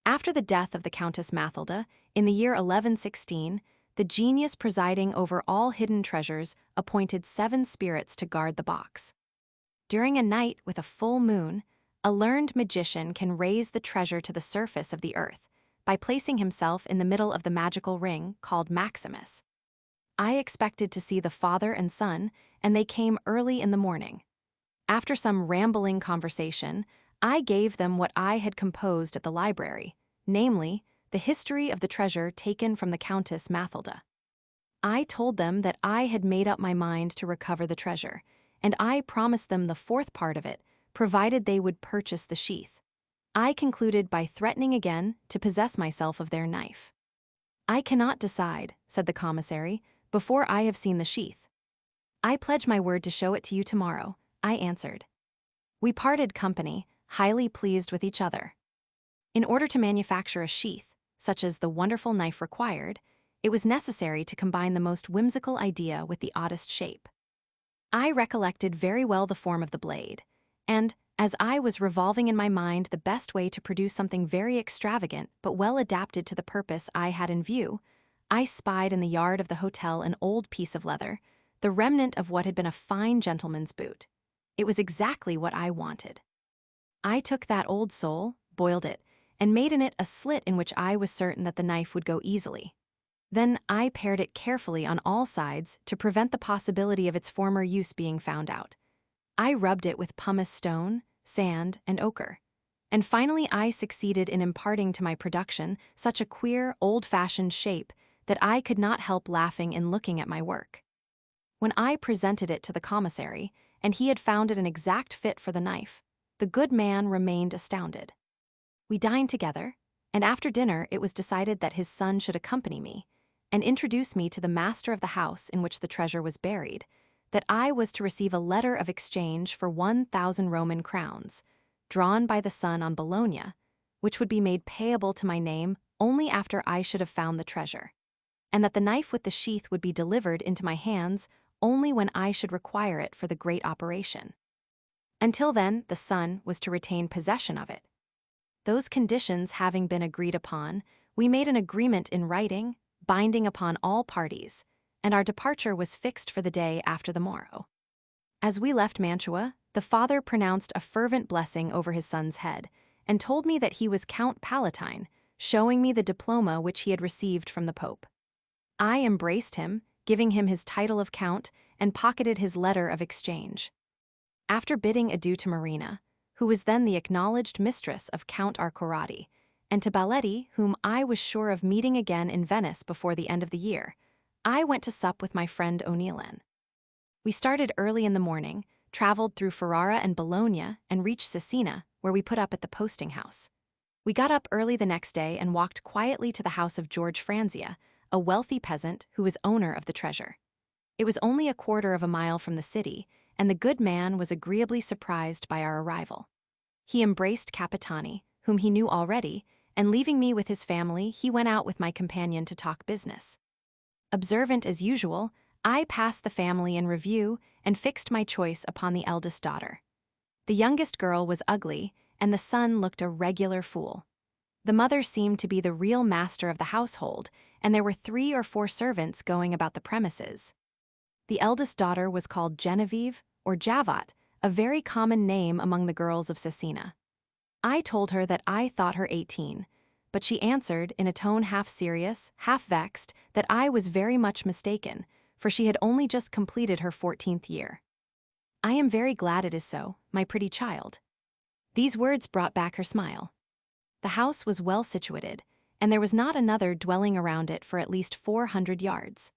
After the death of the Countess Mathilda, in the year 1116, the genius presiding over all hidden treasures appointed 7 spirits to guard the box. During a night with a full moon, a learned magician can raise the treasure to the surface of the earth by placing himself in the middle of the magical ring called Maximus. I expected to see the father and son, and they came early in the morning. After some rambling conversation, I gave them what I had composed at the library, namely, the history of the treasure taken from the Countess Mathilda. I told them that I had made up my mind to recover the treasure, and I promised them the 4th part of it, provided they would purchase the sheath. I concluded by threatening again to possess myself of their knife. "I cannot decide," said the commissary, "before I have seen the sheath. I pledge my word to show it to you tomorrow, I answered. We parted company, highly pleased with each other. In order to manufacture a sheath, such as the wonderful knife required, it was necessary to combine the most whimsical idea with the oddest shape. I recollected very well the form of the blade, and, as I was revolving in my mind the best way to produce something very extravagant but well adapted to the purpose I had in view, I spied in the yard of the hotel an old piece of leather, the remnant of what had been a fine gentleman's boot. It was exactly what I wanted. I took that old sole, boiled it, and made in it a slit in which I was certain that the knife would go easily. Then I pared it carefully on all sides to prevent the possibility of its former use being found out. I rubbed it with pumice stone, sand, and ochre. And finally I succeeded in imparting to my production such a queer, old-fashioned shape that I could not help laughing in looking at my work. When I presented it to the commissary, and he had found it an exact fit for the knife, the good man remained astounded. We dined together, and after dinner it was decided that his son should accompany me and introduce me to the master of the house in which the treasure was buried, that I was to receive a letter of exchange for 1,000 Roman crowns, drawn by the son on Bologna, which would be made payable to my name only after I should have found the treasure, and that the knife with the sheath would be delivered into my hands only when I should require it for the great operation. Until then, the son was to retain possession of it. Those conditions having been agreed upon, we made an agreement in writing, binding upon all parties, and our departure was fixed for the day after the morrow. As we left Mantua, the father pronounced a fervent blessing over his son's head, and told me that he was Count Palatine, showing me the diploma which he had received from the Pope. I embraced him, giving him his title of count, and pocketed his letter of exchange. After bidding adieu to Marina, who was then the acknowledged mistress of Count Arcorati, and to Balletti, whom I was sure of meeting again in Venice before the end of the year, I went to sup with my friend O'Neilan. We started early in the morning, traveled through Ferrara and Bologna, and reached Cesena, where we put up at the posting house. We got up early the next day and walked quietly to the house of George Franzia, a wealthy peasant who was owner of the treasure. It was only a quarter of a mile from the city, and the good man was agreeably surprised by our arrival. He embraced Capitani, whom he knew already, and leaving me with his family, he went out with my companion to talk business. Observant as usual, I passed the family in review and fixed my choice upon the eldest daughter. The youngest girl was ugly, and the son looked a regular fool. The mother seemed to be the real master of the household, and there were 3 or 4 servants going about the premises. The eldest daughter was called Genevieve, or Javat, a very common name among the girls of Cesena. I told her that I thought her 18, but she answered in a tone half serious, half vexed, that I was very much mistaken, for she had only just completed her 14th year. I am very glad it is so, my pretty child. These words brought back her smile. The house was well situated, and there was not another dwelling around it for at least 400 yards.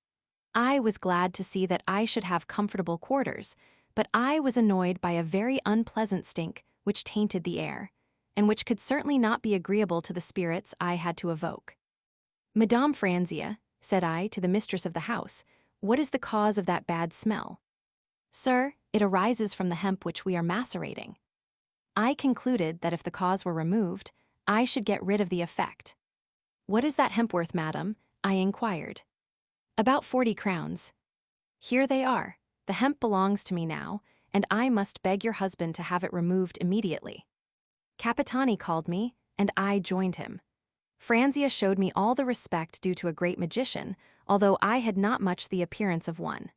I was glad to see that I should have comfortable quarters, but I was annoyed by a very unpleasant stink which tainted the air, and which could certainly not be agreeable to the spirits I had to evoke. "Madame Franzia," said I to the mistress of the house, "what is the cause of that bad smell?" "Sir, it arises from the hemp which we are macerating." I concluded that if the cause were removed, I should get rid of the effect. "What is that hemp worth, madam?" I inquired. "About 40 crowns. "Here they are. The hemp belongs to me now, and I must beg your husband to have it removed immediately." Capitani called me, and I joined him. Franzia showed me all the respect due to a great magician, although I had not much the appearance of one.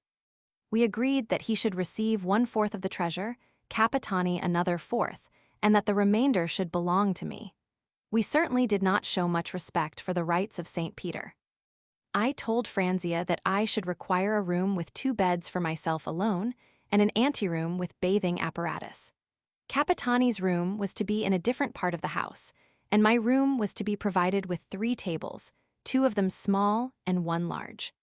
We agreed that he should receive 1/4 of the treasure, Capitani another 1/4, and that the remainder should belong to me. We certainly did not show much respect for the rights of St. Peter. I told Franzia that I should require a room with 2 beds for myself alone, and an anteroom with bathing apparatus. Capitani's room was to be in a different part of the house, and my room was to be provided with 3 tables, 2 of them small and 1 large.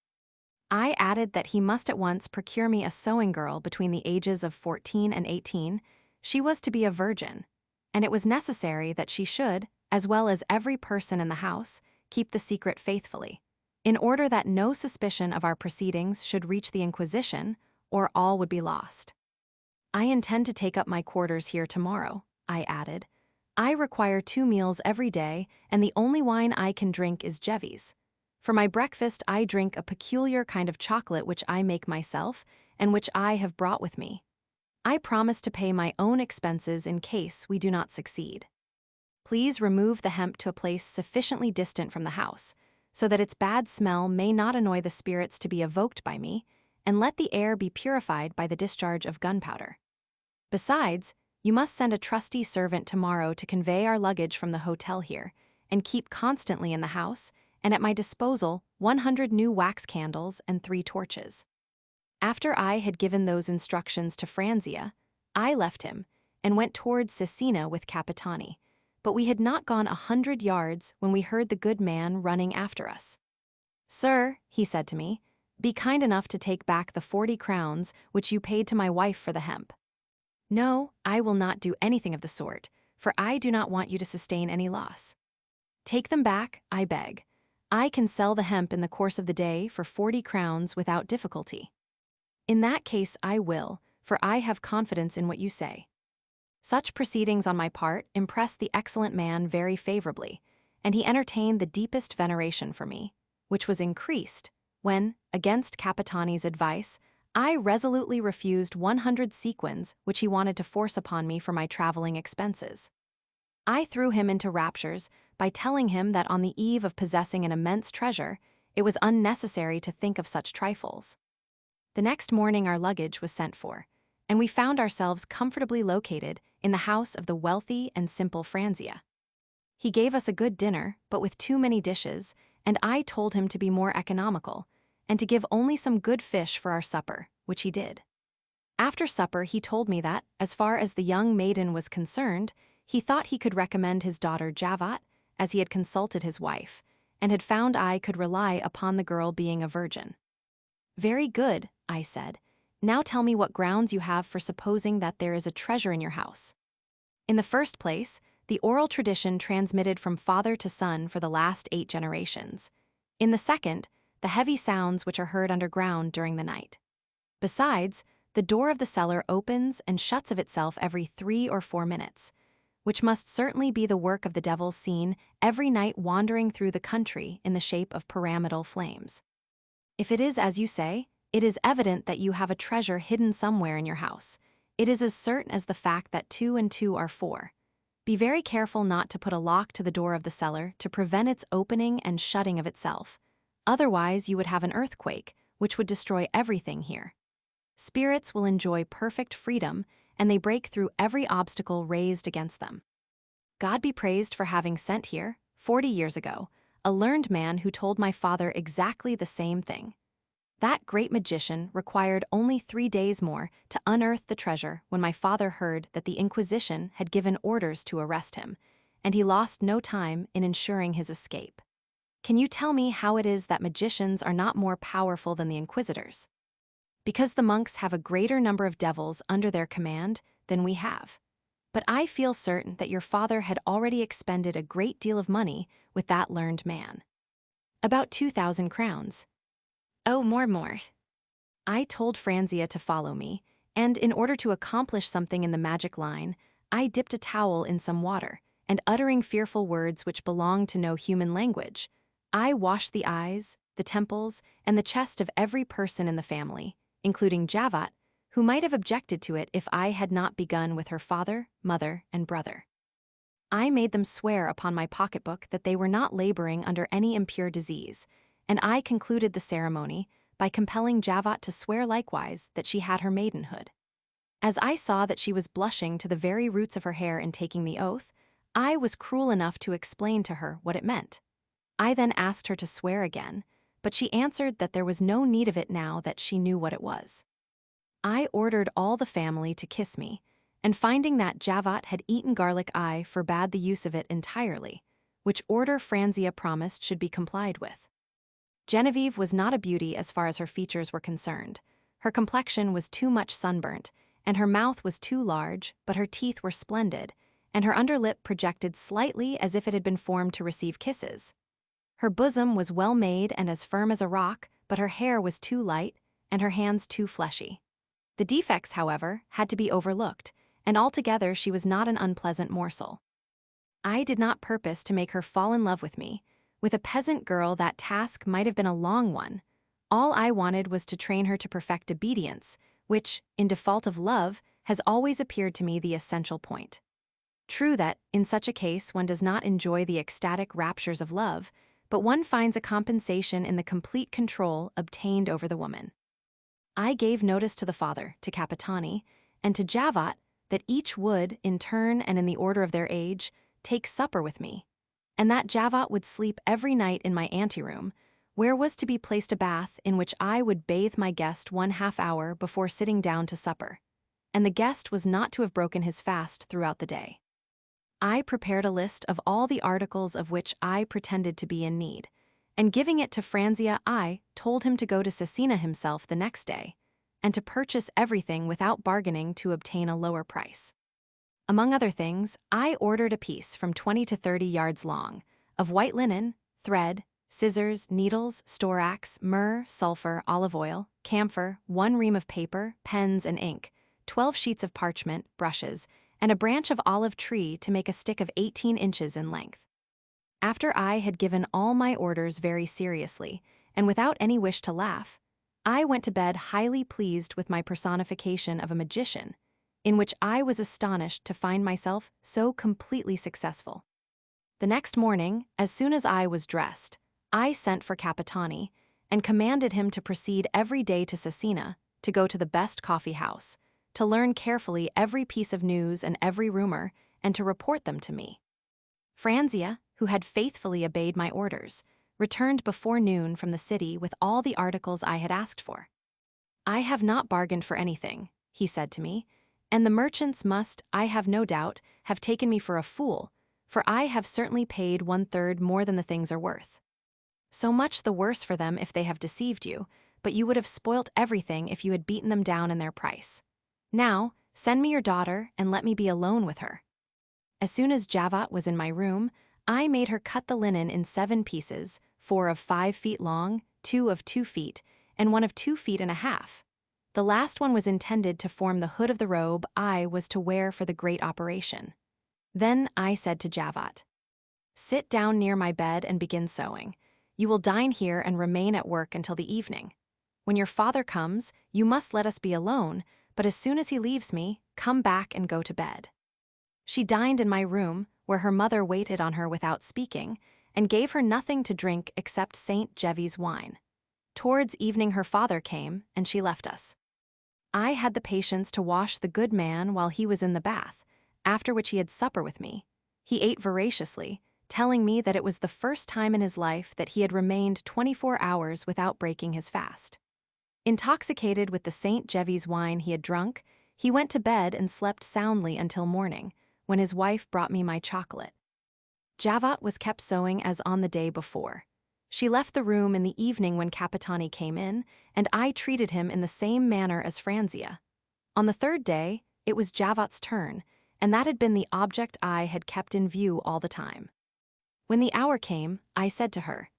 I added that he must at once procure me a sewing girl between the ages of 14 and 18. She was to be a virgin, and it was necessary that she should, as well as every person in the house, keep the secret faithfully, in order that no suspicion of our proceedings should reach the Inquisition, or all would be lost. I intend to take up my quarters here tomorrow, I added. I require 2 meals every day, and the only wine I can drink is Jevi's. For my breakfast, I drink a peculiar kind of chocolate which I make myself, and which I have brought with me. I promise to pay my own expenses in case we do not succeed. Please remove the hemp to a place sufficiently distant from the house, so that its bad smell may not annoy the spirits to be evoked by me, and let the air be purified by the discharge of gunpowder. Besides, you must send a trusty servant tomorrow to convey our luggage from the hotel here, and keep constantly in the house, and at my disposal 100 new wax candles and 3 torches. After I had given those instructions to Franzia, I left him and went towards Cesena with Capitani, but we had not gone 100 yards when we heard the good man running after us. "Sir," he said to me, "be kind enough to take back the 40 crowns which you paid to my wife for the hemp." "No, I will not do anything of the sort, for I do not want you to sustain any loss." "Take them back, I beg. I can sell the hemp in the course of the day for 40 crowns without difficulty." "In that case I will, for I have confidence in what you say." Such proceedings on my part impressed the excellent man very favorably, and he entertained the deepest veneration for me, which was increased when, against Capitani's advice, I resolutely refused 100 sequins which he wanted to force upon me for my traveling expenses. I threw him into raptures by telling him that on the eve of possessing an immense treasure, it was unnecessary to think of such trifles. The next morning our luggage was sent for, and we found ourselves comfortably located in the house of the wealthy and simple Franzia. He gave us a good dinner, but with too many dishes, and I told him to be more economical, and to give only some good fish for our supper, which he did. After supper he told me that, as far as the young maiden was concerned, he thought he could recommend his daughter Javat, as he had consulted his wife, and had found I could rely upon the girl being a virgin. "Very good," I said. "Now tell me what grounds you have for supposing that there is a treasure in your house." "In the first place, the oral tradition transmitted from father to son for the last 8 generations. In the second, the heavy sounds which are heard underground during the night. Besides, the door of the cellar opens and shuts of itself every 3 or 4 minutes, which must certainly be the work of the devils seen every night wandering through the country in the shape of pyramidal flames. If it is as you say, it is evident that you have a treasure hidden somewhere in your house. It is as certain as the fact that 2 and 2 are 4. Be very careful not to put a lock to the door of the cellar to prevent its opening and shutting of itself. Otherwise you would have an earthquake, which would destroy everything here. Spirits will enjoy perfect freedom, and they break through every obstacle raised against them. God be praised for having sent here, 40 years ago, a learned man who told my father exactly the same thing. That great magician required only 3 days more to unearth the treasure when my father heard that the Inquisition had given orders to arrest him, and he lost no time in ensuring his escape. Can you tell me how it is that magicians are not more powerful than the inquisitors? Because the monks have a greater number of devils under their command than we have. But I feel certain that your father had already expended a great deal of money with that learned man. About 2,000 crowns. Oh, more. I told Franzia to follow me, and in order to accomplish something in the magic line, I dipped a towel in some water, and uttering fearful words which belonged to no human language, I washed the eyes, the temples, and the chest of every person in the family, including Javat, who might have objected to it if I had not begun with her father, mother, and brother. I made them swear upon my pocketbook that they were not laboring under any impure disease, and I concluded the ceremony by compelling Javat to swear likewise that she had her maidenhood. As I saw that she was blushing to the very roots of her hair in taking the oath, I was cruel enough to explain to her what it meant. I then asked her to swear again, but she answered that there was no need of it now that she knew what it was. I ordered all the family to kiss me, and finding that Javat had eaten garlic, I forbade the use of it entirely, which order Franzia promised should be complied with. Genevieve was not a beauty as far as her features were concerned. Her complexion was too much sunburnt, and her mouth was too large, but her teeth were splendid, and her underlip projected slightly as if it had been formed to receive kisses. Her bosom was well made and as firm as a rock, but her hair was too light, and her hands too fleshy. The defects, however, had to be overlooked, and altogether she was not an unpleasant morsel. I did not purpose to make her fall in love with me. With a peasant girl, that task might have been a long one. All I wanted was to train her to perfect obedience, which, in default of love, has always appeared to me the essential point. True that, in such a case, one does not enjoy the ecstatic raptures of love, but one finds a compensation in the complete control obtained over the woman. I gave notice to the father, to Capitani, and to Jacques that each would, in turn and in the order of their age, take supper with me, and that Jacques would sleep every night in my anteroom, where was to be placed a bath in which I would bathe my guest 1/2 hour before sitting down to supper, and the guest was not to have broken his fast throughout the day. I prepared a list of all the articles of which I pretended to be in need, and giving it to Franzia, I told him to go to Cesena himself the next day, and to purchase everything without bargaining to obtain a lower price. Among other things, I ordered a piece from 20 to 30 yards long, of white linen, thread, scissors, needles, storax, myrrh, sulfur, olive oil, camphor, 1 ream of paper, pens and ink, 12 sheets of parchment, brushes, and a branch of olive tree to make a stick of 18 inches in length. After I had given all my orders very seriously, and without any wish to laugh, I went to bed highly pleased with my personification of a magician, in which I was astonished to find myself so completely successful. The next morning, as soon as I was dressed, I sent for Capitani, and commanded him to proceed every day to Cesena, to go to the best coffee house, to learn carefully every piece of news and every rumor, and to report them to me. Franzia, who had faithfully obeyed my orders, returned before noon from the city with all the articles I had asked for. "I have not bargained for anything," he said to me, "and the merchants must, I have no doubt, have taken me for a fool, for I have certainly paid 1/3 more than the things are worth. So much the worse for them if they have deceived you, but you would have spoilt everything if you had beaten them down in their price. Now, send me your daughter and let me be alone with her." As soon as Jacques was in my room, I made her cut the linen in 7 pieces, 4 of 5 feet long, 2 of 2 feet, and 1 of 2 feet and a half. The last one was intended to form the hood of the robe I was to wear for the great operation. Then I said to Jacques, "Sit down near my bed and begin sewing. You will dine here and remain at work until the evening. When your father comes, you must let us be alone, but as soon as he leaves me, come back and go to bed." She dined in my room, where her mother waited on her without speaking, and gave her nothing to drink except St. Gevy's wine. Towards evening her father came, and she left us. I had the patience to wash the good man while he was in the bath, after which he had supper with me. He ate voraciously, telling me that it was the first time in his life that he had remained 24 hours without breaking his fast. Intoxicated with the St. Gevy's wine he had drunk, he went to bed and slept soundly until morning, when his wife brought me my chocolate. Jacques was kept sewing as on the day before. She left the room in the evening when Capitani came in, and I treated him in the same manner as Franzia. On the 3rd day, it was Jacques' turn, and that had been the object I had kept in view all the time. When the hour came, I said to her,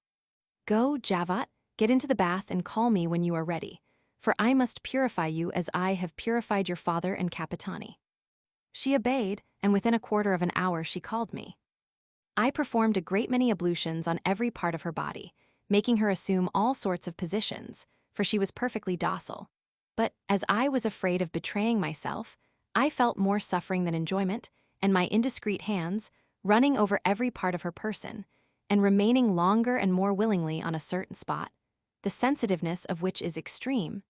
"Go, Jacques, get into the bath and call me when you are ready, for I must purify you as I have purified your father and Capitani." She obeyed, and within a quarter of an hour she called me. I performed a great many ablutions on every part of her body, making her assume all sorts of positions, for she was perfectly docile. But as I was afraid of betraying myself, I felt more suffering than enjoyment, and my indiscreet hands, running over every part of her person, and remaining longer and more willingly on a certain spot, the sensitiveness of which is extreme,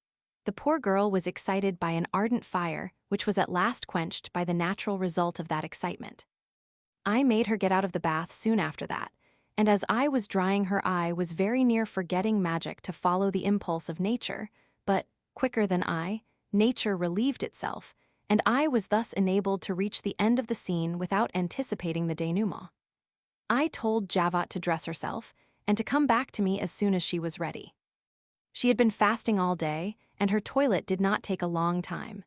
the poor girl was excited by an ardent fire which was at last quenched by the natural result of that excitement. I made her get out of the bath soon after that, and as I was drying her eye was very near forgetting magic to follow the impulse of nature, but, quicker than I, nature relieved itself, and I was thus enabled to reach the end of the scene without anticipating the denouement. I told Jacques to dress herself, and to come back to me as soon as she was ready. She had been fasting all day, and her toilet did not take a long time.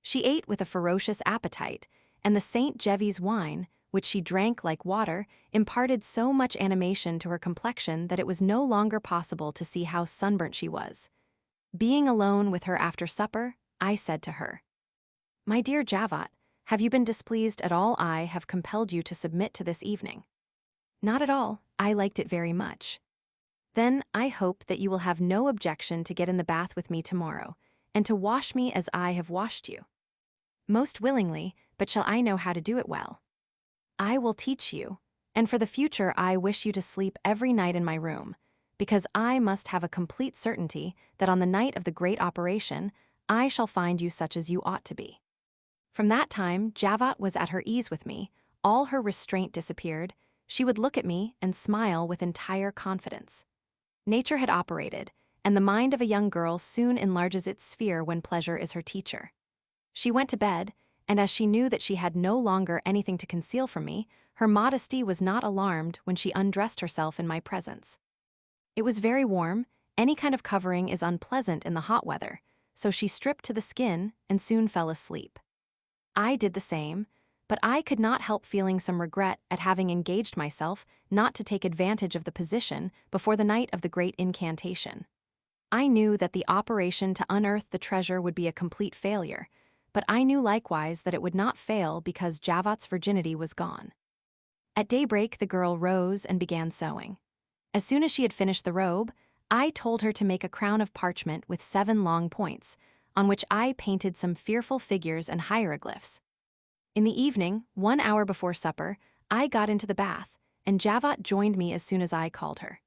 She ate with a ferocious appetite, and the St. Gevy's wine, which she drank like water, imparted so much animation to her complexion that it was no longer possible to see how sunburnt she was. Being alone with her after supper, I said to her. My dear Javat, have you been displeased at all I have compelled you to submit to this evening? Not at all, I liked it very much. Then I hope that you will have no objection to get in the bath with me tomorrow, and to wash me as I have washed you. Most willingly, but shall I know how to do it well? I will teach you, and for the future I wish you to sleep every night in my room, because I must have a complete certainty that on the night of the great operation I shall find you such as you ought to be. From that time, Javat was at her ease with me, all her restraint disappeared, she would look at me and smile with entire confidence. Nature had operated, and the mind of a young girl soon enlarges its sphere when pleasure is her teacher. She went to bed, and as she knew that she had no longer anything to conceal from me, her modesty was not alarmed when she undressed herself in my presence. It was very warm, any kind of covering is unpleasant in the hot weather, so she stripped to the skin and soon fell asleep. I did the same, but I could not help feeling some regret at having engaged myself not to take advantage of the position before the night of the great incantation. I knew that the operation to unearth the treasure would be a complete failure, but I knew likewise that it would not fail because Javat's virginity was gone. At daybreak, the girl rose and began sewing. As soon as she had finished the robe, I told her to make a crown of parchment with 7 long points, on which I painted some fearful figures and hieroglyphs. In the evening, 1 hour before supper, I got into the bath, and Javat joined me as soon as I called her.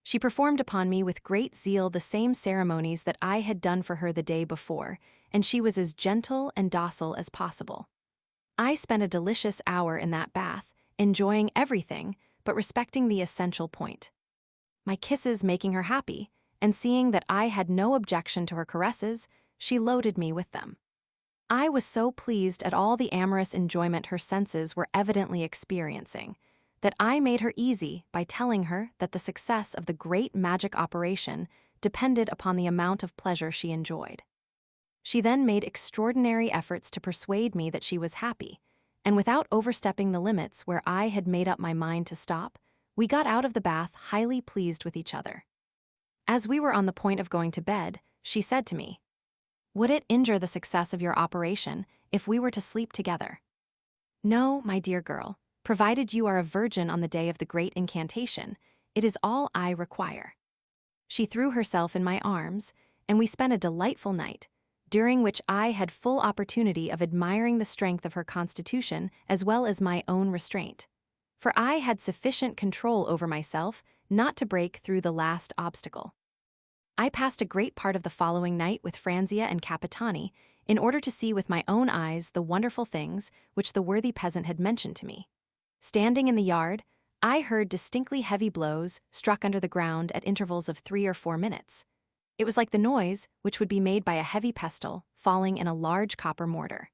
She performed upon me with great zeal the same ceremonies that I had done for her the day before, and she was as gentle and docile as possible. I spent a delicious hour in that bath, enjoying everything, but respecting the essential point. My kisses making her happy, and seeing that I had no objection to her caresses, she loaded me with them. I was so pleased at all the amorous enjoyment her senses were evidently experiencing, that I made her easy by telling her that the success of the great magic operation depended upon the amount of pleasure she enjoyed. She then made extraordinary efforts to persuade me that she was happy, and without overstepping the limits where I had made up my mind to stop, we got out of the bath highly pleased with each other. As we were on the point of going to bed, she said to me, "Would it injure the success of your operation if we were to sleep together?" "No, my dear girl, provided you are a virgin on the day of the great incantation, it is all I require." She threw herself in my arms, and we spent a delightful night, during which I had full opportunity of admiring the strength of her constitution as well as my own restraint. For I had sufficient control over myself not to break through the last obstacle. I passed a great part of the following night with Franzia and Capitani in order to see with my own eyes the wonderful things which the worthy peasant had mentioned to me. Standing in the yard, I heard distinctly heavy blows struck under the ground at intervals of 3 or 4 minutes. It was like the noise which would be made by a heavy pestle falling in a large copper mortar.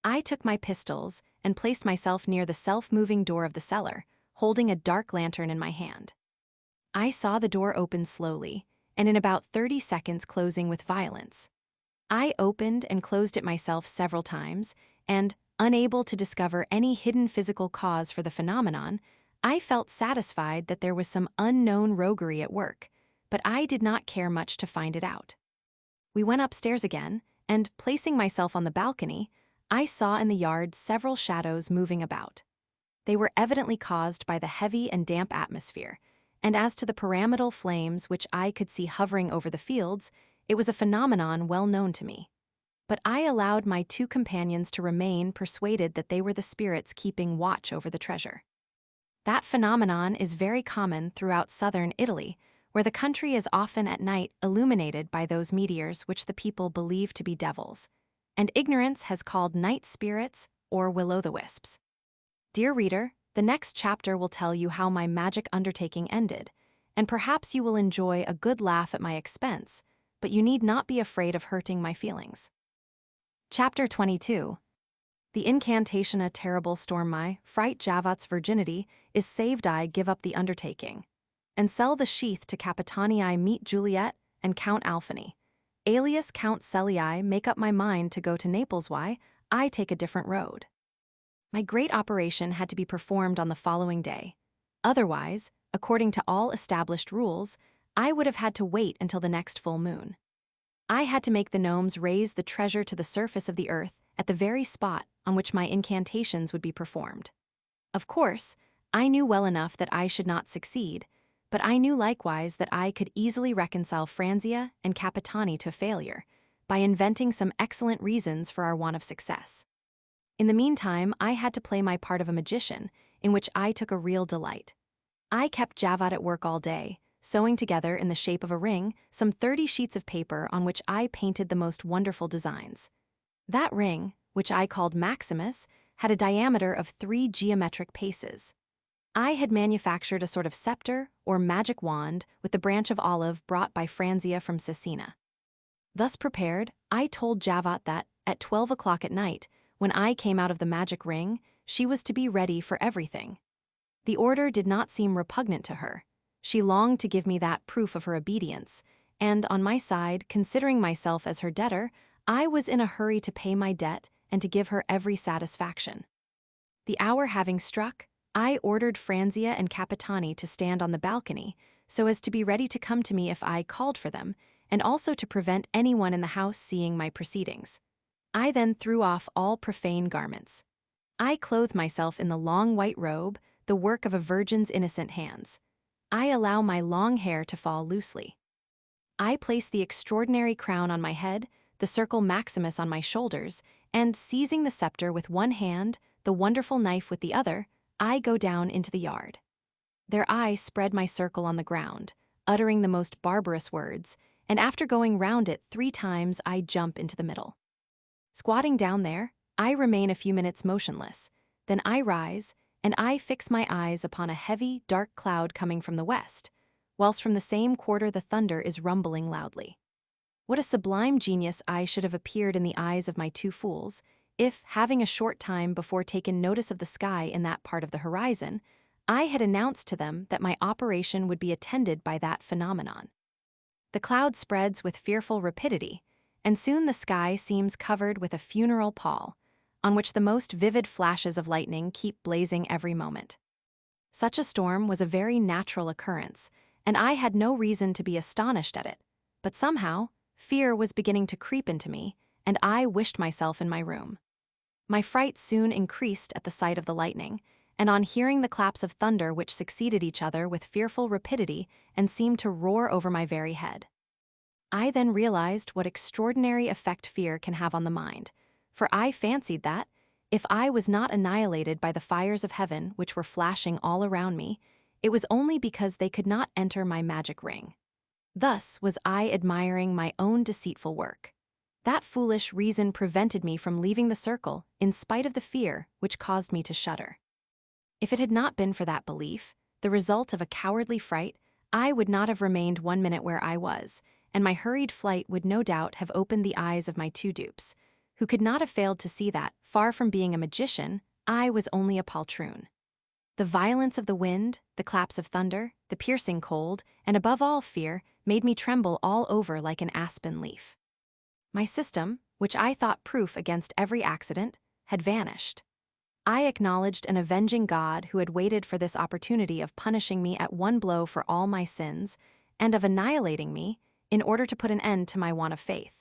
I took my pistols and placed myself near the self-moving door of the cellar, holding a dark lantern in my hand. I saw the door open slowly, and in about 30 seconds closing with violence. I opened and closed it myself several times, and, unable to discover any hidden physical cause for the phenomenon, I felt satisfied that there was some unknown roguery at work, but I did not care much to find it out. We went upstairs again, and, placing myself on the balcony, I saw in the yard several shadows moving about. They were evidently caused by the heavy and damp atmosphere, and as to the pyramidal flames which I could see hovering over the fields, it was a phenomenon well known to me. But I allowed my 2 companions to remain persuaded that they were the spirits keeping watch over the treasure. That phenomenon is very common throughout southern Italy, where the country is often at night illuminated by those meteors which the people believe to be devils, and ignorance has called night spirits or will-o'-the-wisps. Dear reader, the next chapter will tell you how my magic undertaking ended, and perhaps you will enjoy a good laugh at my expense, but you need not be afraid of hurting my feelings. Chapter 22. The incantation a terrible storm my fright Javat's virginity is saved I give up the undertaking, and sell the sheath to Capitani I meet Juliet and Count Alfani, alias Count Celii make up my mind to go to Naples why I take a different road. My great operation had to be performed on the following day. Otherwise, according to all established rules, I would have had to wait until the next full moon. I had to make the gnomes raise the treasure to the surface of the earth at the very spot on which my incantations would be performed. Of course, I knew well enough that I should not succeed, but I knew likewise that I could easily reconcile Franzia and Capitani to failure by inventing some excellent reasons for our want of success. In the meantime, I had to play my part of a magician, in which I took a real delight. I kept Javad at work all day, sewing together in the shape of a ring some 30 sheets of paper on which I painted the most wonderful designs. That ring, which I called Maximus, had a diameter of 3 geometric paces. I had manufactured a sort of scepter or magic wand with the branch of olive brought by Franzia from Cesena. Thus prepared, I told Javad that, at 12 o'clock at night, when I came out of the magic ring, she was to be ready for everything. The order did not seem repugnant to her. She longed to give me that proof of her obedience, and on my side, considering myself as her debtor, I was in a hurry to pay my debt and to give her every satisfaction. The hour having struck, I ordered Franzia and Capitani to stand on the balcony so as to be ready to come to me if I called for them, and also to prevent anyone in the house seeing my proceedings. I then threw off all profane garments. I clothed myself in the long white robe, the work of a virgin's innocent hands. I allow my long hair to fall loosely. I place the extraordinary crown on my head, the circle Maximus on my shoulders, and seizing the scepter with one hand, the wonderful knife with the other, I go down into the yard. There I spread my circle on the ground, uttering the most barbarous words, and after going round it 3 times I jump into the middle. Squatting down there, I remain a few minutes motionless, then I rise, and I fix my eyes upon a heavy, dark cloud coming from the west, whilst from the same quarter the thunder is rumbling loudly. What a sublime genius I should have appeared in the eyes of my 2 fools, if, having a short time before taken notice of the sky in that part of the horizon, I had announced to them that my operation would be attended by that phenomenon. The cloud spreads with fearful rapidity, and soon the sky seems covered with a funeral pall, on which the most vivid flashes of lightning keep blazing every moment. Such a storm was a very natural occurrence, and I had no reason to be astonished at it, but somehow, fear was beginning to creep into me, and I wished myself in my room. My fright soon increased at the sight of the lightning, and on hearing the claps of thunder which succeeded each other with fearful rapidity and seemed to roar over my very head. I then realized what extraordinary effect fear can have on the mind, for I fancied that, if I was not annihilated by the fires of heaven which were flashing all around me, it was only because they could not enter my magic ring. Thus was I admiring my own deceitful work. That foolish reason prevented me from leaving the circle in spite of the fear which caused me to shudder. If it had not been for that belief, the result of a cowardly fright, I would not have remained 1 minute where I was, and my hurried flight would no doubt have opened the eyes of my 2 dupes, who could not have failed to see that, far from being a magician, I was only a poltroon. The violence of the wind, the claps of thunder, the piercing cold, and above all fear, made me tremble all over like an aspen leaf. My system, which I thought proof against every accident, had vanished. I acknowledged an avenging God who had waited for this opportunity of punishing me at one blow for all my sins, and of annihilating me, in order to put an end to my want of faith.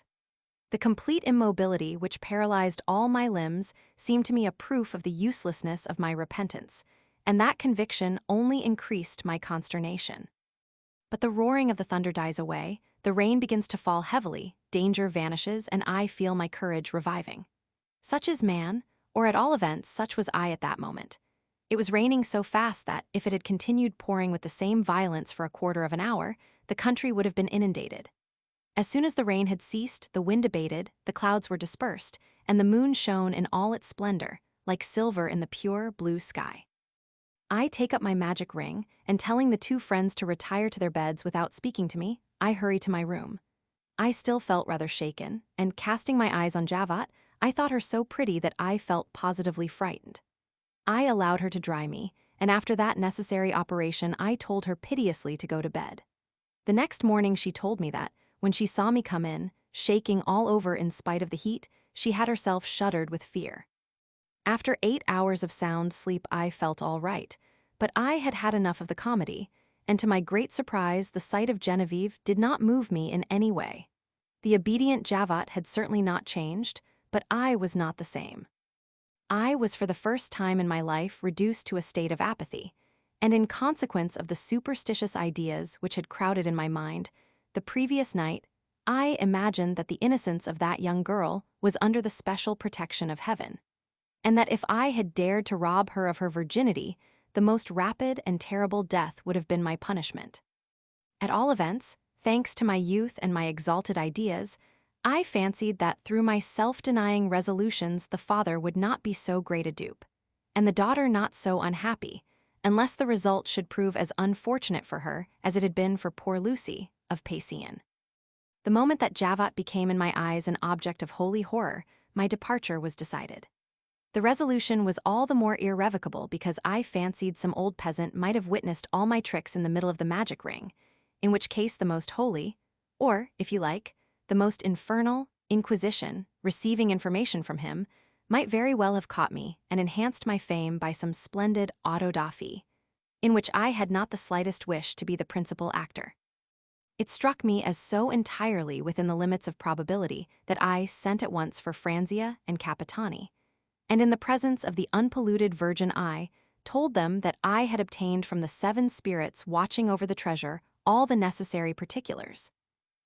The complete immobility which paralyzed all my limbs seemed to me a proof of the uselessness of my repentance, and that conviction only increased my consternation. But the roaring of the thunder dies away, the rain begins to fall heavily, danger vanishes, and I feel my courage reviving. Such is man, or at all events such was I at that moment. It was raining so fast that, if it had continued pouring with the same violence for a quarter of an hour, the country would have been inundated. As soon as the rain had ceased, the wind abated, the clouds were dispersed, and the moon shone in all its splendor, like silver in the pure blue sky. I take up my magic ring, and telling the 2 friends to retire to their beds without speaking to me, I hurry to my room. I still felt rather shaken, and casting my eyes on Javad, I thought her so pretty that I felt positively frightened. I allowed her to dry me, and after that necessary operation I told her piteously to go to bed. The next morning she told me that, when she saw me come in, shaking all over in spite of the heat, she had herself shuddered with fear. After 8 hours of sound sleep I felt all right, but I had had enough of the comedy, and to my great surprise the sight of Genevieve did not move me in any way. The obedient Jacques had certainly not changed, but I was not the same. I was for the first time in my life reduced to a state of apathy, and in consequence of the superstitious ideas which had crowded in my mind, the previous night, I imagined that the innocence of that young girl was under the special protection of heaven, and that if I had dared to rob her of her virginity, the most rapid and terrible death would have been my punishment. At all events, thanks to my youth and my exalted ideas, I fancied that through my self-denying resolutions the father would not be so great a dupe, and the daughter not so unhappy, unless the result should prove as unfortunate for her as it had been for poor Lucy of Pasean. The moment that Jacques became in my eyes an object of holy horror, my departure was decided. The resolution was all the more irrevocable because I fancied some old peasant might have witnessed all my tricks in the middle of the magic ring, in which case the most holy, or, if you like, the most infernal, Inquisition, receiving information from him, might very well have caught me and enhanced my fame by some splendid autodafé, in which I had not the slightest wish to be the principal actor. It struck me as so entirely within the limits of probability that I sent at once for Franzia and Capitani, and in the presence of the unpolluted virgin eye, told them that I had obtained from the 7 spirits watching over the treasure all the necessary particulars,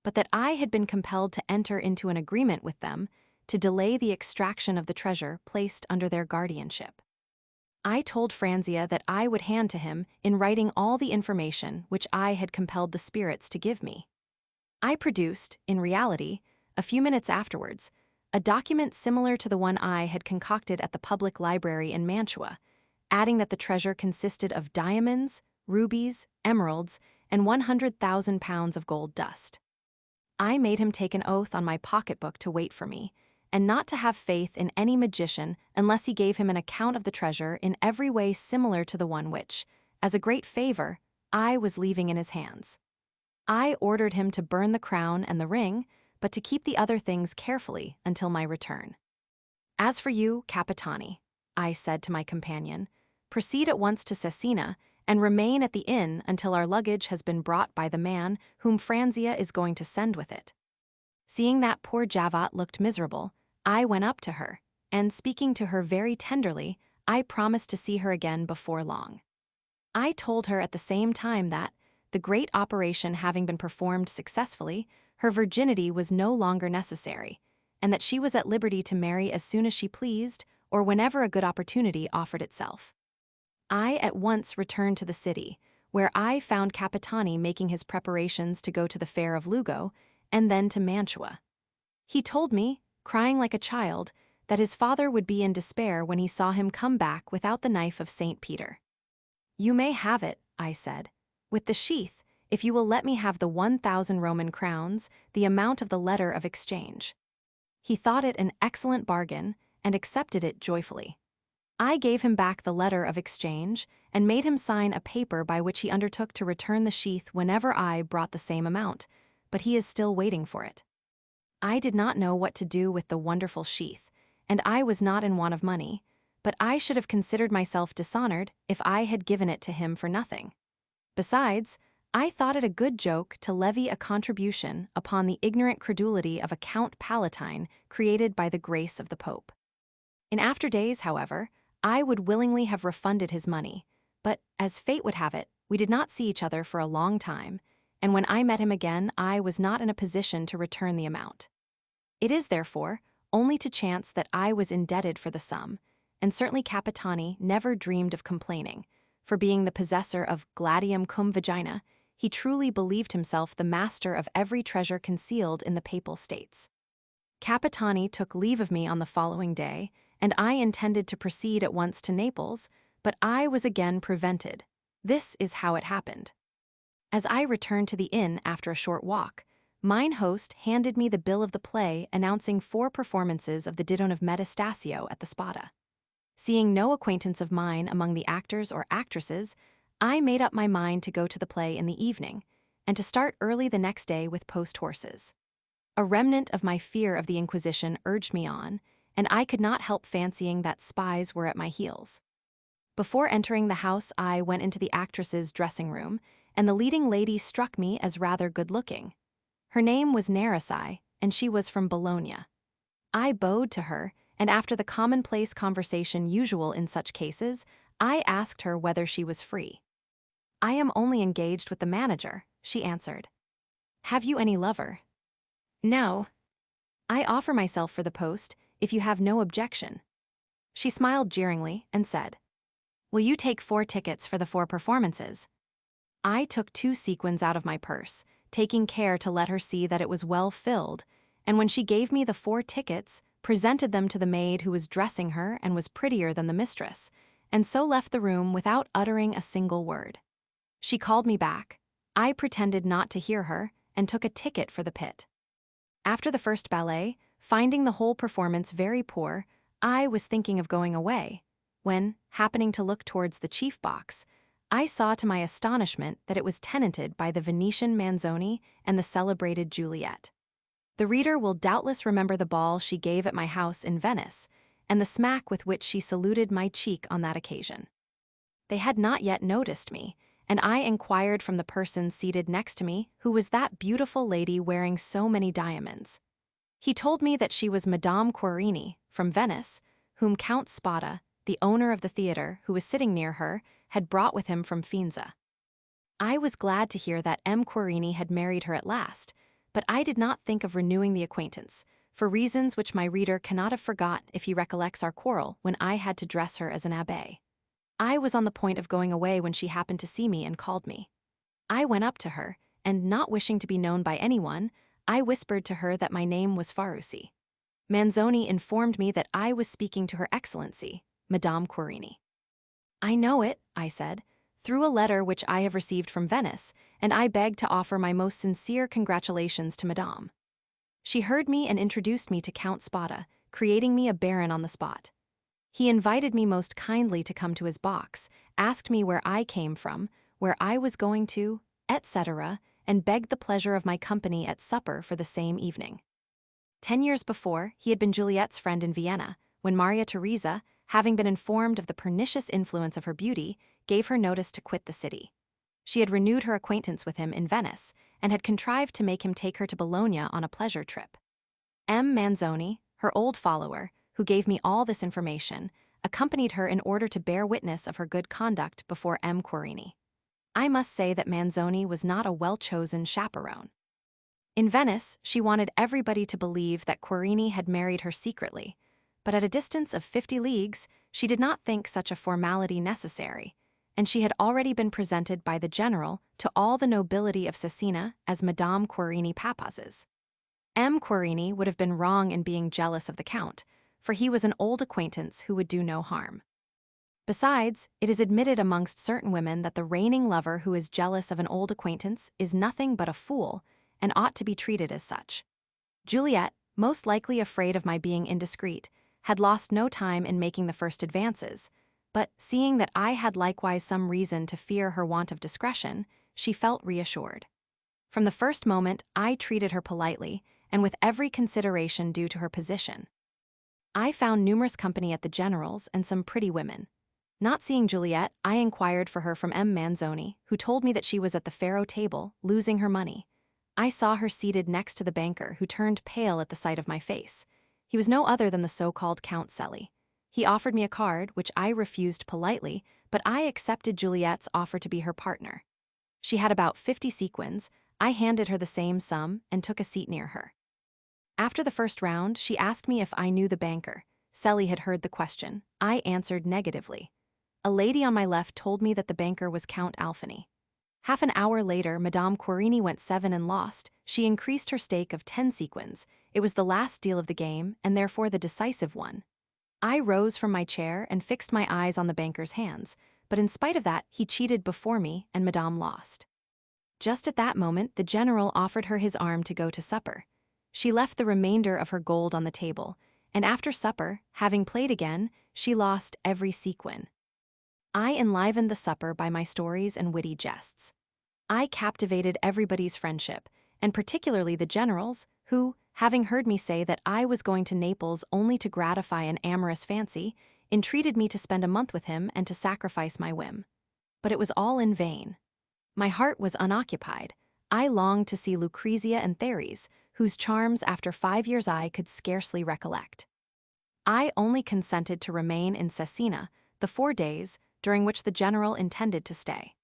but that I had been compelled to enter into an agreement with them to delay the extraction of the treasure placed under their guardianship. I told Franzia that I would hand to him in writing all the information which I had compelled the spirits to give me. I produced, in reality, a few minutes afterwards, a document similar to the one I had concocted at the public library in Mantua, adding that the treasure consisted of diamonds, rubies, emeralds, and 100,000 pounds of gold dust. I made him take an oath on my pocketbook to wait for me, and not to have faith in any magician unless he gave him an account of the treasure in every way similar to the one which, as a great favor, I was leaving in his hands. I ordered him to burn the crown and the ring, but to keep the other things carefully until my return. As for you, Capitani, I said to my companion, proceed at once to Cesena and remain at the inn until our luggage has been brought by the man whom Franzia is going to send with it. Seeing that poor Jacques looked miserable, I went up to her, and speaking to her very tenderly, I promised to see her again before long. I told her at the same time that, the great operation having been performed successfully, her virginity was no longer necessary, and that she was at liberty to marry as soon as she pleased or whenever a good opportunity offered itself. I at once returned to the city, where I found Capitani making his preparations to go to the fair of Lugo and then to Mantua. He told me, crying like a child, that his father would be in despair when he saw him come back without the knife of St. Peter. You may have it, I said, with the sheath, if you will let me have the 1,000 Roman crowns, the amount of the letter of exchange. He thought it an excellent bargain and accepted it joyfully. I gave him back the letter of exchange and made him sign a paper by which he undertook to return the sheath whenever I brought the same amount, but he is still waiting for it. I did not know what to do with the wonderful sheath, and I was not in want of money, but I should have considered myself dishonored if I had given it to him for nothing. Besides, I thought it a good joke to levy a contribution upon the ignorant credulity of a Count Palatine created by the grace of the Pope. In after days, however, I would willingly have refunded his money, but, as fate would have it, we did not see each other for a long time, and when I met him again I was not in a position to return the amount. It is, therefore, only to chance that I was indebted for the sum, and certainly Capitani never dreamed of complaining, for being the possessor of gladium cum vagina, he truly believed himself the master of every treasure concealed in the Papal States. Capitani took leave of me on the following day, and I intended to proceed at once to Naples, but I was again prevented. This is how it happened. As I returned to the inn after a short walk, mine host handed me the bill of the play announcing 4 performances of the Didone of Metastasio at the Spada. Seeing no acquaintance of mine among the actors or actresses, I made up my mind to go to the play in the evening, and to start early the next day with post-horses. A remnant of my fear of the Inquisition urged me on, and I could not help fancying that spies were at my heels. Before entering the house I went into the actress's dressing room, and the leading lady struck me as rather good-looking. Her name was Narcissi, and she was from Bologna. I bowed to her, and after the commonplace conversation usual in such cases, I asked her whether she was free. "I am only engaged with the manager," she answered. "Have you any lover?" "No. I offer myself for the post, if you have no objection." She smiled jeeringly and said, "Will you take 4 tickets for the 4 performances?" I took 2 sequins out of my purse, taking care to let her see that it was well filled, and when she gave me the 4 tickets, presented them to the maid who was dressing her and was prettier than the mistress, and so left the room without uttering a single word. She called me back. I pretended not to hear her and took a ticket for the pit. After the first ballet, finding the whole performance very poor, I was thinking of going away, when, happening to look towards the chief box, I saw to my astonishment that it was tenanted by the Venetian Manzoni and the celebrated Juliet. The reader will doubtless remember the ball she gave at my house in Venice, and the smack with which she saluted my cheek on that occasion. They had not yet noticed me, and I inquired from the person seated next to me who was that beautiful lady wearing so many diamonds. He told me that she was Madame Querini, from Venice, whom Count Spada, the owner of the theater who was sitting near her, had brought with him from Faenza. I was glad to hear that M. Querini had married her at last, but I did not think of renewing the acquaintance, for reasons which my reader cannot have forgot if he recollects our quarrel when I had to dress her as an abbé. I was on the point of going away when she happened to see me and called me. I went up to her, and not wishing to be known by anyone, I whispered to her that my name was Farusi. Manzoni informed me that I was speaking to Her Excellency, Madame Querini. "I know it," I said, "through a letter which I have received from Venice, and I beg to offer my most sincere congratulations to Madame." She heard me and introduced me to Count Spada, creating me a baron on the spot. He invited me most kindly to come to his box, asked me where I came from, where I was going to, etc., and begged the pleasure of my company at supper for the same evening. 10 years before, he had been Juliet's friend in Vienna, when Maria Theresa, having been informed of the pernicious influence of her beauty, gave her notice to quit the city. She had renewed her acquaintance with him in Venice, and had contrived to make him take her to Bologna on a pleasure trip. M. Manzoni, her old follower, who gave me all this information, accompanied her in order to bear witness of her good conduct before M. Querini. I must say that Manzoni was not a well-chosen chaperone. In Venice, she wanted everybody to believe that Querini had married her secretly, but at a distance of 50 leagues, she did not think such a formality necessary, and she had already been presented by the general to all the nobility of Cesena as Madame Querini Papazes. M. Querini would have been wrong in being jealous of the Count, for he was an old acquaintance who would do no harm. Besides, it is admitted amongst certain women that the reigning lover who is jealous of an old acquaintance is nothing but a fool, and ought to be treated as such. Juliet, most likely afraid of my being indiscreet, had lost no time in making the first advances, but seeing that I had likewise some reason to fear her want of discretion, she felt reassured. From the first moment, I treated her politely, and with every consideration due to her position. I found numerous company at the general's and some pretty women. Not seeing Juliet, I inquired for her from M. Manzoni, who told me that she was at the faro table, losing her money. I saw her seated next to the banker, who turned pale at the sight of my face. He was no other than the so-called Count Celi. He offered me a card, which I refused politely, but I accepted Juliet's offer to be her partner. She had about 50 sequins. I handed her the same sum and took a seat near her. After the first round, she asked me if I knew the banker. Celi had heard the question. I answered negatively. A lady on my left told me that the banker was Count Alfani. Half an hour later, Madame Querini went 7 and lost. She increased her stake of 10 sequins. It was the last deal of the game, and therefore the decisive one. I rose from my chair and fixed my eyes on the banker's hands, but in spite of that, he cheated before me, and Madame lost. Just at that moment, the general offered her his arm to go to supper. She left the remainder of her gold on the table, and after supper, having played again, she lost every sequin. I enlivened the supper by my stories and witty jests. I captivated everybody's friendship, and particularly the general's, who, having heard me say that I was going to Naples only to gratify an amorous fancy, entreated me to spend a month with him and to sacrifice my whim. But it was all in vain. My heart was unoccupied. I longed to see Lucrezia and Therese, whose charms after 5 years I could scarcely recollect. I only consented to remain in Cesena the 4 days during which the general intended to stay.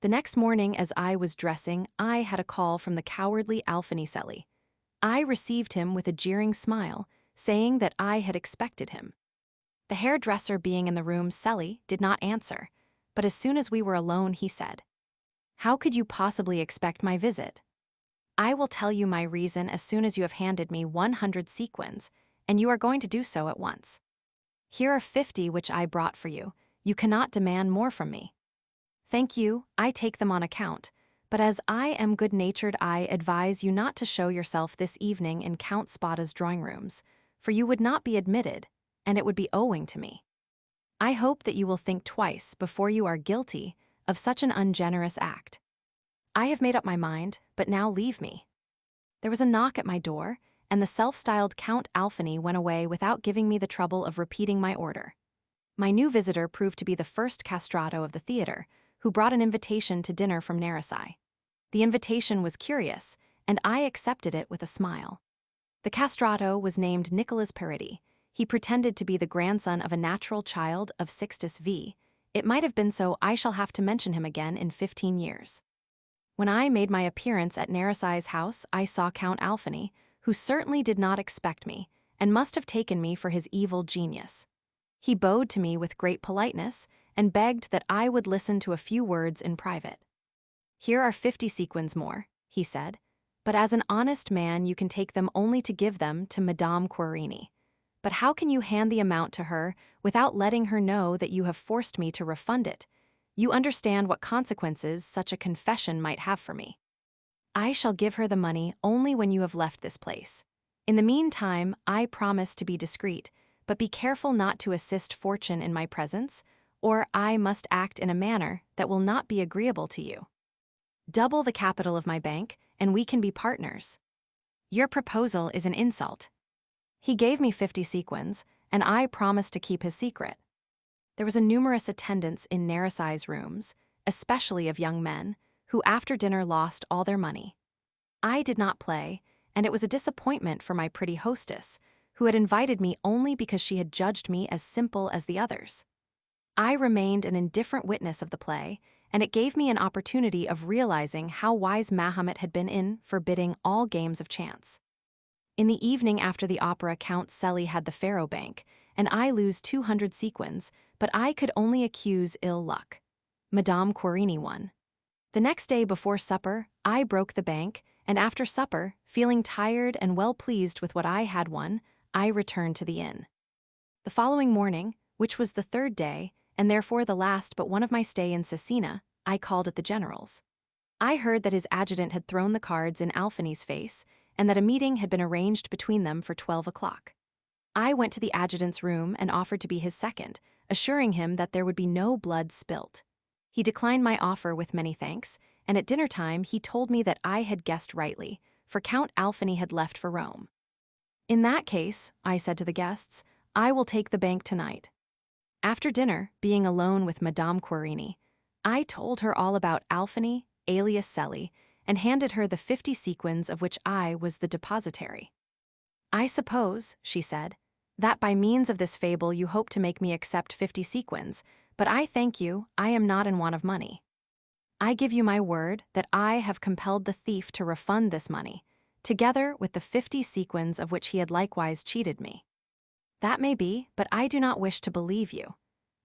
The next morning as I was dressing, I had a call from the cowardly Alfanicelli. I received him with a jeering smile, saying that I had expected him. The hairdresser being in the room, Selly did not answer, but as soon as we were alone he said, "How could you possibly expect my visit? I will tell you my reason as soon as you have handed me 100 sequins, and you are going to do so at once. Here are 50 which I brought for you. You cannot demand more from me." "Thank you, I take them on account, but as I am good-natured I advise you not to show yourself this evening in Count Spada's drawing rooms, for you would not be admitted, and it would be owing to me. I hope that you will think twice before you are guilty of such an ungenerous act. I have made up my mind, but now leave me." There was a knock at my door, and the self-styled Count Alfani went away without giving me the trouble of repeating my order. My new visitor proved to be the first castrato of the theater, who brought an invitation to dinner from Narisai. The invitation was curious, and I accepted it with a smile. The castrato was named Nicholas Paridi. He pretended to be the grandson of a natural child of Sixtus V. It might have been so. I shall have to mention him again in 15 years. When I made my appearance at Narisai's house, I saw Count Alfani, who certainly did not expect me, and must have taken me for his evil genius. He bowed to me with great politeness, and begged that I would listen to a few words in private. "Here are 50 sequins more," he said, "but as an honest man you can take them only to give them to Madame Querini. But how can you hand the amount to her without letting her know that you have forced me to refund it? You understand what consequences such a confession might have for me. I shall give her the money only when you have left this place. In the meantime, I promise to be discreet, but be careful not to assist fortune in my presence, or I must act in a manner that will not be agreeable to you. Double the capital of my bank, and we can be partners. Your proposal is an insult." He gave me 50 sequins, and I promised to keep his secret. There was a numerous attendance in Narisai's rooms, especially of young men, who after dinner lost all their money. I did not play, and it was a disappointment for my pretty hostess, who had invited me only because she had judged me as simple as the others. I remained an indifferent witness of the play, and it gave me an opportunity of realizing how wise Mahomet had been in forbidding all games of chance. In the evening after the opera, Count Selly had the faro bank, and I lose 200 sequins, but I could only accuse ill luck. Madame Querini won. The next day before supper, I broke the bank, and after supper, feeling tired and well pleased with what I had won, I returned to the inn. The following morning, which was the 3rd day, and therefore the last but one of my stay in Cesena, I called at the general's. I heard that his adjutant had thrown the cards in Alfani's face, and that a meeting had been arranged between them for 12 o'clock. I went to the adjutant's room and offered to be his second, assuring him that there would be no blood spilt. He declined my offer with many thanks, and at dinner time he told me that I had guessed rightly, for Count Alfani had left for Rome. "In that case," I said to the guests, "I will take the bank tonight." After dinner, being alone with Madame Querini, I told her all about Alfani, alias Selly, and handed her the 50 sequins of which I was the depositary. "I suppose," she said, "that by means of this fable you hope to make me accept 50 sequins, but I thank you, I am not in want of money. I give you my word that I have compelled the thief to refund this money, together with the 50 sequins of which he had likewise cheated me. That may be, but I do not wish to believe you.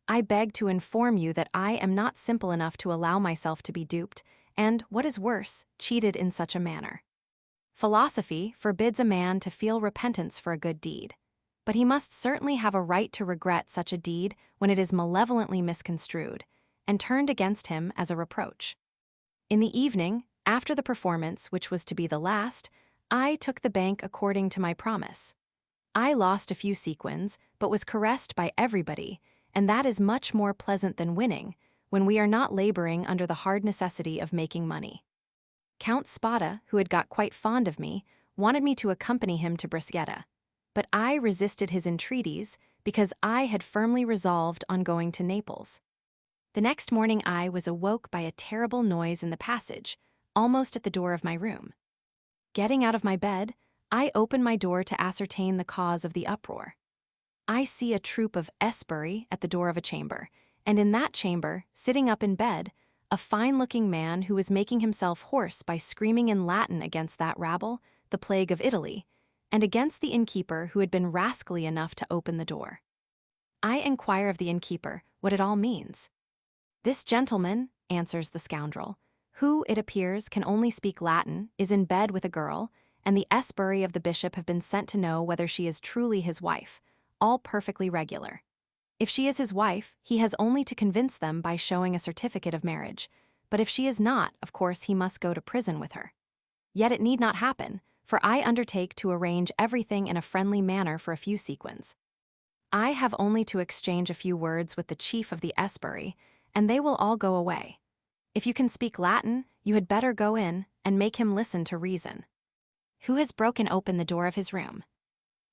I beg to inform you that I am not simple enough to allow myself to be duped, and, what is worse, cheated in such a manner. Philosophy forbids a man to feel repentance for a good deed, but he must certainly have a right to regret such a deed when it is malevolently misconstrued, and turned against him as a reproach. In the evening, after the performance, which was to be the last, I took the bank according to my promise. I lost a few sequins, but was caressed by everybody, and that is much more pleasant than winning, when we are not laboring under the hard necessity of making money. Count Spada, who had got quite fond of me, wanted me to accompany him to Brischetta, but I resisted his entreaties because I had firmly resolved on going to Naples. The next morning I was awoke by a terrible noise in the passage. almost at the door of my room. Getting out of my bed, I open my door to ascertain the cause of the uproar. I see a troop of esbirri at the door of a chamber, and in that chamber, sitting up in bed, a fine-looking man who was making himself hoarse by screaming in Latin against that rabble, the plague of Italy, and against the innkeeper who had been rascally enough to open the door. I inquire of the innkeeper what it all means. "This gentleman," answers the scoundrel, who, it appears, can only speak Latin, is in bed with a girl, and the esbirri of the bishop have been sent to know whether she is truly his wife, all perfectly regular. If she is his wife, he has only to convince them by showing a certificate of marriage, but if she is not, of course he must go to prison with her. Yet it need not happen, for I undertake to arrange everything in a friendly manner for a few sequins. I have only to exchange a few words with the chief of the esbirri, and they will all go away. If you can speak Latin, you had better go in and make him listen to reason. Who has broken open the door of his room?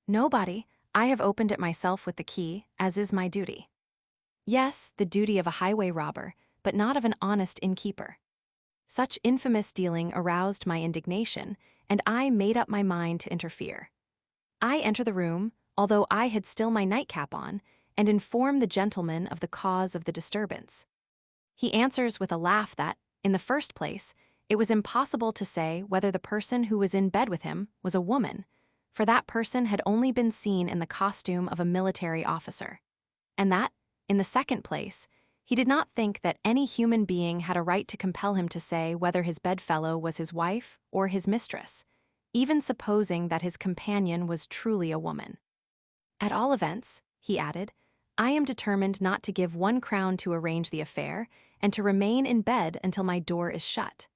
Nobody. I have opened it myself with the key, as is my duty. Yes, the duty of a highway robber, but not of an honest innkeeper. Such infamous dealing aroused my indignation, and I made up my mind to interfere. I enter the room, although I had still my nightcap on, and inform the gentleman of the cause of the disturbance. He answers with a laugh that, in the first place, it was impossible to say whether the person who was in bed with him was a woman, for that person had only been seen in the costume of a military officer, and that, in the second place, he did not think that any human being had a right to compel him to say whether his bedfellow was his wife or his mistress, even supposing that his companion was truly a woman. At all events, he added, I am determined not to give 1 crown to arrange the affair, and to remain in bed until my door is shut.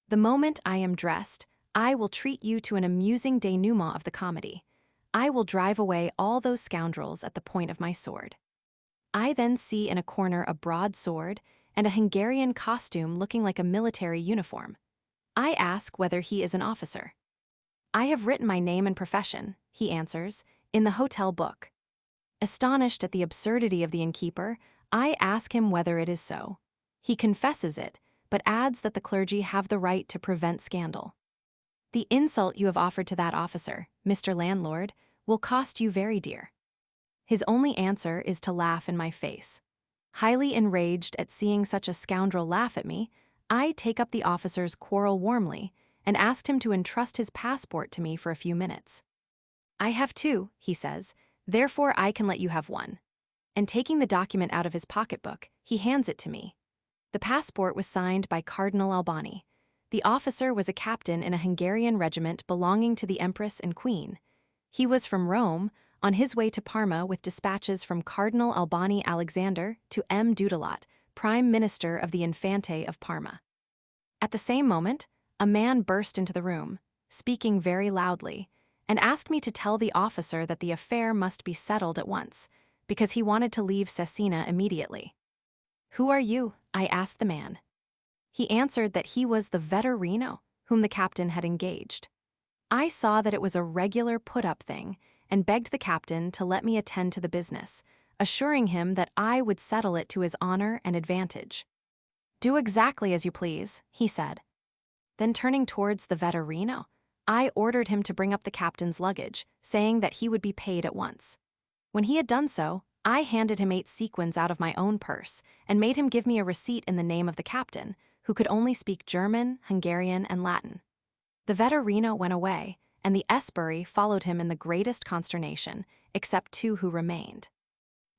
The moment I am dressed, I will treat you to an amusing denouement of the comedy. I will drive away all those scoundrels at the point of my sword. I then see in a corner a broad sword and a Hungarian costume looking like a military uniform. I ask whether he is an officer. I have written my name and profession, he answers, in the hotel book. Astonished at the absurdity of the innkeeper, I ask him whether it is so. He confesses it, but adds that the clergy have the right to prevent scandal. The insult you have offered to that officer, Mr. Landlord, will cost you very dear. His only answer is to laugh in my face. Highly enraged at seeing such a scoundrel laugh at me, I take up the officer's quarrel warmly and asked him to entrust his passport to me for a few minutes. I have 2, he says, therefore I can let you have 1. And taking the document out of his pocketbook, he hands it to me. The passport was signed by Cardinal Albani. The officer was a captain in a Hungarian regiment belonging to the Empress and Queen. He was from Rome, on his way to Parma with dispatches from Cardinal Albani Alexander to M. Dudelat, Prime Minister of the Infante of Parma. At the same moment, a man burst into the room, speaking very loudly, and asked me to tell the officer that the affair must be settled at once, because he wanted to leave Cesena immediately. Who are you? I asked the man. He answered that he was the vetturino whom the captain had engaged. I saw that it was a regular put-up thing and begged the captain to let me attend to the business, assuring him that I would settle it to his honor and advantage. Do exactly as you please, he said. Then turning towards the vetturino, I ordered him to bring up the captain's luggage, saying that he would be paid at once. When he had done so, I handed him 8 sequins out of my own purse and made him give me a receipt in the name of the captain, who could only speak German, Hungarian, and Latin. The vetturino went away, and the esbirri followed him in the greatest consternation, except 2 who remained.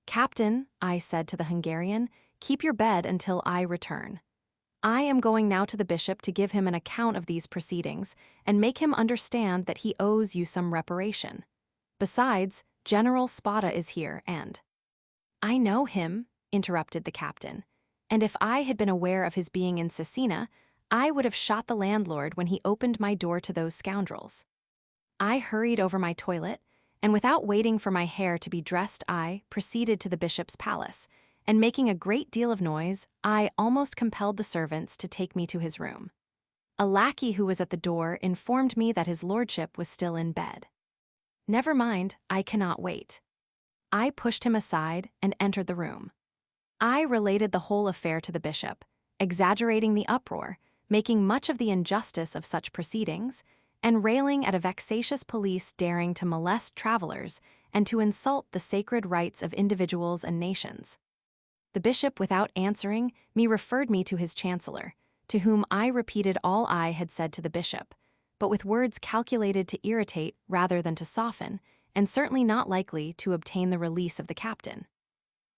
Captain, I said to the Hungarian, keep your bed until I return. I am going now to the bishop to give him an account of these proceedings and make him understand that he owes you some reparation. Besides, General Spada is here and— I know him, interrupted the captain, and if I had been aware of his being in Cesena, I would have shot the landlord when he opened my door to those scoundrels. I hurried over my toilet, and without waiting for my hair to be dressed, I proceeded to the bishop's palace, and making a great deal of noise, I almost compelled the servants to take me to his room. A lackey who was at the door informed me that his lordship was still in bed. Never mind, I cannot wait. I pushed him aside and entered the room. I related the whole affair to the bishop, exaggerating the uproar, making much of the injustice of such proceedings, and railing at a vexatious police daring to molest travelers and to insult the sacred rights of individuals and nations. The bishop, without answering me, referred me to his chancellor, to whom I repeated all I had said to the bishop, but with words calculated to irritate rather than to soften, and certainly not likely to obtain the release of the captain.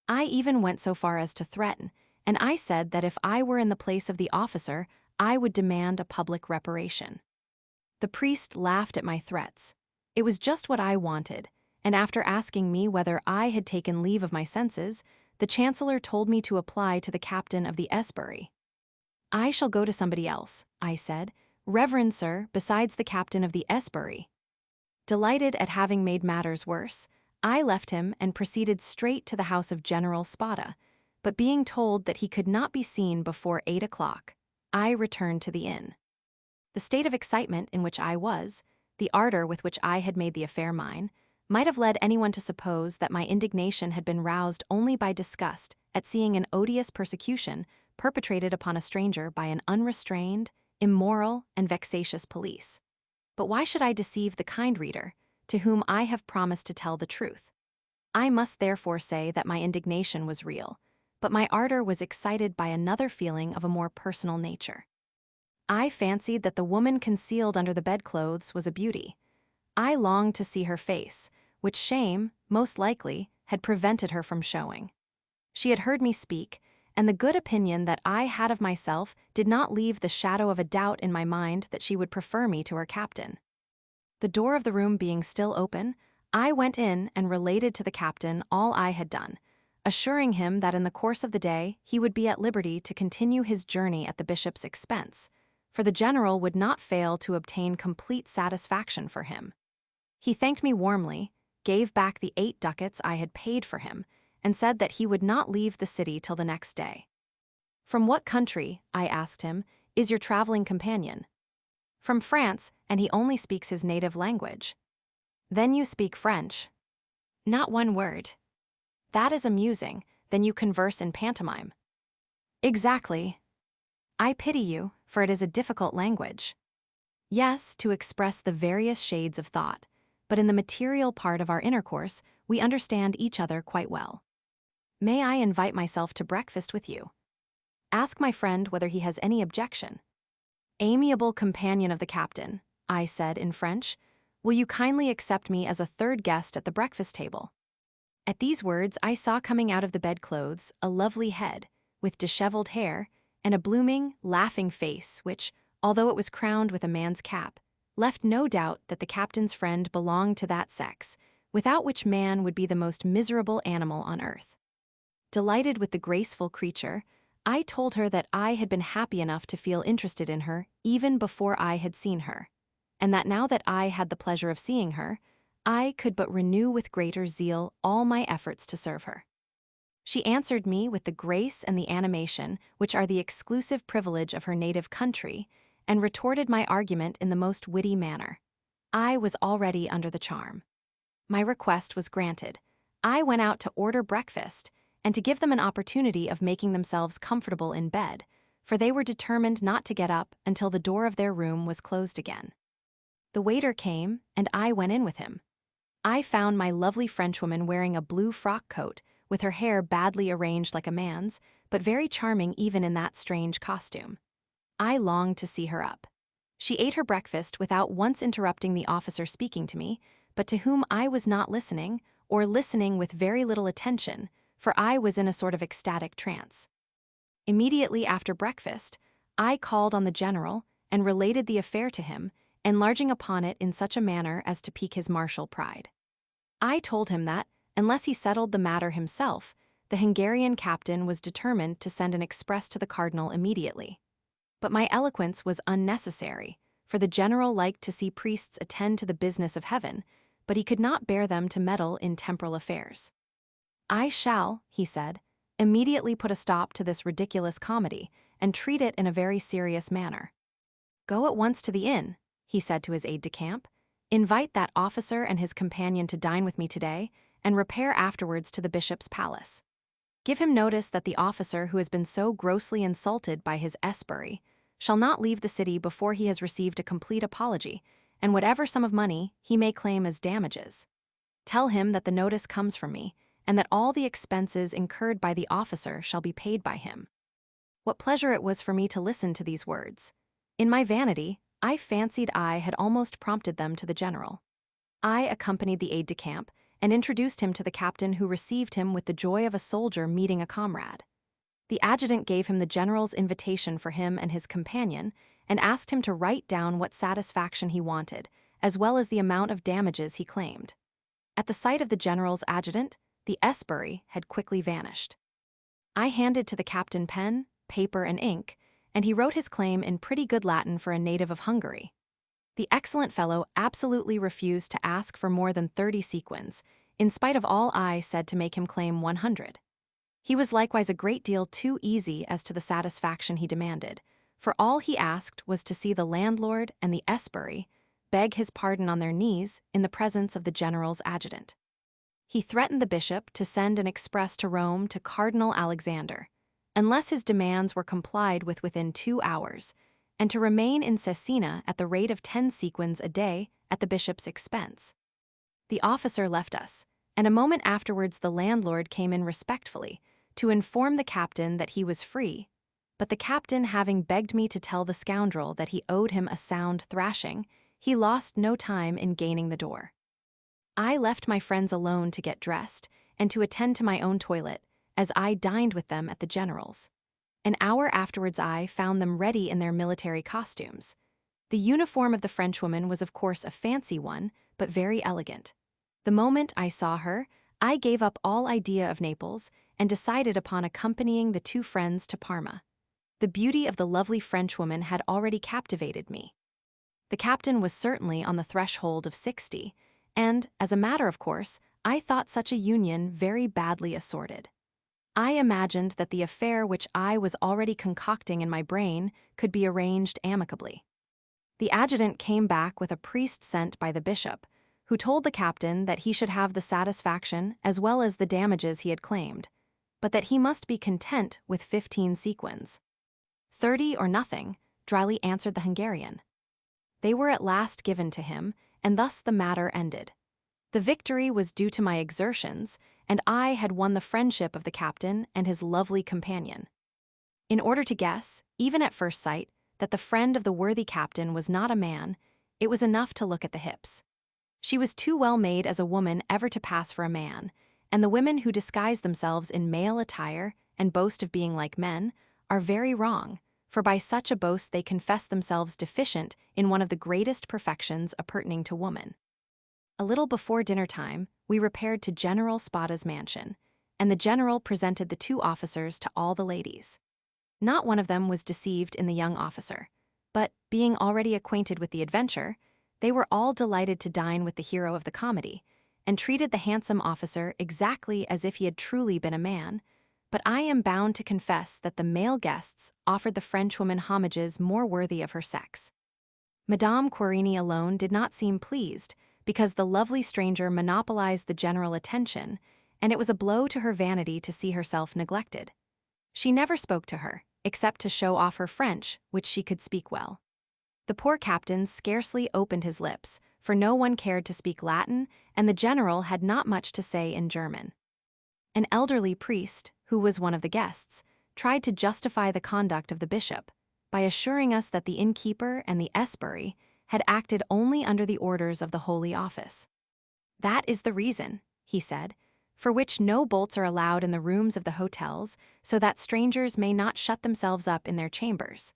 I even went so far as to threaten, and I said that if I were in the place of the officer, I would demand a public reparation. The priest laughed at my threats. It was just what I wanted, and after asking me whether I had taken leave of my senses, the chancellor told me to apply to the captain of the Esbury. "I shall go to somebody else," I said. "Reverend sir, besides the captain of the Esbury." Delighted at having made matters worse, I left him and proceeded straight to the house of General Spada, but being told that he could not be seen before 8 o'clock, I returned to the inn. The state of excitement in which I was, the ardor with which I had made the affair mine, might have led anyone to suppose that my indignation had been roused only by disgust at seeing an odious persecution perpetrated upon a stranger by an unrestrained, immoral, and vexatious police. But why should I deceive the kind reader, to whom I have promised to tell the truth? I must therefore say that my indignation was real, but my ardor was excited by another feeling of a more personal nature. I fancied that the woman concealed under the bedclothes was a beauty. I longed to see her face, which shame, most likely, had prevented her from showing. She had heard me speak, and the good opinion that I had of myself did not leave the shadow of a doubt in my mind that she would prefer me to her captain. The door of the room being still open, I went in and related to the captain all I had done, assuring him that in the course of the day he would be at liberty to continue his journey at the bishop's expense, for the general would not fail to obtain complete satisfaction for him. He thanked me warmly, gave back the 8 ducats I had paid for him, and said that he would not leave the city till the next day. "From what country," I asked him, "is your traveling companion?" "From France, and he only speaks his native language." "Then you speak French?" "Not one word." "That is amusing. Then you converse in pantomime." "Exactly." "I pity you, for it is a difficult language." "Yes, to express the various shades of thought, but in the material part of our intercourse, we understand each other quite well." "May I invite myself to breakfast with you?" "Ask my friend whether he has any objection." "Amiable companion of the captain," I said in French, "will you kindly accept me as a third guest at the breakfast table?" At these words I saw coming out of the bedclothes a lovely head, with disheveled hair, and a blooming, laughing face which, although it was crowned with a man's cap, left no doubt that the captain's friend belonged to that sex, without which man would be the most miserable animal on earth. Delighted with the graceful creature, I told her that I had been happy enough to feel interested in her even before I had seen her, and that now that I had the pleasure of seeing her, I could but renew with greater zeal all my efforts to serve her. She answered me with the grace and the animation which are the exclusive privilege of her native country, and retorted my argument in the most witty manner. I was already under the charm. My request was granted. I went out to order breakfast, and to give them an opportunity of making themselves comfortable in bed, for they were determined not to get up until the door of their room was closed again. The waiter came, and I went in with him. I found my lovely Frenchwoman wearing a blue frock coat, with her hair badly arranged like a man's, but very charming even in that strange costume. I longed to see her up. She ate her breakfast without once interrupting the officer speaking to me, but to whom I was not listening, or listening with very little attention, for I was in a sort of ecstatic trance. Immediately after breakfast, I called on the general and related the affair to him, enlarging upon it in such a manner as to pique his martial pride. I told him that, unless he settled the matter himself, the Hungarian captain was determined to send an express to the cardinal immediately. But my eloquence was unnecessary, for the general liked to see priests attend to the business of heaven, but he could not bear them to meddle in temporal affairs. "I shall," he said, "immediately put a stop to this ridiculous comedy, and treat it in a very serious manner. Go at once to the inn," he said to his aide-de-camp, "invite that officer and his companion to dine with me today, and repair afterwards to the bishop's palace. Give him notice that the officer who has been so grossly insulted by his Esbury shall not leave the city before he has received a complete apology, and whatever sum of money he may claim as damages. Tell him that the notice comes from me, and that all the expenses incurred by the officer shall be paid by him." What pleasure it was for me to listen to these words. In my vanity, I fancied I had almost prompted them to the general. I accompanied the aide-de-camp and introduced him to the captain, who received him with the joy of a soldier meeting a comrade. The adjutant gave him the general's invitation for him and his companion and asked him to write down what satisfaction he wanted, as well as the amount of damages he claimed. At the sight of the general's adjutant, the Esbury had quickly vanished. I handed to the captain pen, paper, and ink, and he wrote his claim in pretty good Latin for a native of Hungary. The excellent fellow absolutely refused to ask for more than 30 sequins, in spite of all I said to make him claim 100. He was likewise a great deal too easy as to the satisfaction he demanded, for all he asked was to see the landlord and the Esbury beg his pardon on their knees in the presence of the general's adjutant. He threatened the bishop to send an express to Rome to Cardinal Alexander, unless his demands were complied with within 2 hours, and to remain in Cesena at the rate of 10 sequins a day at the bishop's expense. The officer left us, and a moment afterwards the landlord came in respectfully to inform the captain that he was free, but the captain having begged me to tell the scoundrel that he owed him a sound thrashing, he lost no time in gaining the door. I left my friends alone to get dressed and to attend to my own toilet, as I dined with them at the general's. An hour afterwards I found them ready in their military costumes. The uniform of the Frenchwoman was of course a fancy one, but very elegant. The moment I saw her, I gave up all idea of Naples and decided upon accompanying the 2 friends to Parma. The beauty of the lovely Frenchwoman had already captivated me. The captain was certainly on the threshold of 60, and, as a matter of course, I thought such a union very badly assorted. I imagined that the affair which I was already concocting in my brain could be arranged amicably. The adjutant came back with a priest sent by the bishop, who told the captain that he should have the satisfaction as well as the damages he had claimed, but that he must be content with 15 sequins. 30 or nothing, dryly answered the Hungarian. They were at last given to him, and thus the matter ended. The victory was due to my exertions, and I had won the friendship of the captain and his lovely companion. In order to guess, even at first sight, that the friend of the worthy captain was not a man, it was enough to look at the hips. She was too well made as a woman ever to pass for a man, and the women who disguise themselves in male attire and boast of being like men are very wrong, for by such a boast they confess themselves deficient in one of the greatest perfections appertaining to woman. A little before dinner time, we repaired to General Spada's mansion, and the general presented the 2 officers to all the ladies. Not one of them was deceived in the young officer, but, being already acquainted with the adventure, they were all delighted to dine with the hero of the comedy, and treated the handsome officer exactly as if he had truly been a man, but I am bound to confess that the male guests offered the Frenchwoman homages more worthy of her sex. Madame Querini alone did not seem pleased, because the lovely stranger monopolized the general attention, and it was a blow to her vanity to see herself neglected. She never spoke to her, except to show off her French, which she could speak well. The poor captain scarcely opened his lips, for no one cared to speak Latin, and the general had not much to say in German. An elderly priest, who was one of the guests, tried to justify the conduct of the bishop by assuring us that the innkeeper and the Esbury had acted only under the orders of the Holy Office. "That is the reason," he said, "for which no bolts are allowed in the rooms of the hotels, so that strangers may not shut themselves up in their chambers.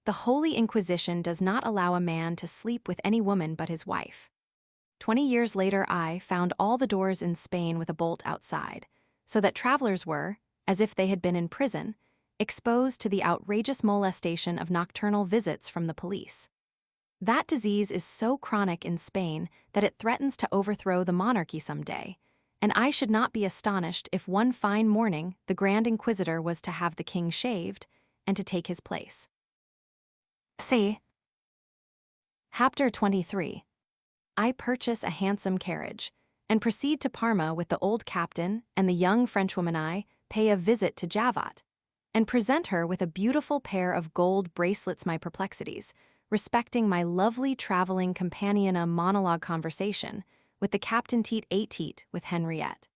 The Holy Inquisition does not allow a man to sleep with any woman but his wife." 20 years later I found all the doors in Spain with a bolt outside, so that travelers were, as if they had been in prison, exposed to the outrageous molestation of nocturnal visits from the police. That disease is so chronic in Spain that it threatens to overthrow the monarchy some day, and I should not be astonished if one fine morning the Grand Inquisitor was to have the king shaved and to take his place. See. Chapter 23. I purchase a handsome carriage, and proceed to Parma with the old captain and the young Frenchwoman. I pay a visit to Javat. and present her with a beautiful pair of gold bracelets my perplexities, respecting my lovely traveling companion a monologue conversation with the Captain Teat a Teat with Henriette.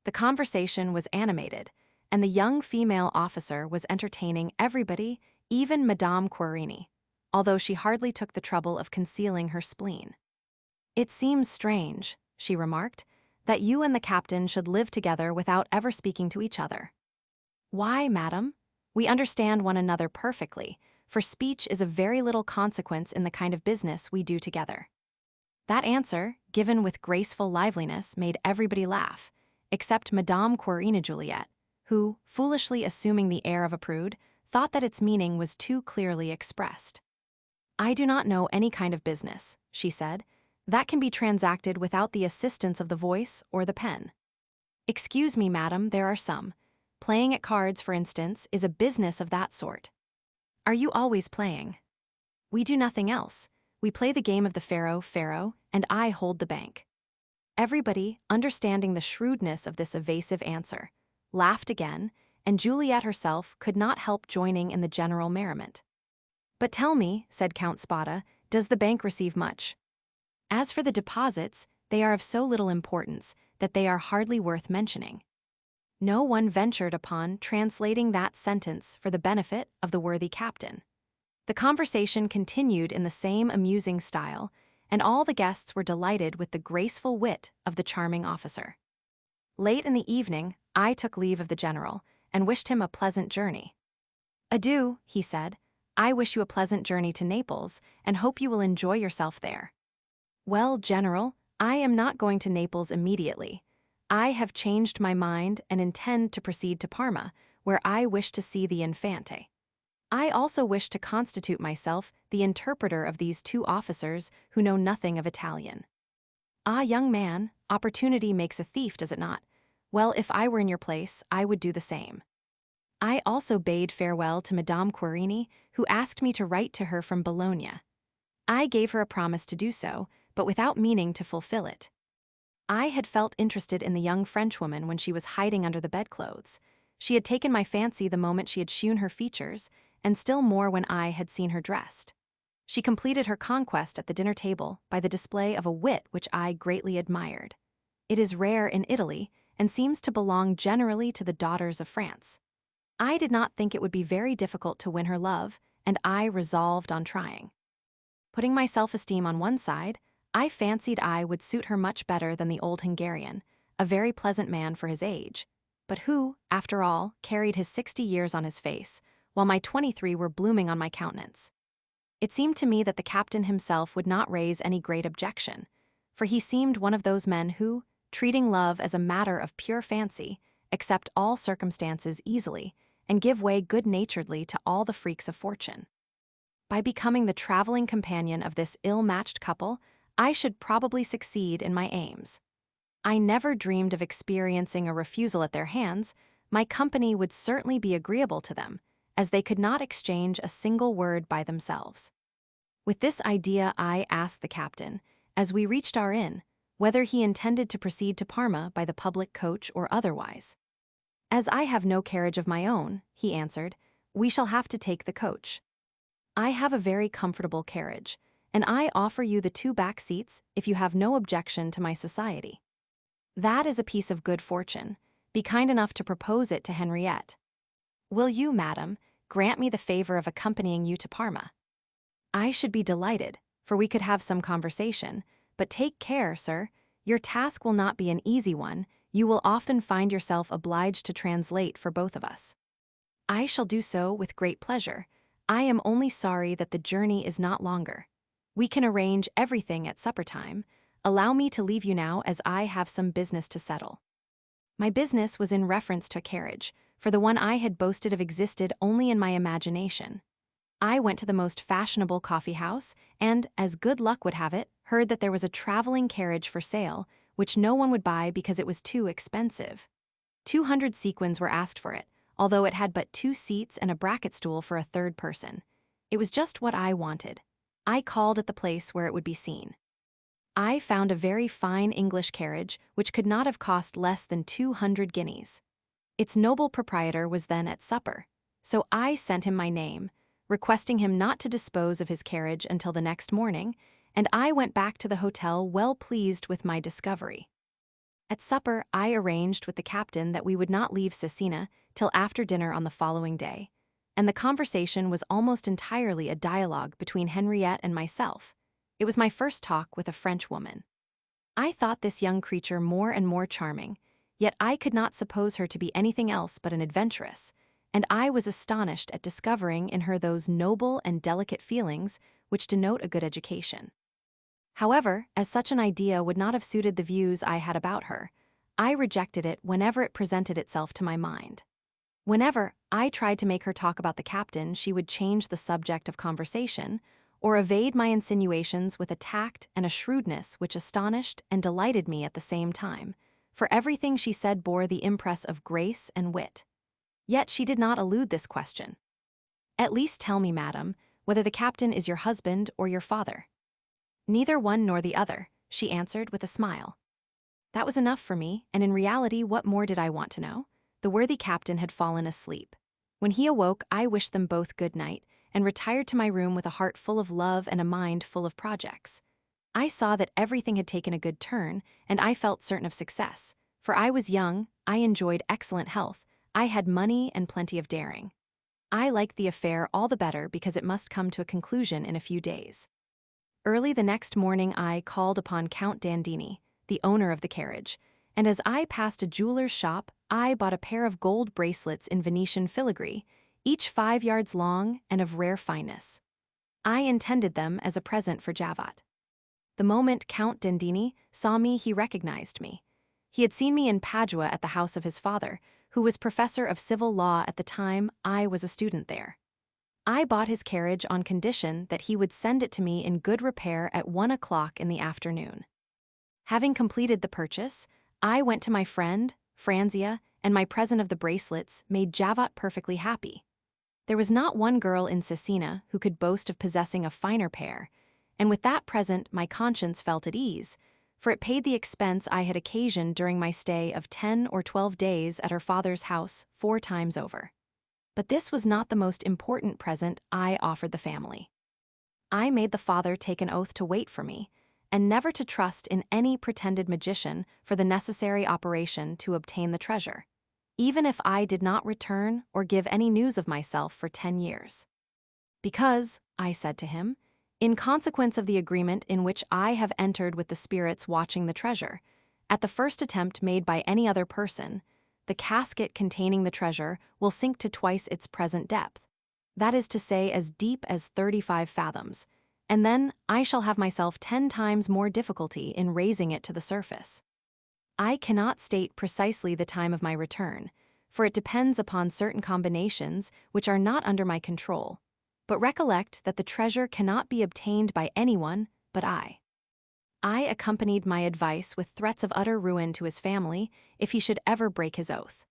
The conversation was animated, and the young female officer was entertaining everybody, even Madame Querini, although she hardly took the trouble of concealing her spleen. "It seems strange," she remarked, "that you and the captain should live together without ever speaking to each other." "Why, madam? We understand one another perfectly, for speech is of very little consequence in the kind of business we do together." That answer, given with graceful liveliness, made everybody laugh, except Madame Querini Juliet, who, foolishly assuming the air of a prude, thought that its meaning was too clearly expressed. "I do not know any kind of business," she said, "that can be transacted without the assistance of the voice or the pen." "Excuse me, madam, there are some. Playing at cards, for instance, is a business of that sort." "Are you always playing?" "We do nothing else. We play the game of the Pharaoh, and I hold the bank." Everybody, understanding the shrewdness of this evasive answer, laughed again, and Juliet herself could not help joining in the general merriment. "But tell me," said Count Spada, "does the bank receive much?" "As for the deposits, they are of so little importance that they are hardly worth mentioning." No one ventured upon translating that sentence for the benefit of the worthy captain. The conversation continued in the same amusing style, and all the guests were delighted with the graceful wit of the charming officer. Late in the evening, I took leave of the general and wished him a pleasant journey. "Adieu," he said. "I wish you a pleasant journey to Naples, and hope you will enjoy yourself there." "Well, General, I am not going to Naples immediately. I have changed my mind and intend to proceed to Parma, where I wish to see the Infante. I also wish to constitute myself the interpreter of these two officers who know nothing of Italian." "Ah, young man, opportunity makes a thief, does it not? Well, if I were in your place, I would do the same." I also bade farewell to Madame Querini, who asked me to write to her from Bologna. I gave her a promise to do so, but without meaning to fulfill it. I had felt interested in the young Frenchwoman when she was hiding under the bedclothes. She had taken my fancy the moment she had shewn her features, and still more when I had seen her dressed. She completed her conquest at the dinner table by the display of a wit which I greatly admired. It is rare in Italy, and seems to belong generally to the daughters of France. I did not think it would be very difficult to win her love, and I resolved on trying. Putting my self-esteem on one side, I fancied I would suit her much better than the old Hungarian, a very pleasant man for his age, but who, after all, carried his 60 years on his face, while my 23 were blooming on my countenance. It seemed to me that the captain himself would not raise any great objection, for he seemed one of those men who, treating love as a matter of pure fancy, accept all circumstances easily and give way good-naturedly to all the freaks of fortune. By becoming the traveling companion of this ill-matched couple, I should probably succeed in my aims. I never dreamed of experiencing a refusal at their hands. My company would certainly be agreeable to them, as they could not exchange a single word by themselves. With this idea I asked the captain, as we reached our inn, whether he intended to proceed to Parma by the public coach or otherwise. "As I have no carriage of my own," he answered, "we shall have to take the coach. I have a very comfortable carriage, and I offer you the 2 back seats if you have no objection to my society." "That is a piece of good fortune. Be kind enough to propose it to Henriette." "Will you, madam, grant me the favor of accompanying you to Parma?" "I should be delighted, for we could have some conversation, but take care, sir. Your task will not be an easy one. You will often find yourself obliged to translate for both of us." "I shall do so with great pleasure. I am only sorry that the journey is not longer. We can arrange everything at supper time. Allow me to leave you now, as I have some business to settle." My business was in reference to a carriage, for the one I had boasted of existed only in my imagination. I went to the most fashionable coffee house, and, as good luck would have it, heard that there was a traveling carriage for sale, which no one would buy because it was too expensive. 200 sequins were asked for it, although it had but 2 seats and a bracket stool for a third person. It was just what I wanted. I called at the place where it would be seen. I found a very fine English carriage which could not have cost less than 200 guineas. Its noble proprietor was then at supper. so I sent him my name, requesting him not to dispose of his carriage until the next morning, and I went back to the hotel well pleased with my discovery. At supper, I arranged with the captain that we would not leave Cesena till after dinner on the following day, and the conversation was almost entirely a dialogue between Henriette and myself. It was my first talk with a French woman. I thought this young creature more and more charming, yet I could not suppose her to be anything else but an adventuress, and I was astonished at discovering in her those noble and delicate feelings which denote a good education. However, as such an idea would not have suited the views I had about her, I rejected it whenever it presented itself to my mind. Whenever I tried to make her talk about the captain, she would change the subject of conversation, or evade my insinuations with a tact and a shrewdness which astonished and delighted me at the same time, for everything she said bore the impress of grace and wit. Yet she did not elude this question. "At least tell me, madam, whether the captain is your husband or your father." "Neither one nor the other," she answered with a smile. That was enough for me, and in reality, what more did I want to know? The worthy captain had fallen asleep. When he awoke, I wished them both good night, and retired to my room with a heart full of love and a mind full of projects. I saw that everything had taken a good turn, and I felt certain of success, for I was young, I enjoyed excellent health, I had money and plenty of daring. I liked the affair all the better because it must come to a conclusion in a few days. Early the next morning I called upon Count Dandini, the owner of the carriage, and as I passed a jeweler's shop, I bought a pair of gold bracelets in Venetian filigree, each 5 yards long and of rare fineness. I intended them as a present for Jacques. The moment Count Dandini saw me, he recognized me. He had seen me in Padua at the house of his father, who was professor of civil law at the time I was a student there. I bought his carriage on condition that he would send it to me in good repair at 1 o'clock in the afternoon. Having completed the purchase, I went to my friend, Franzia, and my present of the bracelets made Jacques perfectly happy. There was not one girl in Cesena who could boast of possessing a finer pair, and with that present my conscience felt at ease, for it paid the expense I had occasioned during my stay of 10 or 12 days at her father's house 4 times over. But this was not the most important present I offered the family. I made the father take an oath to wait for me, and never to trust in any pretended magician for the necessary operation to obtain the treasure, even if I did not return or give any news of myself for 10 years. "Because," I said to him, "in consequence of the agreement in which I have entered with the spirits watching the treasure, at the first attempt made by any other person, the casket containing the treasure will sink to twice its present depth, that is to say as deep as 35 fathoms, and then I shall have myself 10 times more difficulty in raising it to the surface. I cannot state precisely the time of my return, for it depends upon certain combinations which are not under my control, but recollect that the treasure cannot be obtained by anyone but I." I accompanied my advice with threats of utter ruin to his family if he should ever break his oath.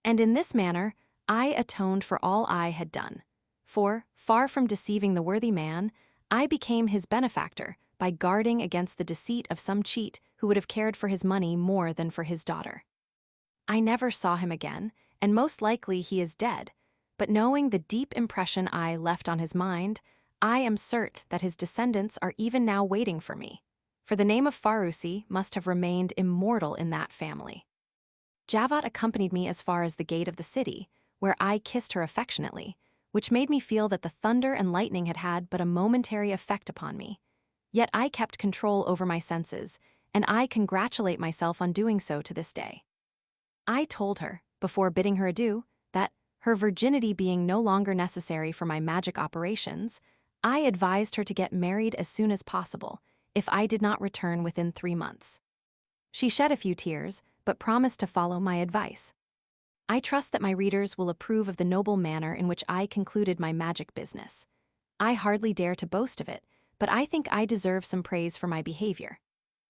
And in this manner, I atoned for all I had done. For, far from deceiving the worthy man, I became his benefactor by guarding against the deceit of some cheat who would have cared for his money more than for his daughter. I never saw him again, and most likely he is dead, but knowing the deep impression I left on his mind, I am certain that his descendants are even now waiting for me, for the name of Farusi must have remained immortal in that family. Jacques accompanied me as far as the gate of the city, where I kissed her affectionately, which made me feel that the thunder and lightning had had but a momentary effect upon me. Yet I kept control over my senses, and I congratulate myself on doing so to this day. I told her, before bidding her adieu, that, her virginity being no longer necessary for my magic operations, I advised her to get married as soon as possible, if I did not return within 3 months. She shed a few tears, but promised to follow my advice. I trust that my readers will approve of the noble manner in which I concluded my magic business. I hardly dare to boast of it, but I think I deserve some praise for my behavior.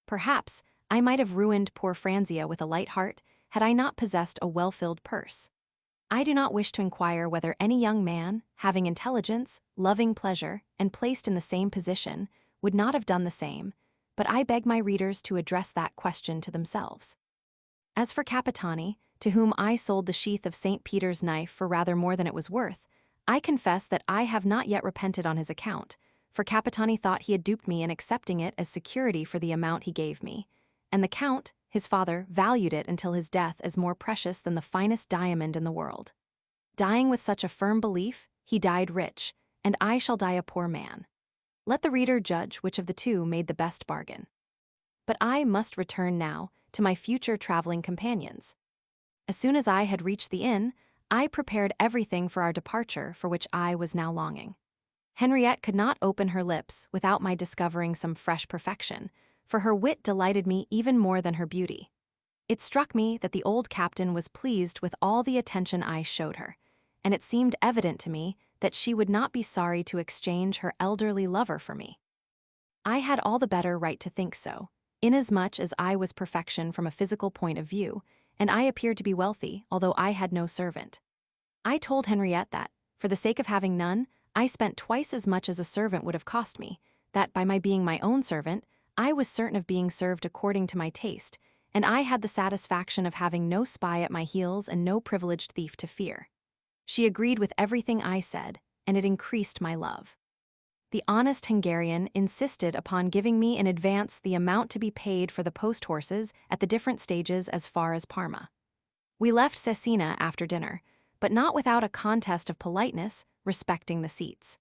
Perhaps I might have ruined poor Franzia with a light heart had I not possessed a well-filled purse. I do not wish to inquire whether any young man, having intelligence, loving pleasure, and placed in the same position, would not have done the same, but I beg my readers to address that question to themselves. As for Capitani, to whom I sold the sheath of St. Peter's knife for rather more than it was worth, I confess that I have not yet repented on his account, for Capitani thought he had duped me in accepting it as security for the amount he gave me, and the Count, his father, valued it until his death as more precious than the finest diamond in the world. Dying with such a firm belief, he died rich, and I shall die a poor man. Let the reader judge which of the two made the best bargain. But I must return now to my future traveling companions. As soon as I had reached the inn, I prepared everything for our departure for which I was now longing. Henriette could not open her lips without my discovering some fresh perfection, for her wit delighted me even more than her beauty. It struck me that the old captain was pleased with all the attention I showed her, and it seemed evident to me that she would not be sorry to exchange her elderly lover for me. I had all the better right to think so, inasmuch as I was perfection from a physical point of view, and I appeared to be wealthy, although I had no servant. I told Henriette that, for the sake of having none, I spent twice as much as a servant would have cost me, that by my being my own servant, I was certain of being served according to my taste, and I had the satisfaction of having no spy at my heels and no privileged thief to fear. She agreed with everything I said, and it increased my love. The honest Hungarian insisted upon giving me in advance the amount to be paid for the post horses at the different stages as far as Parma. We left Cesena after dinner, but not without a contest of politeness respecting the seats.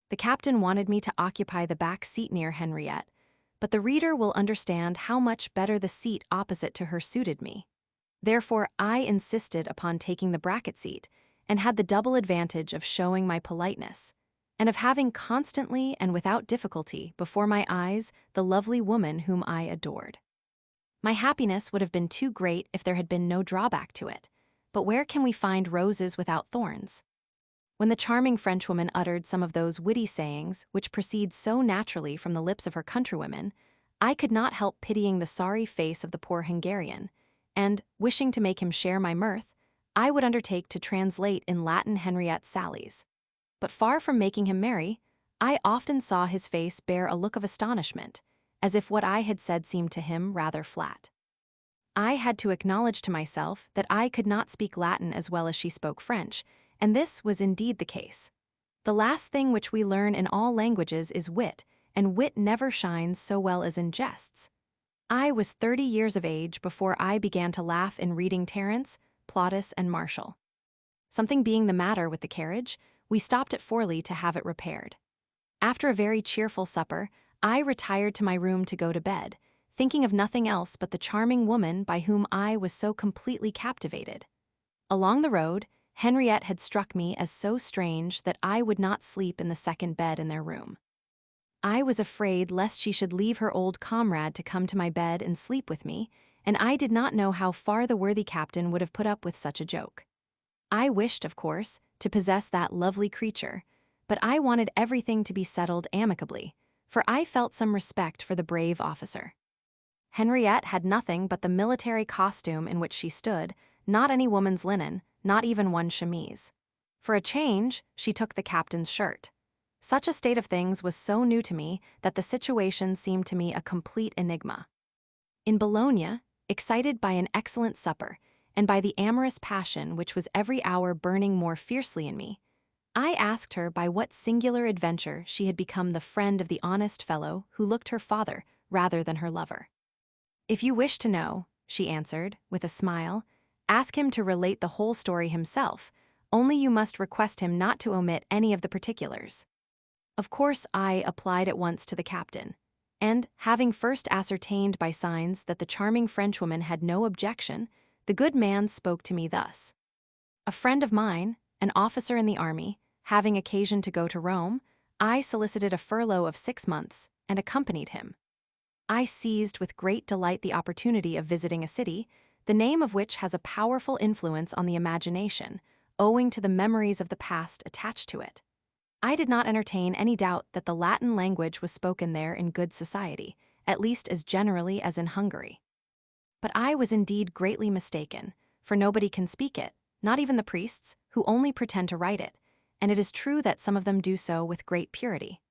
The captain wanted me to occupy the back seat near Henriette, but the reader will understand how much better the seat opposite to her suited me. Therefore, I insisted upon taking the bracket seat, and had the double advantage of showing my politeness, and of having constantly and without difficulty before my eyes the lovely woman whom I adored. My happiness would have been too great if there had been no drawback to it, but where can we find roses without thorns? When the charming Frenchwoman uttered some of those witty sayings which proceed so naturally from the lips of her countrywomen, I could not help pitying the sorry face of the poor Hungarian, and, wishing to make him share my mirth, I would undertake to translate in Latin Henriette's sallies. But far from making him merry, I often saw his face bear a look of astonishment, as if what I had said seemed to him rather flat. I had to acknowledge to myself that I could not speak Latin as well as she spoke French, and this was indeed the case. The last thing which we learn in all languages is wit, and wit never shines so well as in jests. I was 30 years of age before I began to laugh in reading Terence, Plautus, and Martial. Something being the matter with the carriage, we stopped at Forlì to have it repaired. After a very cheerful supper, I retired to my room to go to bed, thinking of nothing else but the charming woman by whom I was so completely captivated. Along the road, Henriette had struck me as so strange that I would not sleep in the second bed in their room. I was afraid lest she should leave her old comrade to come to my bed and sleep with me, and I did not know how far the worthy captain would have put up with such a joke. I wished, of course, to possess that lovely creature, but I wanted everything to be settled amicably, for I felt some respect for the brave officer. Henriette had nothing but the military costume in which she stood, not any woman's linen, not even one chemise. For a change, she took the captain's shirt. Such a state of things was so new to me that the situation seemed to me a complete enigma. In Bologna, excited by an excellent supper, and by the amorous passion which was every hour burning more fiercely in me, I asked her by what singular adventure she had become the friend of the honest fellow who looked her father rather than her lover. "If you wish to know," she answered, with a smile, "ask him to relate the whole story himself, only you must request him not to omit any of the particulars." Of course, I applied at once to the captain, and, having first ascertained by signs that the charming Frenchwoman had no objection, the good man spoke to me thus. A friend of mine, an officer in the army, having occasion to go to Rome, I solicited a furlough of 6 months, and accompanied him. I seized with great delight the opportunity of visiting a city, the name of which has a powerful influence on the imagination, owing to the memories of the past attached to it. I did not entertain any doubt that the Latin language was spoken there in good society, at least as generally as in Hungary. But I was indeed greatly mistaken, for nobody can speak it, not even the priests, who only pretend to write it, and it is true that some of them do so with great purity.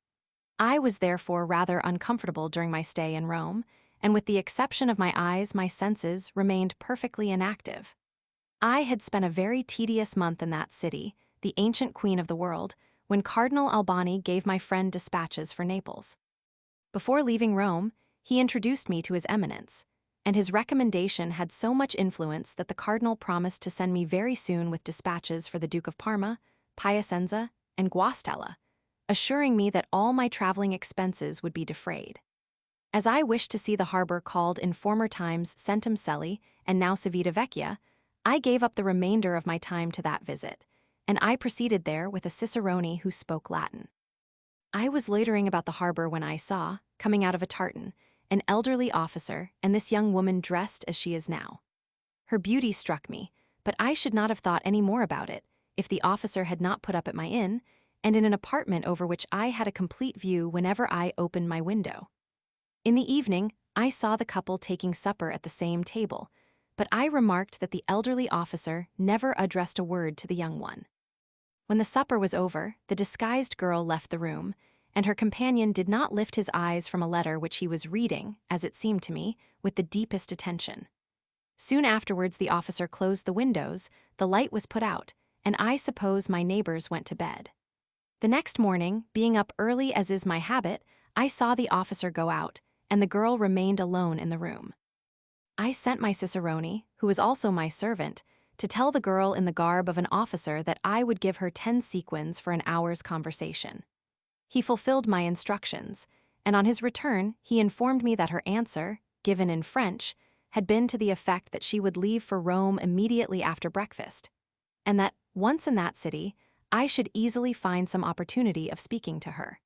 I was therefore rather uncomfortable during my stay in Rome, and with the exception of my eyes, my senses remained perfectly inactive. I had spent a very tedious month in that city, the ancient queen of the world, when Cardinal Albani gave my friend dispatches for Naples. Before leaving Rome, he introduced me to His Eminence, and his recommendation had so much influence that the cardinal promised to send me very soon with dispatches for the Duke of Parma, Piacenza, and Guastalla, assuring me that all my traveling expenses would be defrayed. As I wished to see the harbor called in former times Centum Celli and now Civitavecchia, I gave up the remainder of my time to that visit, and I proceeded there with a cicerone who spoke Latin. I was loitering about the harbor when I saw, coming out of a tartan, an elderly officer and this young woman dressed as she is now. Her beauty struck me, but I should not have thought any more about it if the officer had not put up at my inn, and in an apartment over which I had a complete view whenever I opened my window. In the evening, I saw the couple taking supper at the same table, but I remarked that the elderly officer never addressed a word to the young one. When the supper was over, the disguised girl left the room, and her companion did not lift his eyes from a letter which he was reading, as it seemed to me, with the deepest attention. Soon afterwards the officer closed the windows, the light was put out, and I suppose my neighbors went to bed. The next morning, being up early as is my habit, I saw the officer go out, and the girl remained alone in the room. I sent my cicerone, who was also my servant, to tell the girl in the garb of an officer that I would give her 10 sequins for an hour's conversation. He fulfilled my instructions, and on his return he informed me that her answer, given in French, had been to the effect that she would leave for Rome immediately after breakfast, and that, once in that city, I should easily find some opportunity of speaking to her.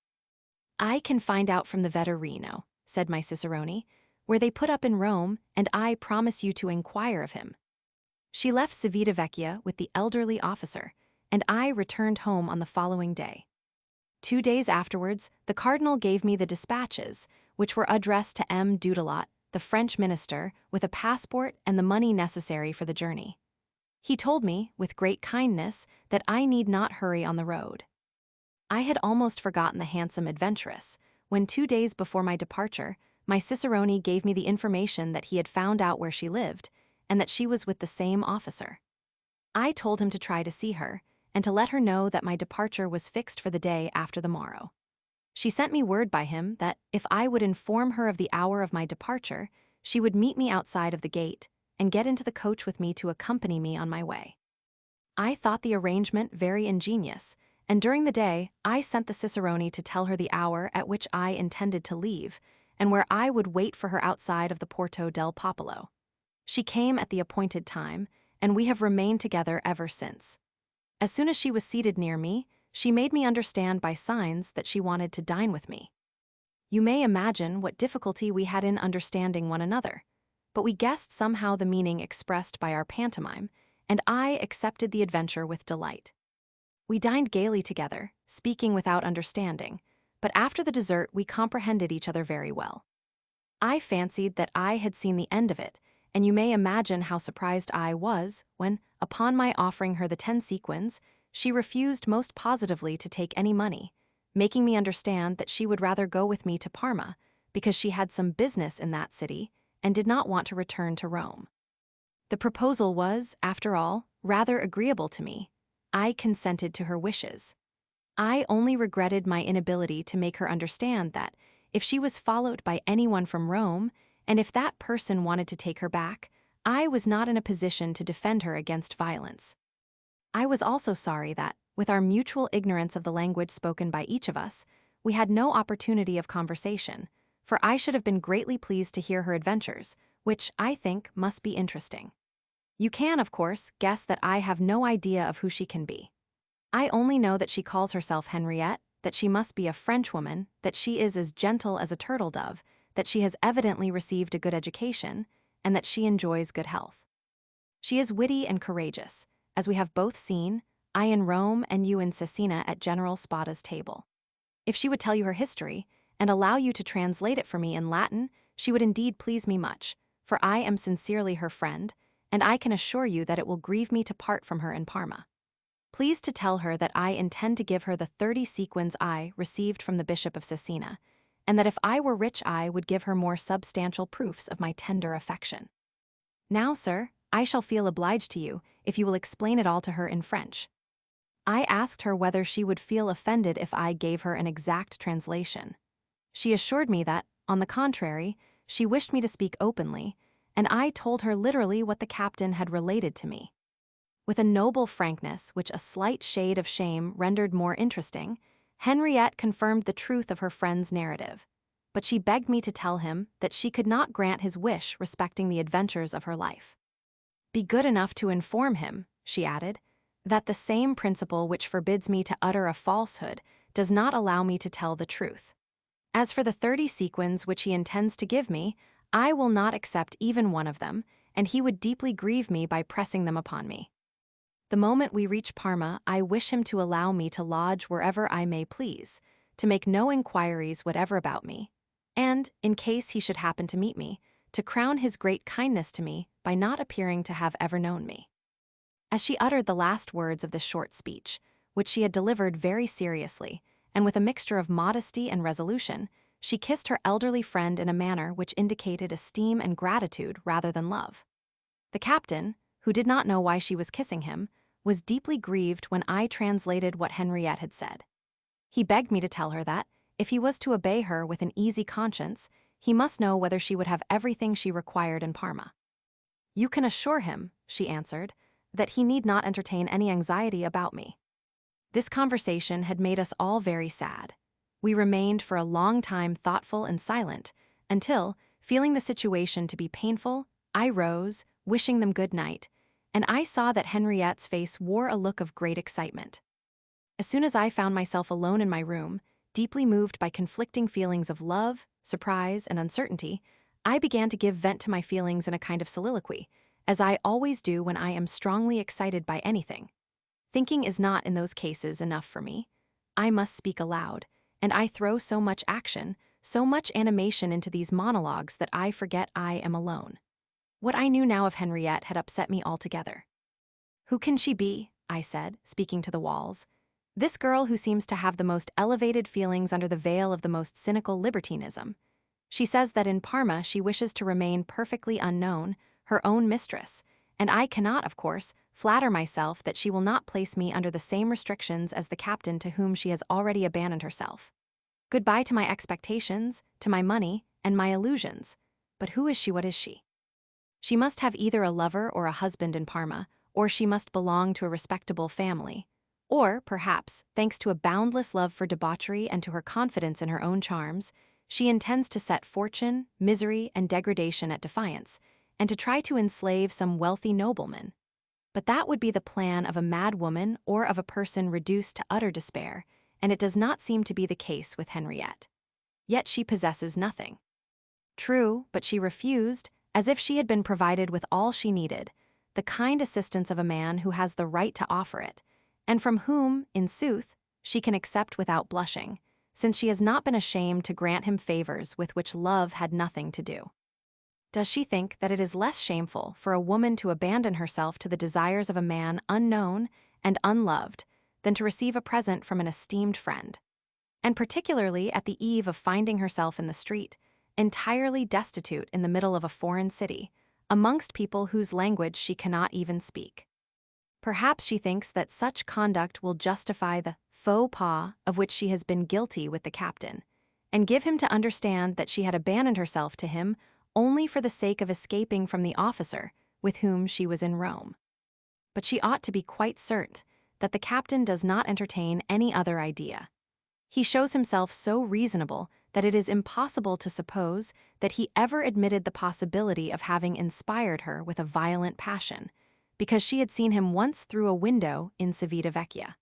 "I can find out from the vetturino," said my cicerone, "where they put up in Rome, and I promise you to inquire of him." She left Civitavecchia with the elderly officer, and I returned home on the following day. 2 days afterwards, the cardinal gave me the dispatches, which were addressed to M. Dudelot, the French minister, with a passport and the money necessary for the journey. He told me, with great kindness, that I need not hurry on the road. I had almost forgotten the handsome adventuress, when 2 days before my departure, my cicerone gave me the information that he had found out where she lived, and that she was with the same officer. I told him to try to see her, and to let her know that my departure was fixed for the day after the morrow. She sent me word by him that, if I would inform her of the hour of my departure, she would meet me outside of the gate, and get into the coach with me to accompany me on my way. I thought the arrangement very ingenious, and during the day I sent the cicerone to tell her the hour at which I intended to leave, and where I would wait for her outside of the Porto del Popolo. She came at the appointed time, and we have remained together ever since. As soon as she was seated near me, she made me understand by signs that she wanted to dine with me. You may imagine what difficulty we had in understanding one another, but we guessed somehow the meaning expressed by our pantomime, and I accepted the adventure with delight. We dined gaily together, speaking without understanding, but after the dessert we comprehended each other very well. I fancied that I had seen the end of it, and you may imagine how surprised I was when, upon my offering her the 10 sequins, she refused most positively to take any money, making me understand that she would rather go with me to Parma, because she had some business in that city and did not want to return to Rome. The proposal was, after all, rather agreeable to me. I consented to her wishes. I only regretted my inability to make her understand that, if she was followed by anyone from Rome, and if that person wanted to take her back, I was not in a position to defend her against violence. I was also sorry that, with our mutual ignorance of the language spoken by each of us, we had no opportunity of conversation, for I should have been greatly pleased to hear her adventures, which, I think, must be interesting. You can, of course, guess that I have no idea of who she can be. I only know that she calls herself Henriette, that she must be a Frenchwoman, that she is as gentle as a turtle dove, that she has evidently received a good education, and that she enjoys good health. She is witty and courageous, as we have both seen, I in Rome and you in Cesena at General Spada's table. If she would tell you her history, and allow you to translate it for me in Latin, she would indeed please me much, for I am sincerely her friend, and I can assure you that it will grieve me to part from her in Parma. Please to tell her that I intend to give her the 30 sequins I received from the Bishop of Cesena, and that if I were rich I would give her more substantial proofs of my tender affection. Now, sir, I shall feel obliged to you if you will explain it all to her in French. I asked her whether she would feel offended if I gave her an exact translation. She assured me that, on the contrary, she wished me to speak openly, and I told her literally what the captain had related to me. With a noble frankness which a slight shade of shame rendered more interesting, Henriette confirmed the truth of her friend's narrative, but she begged me to tell him that she could not grant his wish respecting the adventures of her life. Be good enough to inform him, she added, that the same principle which forbids me to utter a falsehood does not allow me to tell the truth. As for the 30 sequins which he intends to give me, I will not accept even one of them, and he would deeply grieve me by pressing them upon me. The moment we reach Parma, I wish him to allow me to lodge wherever I may please, to make no inquiries whatever about me, and, in case he should happen to meet me, to crown his great kindness to me by not appearing to have ever known me. As she uttered the last words of this short speech, which she had delivered very seriously, and with a mixture of modesty and resolution, she kissed her elderly friend in a manner which indicated esteem and gratitude rather than love. The captain, who did not know why she was kissing him, was deeply grieved when I translated what Henriette had said. He begged me to tell her that, if he was to obey her with an easy conscience, he must know whether she would have everything she required in Parma. You can assure him, she answered, that he need not entertain any anxiety about me. This conversation had made us all very sad. We remained for a long time thoughtful and silent, until, feeling the situation to be painful, I rose, wishing them good night, and I saw that Henriette's face wore a look of great excitement. As soon as I found myself alone in my room, deeply moved by conflicting feelings of love, surprise, and uncertainty, I began to give vent to my feelings in a kind of soliloquy, as I always do when I am strongly excited by anything. Thinking is not in those cases enough for me. I must speak aloud, and I throw so much action, so much animation into these monologues that I forget I am alone. What I knew now of Henriette had upset me altogether. Who can she be? I said, speaking to the walls. This girl who seems to have the most elevated feelings under the veil of the most cynical libertinism. She says that in Parma she wishes to remain perfectly unknown, her own mistress, and I cannot, of course, flatter myself that she will not place me under the same restrictions as the captain to whom she has already abandoned herself. Goodbye to my expectations, to my money, and my illusions. But who is she? What is she? She must have either a lover or a husband in Parma, or she must belong to a respectable family. Or, perhaps, thanks to a boundless love for debauchery and to her confidence in her own charms, she intends to set fortune, misery, and degradation at defiance, and to try to enslave some wealthy nobleman. But that would be the plan of a mad woman or of a person reduced to utter despair, and it does not seem to be the case with Henriette. Yet she possesses nothing. True, but she refused, as if she had been provided with all she needed, the kind assistance of a man who has the right to offer it, and from whom, in sooth, she can accept without blushing, since she has not been ashamed to grant him favors with which love had nothing to do. Does she think that it is less shameful for a woman to abandon herself to the desires of a man unknown and unloved than to receive a present from an esteemed friend, and particularly at the eve of finding herself in the street, entirely destitute in the middle of a foreign city, amongst people whose language she cannot even speak? Perhaps she thinks that such conduct will justify the faux pas of which she has been guilty with the captain, and give him to understand that she had abandoned herself to him only for the sake of escaping from the officer with whom she was in Rome. But she ought to be quite certain that the captain does not entertain any other idea. He shows himself so reasonable that it is impossible to suppose that he ever admitted the possibility of having inspired her with a violent passion, because she had seen him once through a window in Civita Vecchia.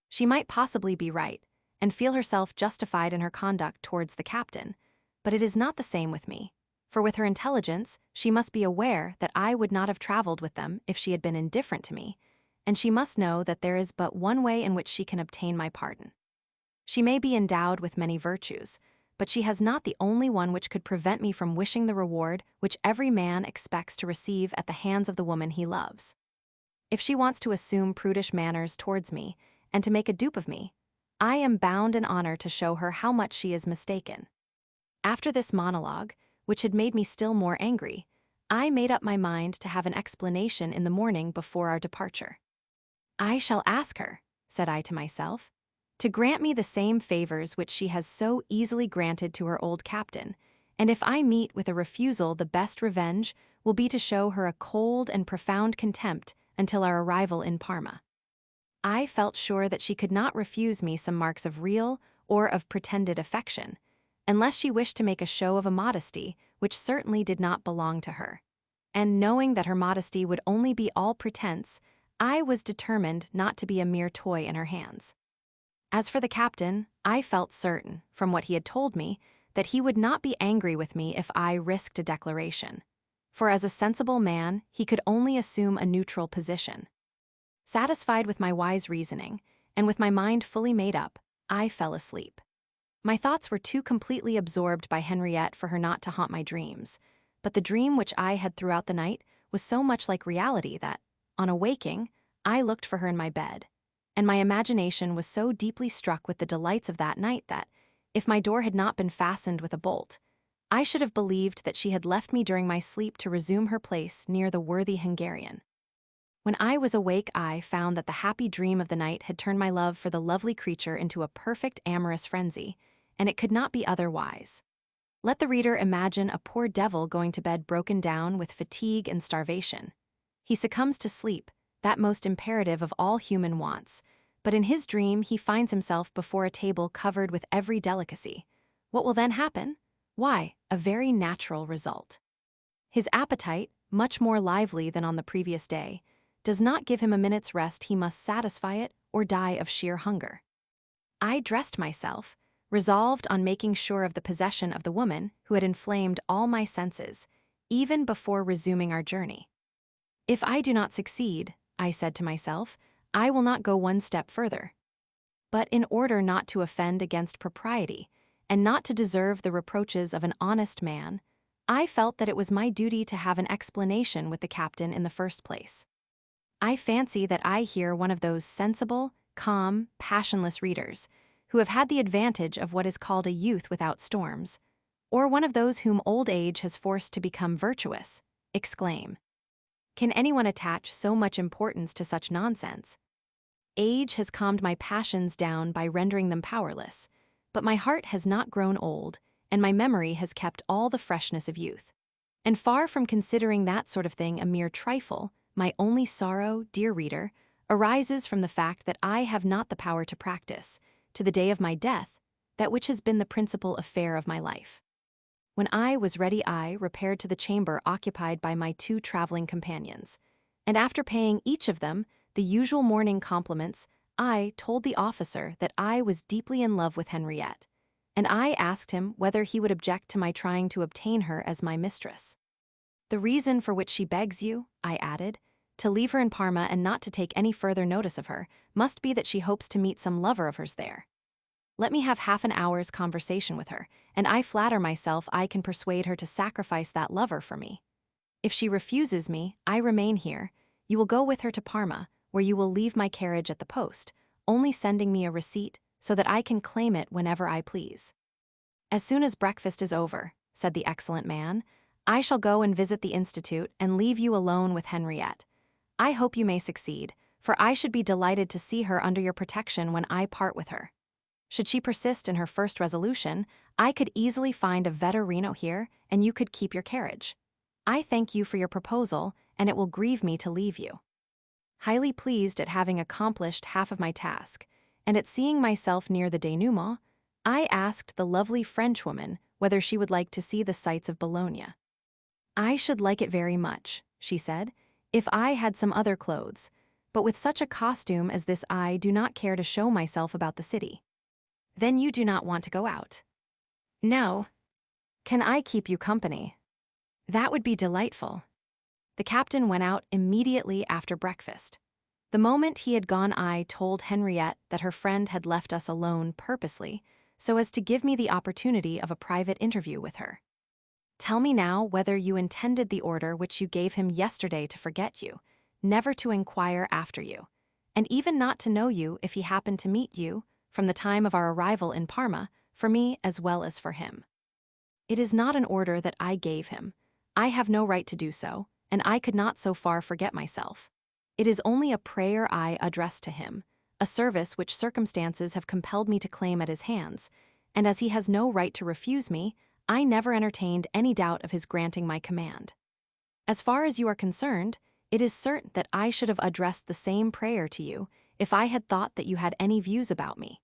She might possibly be right, and feel herself justified in her conduct towards the captain, but it is not the same with me, for with her intelligence she must be aware that I would not have traveled with them if she had been indifferent to me, and she must know that there is but one way in which she can obtain my pardon. She may be endowed with many virtues, but she has not the only one which could prevent me from wishing the reward which every man expects to receive at the hands of the woman he loves. If she wants to assume prudish manners towards me, and to make a dupe of me, I am bound in honor to show her how much she is mistaken. After this monologue, which had made me still more angry, I made up my mind to have an explanation in the morning before our departure. I shall ask her, said I to myself, to grant me the same favors which she has so easily granted to her old captain, and if I meet with a refusal, the best revenge will be to show her a cold and profound contempt until our arrival in Parma. I felt sure that she could not refuse me some marks of real or of pretended affection, unless she wished to make a show of a modesty which certainly did not belong to her. And knowing that her modesty would only be all pretense, I was determined not to be a mere toy in her hands. As for the captain, I felt certain, from what he had told me, that he would not be angry with me if I risked a declaration. For as a sensible man, he could only assume a neutral position. Satisfied with my wise reasoning, and with my mind fully made up, I fell asleep. My thoughts were too completely absorbed by Henriette for her not to haunt my dreams, but the dream which I had throughout the night was so much like reality that, on awaking, I looked for her in my bed, and my imagination was so deeply struck with the delights of that night that, if my door had not been fastened with a bolt, I should have believed that she had left me during my sleep to resume her place near the worthy Hungarian. When I was awake, I found that the happy dream of the night had turned my love for the lovely creature into a perfect amorous frenzy, and it could not be otherwise. Let the reader imagine a poor devil going to bed broken down with fatigue and starvation. He succumbs to sleep, that most imperative of all human wants, but in his dream he finds himself before a table covered with every delicacy. What will then happen? Why, a very natural result. His appetite, much more lively than on the previous day, does not give him a minute's rest. He must satisfy it or die of sheer hunger. I dressed myself, resolved on making sure of the possession of the woman who had inflamed all my senses, even before resuming our journey. If I do not succeed, I said to myself, I will not go one step further. But in order not to offend against propriety, and not to deserve the reproaches of an honest man, I felt that it was my duty to have an explanation with the captain in the first place. I fancy that I hear one of those sensible, calm, passionless readers who have had the advantage of what is called a youth without storms, or one of those whom old age has forced to become virtuous, exclaim, "Can anyone attach so much importance to such nonsense? Age has calmed my passions down by rendering them powerless, but my heart has not grown old, and my memory has kept all the freshness of youth. And far from considering that sort of thing a mere trifle, my only sorrow, dear reader, arises from the fact that I have not the power to practice, to the day of my death, that which has been the principal affair of my life." When I was ready, I repaired to the chamber occupied by my two traveling companions, and after paying each of them the usual morning compliments, I told the officer that I was deeply in love with Henriette, and I asked him whether he would object to my trying to obtain her as my mistress. "The reason for which she begs you," I added, "to leave her in Parma and not to take any further notice of her, must be that she hopes to meet some lover of hers there. Let me have half an hour's conversation with her, and I flatter myself I can persuade her to sacrifice that lover for me. If she refuses me, I remain here. You will go with her to Parma, where you will leave my carriage at the post, only sending me a receipt so that I can claim it whenever I please." "As soon as breakfast is over," said the excellent man, "I shall go and visit the Institute and leave you alone with Henriette. I hope you may succeed, for I should be delighted to see her under your protection when I part with her. Should she persist in her first resolution, I could easily find a vetturino here, and you could keep your carriage. I thank you for your proposal, and it will grieve me to leave you." Highly pleased at having accomplished half of my task, and at seeing myself near the denouement, I asked the lovely Frenchwoman whether she would like to see the sights of Bologna. "I should like it very much," she said, "if I had some other clothes, but with such a costume as this I do not care to show myself about the city." "Then you do not want to go out?" "No." "Can I keep you company?" "That would be delightful." The captain went out immediately after breakfast. The moment he had gone, I told Henriette that her friend had left us alone purposely, so as to give me the opportunity of a private interview with her. "Tell me now whether you intended the order which you gave him yesterday to forget you, never to inquire after you, and even not to know you if he happened to meet you, from the time of our arrival in Parma, for me as well as for him." "It is not an order that I gave him. I have no right to do so, and I could not so far forget myself. It is only a prayer I address to him, a service which circumstances have compelled me to claim at his hands, and as he has no right to refuse me, I never entertained any doubt of his granting my command. As far as you are concerned, it is certain that I should have addressed the same prayer to you if I had thought that you had any views about me.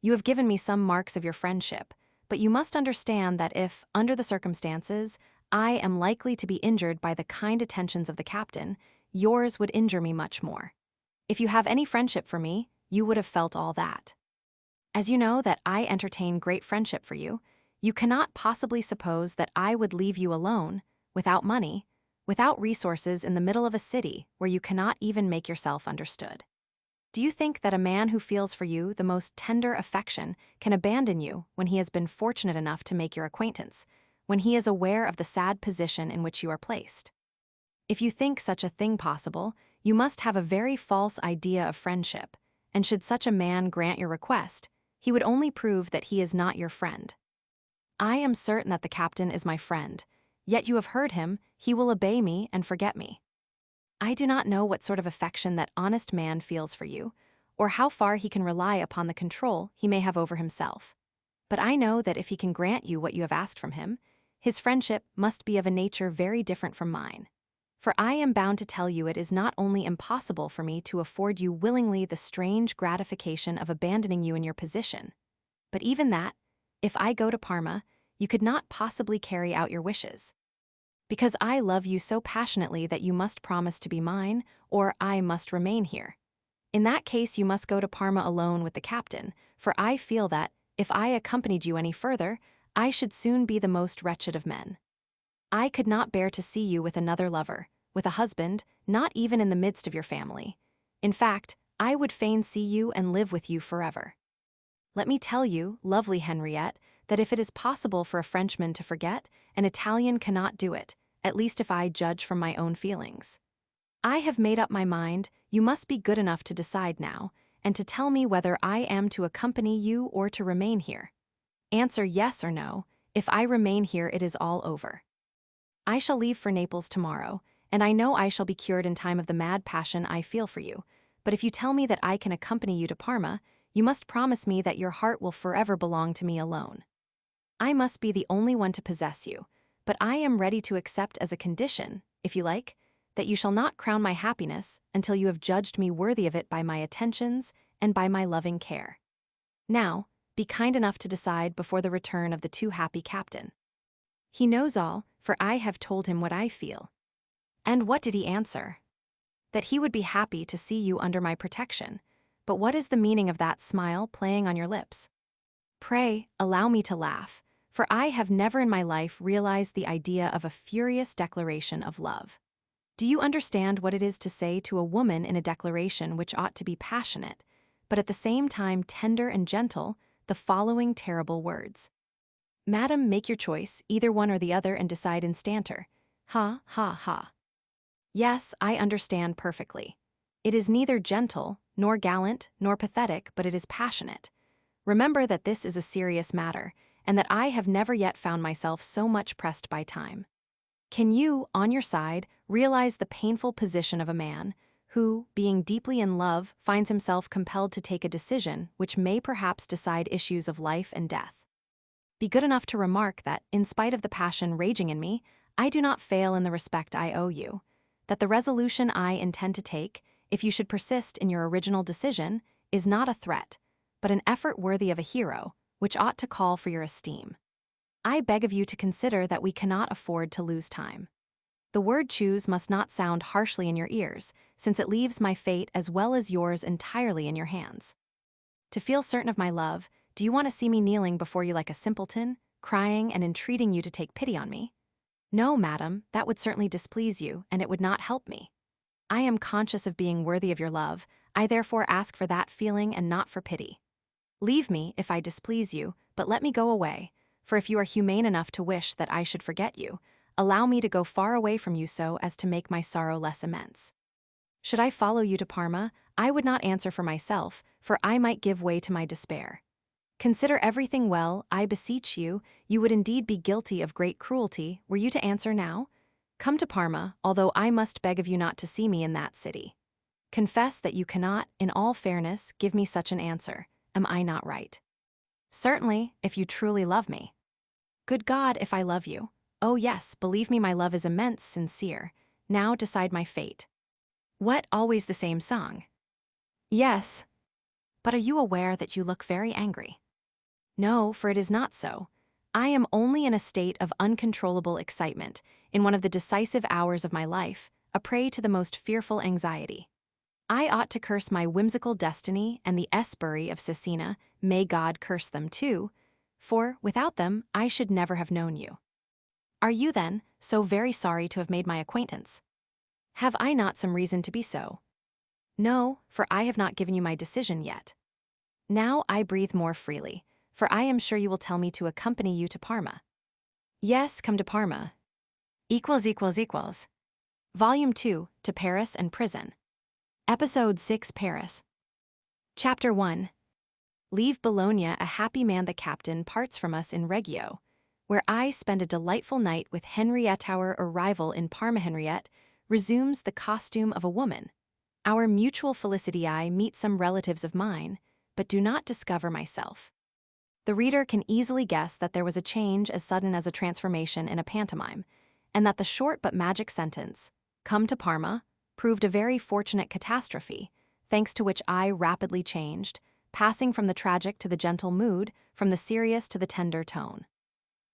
You have given me some marks of your friendship, but you must understand that if, under the circumstances, I am likely to be injured by the kind attentions of the captain, yours would injure me much more. If you have any friendship for me, you would have felt all that. As you know that I entertain great friendship for you, you cannot possibly suppose that I would leave you alone, without money, without resources in the middle of a city where you cannot even make yourself understood. Do you think that a man who feels for you the most tender affection can abandon you when he has been fortunate enough to make your acquaintance, when he is aware of the sad position in which you are placed? If you think such a thing possible, you must have a very false idea of friendship, and should such a man grant your request, he would only prove that he is not your friend. I am certain that the captain is my friend, yet you have heard him, he will obey me and forget me. I do not know what sort of affection that honest man feels for you, or how far he can rely upon the control he may have over himself. But I know that if he can grant you what you have asked from him, his friendship must be of a nature very different from mine. For I am bound to tell you it is not only impossible for me to afford you willingly the strange gratification of abandoning you in your position, but even that, if I go to Parma, you could not possibly carry out your wishes. Because I love you so passionately that you must promise to be mine, or I must remain here. In that case you must go to Parma alone with the captain, for I feel that, if I accompanied you any further, I should soon be the most wretched of men. I could not bear to see you with another lover, with a husband, not even in the midst of your family. In fact, I would fain see you and live with you forever. Let me tell you, lovely Henriette, that if it is possible for a Frenchman to forget, an Italian cannot do it, at least if I judge from my own feelings. I have made up my mind, you must be good enough to decide now, and to tell me whether I am to accompany you or to remain here. Answer yes or no. If I remain here, it is all over. I shall leave for Naples tomorrow, and I know I shall be cured in time of the mad passion I feel for you, but if you tell me that I can accompany you to Parma, you must promise me that your heart will forever belong to me alone. I must be the only one to possess you, but I am ready to accept as a condition, if you like, that you shall not crown my happiness until you have judged me worthy of it by my attentions and by my loving care. Now, be kind enough to decide before the return of the too happy captain. He knows all, for I have told him what I feel. And what did he answer? That he would be happy to see you under my protection. But what is the meaning of that smile playing on your lips? Pray, allow me to laugh, for I have never in my life realized the idea of a furious declaration of love. Do you understand what it is to say to a woman in a declaration which ought to be passionate, but at the same time tender and gentle, the following terrible words? Madam, make your choice, either one or the other, and decide instanter. Ha, ha, ha. Yes, I understand perfectly. It is neither gentle, nor gallant, nor pathetic, but it is passionate. Remember that this is a serious matter, and that I have never yet found myself so much pressed by time. Can you, on your side, realize the painful position of a man who, being deeply in love, finds himself compelled to take a decision which may perhaps decide issues of life and death? Be good enough to remark that, in spite of the passion raging in me, I do not fail in the respect I owe you, that the resolution I intend to take, if you should persist in your original decision, is not a threat, but an effort worthy of a hero, which ought to call for your esteem. I beg of you to consider that we cannot afford to lose time. The word choose must not sound harshly in your ears, since it leaves my fate as well as yours entirely in your hands. To feel certain of my love, do you want to see me kneeling before you like a simpleton, crying and entreating you to take pity on me? No, madam, that would certainly displease you, and it would not help me. I am conscious of being worthy of your love, I therefore ask for that feeling and not for pity. Leave me, if I displease you, but let me go away, for if you are humane enough to wish that I should forget you, allow me to go far away from you so as to make my sorrow less immense. Should I follow you to Parma, I would not answer for myself, for I might give way to my despair. Consider everything well, I beseech you. You would indeed be guilty of great cruelty, were you to answer now. Come to Parma, although I must beg of you not to see me in that city. Confess that you cannot, in all fairness, give me such an answer. Am I not right? Certainly, if you truly love me. Good God, if I love you. Oh yes, believe me, my love is immense, sincere. Now decide my fate. What, always the same song? Yes. But are you aware that you look very angry? No, for it is not so. I am only in a state of uncontrollable excitement, in one of the decisive hours of my life, a prey to the most fearful anxiety. I ought to curse my whimsical destiny and the Esbury of Cesena, may God curse them too, for, without them, I should never have known you. Are you, then, so very sorry to have made my acquaintance? Have I not some reason to be so? No, for I have not given you my decision yet. Now I breathe more freely, for I am sure you will tell me to accompany you to Parma. Yes, come to Parma. Volume 2, To Paris and Prison. Episode 6, Paris. Chapter 1. Leave Bologna, a happy man. The captain parts from us in Reggio, where I spend a delightful night with Henriette. Our arrival in Parma. Henriette resumes the costume of a woman. Our mutual felicity. I meet some relatives of mine, but do not discover myself. The reader can easily guess that there was a change as sudden as a transformation in a pantomime, and that the short but magic sentence, "Come to Parma," proved a very fortunate catastrophe, thanks to which I rapidly changed, passing from the tragic to the gentle mood, from the serious to the tender tone.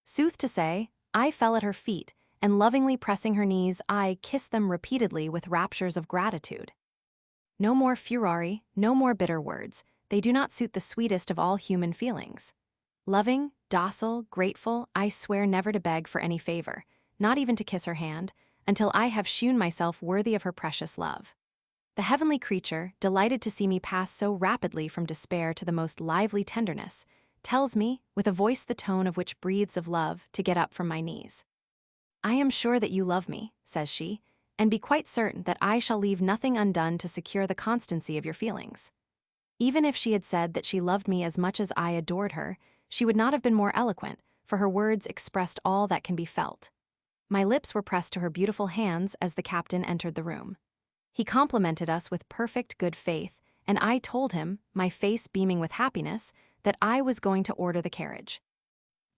Sooth to say, I fell at her feet, and lovingly pressing her knees, I kissed them repeatedly with raptures of gratitude. No more furore, no more bitter words, they do not suit the sweetest of all human feelings. Loving, docile, grateful, I swear never to beg for any favor, not even to kiss her hand, until I have shewn myself worthy of her precious love. The heavenly creature, delighted to see me pass so rapidly from despair to the most lively tenderness, tells me, with a voice the tone of which breathes of love, to get up from my knees. I am sure that you love me, says she, and be quite certain that I shall leave nothing undone to secure the constancy of your feelings. Even if she had said that she loved me as much as I adored her, she would not have been more eloquent, for her words expressed all that can be felt. My lips were pressed to her beautiful hands as the captain entered the room. He complimented us with perfect good faith, and I told him, my face beaming with happiness, that I was going to order the carriage.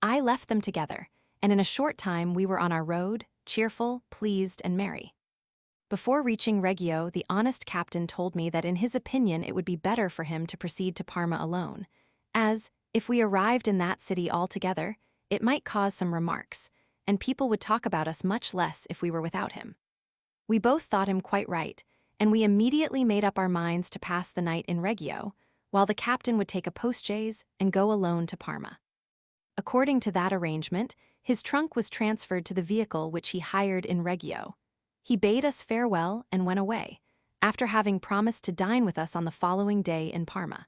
I left them together, and in a short time we were on our road, cheerful, pleased, and merry. Before reaching Reggio, the honest captain told me that in his opinion it would be better for him to proceed to Parma alone, as, if we arrived in that city all together, it might cause some remarks, and people would talk about us much less if we were without him. We both thought him quite right, and we immediately made up our minds to pass the night in Reggio, while the captain would take a postchaise and go alone to Parma. According to that arrangement, his trunk was transferred to the vehicle which he hired in Reggio. He bade us farewell and went away, after having promised to dine with us on the following day in Parma.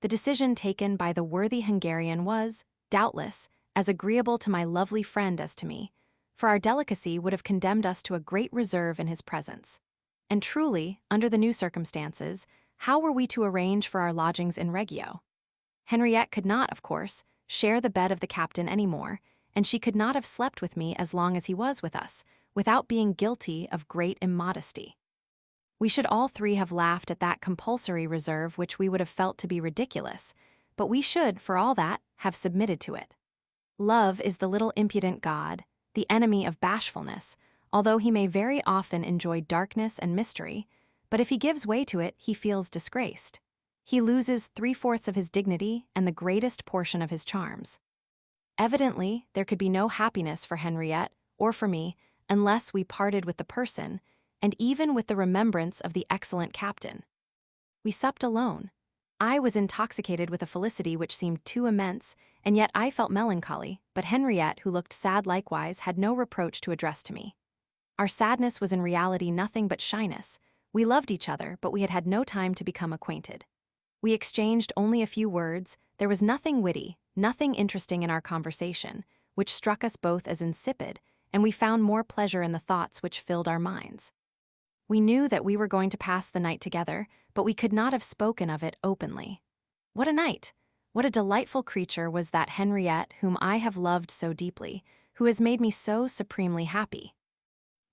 The decision taken by the worthy Hungarian was, doubtless, as agreeable to my lovely friend as to me, for our delicacy would have condemned us to a great reserve in his presence. And truly, under the new circumstances, how were we to arrange for our lodgings in Reggio? Henriette could not, of course, share the bed of the captain any more, and she could not have slept with me as long as he was with us, without being guilty of great immodesty. We should all three have laughed at that compulsory reserve which we would have felt to be ridiculous, but we should, for all that, have submitted to it. Love is the little impudent god, the enemy of bashfulness, although he may very often enjoy darkness and mystery, but if he gives way to it, he feels disgraced. He loses 3/4 of his dignity and the greatest portion of his charms. Evidently, there could be no happiness for Henriette, or for me, unless we parted with the person, and even with the remembrance of the excellent captain. We supped alone. I was intoxicated with a felicity which seemed too immense, and yet I felt melancholy, but Henriette, who looked sad likewise, had no reproach to address to me. Our sadness was in reality nothing but shyness. We loved each other, but we had had no time to become acquainted. We exchanged only a few words, there was nothing witty, nothing interesting in our conversation, which struck us both as insipid, and we found more pleasure in the thoughts which filled our minds. We knew that we were going to pass the night together, but we could not have spoken of it openly. What a night! What a delightful creature was that Henriette whom I have loved so deeply, who has made me so supremely happy.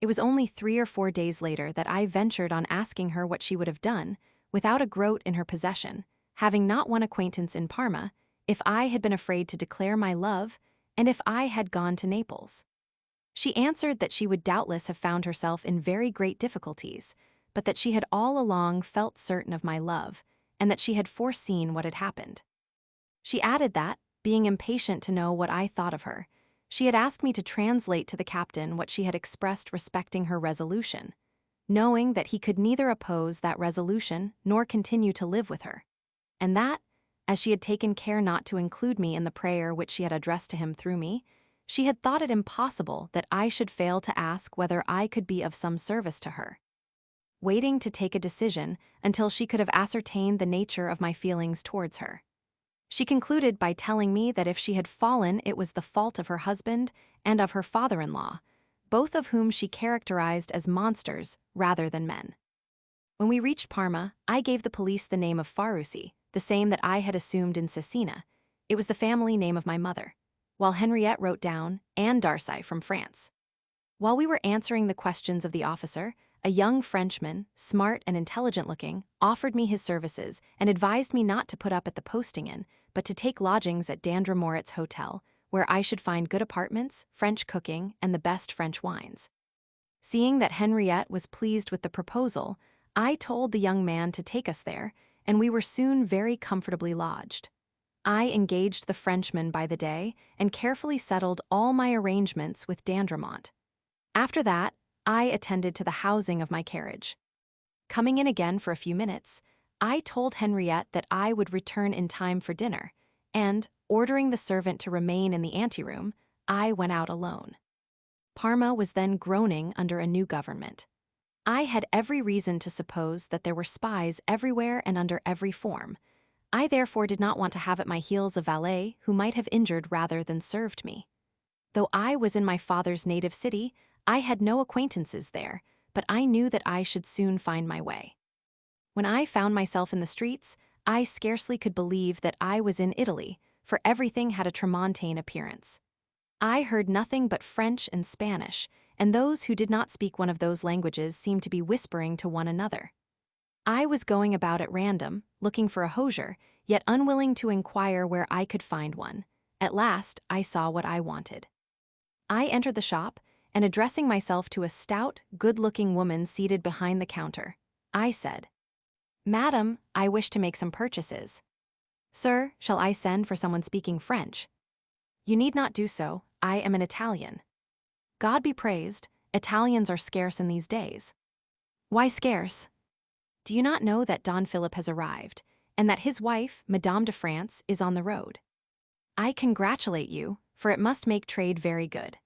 It was only 3 or 4 days later that I ventured on asking her what she would have done, without a groat in her possession, having not one acquaintance in Parma, if I had been afraid to declare my love, and if I had gone to Naples. She answered that she would doubtless have found herself in very great difficulties, but that she had all along felt certain of my love, and that she had foreseen what had happened. She added that, being impatient to know what I thought of her, she had asked me to translate to the captain what she had expressed respecting her resolution, knowing that he could neither oppose that resolution nor continue to live with her, and that, as she had taken care not to include me in the prayer which she had addressed to him through me, she had thought it impossible that I should fail to ask whether I could be of some service to her. Waiting to take a decision until she could have ascertained the nature of my feelings towards her, she concluded by telling me that if she had fallen it was the fault of her husband and of her father-in-law, both of whom she characterized as monsters rather than men. When we reached Parma, I gave the police the name of Farusi, the same that I had assumed in Cesena. It was the family name of my mother, while Henriette wrote down Anne Darcy from France. While we were answering the questions of the officer, a young Frenchman, smart and intelligent-looking, offered me his services and advised me not to put up at the posting inn, but to take lodgings at Dandre Moritz Hotel, where I should find good apartments, French cooking, and the best French wines. Seeing that Henriette was pleased with the proposal, I told the young man to take us there, and we were soon very comfortably lodged. I engaged the Frenchman by the day and carefully settled all my arrangements with Dandremont. After that, I attended to the housing of my carriage. Coming in again for a few minutes, I told Henriette that I would return in time for dinner, and, ordering the servant to remain in the anteroom, I went out alone. Parma was then groaning under a new government. I had every reason to suppose that there were spies everywhere and under every form. I therefore did not want to have at my heels a valet who might have injured rather than served me. Though I was in my father's native city, I had no acquaintances there, but I knew that I should soon find my way. When I found myself in the streets, I scarcely could believe that I was in Italy, for everything had a Tramontane appearance. I heard nothing but French and Spanish, and those who did not speak one of those languages seemed to be whispering to one another. I was going about at random, looking for a hosier, yet unwilling to inquire where I could find one. At last, I saw what I wanted. I entered the shop, and addressing myself to a stout, good-looking woman seated behind the counter, I said, "Madam, I wish to make some purchases." "Sir, shall I send for someone speaking French?" "You need not do so, I am an Italian." "God be praised, Italians are scarce in these days." "Why scarce?" "Do you not know that Don Philip has arrived, and that his wife, Madame de France, is on the road?" "I congratulate you, for it must make trade very good.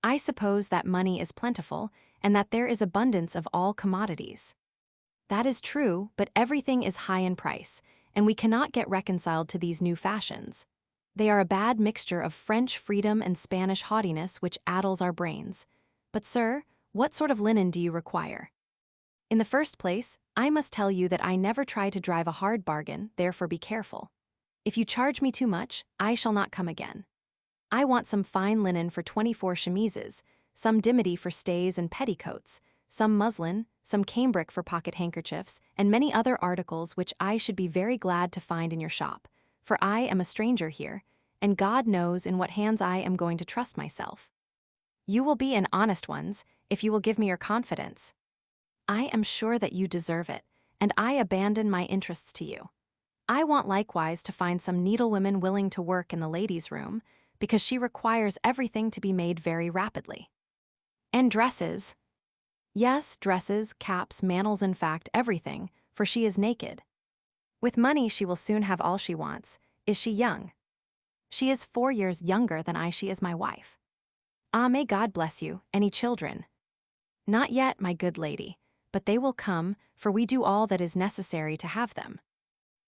I suppose that money is plentiful, and that there is abundance of all commodities." "That is true, but everything is high in price, and we cannot get reconciled to these new fashions. They are a bad mixture of French freedom and Spanish haughtiness which addles our brains. But, sir, what sort of linen do you require?" "In the first place, I must tell you that I never try to drive a hard bargain, therefore be careful. If you charge me too much, I shall not come again. I want some fine linen for 24 chemises, some dimity for stays and petticoats, some muslin, some cambric for pocket handkerchiefs, and many other articles which I should be very glad to find in your shop, for I am a stranger here, and God knows in what hands I am going to trust myself. You will be in honest ones, if you will give me your confidence. I am sure that you deserve it, and I abandon my interests to you. I want likewise to find some needlewomen willing to work in the ladies' room, because she requires everything to be made very rapidly." "And dresses?" "Yes, dresses, caps, mantles, in fact, everything, for she is naked. With money she will soon have all she wants. Is she young?" "She is 4 years younger than she is my wife." "Ah, may God bless you. Any children?" "Not yet, my good lady, but they will come, for we do all that is necessary to have them."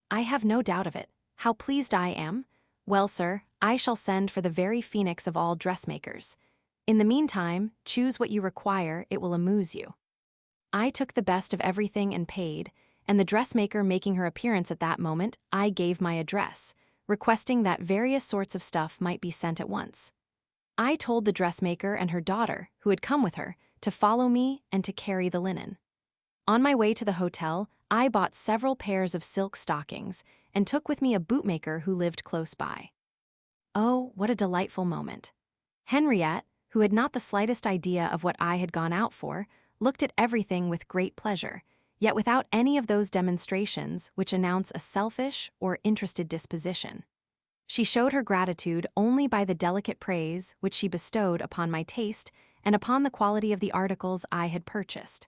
"I have no doubt of it. How pleased I am! Well, sir, I shall send for the very phoenix of all dressmakers. In the meantime, choose what you require, it will amuse you." I took the best of everything and paid, and the dressmaker making her appearance at that moment, I gave my address, requesting that various sorts of stuff might be sent at once. I told the dressmaker and her daughter, who had come with her, to follow me and to carry the linen. On my way to the hotel, I bought several pairs of silk stockings and took with me a bootmaker who lived close by. Oh, what a delightful moment. Henriette, who had not the slightest idea of what I had gone out for, looked at everything with great pleasure, yet without any of those demonstrations which announce a selfish or interested disposition. She showed her gratitude only by the delicate praise which she bestowed upon my taste and upon the quality of the articles I had purchased.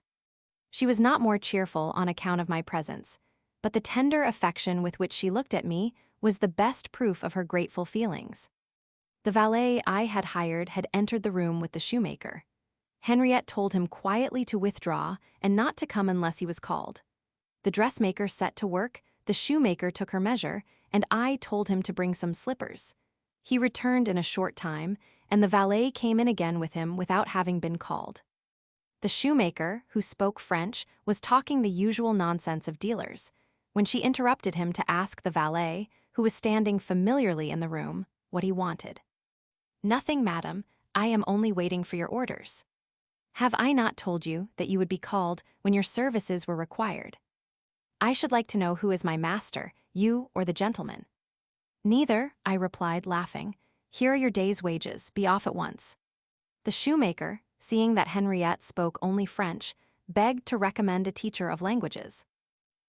She was not more cheerful on account of my presence, but the tender affection with which she looked at me was the best proof of her grateful feelings. The valet I had hired had entered the room with the shoemaker. Henriette told him quietly to withdraw and not to come unless he was called. The dressmaker set to work, the shoemaker took her measure, and I told him to bring some slippers. He returned in a short time, and the valet came in again with him without having been called. The shoemaker, who spoke French, was talking the usual nonsense of dealers, when she interrupted him to ask the valet, who was standing familiarly in the room, what he wanted. "Nothing, madam, I am only waiting for your orders. Have I not told you that you would be called when your services were required? I should like to know who is my master, you or the gentleman." "Neither," I replied, laughing. "Here are your day's wages, be off at once." The shoemaker, seeing that Henriette spoke only French, begged to recommend a teacher of languages.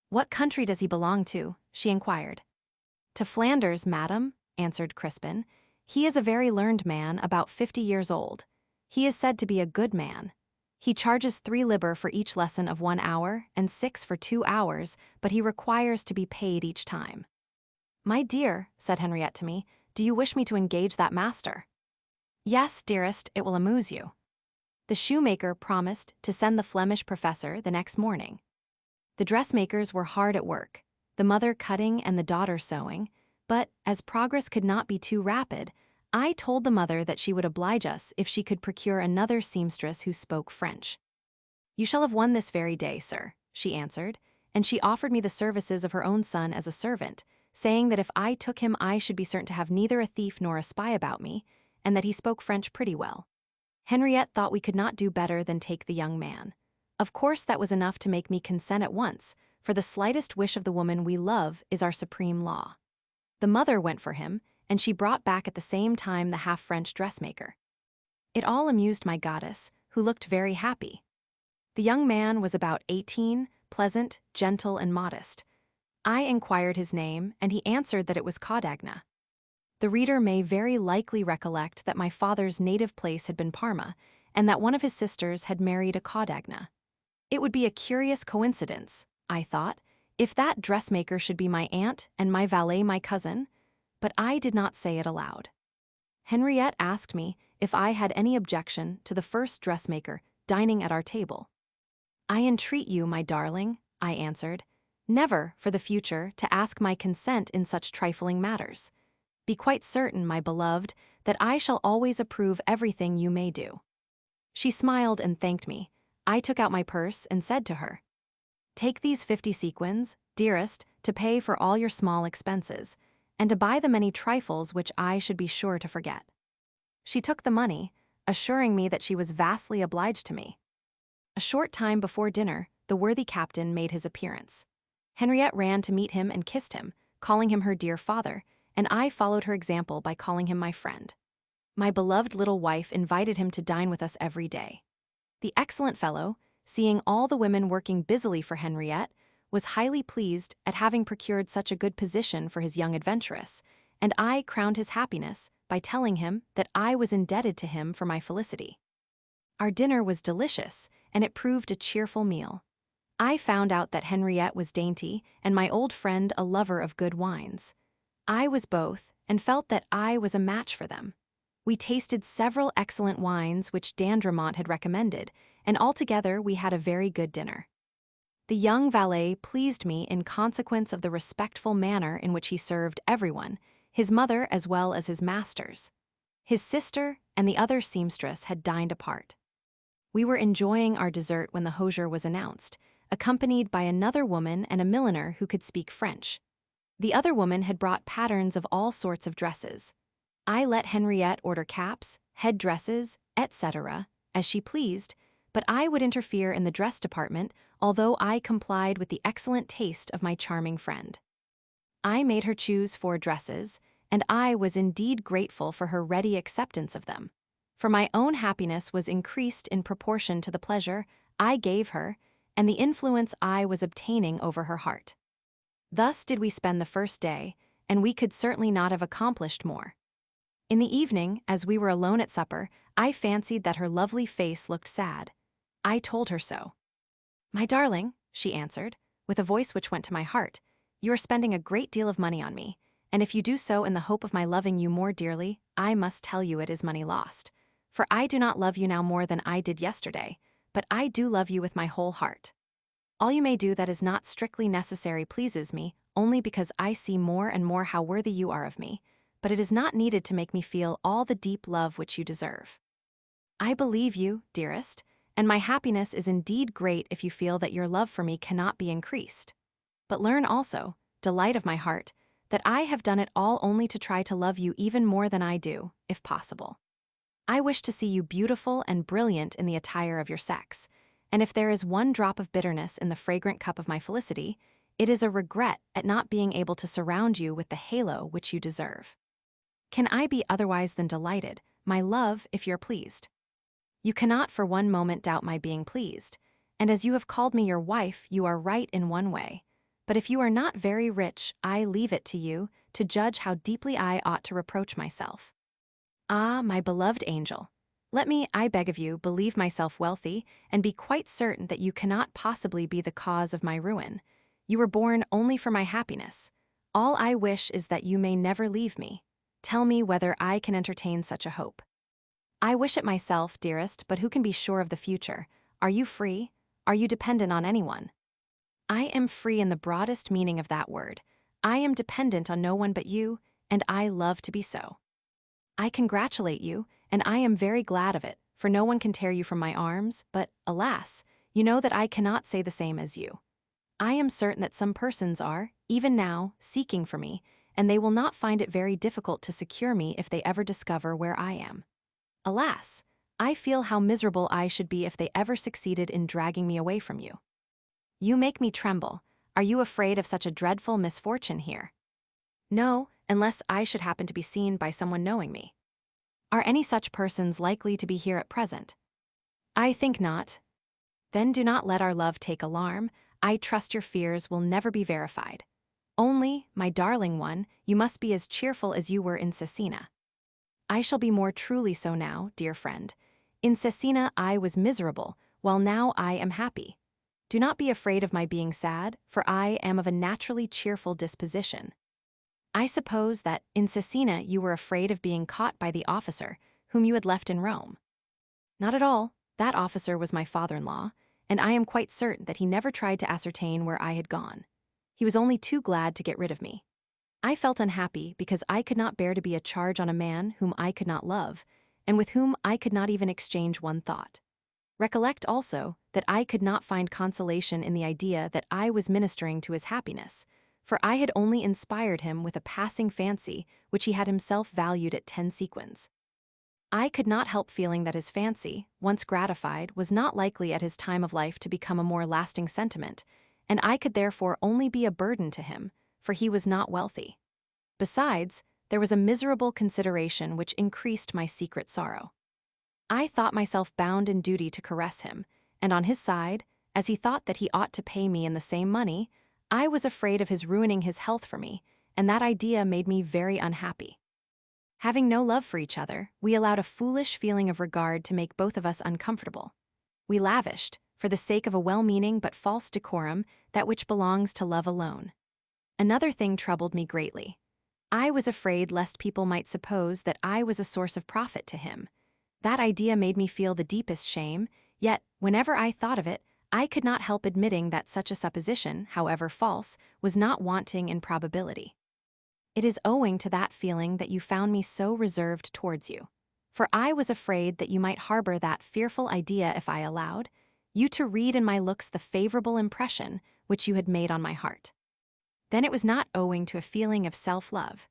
"What country does he belong to?" she inquired. "To Flanders, madam," answered Crispin. "He is a very learned man, about 50 years old. He is said to be a good man. He charges 3 liber for each lesson of 1 hour and 6 for 2 hours, but he requires to be paid each time." "My dear," said Henriette to me, "do you wish me to engage that master?" "Yes, dearest, it will amuse you." The shoemaker promised to send the Flemish professor the next morning. The dressmakers were hard at work, the mother cutting and the daughter sewing, but, as progress could not be too rapid, I told the mother that she would oblige us if she could procure another seamstress who spoke French. "You shall have one this very day, sir," she answered, and she offered me the services of her own son as a servant, saying that if I took him I should be certain to have neither a thief nor a spy about me, and that he spoke French pretty well. Henriette thought we could not do better than take the young man. Of course that was enough to make me consent at once, for the slightest wish of the woman we love is our supreme law. The mother went for him, and she brought back at the same time the half-French dressmaker. It all amused my goddess, who looked very happy. The young man was about 18, pleasant, gentle, and modest. I inquired his name, and he answered that it was Caudagna. The reader may very likely recollect that my father's native place had been Parma, and that one of his sisters had married a Caudagna. It would be a curious coincidence, I thought, if that dressmaker should be my aunt and my valet my cousin, but I did not say it aloud. Henriette asked me if I had any objection to the first dressmaker dining at our table. "I entreat you, my darling," I answered, "never, for the future, to ask my consent in such trifling matters. Be quite certain, my beloved, that I shall always approve everything you may do." She smiled and thanked me. I took out my purse and said to her, "Take these 50 sequins, dearest, to pay for all your small expenses, and to buy the many trifles which I should be sure to forget." She took the money, assuring me that she was vastly obliged to me. A short time before dinner, the worthy captain made his appearance. Henriette ran to meet him and kissed him, calling him her dear father, and I followed her example by calling him my friend. My beloved little wife invited him to dine with us every day. The excellent fellow, seeing all the women working busily for Henriette, was highly pleased at having procured such a good position for his young adventuress, and I crowned his happiness by telling him that I was indebted to him for my felicity. Our dinner was delicious, and it proved a cheerful meal. I found out that Henriette was dainty, and my old friend a lover of good wines. I was both, and felt that I was a match for them. We tasted several excellent wines which Dandremont had recommended, and altogether we had a very good dinner. The young valet pleased me in consequence of the respectful manner in which he served everyone, his mother as well as his masters. His sister and the other seamstress had dined apart. We were enjoying our dessert when the hosier was announced, accompanied by another woman and a milliner who could speak French. The other woman had brought patterns of all sorts of dresses. I let Henriette order caps, head dresses, etc., as she pleased, but I would interfere in the dress department, although I complied with the excellent taste of my charming friend. I made her choose 4 dresses, and I was indeed grateful for her ready acceptance of them, for my own happiness was increased in proportion to the pleasure I gave her and the influence I was obtaining over her heart. Thus did we spend the first day, and we could certainly not have accomplished more. In the evening, as we were alone at supper, I fancied that her lovely face looked sad. I told her so. "My darling," she answered, with a voice which went to my heart, "you are spending a great deal of money on me, and if you do so in the hope of my loving you more dearly, I must tell you it is money lost. For I do not love you now more than I did yesterday, but I do love you with my whole heart. All you may do that is not strictly necessary pleases me, only because I see more and more how worthy you are of me, but it is not needed to make me feel all the deep love which you deserve. I believe you, dearest, and my happiness is indeed great if you feel that your love for me cannot be increased. But learn also, delight of my heart, that I have done it all only to try to love you even more than I do, if possible. I wish to see you beautiful and brilliant in the attire of your sex, and if there is one drop of bitterness in the fragrant cup of my felicity, it is a regret at not being able to surround you with the halo which you deserve. Can I be otherwise than delighted, my love, if you're pleased? You cannot for one moment doubt my being pleased, and as you have called me your wife, you are right in one way. But if you are not very rich, I leave it to you to judge how deeply I ought to reproach myself. Ah, my beloved angel, let me, I beg of you, believe myself wealthy, and be quite certain that you cannot possibly be the cause of my ruin. You were born only for my happiness. All I wish is that you may never leave me. Tell me whether I can entertain such a hope. I wish it myself, dearest, but who can be sure of the future? Are you free? Are you dependent on anyone? I am free in the broadest meaning of that word. I am dependent on no one but you, and I love to be so. I congratulate you, and I am very glad of it, for no one can tear you from my arms, but, alas, you know that I cannot say the same as you. I am certain that some persons are, even now, seeking for me, and they will not find it very difficult to secure me if they ever discover where I am. Alas, I feel how miserable I should be if they ever succeeded in dragging me away from you. You make me tremble. Are you afraid of such a dreadful misfortune here? No, unless I should happen to be seen by someone knowing me. Are any such persons likely to be here at present? I think not. Then do not let our love take alarm. I trust your fears will never be verified. Only, my darling one, you must be as cheerful as you were in Cesena. I shall be more truly so now, dear friend. In Cesena I was miserable, while now I am happy. Do not be afraid of my being sad, for I am of a naturally cheerful disposition. I suppose that, in Cesena, you were afraid of being caught by the officer, whom you had left in Rome. Not at all. That officer was my father-in-law, and I am quite certain that he never tried to ascertain where I had gone. He was only too glad to get rid of me. I felt unhappy because I could not bear to be a charge on a man whom I could not love, and with whom I could not even exchange one thought. Recollect also that I could not find consolation in the idea that I was ministering to his happiness, for I had only inspired him with a passing fancy which he had himself valued at 10 sequins. I could not help feeling that his fancy, once gratified, was not likely at his time of life to become a more lasting sentiment, and I could therefore only be a burden to him, for he was not wealthy. Besides, there was a miserable consideration which increased my secret sorrow. I thought myself bound in duty to caress him, and on his side, as he thought that he ought to pay me in the same money, I was afraid of his ruining his health for me, and that idea made me very unhappy. Having no love for each other, we allowed a foolish feeling of regard to make both of us uncomfortable. We lavished, for the sake of a well-meaning but false decorum, that which belongs to love alone. Another thing troubled me greatly. I was afraid lest people might suppose that I was a source of profit to him. That idea made me feel the deepest shame, yet, whenever I thought of it, I could not help admitting that such a supposition, however false, was not wanting in probability. It is owing to that feeling that you found me so reserved towards you, for I was afraid that you might harbor that fearful idea if I allowed you to read in my looks the favorable impression which you had made on my heart. then it was not owing to a feeling of self-love.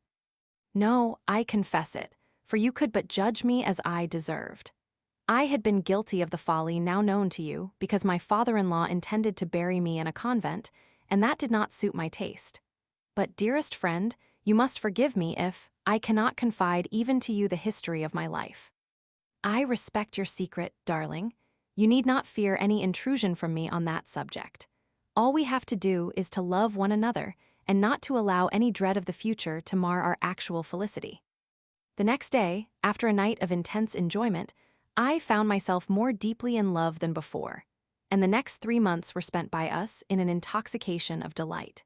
No, I confess it, for you could but judge me as I deserved. I had been guilty of the folly now known to you because my father-in-law intended to bury me in a convent, and that did not suit my taste. But, dearest friend, you must forgive me if I cannot confide even to you the history of my life. I respect your secret, darling. You need not fear any intrusion from me on that subject. All we have to do is to love one another and not to allow any dread of the future to mar our actual felicity. The next day, after a night of intense enjoyment, I found myself more deeply in love than before, and the next 3 months were spent by us in an intoxication of delight.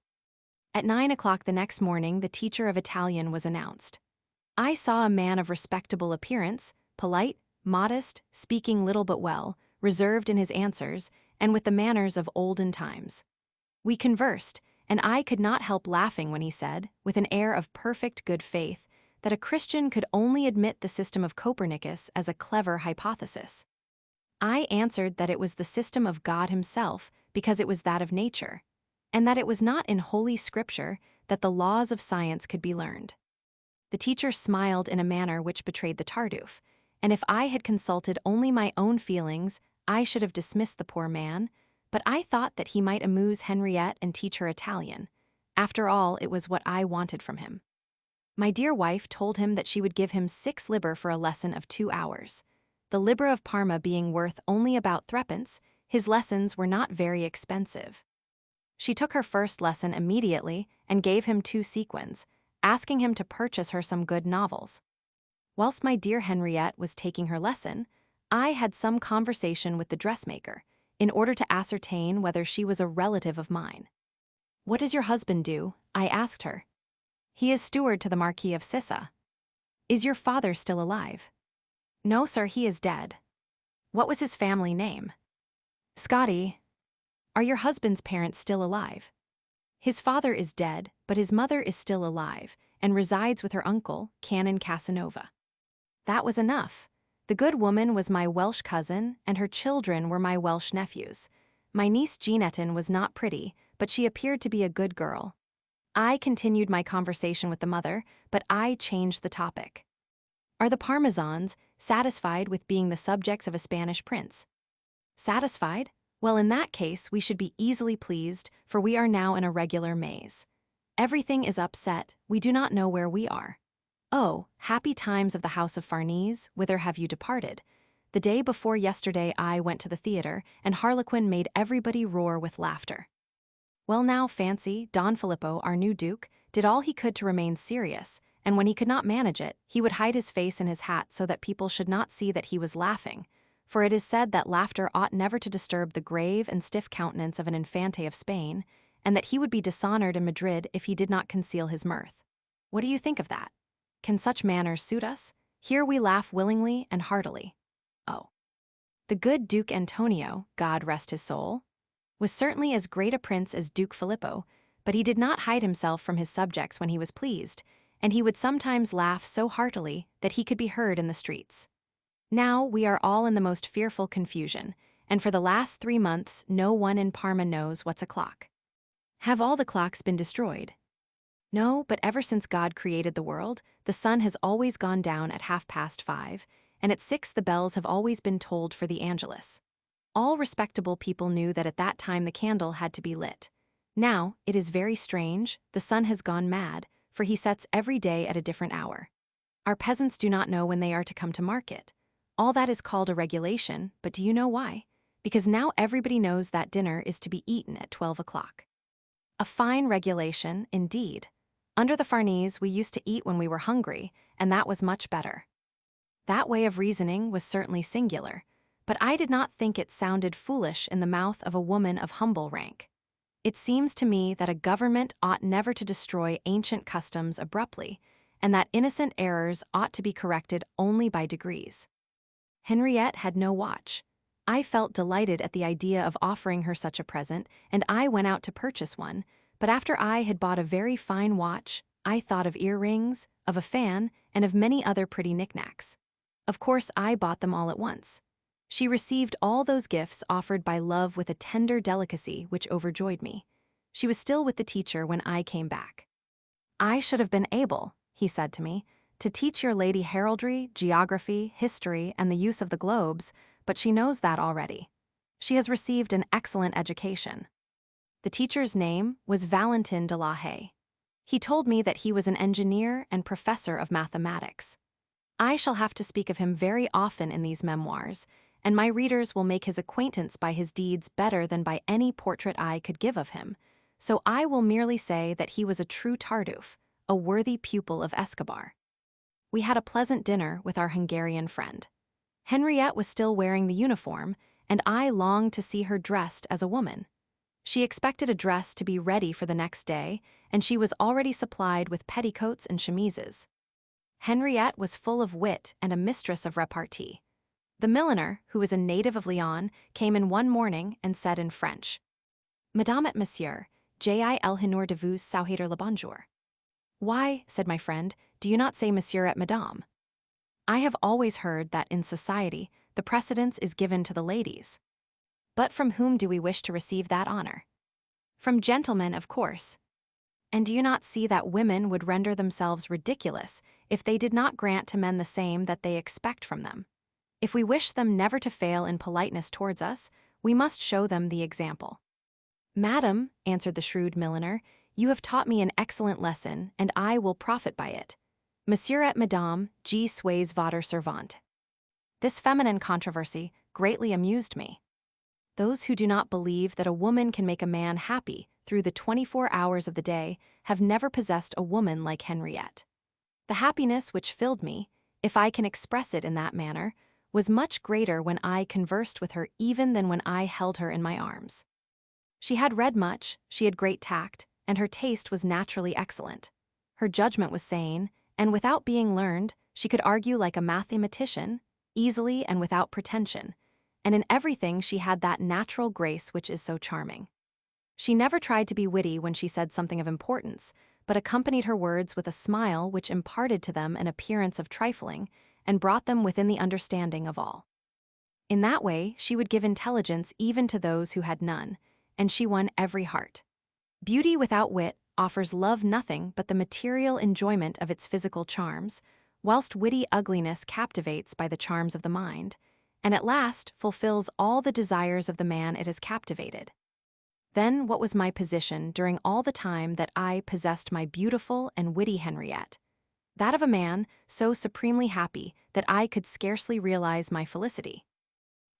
At 9 o'clock the next morning, the teacher of Italian was announced. I saw a man of respectable appearance, polite, modest, speaking little but well, reserved in his answers, and with the manners of olden times. We conversed, and I could not help laughing when he said, with an air of perfect good faith, that a Christian could only admit the system of Copernicus as a clever hypothesis. I answered that it was the system of God himself because it was that of nature, and that it was not in Holy Scripture that the laws of science could be learned. The teacher smiled in a manner which betrayed the Tartuffe, and if I had consulted only my own feelings, I should have dismissed the poor man, but I thought that he might amuse Henriette and teach her Italian. After all, it was what I wanted from him. My dear wife told him that she would give him 6 libbre for a lesson of 2 hours. The libbre of Parma being worth only about 3d, his lessons were not very expensive. She took her first lesson immediately and gave him 2 sequins, asking him to purchase her some good novels. Whilst my dear Henriette was taking her lesson, I had some conversation with the dressmaker, in order to ascertain whether she was a relative of mine. "What does your husband do?" I asked her. "He is steward to the Marquis of Sissa." "Is your father still alive?" "No, sir, he is dead." "What was his family name?" "Scotti." "Are your husband's parents still alive?" "His father is dead, but his mother is still alive, and resides with her uncle, Canon Casanova." That was enough. The good woman was my Welsh cousin, and her children were my Welsh nephews. My niece Jeanetton was not pretty, but she appeared to be a good girl. I continued my conversation with the mother, but I changed the topic. "Are the Parmesans satisfied with being the subjects of a Spanish prince?" "Satisfied? Well, in that case, we should be easily pleased, for we are now in a regular maze. Everything is upset, we do not know where we are. Oh, happy times of the House of Farnese, whither have you departed? The day before yesterday I went to the theatre, and Harlequin made everybody roar with laughter. Well now, fancy, Don Filippo, our new duke, did all he could to remain serious, and when he could not manage it, he would hide his face in his hat so that people should not see that he was laughing, for it is said that laughter ought never to disturb the grave and stiff countenance of an infante of Spain, and that he would be dishonored in Madrid if he did not conceal his mirth. What do you think of that? Can such manners suit us? Here we laugh willingly and heartily. Oh. The good Duke Antonio, God rest his soul, was certainly as great a prince as Duke Filippo, but he did not hide himself from his subjects when he was pleased, and he would sometimes laugh so heartily that he could be heard in the streets. Now we are all in the most fearful confusion, and for the last 3 months no one in Parma knows what's o'clock. Have all the clocks been destroyed? No, but ever since God created the world, the sun has always gone down at 5:30, and at 6 the bells have always been tolled for the Angelus. All respectable people knew that at that time the candle had to be lit. Now, it is very strange, the sun has gone mad, for he sets every day at a different hour. Our peasants do not know when they are to come to market. All that is called a regulation, but do you know why? Because now everybody knows that dinner is to be eaten at 12 o'clock. A fine regulation, indeed. Under the Farnese, we used to eat when we were hungry, and that was much better. That way of reasoning was certainly singular, but I did not think it sounded foolish in the mouth of a woman of humble rank. It seems to me that a government ought never to destroy ancient customs abruptly, and that innocent errors ought to be corrected only by degrees. Henriette had no watch. I felt delighted at the idea of offering her such a present, and I went out to purchase one, but after I had bought a very fine watch, I thought of earrings, of a fan, and of many other pretty knickknacks. Of course, I bought them all at once. She received all those gifts offered by love with a tender delicacy which overjoyed me. She was still with the teacher when I came back. "I should have been able," he said to me, "to teach your lady heraldry, geography, history, and the use of the globes, but she knows that already. She has received an excellent education." The teacher's name was Valentin de la Haye. He told me that he was an engineer and professor of mathematics. I shall have to speak of him very often in these memoirs, and my readers will make his acquaintance by his deeds better than by any portrait I could give of him, so I will merely say that he was a true Tartuffe, a worthy pupil of Escobar. We had a pleasant dinner with our Hungarian friend. Henriette was still wearing the uniform, and I longed to see her dressed as a woman. She expected a dress to be ready for the next day, and she was already supplied with petticoats and chemises. Henriette was full of wit and a mistress of repartee. The milliner, who was a native of Lyon, came in one morning and said in French, "Madame et monsieur, j'ai l'honneur de vous souhaiter le bonjour." "Why," said my friend, "do you not say monsieur et madame?" I have always heard that in society the precedence is given to the ladies. But from whom do we wish to receive that honor? From gentlemen, of course. And do you not see that women would render themselves ridiculous if they did not grant to men the same that they expect from them? If we wish them never to fail in politeness towards us, we must show them the example. "Madam," answered the shrewd milliner, "you have taught me an excellent lesson, and I will profit by it. Monsieur et madame, je suis votre servante." This feminine controversy greatly amused me. Those who do not believe that a woman can make a man happy through the 24 hours of the day have never possessed a woman like Henriette. The happiness which filled me, if I can express it in that manner, was much greater when I conversed with her even than when I held her in my arms. She had read much, she had great tact, and her taste was naturally excellent. Her judgment was sane, and without being learned, she could argue like a mathematician, easily and without pretension, and in everything she had that natural grace which is so charming. She never tried to be witty when she said something of importance, but accompanied her words with a smile which imparted to them an appearance of trifling and brought them within the understanding of all. In that way, she would give intelligence even to those who had none, and she won every heart. Beauty without wit offers love nothing but the material enjoyment of its physical charms, whilst witty ugliness captivates by the charms of the mind, and at last fulfills all the desires of the man it has captivated. Then what was my position during all the time that I possessed my beautiful and witty Henriette? That of a man so supremely happy that I could scarcely realize my felicity.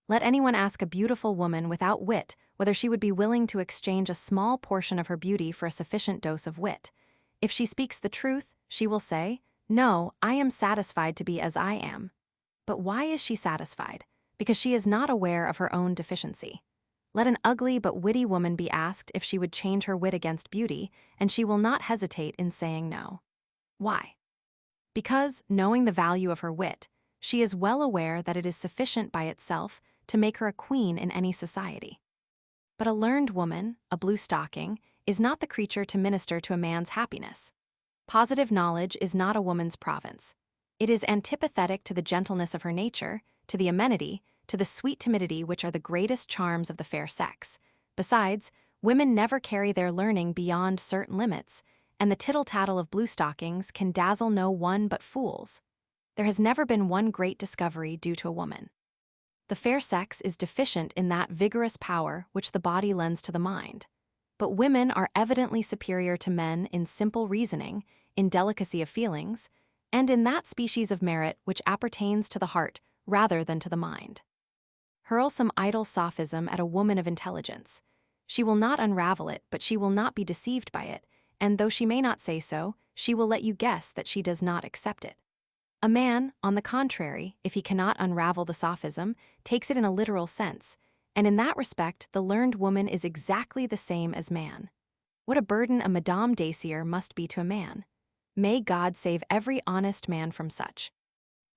Let anyone ask a beautiful woman without wit whether she would be willing to exchange a small portion of her beauty for a sufficient dose of wit. If she speaks the truth, she will say, "No, I am satisfied to be as I am." But why is she satisfied? Because she is not aware of her own deficiency. Let an ugly but witty woman be asked if she would change her wit against beauty, and she will not hesitate in saying no. Why? Because, knowing the value of her wit, she is well aware that it is sufficient by itself to make her a queen in any society. But a learned woman, a blue stocking, is not the creature to minister to a man's happiness. Positive knowledge is not a woman's province. It is antipathetic to the gentleness of her nature, to the amenity, to the sweet timidity which are the greatest charms of the fair sex. Besides, women never carry their learning beyond certain limits, and the tittle-tattle of blue stockings can dazzle no one but fools. There has never been one great discovery due to a woman. The fair sex is deficient in that vigorous power which the body lends to the mind. But women are evidently superior to men in simple reasoning, in delicacy of feelings, and in that species of merit which appertains to the heart rather than to the mind. Hurl some idle sophism at a woman of intelligence. She will not unravel it, but she will not be deceived by it, and though she may not say so, she will let you guess that she does not accept it. A man, on the contrary, if he cannot unravel the sophism, takes it in a literal sense, and in that respect the learned woman is exactly the same as man. What a burden a Madame Dacier must be to a man! May God save every honest man from such.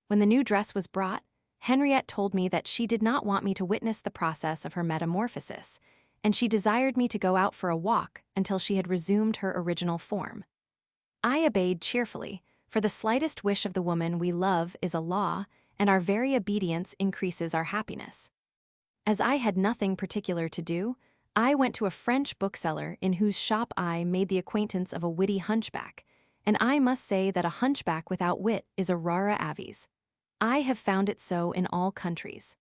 When the new dress was brought, Henriette told me that she did not want me to witness the process of her metamorphosis, and she desired me to go out for a walk until she had resumed her original form. I obeyed cheerfully, for the slightest wish of the woman we love is a law, and our very obedience increases our happiness. As I had nothing particular to do, I went to a French bookseller in whose shop I made the acquaintance of a witty hunchback, and I must say that a hunchback without wit is a rara avis. I have found it so in all countries.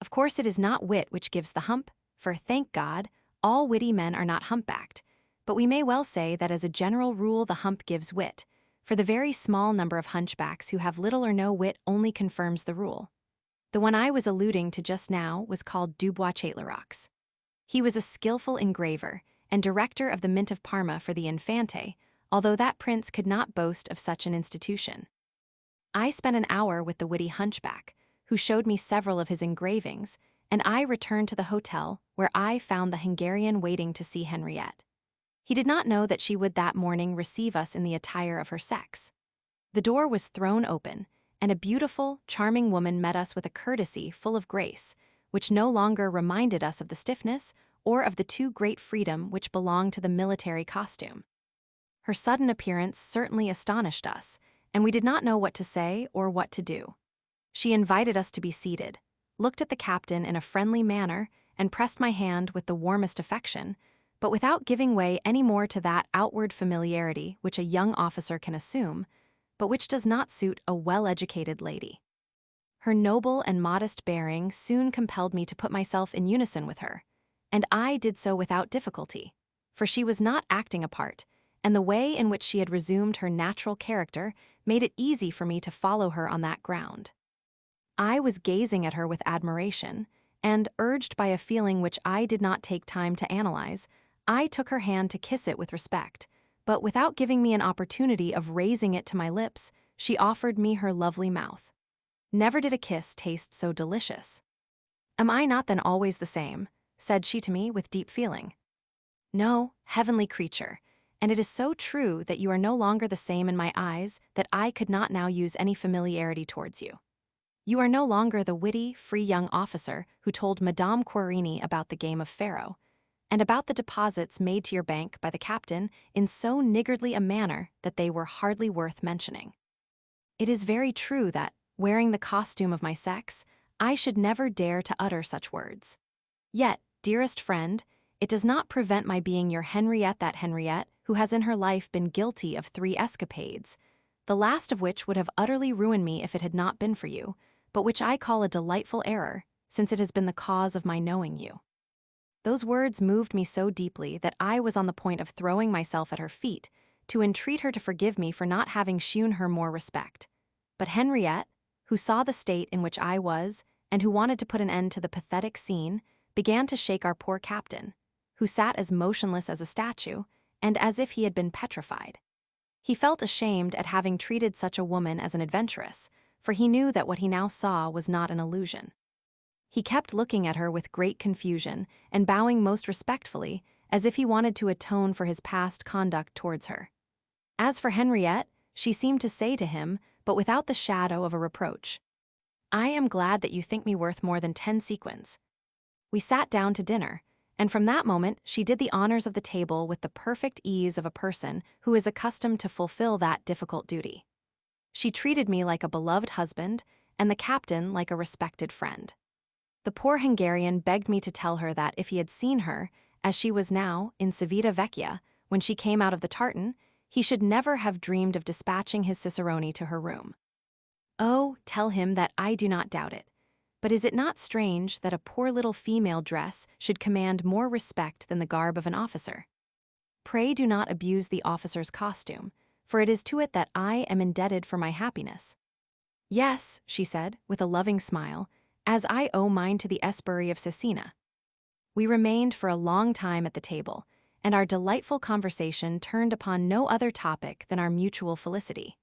Of course it is not wit which gives the hump, for, thank God, all witty men are not humpbacked, but we may well say that as a general rule the hump gives wit, for the very small number of hunchbacks who have little or no wit only confirms the rule. The one I was alluding to just now was called Dubois Chatelarax. He was a skillful engraver and director of the Mint of Parma for the Infante, although that prince could not boast of such an institution. I spent an hour with the witty hunchback, who showed me several of his engravings, and I returned to the hotel, where I found the Hungarian waiting to see Henriette. He did not know that she would that morning receive us in the attire of her sex. The door was thrown open, and a beautiful, charming woman met us with a courtesy full of grace, which no longer reminded us of the stiffness or of the too great freedom which belonged to the military costume. Her sudden appearance certainly astonished us, and we did not know what to say or what to do. She invited us to be seated, looked at the captain in a friendly manner, and pressed my hand with the warmest affection, but without giving way any more to that outward familiarity which a young officer can assume, but which does not suit a well-educated lady. Her noble and modest bearing soon compelled me to put myself in unison with her, and I did so without difficulty, for she was not acting a part, and the way in which she had resumed her natural character made it easy for me to follow her on that ground. I was gazing at her with admiration, and, urged by a feeling which I did not take time to analyze, I took her hand to kiss it with respect, but without giving me an opportunity of raising it to my lips, she offered me her lovely mouth. Never did a kiss taste so delicious. "Am I not then always the same?" said she to me with deep feeling. "No, heavenly creature, and it is so true that you are no longer the same in my eyes that I could not now use any familiarity towards you. You are no longer the witty, free young officer who told Madame Querini about the game of Pharaoh, and about the deposits made to your bank by the captain in so niggardly a manner that they were hardly worth mentioning. It is very true that, wearing the costume of my sex, I should never dare to utter such words. Yet, dearest friend, it does not prevent my being your Henriette, that Henriette who has in her life been guilty of 3 escapades, the last of which would have utterly ruined me if it had not been for you, but which I call a delightful error, since it has been the cause of my knowing you." Those words moved me so deeply that I was on the point of throwing myself at her feet, to entreat her to forgive me for not having shewn her more respect. But Henriette, who saw the state in which I was, and who wanted to put an end to the pathetic scene, began to shake our poor captain, who sat as motionless as a statue, and as if he had been petrified. He felt ashamed at having treated such a woman as an adventuress, for he knew that what he now saw was not an illusion. He kept looking at her with great confusion and bowing most respectfully, as if he wanted to atone for his past conduct towards her. As for Henriette, she seemed to say to him, but without the shadow of a reproach, "I am glad that you think me worth more than 10 sequins." We sat down to dinner, and from that moment she did the honors of the table with the perfect ease of a person who is accustomed to fulfill that difficult duty. She treated me like a beloved husband, and the captain like a respected friend. The poor Hungarian begged me to tell her that if he had seen her, as she was now, in Civita Vecchia, when she came out of the tartan, he should never have dreamed of dispatching his cicerone to her room. "Oh, tell him that I do not doubt it. But is it not strange that a poor little female dress should command more respect than the garb of an officer? Pray do not abuse the officer's costume, for it is to it that I am indebted for my happiness." "Yes," she said, with a loving smile, "as I owe mine to the Esbury of Cesena." We remained for a long time at the table, and our delightful conversation turned upon no other topic than our mutual felicity.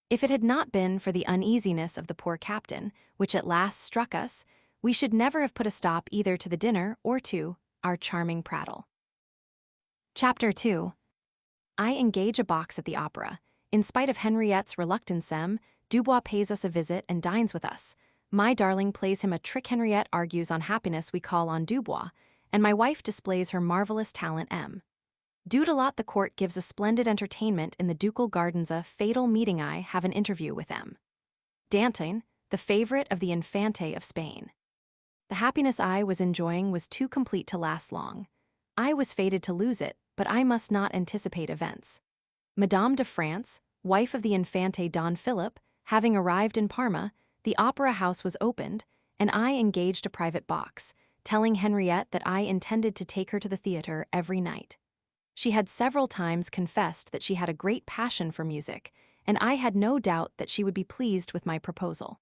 If it had not been for the uneasiness of the poor captain, which at last struck us, we should never have put a stop either to the dinner or to our charming prattle. Chapter 2. I engage a box at the opera. In spite of Henriette's reluctance, Dubois pays us a visit and dines with us. My darling plays him a trick Henriette argues on happiness we call on Dubois, and my wife displays her marvelous talent. Due to lot the court gives a splendid entertainment in the ducal gardens. A fatal meeting. I have an interview with Danton, the favorite of the Infante of Spain. The happiness I was enjoying was too complete to last long. I was fated to lose it, but I must not anticipate events. Madame de France, wife of the Infante Don Philip, having arrived in Parma, the opera house was opened, and I engaged a private box, telling Henriette that I intended to take her to the theater every night. She had several times confessed that she had a great passion for music, and I had no doubt that she would be pleased with my proposal.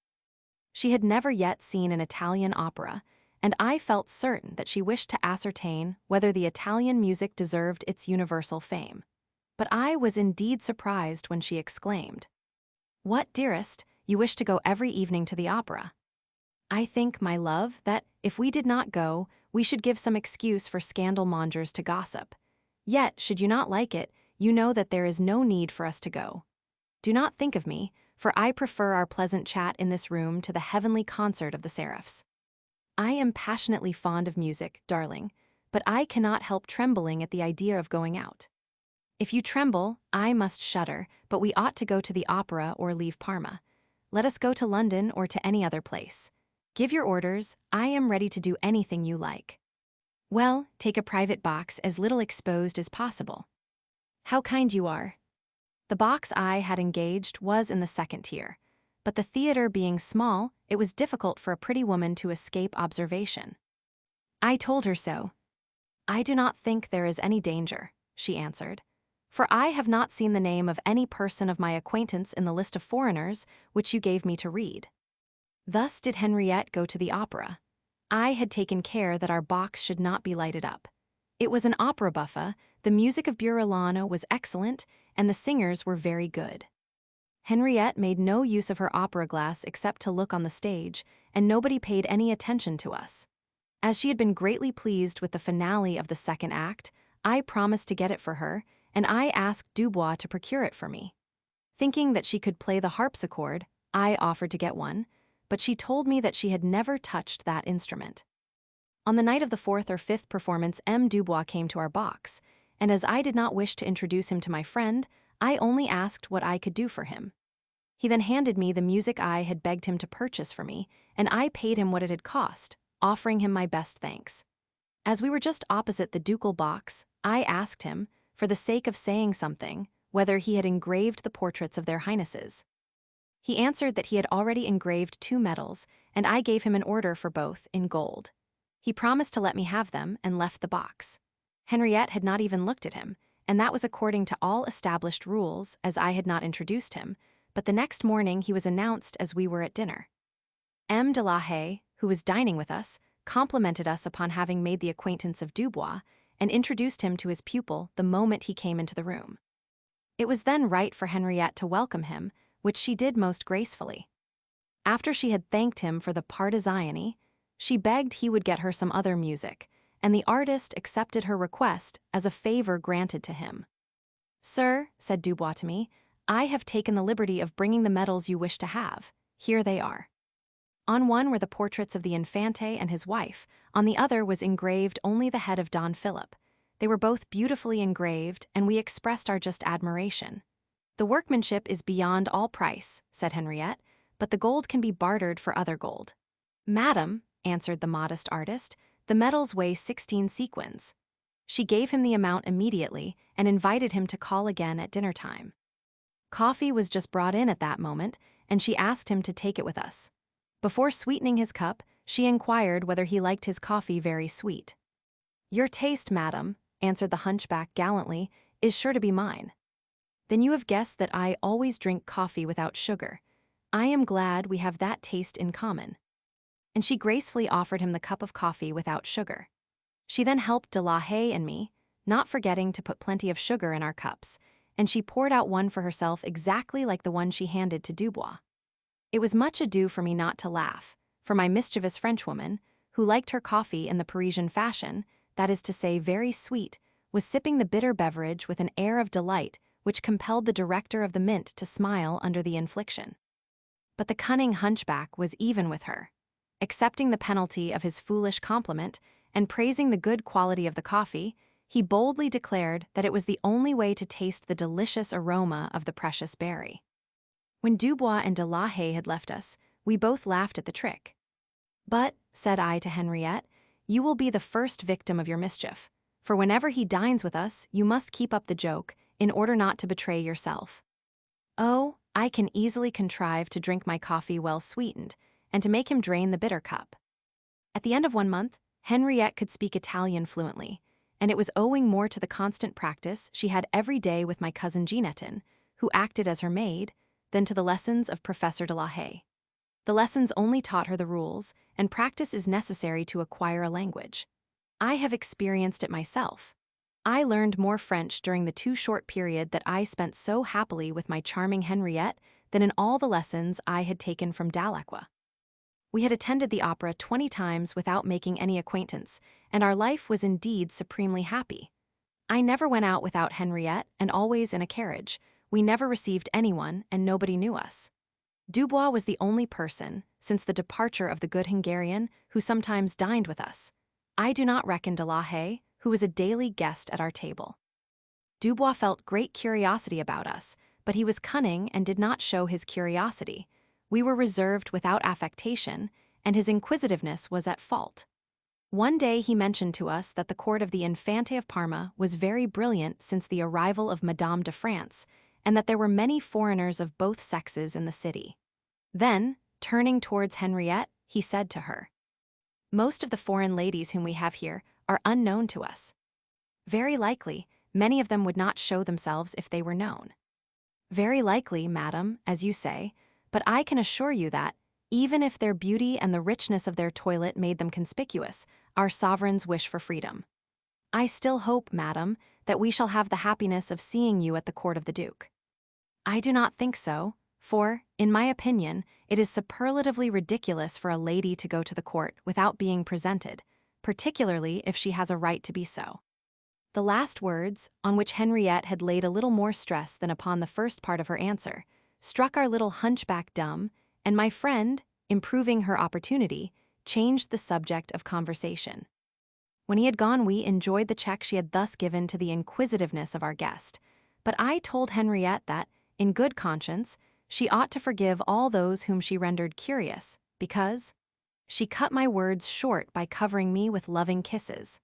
She had never yet seen an Italian opera, and I felt certain that she wished to ascertain whether the Italian music deserved its universal fame. But I was indeed surprised when she exclaimed, "What, dearest, you wish to go every evening to the opera?" "I think, my love, that, if we did not go, we should give some excuse for scandal-mongers to gossip. Yet, should you not like it, you know that there is no need for us to go. Do not think of me, for I prefer our pleasant chat in this room to the heavenly concert of the seraphs. I am passionately fond of music, darling, but I cannot help trembling at the idea of going out. If you tremble, I must shudder, but we ought to go to the opera or leave Parma. Let us go to London or to any other place. Give your orders, I am ready to do anything you like." "Well, take a private box as little exposed as possible." "How kind you are." The box I had engaged was in the second tier, but the theater being small, it was difficult for a pretty woman to escape observation. I told her so. "I do not think there is any danger," she answered, "for I have not seen the name of any person of my acquaintance in the list of foreigners which you gave me to read." Thus did Henriette go to the opera. I had taken care that our box should not be lighted up. It was an opera buffa, the music of Burellano was excellent, and the singers were very good. Henriette made no use of her opera glass except to look on the stage, and nobody paid any attention to us. As she had been greatly pleased with the finale of the second act, I promised to get it for her, and I asked Dubois to procure it for me. Thinking that she could play the harpsichord, I offered to get one, but she told me that she had never touched that instrument. On the night of the fourth or fifth performance, M. Dubois came to our box, and as I did not wish to introduce him to my friend, I only asked what I could do for him. He then handed me the music I had begged him to purchase for me, and I paid him what it had cost, offering him my best thanks. As we were just opposite the ducal box, I asked him, for the sake of saying something, whether he had engraved the portraits of their highnesses. He answered that he had already engraved 2 medals, and I gave him an order for both, in gold. He promised to let me have them and left the box. Henriette had not even looked at him, and that was according to all established rules, as I had not introduced him, but the next morning he was announced as we were at dinner. M. de la Haye, who was dining with us, complimented us upon having made the acquaintance of Dubois, and introduced him to his pupil the moment he came into the room. It was then right for Henriette to welcome him, which she did most gracefully. After she had thanked him for the Partigiani, she begged he would get her some other music, and the artist accepted her request as a favor granted to him. "Sir," said Dubois to me, "I have taken the liberty of bringing the medals you wish to have. Here they are." On one were the portraits of the Infante and his wife, on the other was engraved only the head of Don Philip. They were both beautifully engraved, and we expressed our just admiration. "The workmanship is beyond all price," said Henriette, "but the gold can be bartered for other gold." "Madam," answered the modest artist, "the medals weigh 16 sequins." She gave him the amount immediately and invited him to call again at dinner time. Coffee was just brought in at that moment, and she asked him to take it with us. Before sweetening his cup, she inquired whether he liked his coffee very sweet. "Your taste, madam," answered the hunchback gallantly, "is sure to be mine." "Then you have guessed that I always drink coffee without sugar. I am glad we have that taste in common." And she gracefully offered him the cup of coffee without sugar. She then helped de la Haye and me, not forgetting to put plenty of sugar in our cups, and she poured out one for herself exactly like the one she handed to Dubois. It was much ado for me not to laugh, for my mischievous Frenchwoman, who liked her coffee in the Parisian fashion, that is to say very sweet, was sipping the bitter beverage with an air of delight which compelled the director of the mint to smile under the infliction. But the cunning hunchback was even with her. Accepting the penalty of his foolish compliment and praising the good quality of the coffee, he boldly declared that it was the only way to taste the delicious aroma of the precious berry. When Dubois and de la Haye had left us, we both laughed at the trick. "But," said I to Henriette, "you will be the first victim of your mischief, For whenever he dines with us, you must keep up the joke, in order not to betray yourself. Oh, I can easily contrive to drink my coffee well sweetened, and to make him drain the bitter cup. At the end of 1 month, Henriette could speak Italian fluently, and it was owing more to the constant practice she had every day with my cousin Jeanettin, who acted as her maid, than to the lessons of Professor de la Haye. The lessons only taught her the rules, and practice is necessary to acquire a language. I have experienced it myself. I learned more French during the 2 short period that I spent so happily with my charming Henriette than in all the lessons I had taken from Dalacqua. We had attended the opera 20 times without making any acquaintance, and our life was indeed supremely happy. I never went out without Henriette, and always in a carriage. We never received anyone, and nobody knew us. Dubois was the only person, since the departure of the good Hungarian, who sometimes dined with us. I do not reckon de la Haye, who was a daily guest at our table. Dubois felt great curiosity about us, but he was cunning and did not show his curiosity. We were reserved without affectation, and his inquisitiveness was at fault. One day he mentioned to us that the court of the Infante of Parma was very brilliant since the arrival of Madame de France, and that there were many foreigners of both sexes in the city. Then, turning towards Henriette, he said to her, "Most of the foreign ladies whom we have here are unknown to us. Very likely, many of them would not show themselves if they were known. Very likely, madam, as you say, but I can assure you that, even if their beauty and the richness of their toilet made them conspicuous, our sovereigns wish for freedom. I still hope, madam, that we shall have the happiness of seeing you at the court of the Duke. I do not think so, for, in my opinion, it is superlatively ridiculous for a lady to go to the court without being presented, particularly if she has a right to be so." The last words, on which Henriette had laid a little more stress than upon the first part of her answer, struck our little hunchback dumb, and my friend, improving her opportunity, changed the subject of conversation. When he had gone, we enjoyed the check she had thus given to the inquisitiveness of our guest, but I told Henriette that, in good conscience, she ought to forgive all those whom she rendered curious, because she cut my words short by covering me with loving kisses.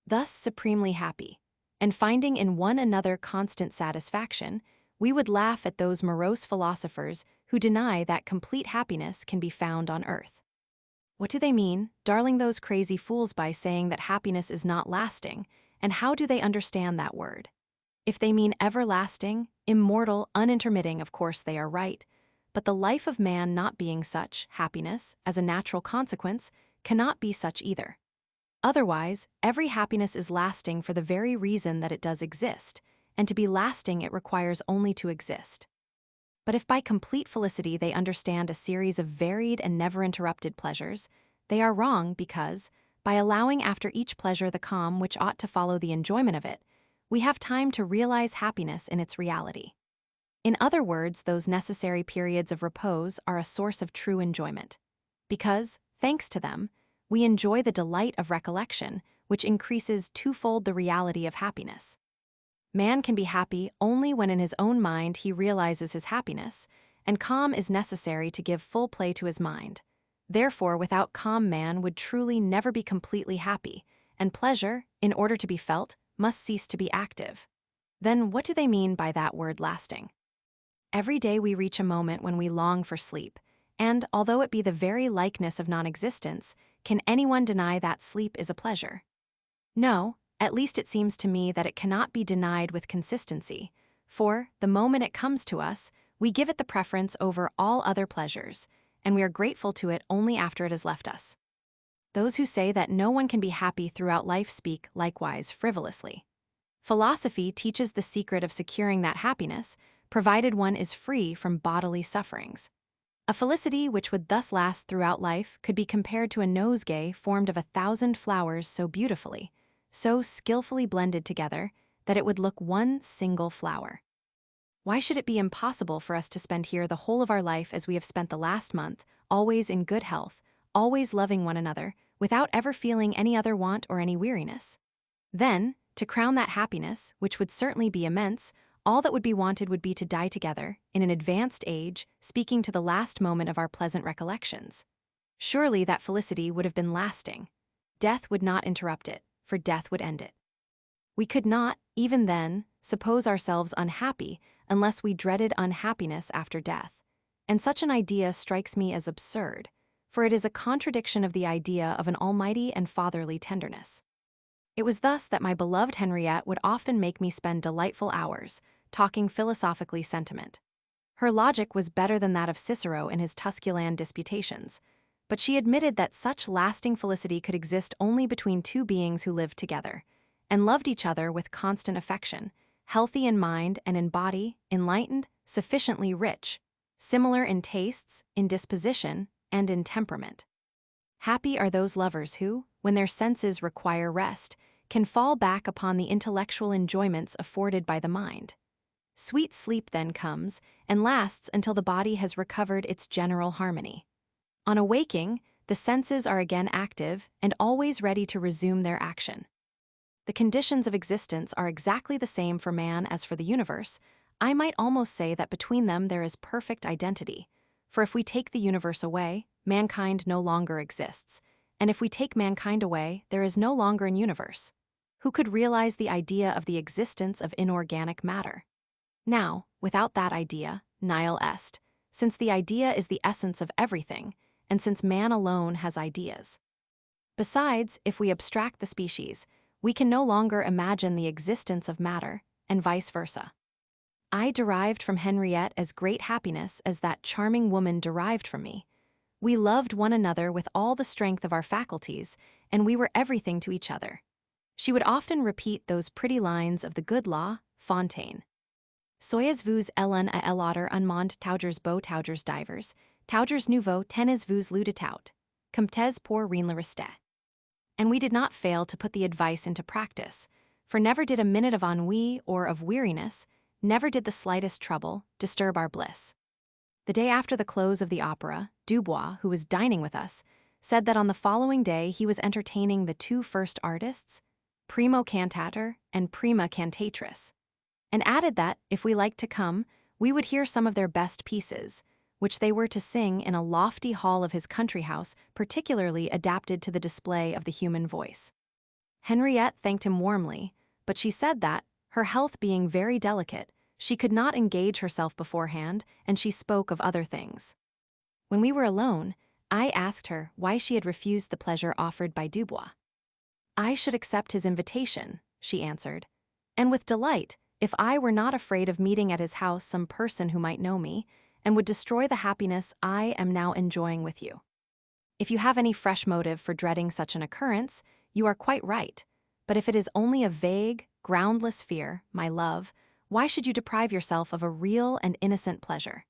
Thus supremely happy, and finding in one another constant satisfaction, we would laugh at those morose philosophers who deny that complete happiness can be found on earth. What do they mean, darling those crazy fools, by saying that happiness is not lasting, and how do they understand that word? If they mean everlasting, immortal, unintermitting, of course they are right, but the life of man not being such, happiness, as a natural consequence, cannot be such either. Otherwise, every happiness is lasting for the very reason that it does exist, and to be lasting it requires only to exist. But if by complete felicity they understand a series of varied and never-interrupted pleasures, they are wrong because, by allowing after each pleasure the calm which ought to follow the enjoyment of it, we have time to realize happiness in its reality. In other words, those necessary periods of repose are a source of true enjoyment, because, thanks to them, we enjoy the delight of recollection, which increases twofold the reality of happiness. Man can be happy only when in his own mind he realizes his happiness, and calm is necessary to give full play to his mind. Therefore, without calm man would truly never be completely happy, and pleasure, in order to be felt, must cease to be active. Then what do they mean by that word lasting? Every day we reach a moment when we long for sleep, and, although it be the very likeness of non-existence, can anyone deny that sleep is a pleasure? No, at least it seems to me that it cannot be denied with consistency, for, the moment it comes to us, we give it the preference over all other pleasures, and we are grateful to it only after it has left us. Those who say that no one can be happy throughout life speak, likewise, frivolously. Philosophy teaches the secret of securing that happiness, provided one is free from bodily sufferings. A felicity which would thus last throughout life could be compared to a nosegay formed of 1,000 flowers so beautifully, so skillfully blended together, that it would look one single flower. Why should it be impossible for us to spend here the whole of our life as we have spent the last month, always in good health, always loving one another, without ever feeling any other want or any weariness? Then, to crown that happiness, which would certainly be immense, all that would be wanted would be to die together, in an advanced age, speaking to the last moment of our pleasant recollections. Surely that felicity would have been lasting. Death would not interrupt it, for death would end it. We could not, even then, suppose ourselves unhappy unless we dreaded unhappiness after death, and such an idea strikes me as absurd, for it is a contradiction of the idea of an almighty and fatherly tenderness. It was thus that my beloved Henriette would often make me spend delightful hours, talking philosophically sentiment. Her logic was better than that of Cicero in his Tusculan disputations, but she admitted that such lasting felicity could exist only between two beings who lived together, and loved each other with constant affection, healthy in mind and in body, enlightened, sufficiently rich, similar in tastes, in disposition, and in temperament. Happy are those lovers who, when their senses require rest, can fall back upon the intellectual enjoyments afforded by the mind. Sweet sleep then comes, and lasts until the body has recovered its general harmony. On awaking, the senses are again active and always ready to resume their action. The conditions of existence are exactly the same for man as for the universe. I might almost say that between them there is perfect identity, for if we take the universe away, mankind no longer exists, and if we take mankind away, there is no longer an universe. Who could realize the idea of the existence of inorganic matter? Now, without that idea, nihil est, since the idea is the essence of everything, and since man alone has ideas. Besides, if we abstract the species, we can no longer imagine the existence of matter, and vice versa. I derived from Henriette as great happiness as that charming woman derived from me. We loved one another with all the strength of our faculties, and we were everything to each other. She would often repeat those pretty lines of the good law, Fontaine. Soyez vous ellen à eloter un monde taugers beau taugers divers, taugers nouveau tenez vous luditout, comptez pour rien le reste. And we did not fail to put the advice into practice, for never did a minute of ennui or of weariness, never did the slightest trouble, disturb our bliss. The day after the close of the opera, Dubois, who was dining with us, said that on the following day he was entertaining the two first artists, primo cantator and prima cantatrice, and added that, if we liked to come, we would hear some of their best pieces, which they were to sing in a lofty hall of his country house particularly adapted to the display of the human voice. Henriette thanked him warmly, but she said that, her health being very delicate, she could not engage herself beforehand, and she spoke of other things. When we were alone, I asked her why she had refused the pleasure offered by Dubois. I should accept his invitation, she answered, and with delight, if I were not afraid of meeting at his house some person who might know me, and would destroy the happiness I am now enjoying with you. If you have any fresh motive for dreading such an occurrence, you are quite right, but if it is only a vague, groundless fear, my love, why should you deprive yourself of a real and innocent pleasure?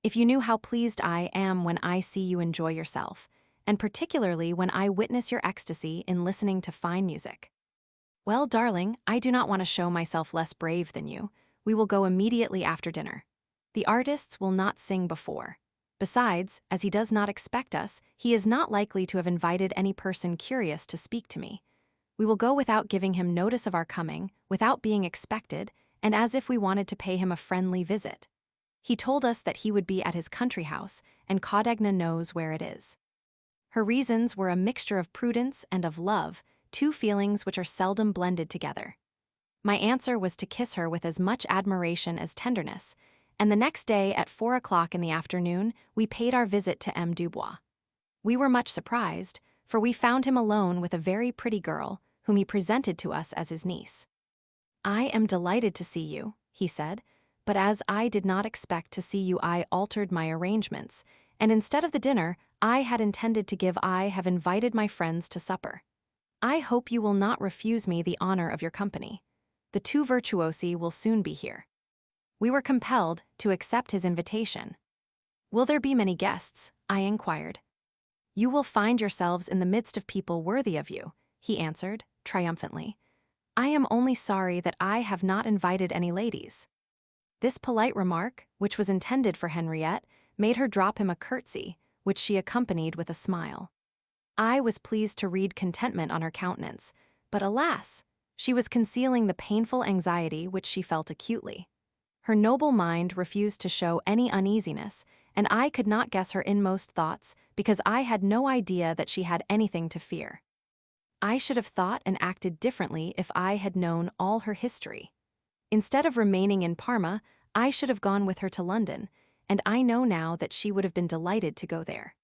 If you knew how pleased I am when I see you enjoy yourself, and particularly when I witness your ecstasy in listening to fine music. Well, darling, I do not want to show myself less brave than you. We will go immediately after dinner. The artists will not sing before. Besides, as he does not expect us, he is not likely to have invited any person curious to speak to me. We will go without giving him notice of our coming, without being expected, and as if we wanted to pay him a friendly visit. He told us that he would be at his country house, and Caudegna knows where it is. Her reasons were a mixture of prudence and of love, two feelings which are seldom blended together. My answer was to kiss her with as much admiration as tenderness, and the next day at 4 o'clock in the afternoon we paid our visit to M. Dubois. We were much surprised, for we found him alone with a very pretty girl, whom he presented to us as his niece. I am delighted to see you, he said, but as I did not expect to see you I altered my arrangements, and instead of the dinner I had intended to give I have invited my friends to supper. I hope you will not refuse me the honor of your company. The two virtuosi will soon be here. We were compelled to accept his invitation. Will there be many guests? I inquired. You will find yourselves in the midst of people worthy of you, he answered, triumphantly. I am only sorry that I have not invited any ladies. This polite remark, which was intended for Henriette, made her drop him a curtsy, which she accompanied with a smile. I was pleased to read contentment on her countenance, but alas, she was concealing the painful anxiety which she felt acutely. Her noble mind refused to show any uneasiness, and I could not guess her inmost thoughts because I had no idea that she had anything to fear. I should have thought and acted differently if I had known all her history. Instead of remaining in Parma, I should have gone with her to London, and I know now that she would have been delighted to go there.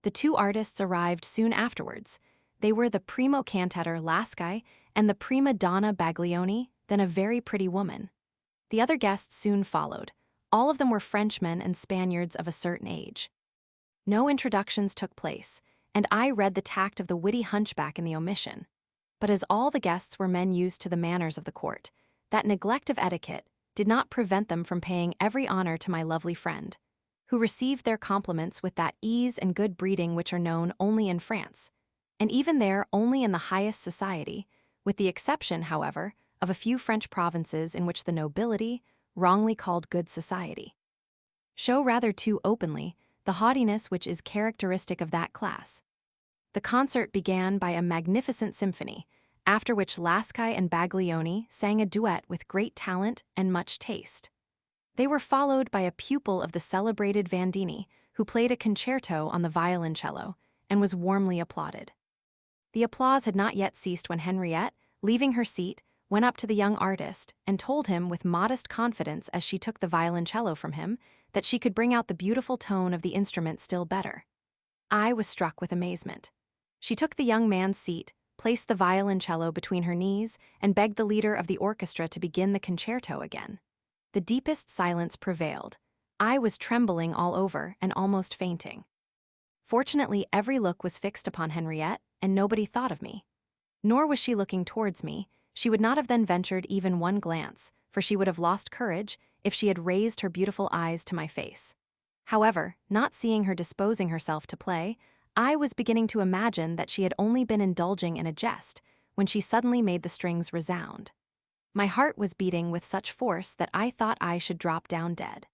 The two artists arrived soon afterwards. They were the primo cantator Lasci and the prima donna Baglioni, then a very pretty woman. The other guests soon followed. All of them were Frenchmen and Spaniards of a certain age. No introductions took place, and I read the tact of the witty hunchback in the omission. But as all the guests were men used to the manners of the court, that neglect of etiquette did not prevent them from paying every honor to my lovely friend, who received their compliments with that ease and good breeding which are known only in France, and even there only in the highest society, with the exception, however, of a few French provinces in which the nobility, wrongly called good society, show rather too openly the haughtiness which is characteristic of that class. The concert began by a magnificent symphony, after which Lasci and Baglioni sang a duet with great talent and much taste. They were followed by a pupil of the celebrated Vandini, who played a concerto on the violoncello and was warmly applauded. The applause had not yet ceased when Henriette, leaving her seat, went up to the young artist and told him with modest confidence as she took the violoncello from him that she could bring out the beautiful tone of the instrument still better. I was struck with amazement. She took the young man's seat, placed the violoncello between her knees, and begged the leader of the orchestra to begin the concerto again. The deepest silence prevailed. I was trembling all over and almost fainting. Fortunately, every look was fixed upon Henriette, and nobody thought of me. Nor was she looking towards me. She would not have then ventured even one glance, for she would have lost courage if she had raised her beautiful eyes to my face. However, not seeing her disposing herself to play, I was beginning to imagine that she had only been indulging in a jest when she suddenly made the strings resound. My heart was beating with such force that I thought I should drop down dead.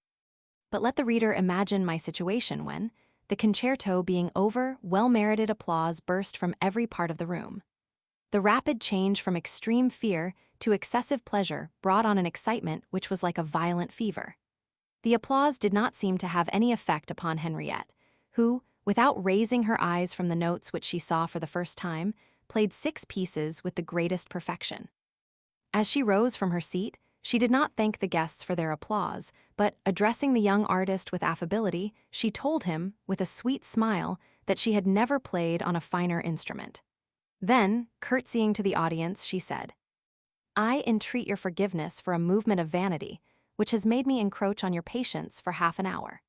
But let the reader imagine my situation when, the concerto being over, well-merited applause burst from every part of the room. The rapid change from extreme fear to excessive pleasure brought on an excitement which was like a violent fever. The applause did not seem to have any effect upon Henriette, who, without raising her eyes from the notes which she saw for the first time, played 6 pieces with the greatest perfection. As she rose from her seat, she did not thank the guests for their applause, but, addressing the young artist with affability, she told him, with a sweet smile, that she had never played on a finer instrument. Then, curtsying to the audience, she said, "I entreat your forgiveness for a movement of vanity, which has made me encroach on your patience for half an hour."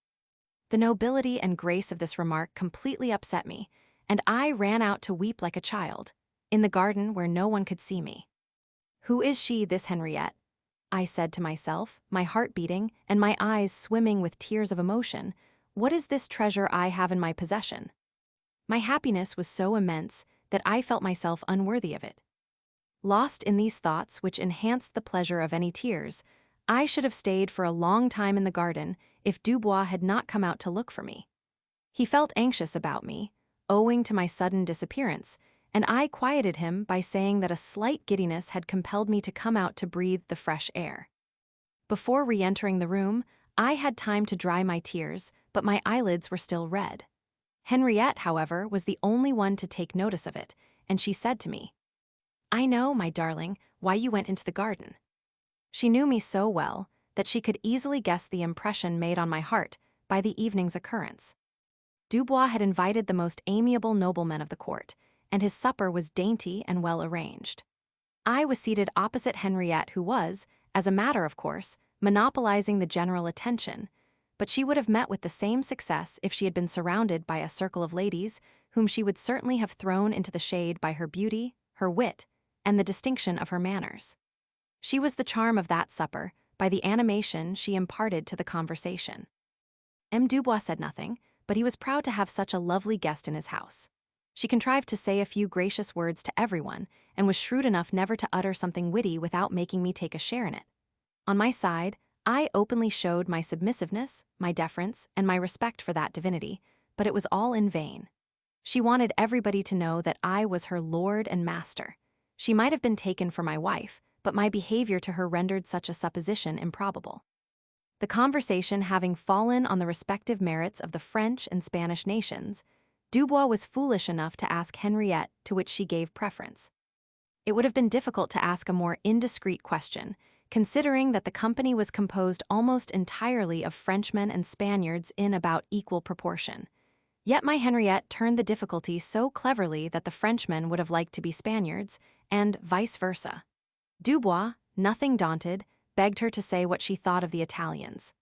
The nobility and grace of this remark completely upset me, and I ran out to weep like a child, in the garden where no one could see me. "Who is she, this Henriette?" I said to myself, my heart beating and my eyes swimming with tears of emotion. "What is this treasure I have in my possession?" My happiness was so immense that I felt myself unworthy of it. Lost in these thoughts which enhanced the pleasure of any tears, I should have stayed for a long time in the garden if Dubois had not come out to look for me. He felt anxious about me, owing to my sudden disappearance, and I quieted him by saying that a slight giddiness had compelled me to come out to breathe the fresh air. Before re-entering the room, I had time to dry my tears, but my eyelids were still red. Henriette, however, was the only one to take notice of it, and she said to me, "I know, my darling, why you went into the garden." She knew me so well that she could easily guess the impression made on my heart by the evening's occurrence. Dubois had invited the most amiable noblemen of the court, and his supper was dainty and well arranged. I was seated opposite Henriette, who was, as a matter of course, monopolizing the general attention, but she would have met with the same success if she had been surrounded by a circle of ladies whom she would certainly have thrown into the shade by her beauty, her wit, and the distinction of her manners. She was the charm of that supper by the animation she imparted to the conversation. M. Dubois said nothing, but he was proud to have such a lovely guest in his house. She contrived to say a few gracious words to everyone, and was shrewd enough never to utter something witty without making me take a share in it. On my side, I openly showed my submissiveness, my deference, and my respect for that divinity, but it was all in vain. She wanted everybody to know that I was her lord and master. She might have been taken for my wife, but my behavior to her rendered such a supposition improbable. The conversation having fallen on the respective merits of the French and Spanish nations, Dubois was foolish enough to ask Henriette, to which she gave preference. It would have been difficult to ask a more indiscreet question, considering that the company was composed almost entirely of Frenchmen and Spaniards in about equal proportion. Yet my Henriette turned the difficulty so cleverly that the Frenchmen would have liked to be Spaniards, and vice versa. Dubois, nothing daunted, begged her to say what she thought of the Italians.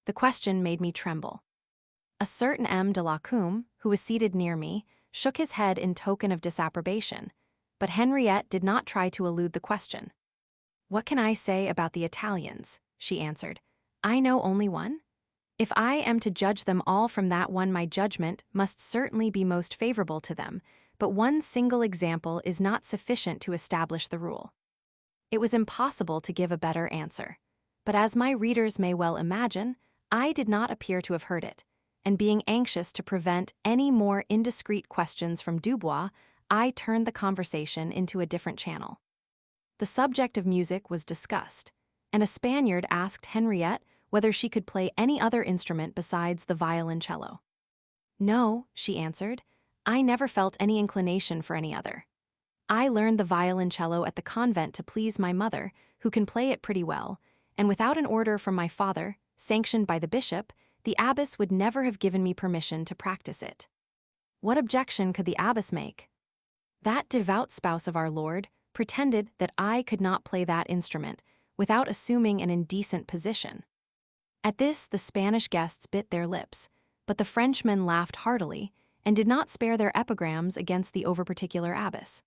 The question made me tremble. A certain M. de la Combe, who was seated near me, shook his head in token of disapprobation, but Henriette did not try to elude the question. "What can I say about the Italians?" she answered. "I know only one. If I am to judge them all from that one, my judgment must certainly be most favorable to them, but one single example is not sufficient to establish the rule." It was impossible to give a better answer, but as my readers may well imagine, I did not appear to have heard it, and being anxious to prevent any more indiscreet questions from Dubois, I turned the conversation into a different channel. The subject of music was discussed, and a Spaniard asked Henriette whether she could play any other instrument besides the violoncello. "No," she answered, "I never felt any inclination for any other. I learned the violoncello at the convent to please my mother, who can play it pretty well, and without an order from my father, sanctioned by the bishop, the abbess would never have given me permission to practice it." What objection could the abbess make? That devout spouse of our Lord pretended that I could not play that instrument without assuming an indecent position. At this, the Spanish guests bit their lips, but the Frenchmen laughed heartily and did not spare their epigrams against the overparticular abbess.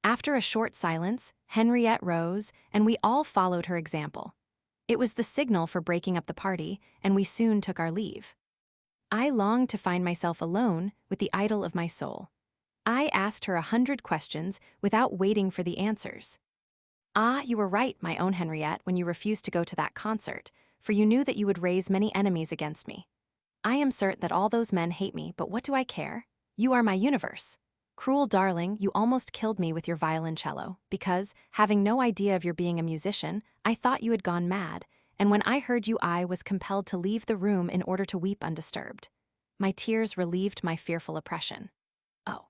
After a short silence, Henriette rose, and we all followed her example. It was the signal for breaking up the party, and we soon took our leave. I longed to find myself alone with the idol of my soul. I asked her 100 questions without waiting for the answers. "Ah, you were right, my own Henriette, when you refused to go to that concert, for you knew that you would raise many enemies against me. I am certain that all those men hate me, but what do I care? You are my universe. Cruel darling, you almost killed me with your violoncello, because, having no idea of your being a musician, I thought you had gone mad, and when I heard you I was compelled to leave the room in order to weep undisturbed. My tears relieved my fearful oppression. Oh,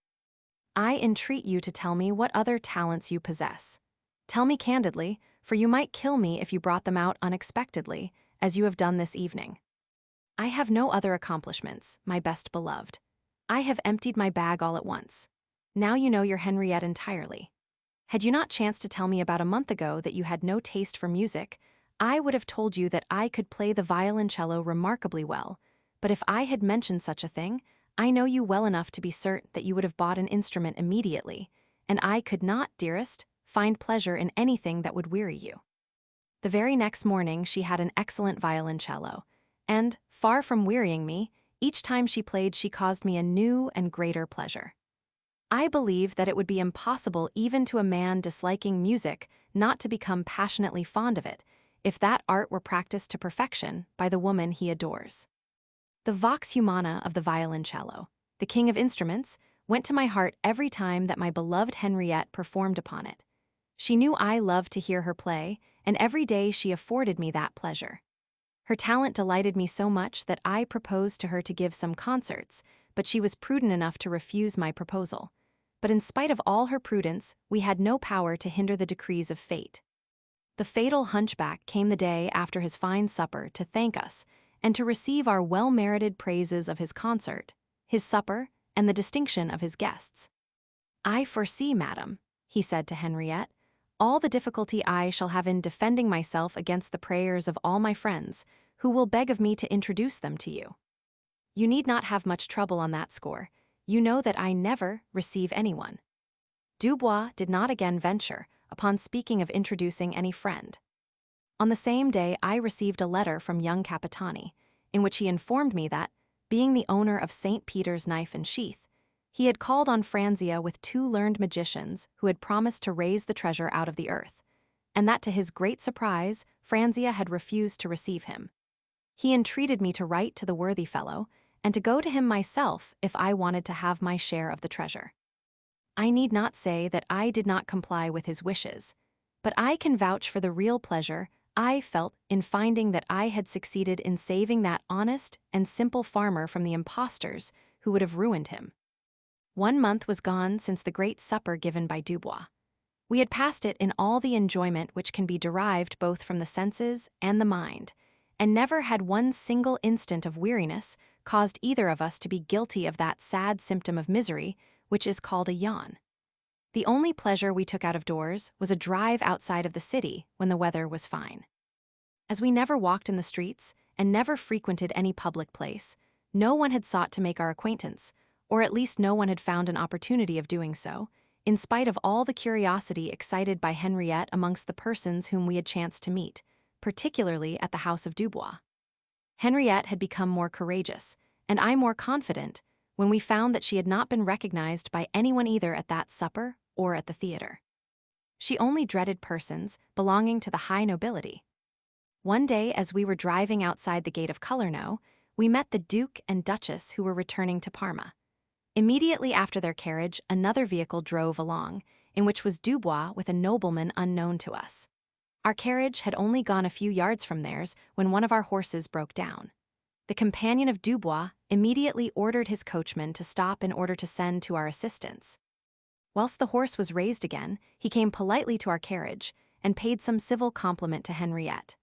I entreat you to tell me what other talents you possess. Tell me candidly, for you might kill me if you brought them out unexpectedly, as you have done this evening." "I have no other accomplishments, my best beloved. I have emptied my bag all at once. Now you know your Henriette entirely. Had you not chanced to tell me about a month ago that you had no taste for music, I would have told you that I could play the violoncello remarkably well, but if I had mentioned such a thing, I know you well enough to be certain that you would have bought an instrument immediately, and I could not, dearest, find pleasure in anything that would weary you." The very next morning she had an excellent violoncello, and, far from wearying me, each time she played she caused me a new and greater pleasure. I believe that it would be impossible even to a man disliking music not to become passionately fond of it, if that art were practiced to perfection by the woman he adores. The vox humana of the violoncello, the king of instruments, went to my heart every time that my beloved Henriette performed upon it. She knew I loved to hear her play, and every day she afforded me that pleasure. Her talent delighted me so much that I proposed to her to give some concerts, but she was prudent enough to refuse my proposal. But in spite of all her prudence, we had no power to hinder the decrees of fate. The fatal hunchback came the day after his fine supper to thank us, and to receive our well-merited praises of his concert, his supper, and the distinction of his guests. "I foresee, madam," he said to Henriette, "all the difficulty I shall have in defending myself against the prayers of all my friends, who will beg of me to introduce them to you. You need not have much trouble on that score. You know that I never receive anyone." Dubois did not again venture upon speaking of introducing any friend. On the same day I received a letter from young Capitani, in which he informed me that, being the owner of St. Peter's knife and sheath, he had called on Franzia with 2 learned magicians who had promised to raise the treasure out of the earth, and that to his great surprise Franzia had refused to receive him. He entreated me to write to the worthy fellow, and to go to him myself if I wanted to have my share of the treasure. I need not say that I did not comply with his wishes, but I can vouch for the real pleasure I felt in finding that I had succeeded in saving that honest and simple farmer from the impostors who would have ruined him. 1 month was gone since the great supper given by Dubois. We had passed it in all the enjoyment which can be derived both from the senses and the mind, and never had one single instant of weariness caused either of us to be guilty of that sad symptom of misery which is called a yawn. The only pleasure we took out of doors was a drive outside of the city when the weather was fine. As we never walked in the streets and never frequented any public place, no one had sought to make our acquaintance, or at least no one had found an opportunity of doing so, in spite of all the curiosity excited by Henriette amongst the persons whom we had chanced to meet, particularly at the house of Dubois. Henriette had become more courageous, and I more confident, when we found that she had not been recognized by anyone either at that supper or at the theater. She only dreaded persons belonging to the high nobility. One day, as we were driving outside the gate of Colorno, we met the Duke and Duchess who were returning to Parma. Immediately after their carriage, another vehicle drove along, in which was Dubois with a nobleman unknown to us. Our carriage had only gone a few yards from theirs when one of our horses broke down. The companion of Dubois immediately ordered his coachman to stop in order to send to our assistance. Whilst the horse was raised again, he came politely to our carriage and paid some civil compliment to Henriette.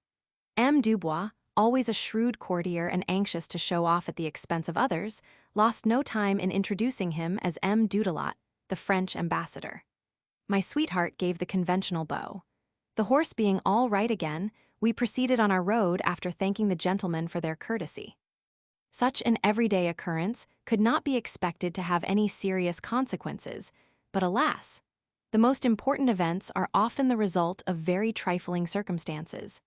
M. Dubois, always a shrewd courtier and anxious to show off at the expense of others, lost no time in introducing him as M. Dudalot, the French ambassador. My sweetheart gave the conventional bow. The horse being all right again, we proceeded on our road after thanking the gentlemen for their courtesy. Such an everyday occurrence could not be expected to have any serious consequences, but alas, the most important events are often the result of very trifling circumstances.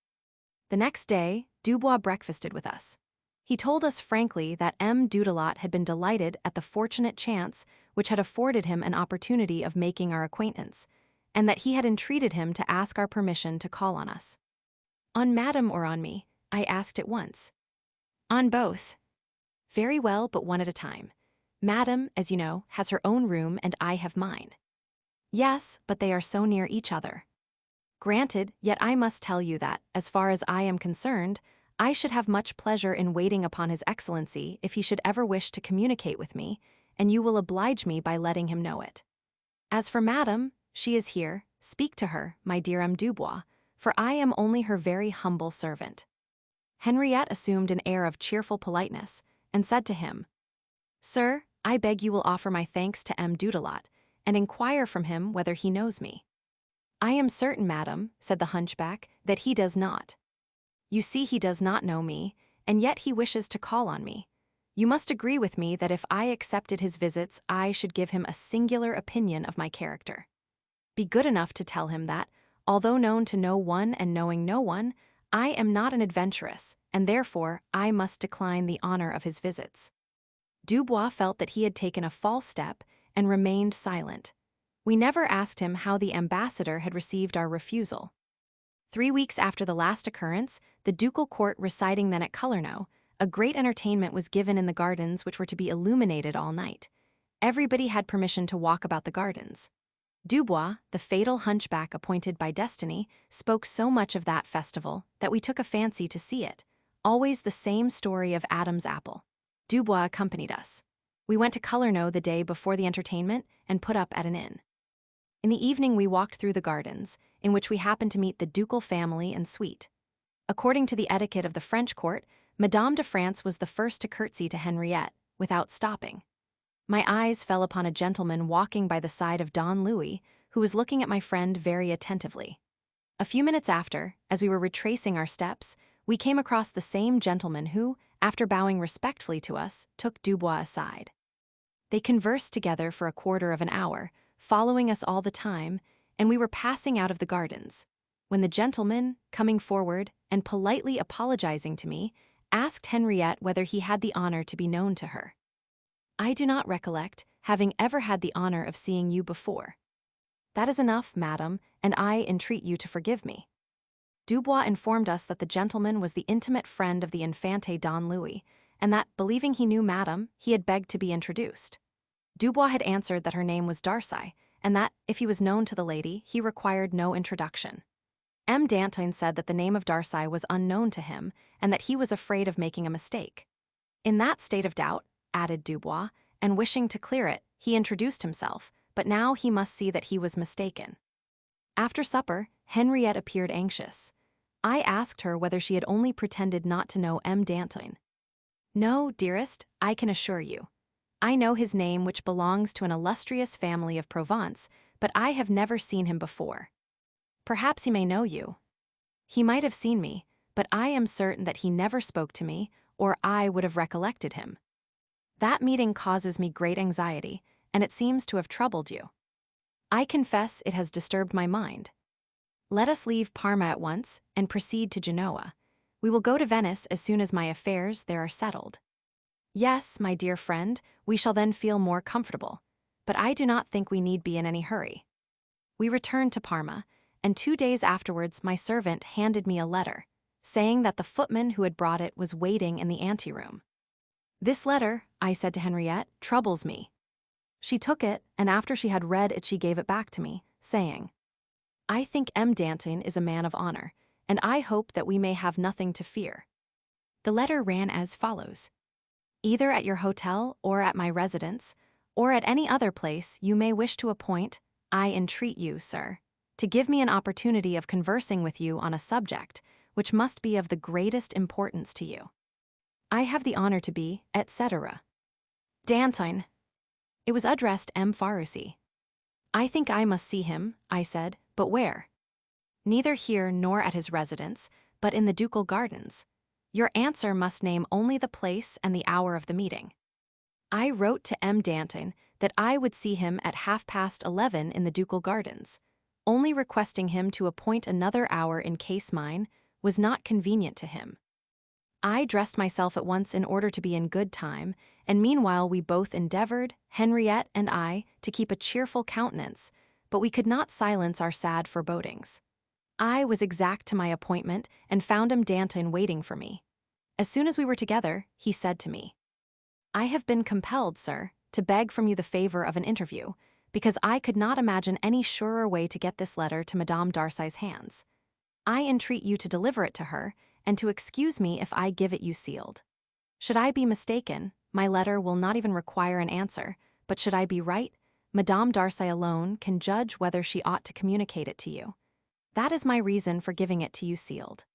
The next day, Dubois breakfasted with us. He told us frankly that M. Dudalot had been delighted at the fortunate chance which had afforded him an opportunity of making our acquaintance, and that he had entreated him to ask our permission to call on us. On Madame or on me? I asked at once. On both. Very well, but one at a time. Madame, as you know, has her own room and I have mine. Yes, but they are so near each other. Granted, yet I must tell you that, as far as I am concerned, I should have much pleasure in waiting upon His Excellency if he should ever wish to communicate with me, and you will oblige me by letting him know it. As for Madame, she is here. Speak to her, my dear M. Dubois, for I am only her very humble servant. Henriette assumed an air of cheerful politeness, and said to him, Sir, I beg you will offer my thanks to M. Dudalot, and inquire from him whether he knows me. I am certain, madam, said the hunchback, that he does not. You see, he does not know me, and yet he wishes to call on me. You must agree with me that if I accepted his visits, I should give him a singular opinion of my character. Be good enough to tell him that, although known to no one and knowing no one, I am not an adventuress, and therefore I must decline the honor of his visits. Dubois felt that he had taken a false step and remained silent. We never asked him how the ambassador had received our refusal. 3 weeks after the last occurrence, the ducal court residing then at Colorno, a great entertainment was given in the gardens which were to be illuminated all night. Everybody had permission to walk about the gardens. Dubois, the fatal hunchback appointed by destiny, spoke so much of that festival that we took a fancy to see it, always the same story of Adam's apple. Dubois accompanied us. We went to Colorno the day before the entertainment and put up at an inn. In the evening we walked through the gardens, in which we happened to meet the ducal family and suite. According to the etiquette of the French court, Madame de France was the first to curtsy to Henriette, without stopping. My eyes fell upon a gentleman walking by the side of Don Louis, who was looking at my friend very attentively. A few minutes after, as we were retracing our steps, we came across the same gentleman who, after bowing respectfully to us, took Dubois aside. They conversed together for a quarter of an hour, following us all the time, and we were passing out of the gardens, when the gentleman, coming forward and politely apologizing to me, asked Henriette whether he had the honor to be known to her. I do not recollect having ever had the honor of seeing you before. That is enough, madam, and I entreat you to forgive me. Dubois informed us that the gentleman was the intimate friend of the Infante Don Louis, and that, believing he knew madam, he had begged to be introduced. Dubois had answered that her name was Darcy, and that, if he was known to the lady, he required no introduction. M. Danton said that the name of Darcy was unknown to him, and that he was afraid of making a mistake. In that state of doubt, added Dubois, and wishing to clear it, he introduced himself, but now he must see that he was mistaken. After supper, Henriette appeared anxious. I asked her whether she had only pretended not to know M. Danton. No, dearest, I can assure you. I know his name, which belongs to an illustrious family of Provence, but I have never seen him before. Perhaps he may know you. He might have seen me, but I am certain that he never spoke to me, or I would have recollected him. That meeting causes me great anxiety, and it seems to have troubled you. I confess it has disturbed my mind. Let us leave Parma at once and proceed to Genoa. We will go to Venice as soon as my affairs there are settled. Yes, my dear friend, we shall then feel more comfortable, but I do not think we need be in any hurry. We returned to Parma, and 2 days afterwards my servant handed me a letter, saying that the footman who had brought it was waiting in the anteroom. This letter, I said to Henriette, troubles me. She took it, and after she had read it she gave it back to me, saying, I think M. Danton is a man of honor, and I hope that we may have nothing to fear. The letter ran as follows. Either at your hotel or at my residence, or at any other place you may wish to appoint, I entreat you, sir, to give me an opportunity of conversing with you on a subject which must be of the greatest importance to you. I have the honor to be, etc. Danton. It was addressed M. Farusi. I think I must see him, I said, but where? Neither here nor at his residence, but in the ducal gardens. Your answer must name only the place and the hour of the meeting. I wrote to M. Danton that I would see him at 11:30 in the ducal gardens, only requesting him to appoint another hour in case mine was not convenient to him. I dressed myself at once in order to be in good time, and meanwhile we both endeavored, Henriette and I, to keep a cheerful countenance, but we could not silence our sad forebodings. I was exact to my appointment and found M. Danton waiting for me. As soon as we were together, he said to me, I have been compelled, sir, to beg from you the favor of an interview, because I could not imagine any surer way to get this letter to Madame Darcy's hands. I entreat you to deliver it to her, and to excuse me if I give it you sealed. Should I be mistaken, my letter will not even require an answer, but should I be right, Madame Darcy alone can judge whether she ought to communicate it to you. That is my reason for giving it to you sealed.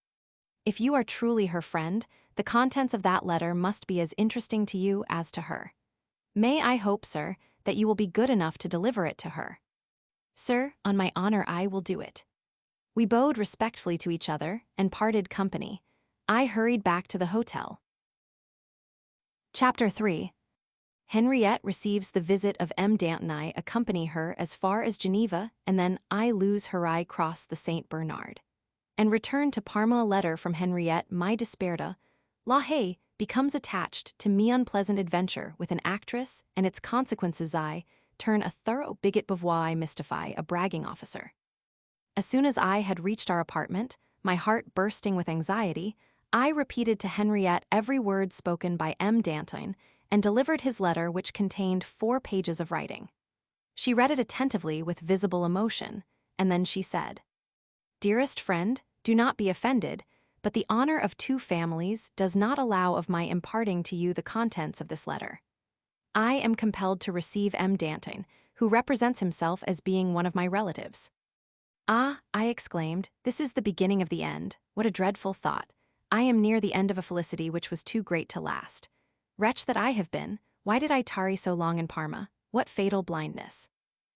If you are truly her friend, the contents of that letter must be as interesting to you as to her. May I hope, sir, that you will be good enough to deliver it to her? Sir, on my honor I will do it. We bowed respectfully to each other and parted company. I hurried back to the hotel. Chapter 3. Henriette receives the visit of M. Danton. I accompany her as far as Geneva, and then I lose her eye cross the St. Bernard. And return to Parma. A letter from Henriette, my desperta, La Haye, becomes attached to me unpleasant adventure with an actress, and its consequences I turn a thorough bigot Beauvoir. I mystify a bragging officer. As soon as I had reached our apartment, my heart bursting with anxiety, I repeated to Henriette every word spoken by M. Danton, and delivered his letter, which contained 4 pages of writing. She read it attentively with visible emotion, and then she said, Dearest friend, do not be offended, but the honor of 2 families does not allow of my imparting to you the contents of this letter. I am compelled to receive M. Danton, who represents himself as being one of my relatives. Ah, I exclaimed, this is the beginning of the end. What a dreadful thought. I am near the end of a felicity which was too great to last. Wretch that I have been, why did I tarry so long in Parma? What fatal blindness!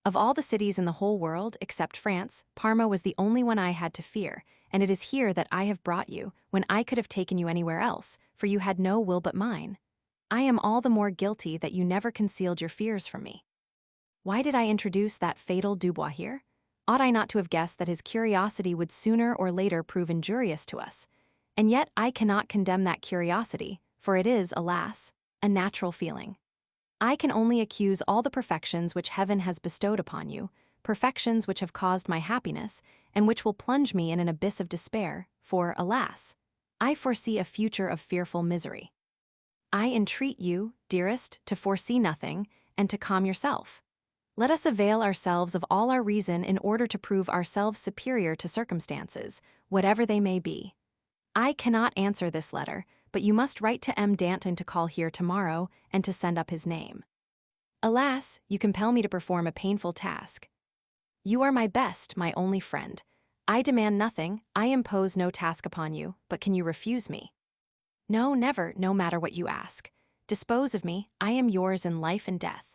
Of all the cities in the whole world, except France, Parma was the only one I had to fear, and it is here that I have brought you, when I could have taken you anywhere else, for you had no will but mine. I am all the more guilty that you never concealed your fears from me. Why did I introduce that fatal Dubois here? Ought I not to have guessed that his curiosity would sooner or later prove injurious to us? And yet I cannot condemn that curiosity, for it is, alas, a natural feeling. I can only accuse all the perfections which heaven has bestowed upon you, perfections which have caused my happiness, and which will plunge me in an abyss of despair, for, alas, I foresee a future of fearful misery. I entreat you, dearest, to foresee nothing, and to calm yourself. Let us avail ourselves of all our reason in order to prove ourselves superior to circumstances, whatever they may be. I cannot answer this letter, but you must write to M. Danton to call here tomorrow and to send up his name. Alas, you compel me to perform a painful task. You are my best, my only friend. I demand nothing, I impose no task upon you, but can you refuse me? No, never, no matter what you ask. Dispose of me, I am yours in life and death.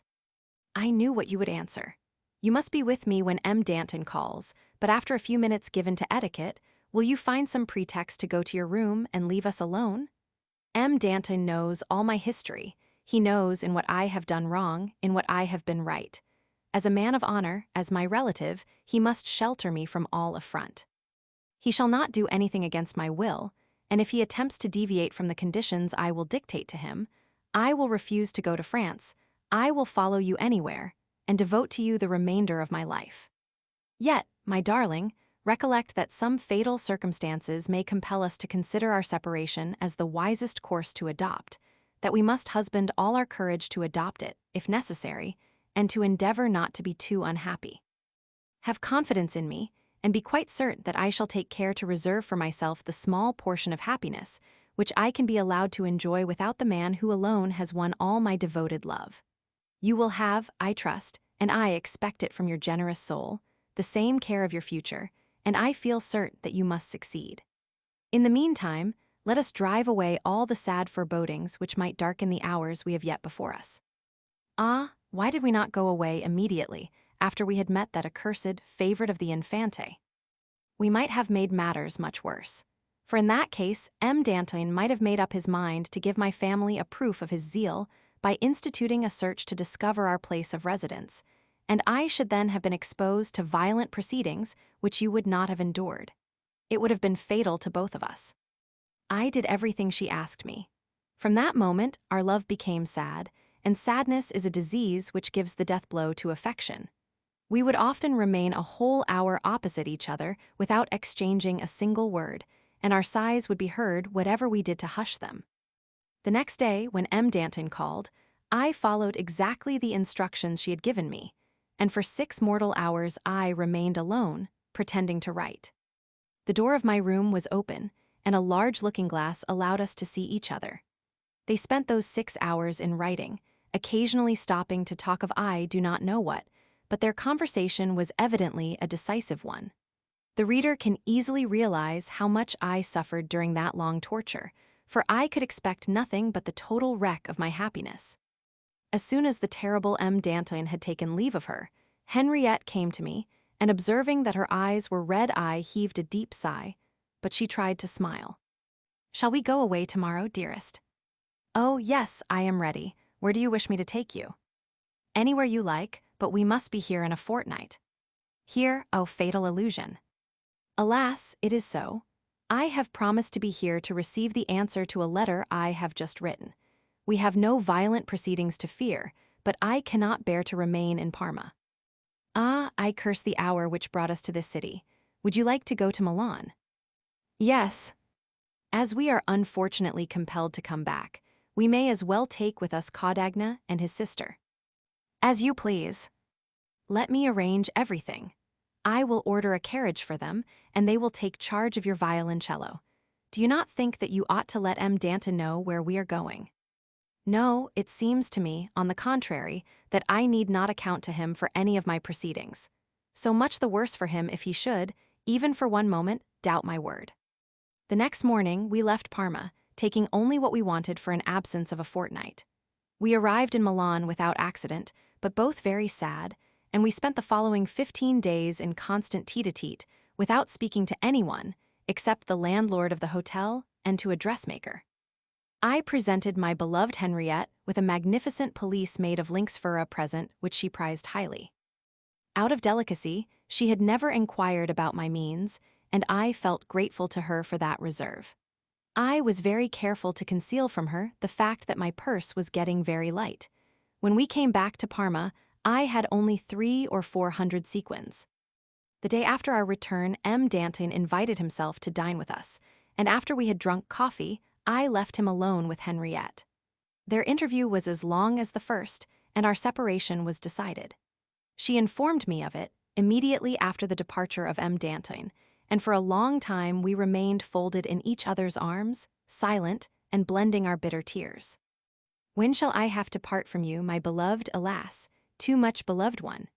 I knew what you would answer. You must be with me when M. Danton calls, but after a few minutes given to etiquette, will you find some pretext to go to your room and leave us alone? M. Danton knows all my history. He knows in what I have done wrong, in what I have been right. As a man of honor, as my relative, he must shelter me from all affront. He shall not do anything against my will, and if he attempts to deviate from the conditions I will dictate to him, I will refuse to go to France, I will follow you anywhere, and devote to you the remainder of my life. Yet, my darling, recollect that some fatal circumstances may compel us to consider our separation as the wisest course to adopt, that we must husband all our courage to adopt it, if necessary, and to endeavor not to be too unhappy. Have confidence in me, and be quite certain that I shall take care to reserve for myself the small portion of happiness which I can be allowed to enjoy without the man who alone has won all my devoted love. You will have, I trust, and I expect it from your generous soul, the same care of your future, and I feel certain that you must succeed. In the meantime, let us drive away all the sad forebodings which might darken the hours we have yet before us. Ah, why did we not go away immediately, after we had met that accursed favorite of the Infante? We might have made matters much worse. For in that case, M. Danton might have made up his mind to give my family a proof of his zeal by instituting a search to discover our place of residence, and I should then have been exposed to violent proceedings which you would not have endured. It would have been fatal to both of us. I did everything she asked me. From that moment, our love became sad, and sadness is a disease which gives the death blow to affection. We would often remain a whole hour opposite each other without exchanging a single word, and our sighs would be heard whatever we did to hush them. The next day, when M. Danton called, I followed exactly the instructions she had given me, and for 6 mortal hours I remained alone, pretending to write. The door of my room was open, and a large looking-glass allowed us to see each other. They spent those 6 hours in writing, occasionally stopping to talk of I do not know what, but their conversation was evidently a decisive one. The reader can easily realize how much I suffered during that long torture, for I could expect nothing but the total wreck of my happiness. As soon as the terrible M. Danton had taken leave of her, Henriette came to me, and observing that her eyes were red, I heaved a deep sigh, but she tried to smile. Shall we go away tomorrow, dearest? Oh, yes, I am ready. Where do you wish me to take you? Anywhere you like, but we must be here in a fortnight. Here, oh fatal illusion. Alas, it is so. I have promised to be here to receive the answer to a letter I have just written. We have no violent proceedings to fear, but I cannot bear to remain in Parma. Ah, I curse the hour which brought us to this city. Would you like to go to Milan? Yes. As we are unfortunately compelled to come back, we may as well take with us Caudagna and his sister. As you please. Let me arrange everything. I will order a carriage for them, and they will take charge of your violoncello. Do you not think that you ought to let M. Danton know where we are going? No, it seems to me, on the contrary, that I need not account to him for any of my proceedings. So much the worse for him if he should, even for one moment, doubt my word. The next morning, we left Parma, taking only what we wanted for an absence of a fortnight. We arrived in Milan without accident, but both very sad, and we spent the following 15 days in constant tete-a-tete, without speaking to anyone, except the landlord of the hotel and to a dressmaker. I presented my beloved Henriette with a magnificent pelisse made of lynx fur, a present which she prized highly. Out of delicacy, she had never inquired about my means, and I felt grateful to her for that reserve. I was very careful to conceal from her the fact that my purse was getting very light. When we came back to Parma, I had only 300 or 400 sequins. The day after our return, M. Danton invited himself to dine with us, and after we had drunk coffee, I left him alone with Henriette. Their interview was as long as the first, and our separation was decided. She informed me of it immediately after the departure of M. Danton, and for a long time we remained folded in each other's arms, silent and blending our bitter tears. When shall I have to part from you, my beloved, alas, too much beloved one?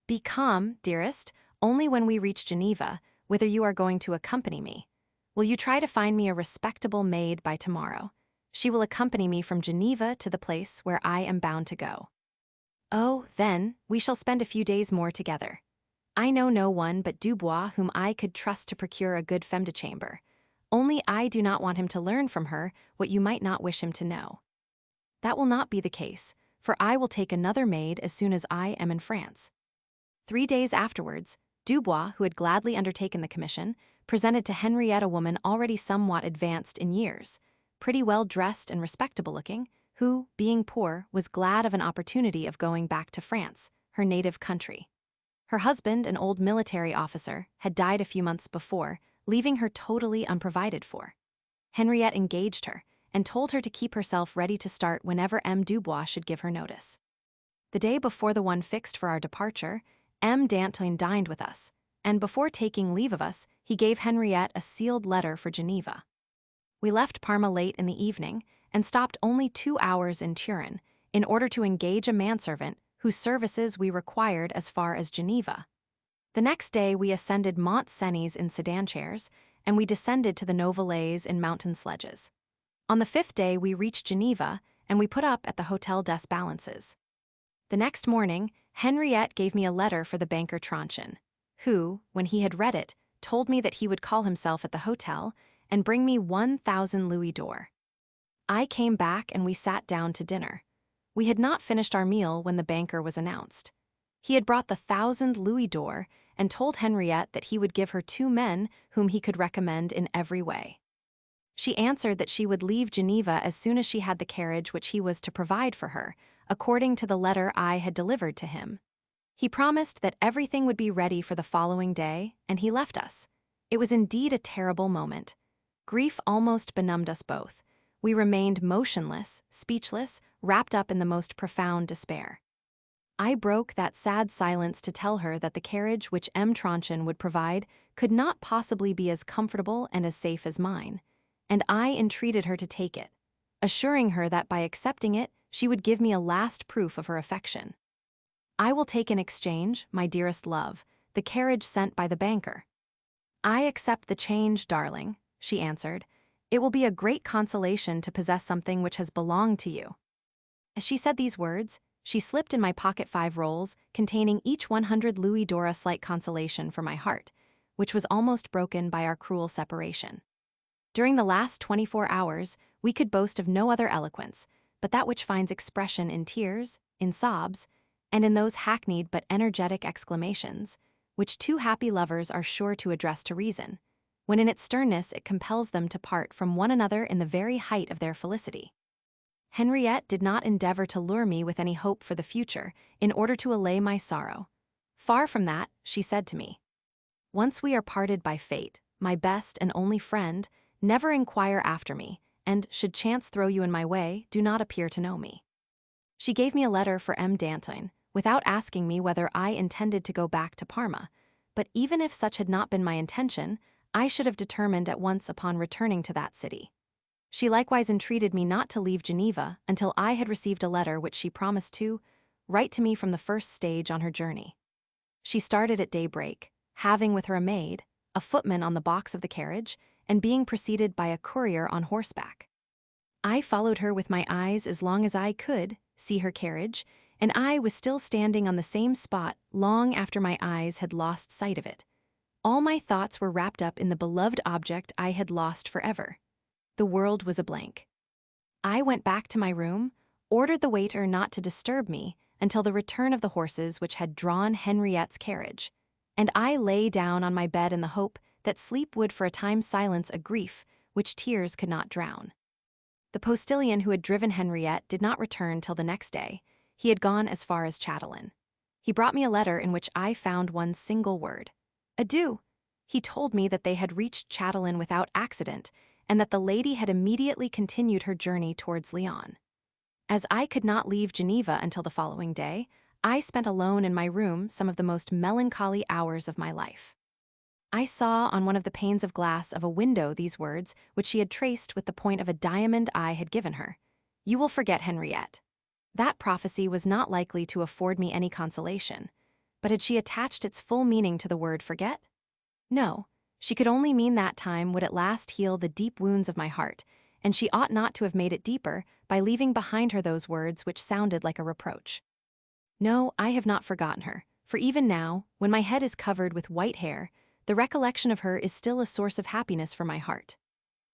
Be calm, dearest, only when we reach Geneva, whither you are going to accompany me. Will you try to find me a respectable maid by tomorrow? She will accompany me from Geneva to the place where I am bound to go. Oh, then, we shall spend a few days more together. I know no one but Dubois whom I could trust to procure a good femme de chambre. Only I do not want him to learn from her what you might not wish him to know. That will not be the case, for I will take another maid as soon as I am in France. 3 days afterwards, Dubois, who had gladly undertaken the commission, presented to Henriette a woman already somewhat advanced in years, pretty well dressed and respectable-looking, who, being poor, was glad of an opportunity of going back to France, her native country. Her husband, an old military officer, had died a few months before, leaving her totally unprovided for. Henriette engaged her, and told her to keep herself ready to start whenever M. Dubois should give her notice. The day before the one fixed for our departure, M. Danton dined with us, and before taking leave of us, he gave Henriette a sealed letter for Geneva. We left Parma late in the evening, and stopped only 2 hours in Turin, in order to engage a manservant whose services we required as far as Geneva. The next day we ascended Mont Cenis in sedan chairs, and we descended to the Novelets in mountain sledges. On the 5th day we reached Geneva, and we put up at the Hotel des Balances. The next morning, Henriette gave me a letter for the banker Tronchin, who, when he had read it, told me that he would call himself at the hotel and bring me 1,000 louis d'or. I came back and we sat down to dinner. We had not finished our meal when the banker was announced. He had brought the 1,000 louis d'or and told Henriette that he would give her 2 men whom he could recommend in every way. She answered that she would leave Geneva as soon as she had the carriage which he was to provide for her, according to the letter I had delivered to him. He promised that everything would be ready for the following day, and he left us. It was indeed a terrible moment. Grief almost benumbed us both. We remained motionless, speechless, wrapped up in the most profound despair. I broke that sad silence to tell her that the carriage which M. Tronchin would provide could not possibly be as comfortable and as safe as mine, and I entreated her to take it, assuring her that by accepting it, she would give me a last proof of her affection. I will take in exchange, my dearest love, the carriage sent by the banker. I accept the change, darling, she answered. It will be a great consolation to possess something which has belonged to you. As she said these words, she slipped in my pocket 5 rolls, containing each 100 louis d'or, a slight consolation for my heart, which was almost broken by our cruel separation. During the last 24 hours, we could boast of no other eloquence, but that which finds expression in tears, in sobs, and in those hackneyed but energetic exclamations, which 2 happy lovers are sure to address to reason, when in its sternness it compels them to part from one another in the very height of their felicity. Henriette did not endeavor to lure me with any hope for the future in order to allay my sorrow. Far from that, she said to me, "Once we are parted by fate, my best and only friend, never inquire after me, and, should chance throw you in my way, do not appear to know me." She gave me a letter for M. Danton, without asking me whether I intended to go back to Parma, but even if such had not been my intention, I should have determined at once upon returning to that city. She likewise entreated me not to leave Geneva until I had received a letter which she promised to write to me from the first stage on her journey. She started at daybreak, having with her a maid, a footman on the box of the carriage, and being preceded by a courier on horseback. I followed her with my eyes as long as I could see her carriage, and I was still standing on the same spot long after my eyes had lost sight of it. All my thoughts were wrapped up in the beloved object I had lost forever. The world was a blank. I went back to my room, ordered the waiter not to disturb me until the return of the horses which had drawn Henriette's carriage, and I lay down on my bed in the hope that sleep would for a time silence a grief which tears could not drown. The postilion who had driven Henriette did not return till the next day. He had gone as far as Chatelain. He brought me a letter in which I found one single word: adieu. He told me that they had reached Chatelain without accident, and that the lady had immediately continued her journey towards Lyon. As I could not leave Geneva until the following day, I spent alone in my room some of the most melancholy hours of my life. I saw on one of the panes of glass of a window these words, which she had traced with the point of a diamond I had given her: You will forget Henriette. That prophecy was not likely to afford me any consolation, but had she attached its full meaning to the word forget? No, she could only mean that time would at last heal the deep wounds of my heart, and she ought not to have made it deeper by leaving behind her those words which sounded like a reproach. No, I have not forgotten her, for even now, when my head is covered with white hair, the recollection of her is still a source of happiness for my heart.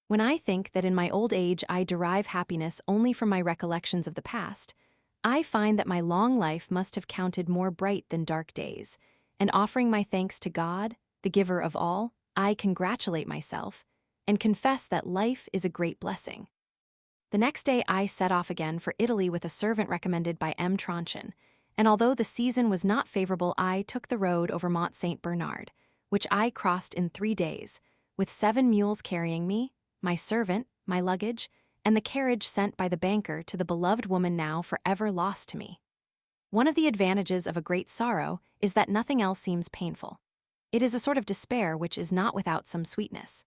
When I think that in my old age I derive happiness only from my recollections of the past, I find that my long life must have counted more bright than dark days, and offering my thanks to God, the giver of all, I congratulate myself and confess that life is a great blessing. The next day I set off again for Italy with a servant recommended by M. Tronchin, and although the season was not favorable, I took the road over Mont Saint Bernard, which I crossed in 3 days, with 7 mules carrying me, my servant, my luggage, and the carriage sent by the banker to the beloved woman now forever lost to me. One of the advantages of a great sorrow is that nothing else seems painful. It is a sort of despair which is not without some sweetness.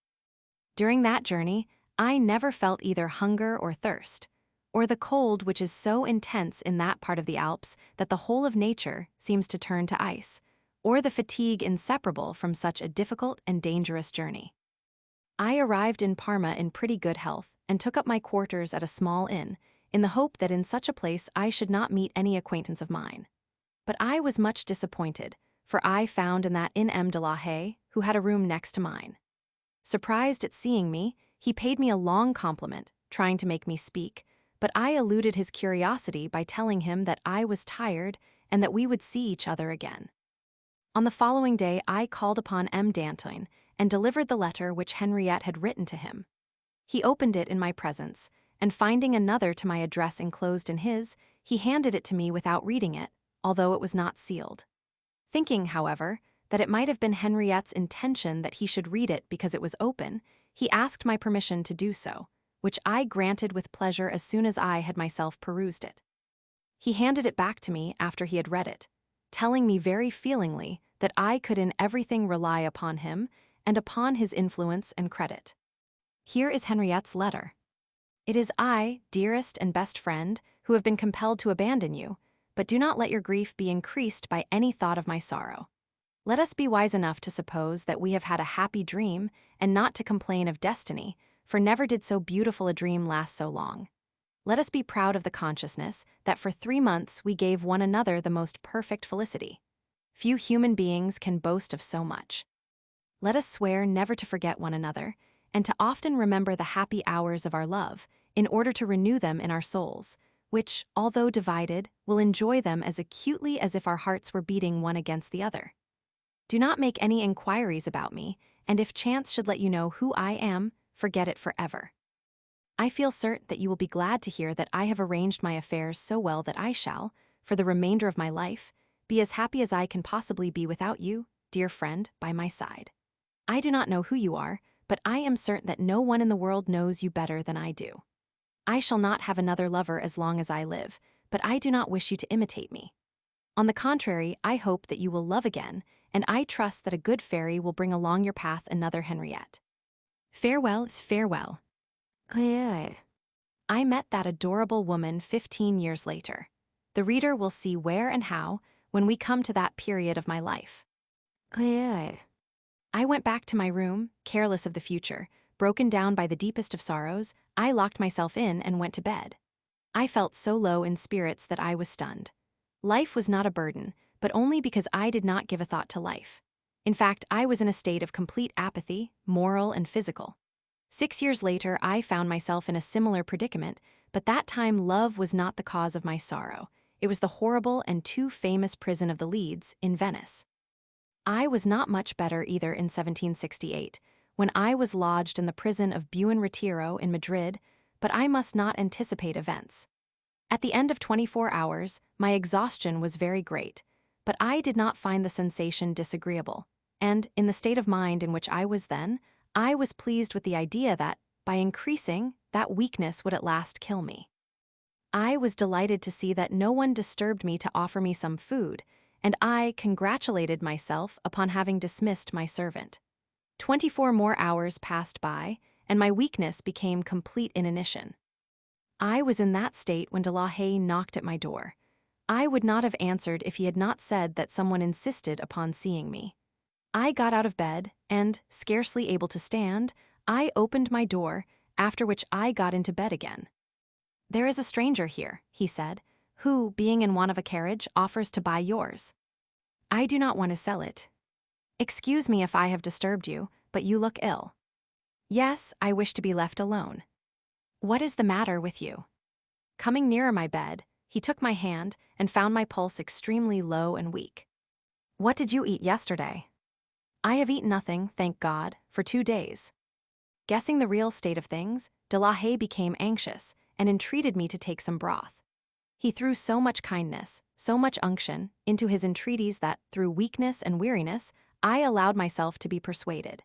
During that journey, I never felt either hunger or thirst, or the cold which is so intense in that part of the Alps that the whole of nature seems to turn to ice, or the fatigue inseparable from such a difficult and dangerous journey. I arrived in Parma in pretty good health and took up my quarters at a small inn, in the hope that in such a place I should not meet any acquaintance of mine. But I was much disappointed, for I found in that inn M. de la Haye, who had a room next to mine. Surprised at seeing me, he paid me a long compliment, trying to make me speak, but I eluded his curiosity by telling him that I was tired and that we would see each other again. On the following day I called upon M. Danton and delivered the letter which Henriette had written to him. He opened it in my presence, and finding another to my address enclosed in his, he handed it to me without reading it, although it was not sealed. Thinking, however, that it might have been Henriette's intention that he should read it because it was open, he asked my permission to do so, which I granted with pleasure as soon as I had myself perused it. He handed it back to me after he had read it, telling me very feelingly that I could in everything rely upon him and upon his influence and credit. Here is Henriette's letter. It is I, dearest and best friend, who have been compelled to abandon you, but do not let your grief be increased by any thought of my sorrow. Let us be wise enough to suppose that we have had a happy dream and not to complain of destiny, for never did so beautiful a dream last so long. Let us be proud of the consciousness that for 3 months we gave one another the most perfect felicity. Few human beings can boast of so much. Let us swear never to forget one another, and to often remember the happy hours of our love, in order to renew them in our souls, which, although divided, will enjoy them as acutely as if our hearts were beating one against the other. Do not make any inquiries about me, and if chance should let you know who I am, forget it forever. I feel certain that you will be glad to hear that I have arranged my affairs so well that I shall, for the remainder of my life, be as happy as I can possibly be without you, dear friend, by my side. I do not know who you are, but I am certain that no one in the world knows you better than I do. I shall not have another lover as long as I live, but I do not wish you to imitate me. On the contrary, I hope that you will love again, and I trust that a good fairy will bring along your path another Henriette. Farewell is farewell. I met that adorable woman 15 years later. The reader will see where and how when we come to that period of my life. I went back to my room, careless of the future. Broken down by the deepest of sorrows, I locked myself in and went to bed. I felt so low in spirits that I was stunned. Life was not a burden, but only because I did not give a thought to life. In fact, I was in a state of complete apathy, moral and physical. 6 years later, I found myself in a similar predicament, but that time love was not the cause of my sorrow. It was the horrible and too famous prison of the Leads in Venice. I was not much better either in 1768, when I was lodged in the prison of Buen Retiro in Madrid, but I must not anticipate events. At the end of 24 hours, my exhaustion was very great, but I did not find the sensation disagreeable, and, in the state of mind in which I was then, I was pleased with the idea that, by increasing, that weakness would at last kill me. I was delighted to see that no one disturbed me to offer me some food, and I congratulated myself upon having dismissed my servant. 24 more hours passed by, and my weakness became complete inanition. I was in that state when de la Haye knocked at my door. I would not have answered if he had not said that someone insisted upon seeing me. I got out of bed, and, scarcely able to stand, I opened my door, after which I got into bed again. "There is a stranger here," he said, "who, being in want of a carriage, offers to buy yours. I do not want to sell it. Excuse me if I have disturbed you, but you look ill." "Yes, I wish to be left alone." "What is the matter with you?" Coming nearer my bed, he took my hand and found my pulse extremely low and weak. "What did you eat yesterday?" "I have eaten nothing, thank God, for 2 days." Guessing the real state of things, de la Haye became anxious and entreated me to take some broth. He threw so much kindness, so much unction, into his entreaties that, through weakness and weariness, I allowed myself to be persuaded.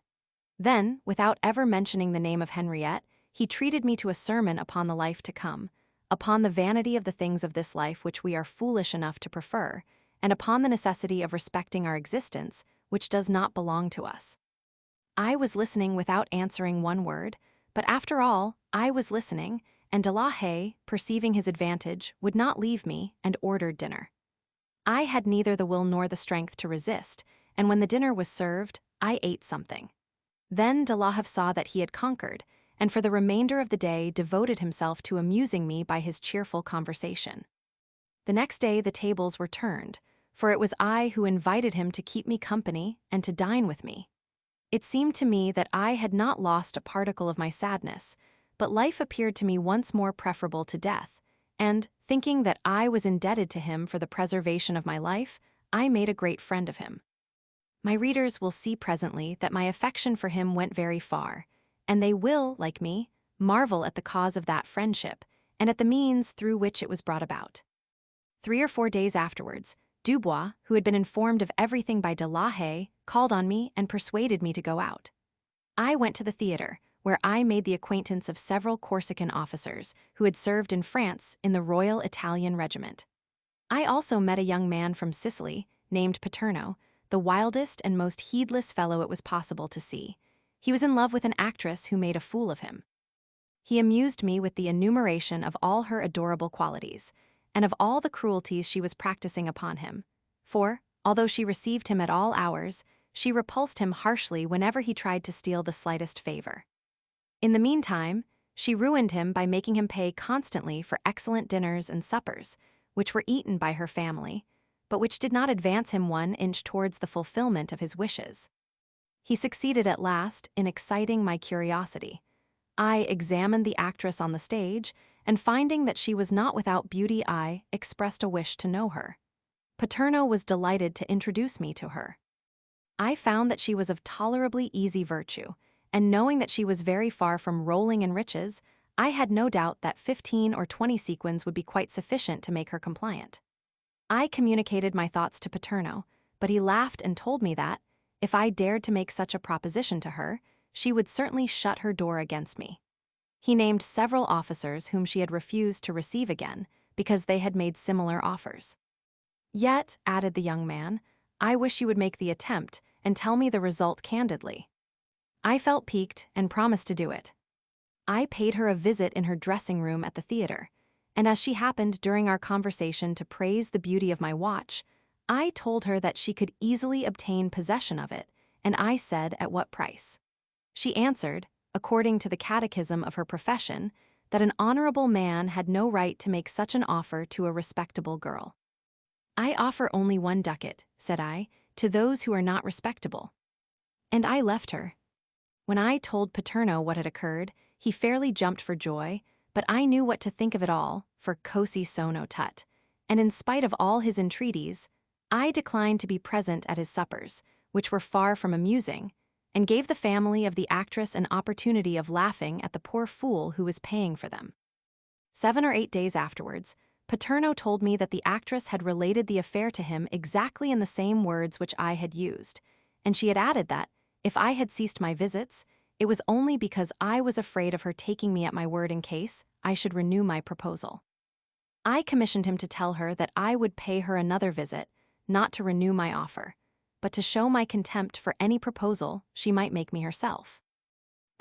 Then, without ever mentioning the name of Henriette, he treated me to a sermon upon the life to come, upon the vanity of the things of this life which we are foolish enough to prefer, and upon the necessity of respecting our existence, which does not belong to us. I was listening without answering one word, but after all, I was listening, and de la Haye, perceiving his advantage, would not leave me and ordered dinner. I had neither the will nor the strength to resist, and when the dinner was served, I ate something. Then de la Haye saw that he had conquered, and for the remainder of the day devoted himself to amusing me by his cheerful conversation. The next day the tables were turned, for it was I who invited him to keep me company and to dine with me. It seemed to me that I had not lost a particle of my sadness, but life appeared to me once more preferable to death, and, thinking that I was indebted to him for the preservation of my life, I made a great friend of him. My readers will see presently that my affection for him went very far, and they will, like me, marvel at the cause of that friendship and at the means through which it was brought about. 3 or 4 days afterwards, Dubois, who had been informed of everything by de la Haye, called on me and persuaded me to go out. I went to the theatre, where I made the acquaintance of several Corsican officers who had served in France in the Royal Italian Regiment. I also met a young man from Sicily, named Paterno, the wildest and most heedless fellow it was possible to see. He was in love with an actress who made a fool of him. He amused me with the enumeration of all her adorable qualities, and of all the cruelties she was practicing upon him. For, although she received him at all hours, she repulsed him harshly whenever he tried to steal the slightest favor. In the meantime, she ruined him by making him pay constantly for excellent dinners and suppers, which were eaten by her family, but which did not advance him 1 inch towards the fulfillment of his wishes. He succeeded at last in exciting my curiosity. I examined the actress on the stage, and finding that she was not without beauty, I expressed a wish to know her. Paterno was delighted to introduce me to her. I found that she was of tolerably easy virtue, and knowing that she was very far from rolling in riches, I had no doubt that 15 or 20 sequins would be quite sufficient to make her compliant. I communicated my thoughts to Paterno, but he laughed and told me that, if I dared to make such a proposition to her, she would certainly shut her door against me. He named several officers whom she had refused to receive again, because they had made similar offers. "Yet," added the young man, "I wish you would make the attempt and tell me the result candidly." I felt piqued and promised to do it. I paid her a visit in her dressing room at the theatre, and as she happened during our conversation to praise the beauty of my watch, I told her that she could easily obtain possession of it, and I said at what price. She answered, according to the catechism of her profession, that an honorable man had no right to make such an offer to a respectable girl. "I offer only 1 ducat," said I, "to those who are not respectable." And I left her. When I told Paterno what had occurred, he fairly jumped for joy, but I knew what to think of it all, for così sono tut, and in spite of all his entreaties, I declined to be present at his suppers, which were far from amusing, and gave the family of the actress an opportunity of laughing at the poor fool who was paying for them. 7 or 8 days afterwards, Paterno told me that the actress had related the affair to him exactly in the same words which I had used, and she had added that, if I had ceased my visits, it was only because I was afraid of her taking me at my word in case I should renew my proposal. I commissioned him to tell her that I would pay her another visit, not to renew my offer, but to show my contempt for any proposal she might make me herself.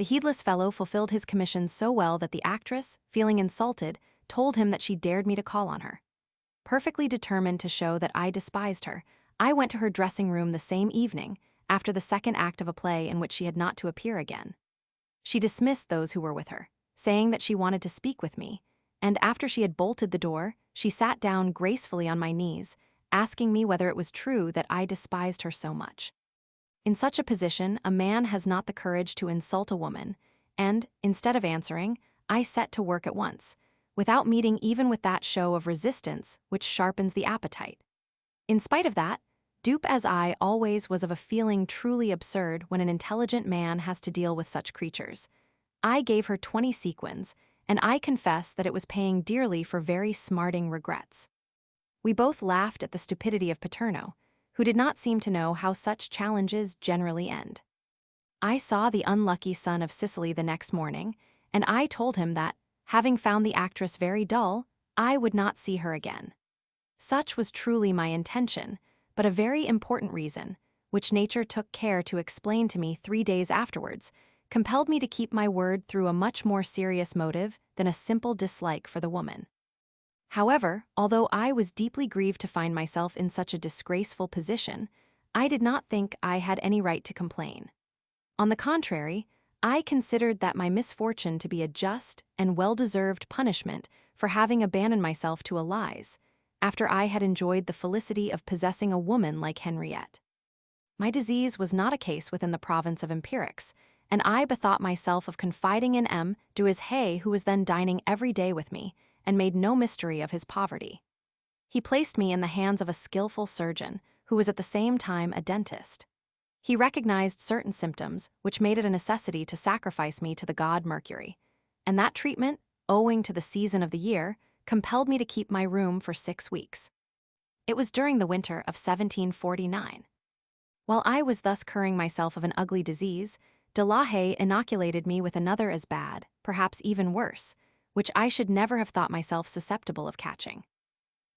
The heedless fellow fulfilled his commission so well that the actress, feeling insulted, told him that she dared me to call on her. Perfectly determined to show that I despised her, I went to her dressing room the same evening, after the second act of a play in which she had not to appear again. She dismissed those who were with her, saying that she wanted to speak with me, and after she had bolted the door, she sat down gracefully on my knees, asking me whether it was true that I despised her so much. In such a position, a man has not the courage to insult a woman, and, instead of answering, I set to work at once, without meeting even with that show of resistance which sharpens the appetite. In spite of that, dupe as I always was of a feeling truly absurd when an intelligent man has to deal with such creatures, I gave her 20 sequins, and I confess that it was paying dearly for very smarting regrets. We both laughed at the stupidity of Paterno, who did not seem to know how such challenges generally end. I saw the unlucky son of Sicily the next morning, and I told him that, having found the actress very dull, I would not see her again. Such was truly my intention, but a very important reason, which nature took care to explain to me 3 days afterwards, compelled me to keep my word through a much more serious motive than a simple dislike for the woman. However, although I was deeply grieved to find myself in such a disgraceful position, I did not think I had any right to complain. On the contrary, I considered that my misfortune to be a just and well-deserved punishment for having abandoned myself to a lies, after I had enjoyed the felicity of possessing a woman like Henriette. My disease was not a case within the province of empirics, and I bethought myself of confiding in M. Duizet, who was then dining every day with me, and made no mystery of his poverty. He placed me in the hands of a skillful surgeon, who was at the same time a dentist. He recognized certain symptoms which made it a necessity to sacrifice me to the god Mercury, and that treatment, owing to the season of the year, compelled me to keep my room for 6 weeks. It was during the winter of 1749. While I was thus curing myself of an ugly disease, de la Haye inoculated me with another as bad, perhaps even worse, which I should never have thought myself susceptible of catching.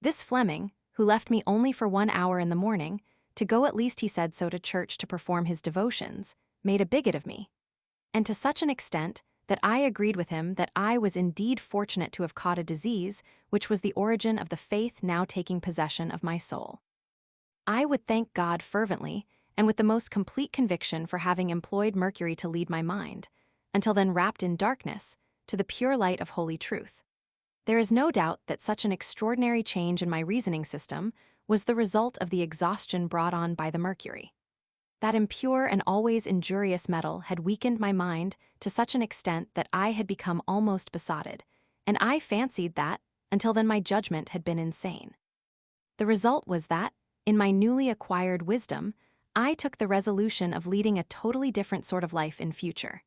This Fleming, who left me only for 1 hour in the morning, to go at least he said so to church to perform his devotions, made a bigot of me, and to such an extent that I agreed with him that I was indeed fortunate to have caught a disease which was the origin of the faith now taking possession of my soul. I would thank God fervently, and with the most complete conviction for having employed Mercury to lead my mind, until then wrapped in darkness, to the pure light of holy truth. There is no doubt that such an extraordinary change in my reasoning system was the result of the exhaustion brought on by the mercury. That impure and always injurious metal had weakened my mind to such an extent that I had become almost besotted, and I fancied that, until then my judgment had been insane. The result was that, in my newly acquired wisdom, I took the resolution of leading a totally different sort of life in future.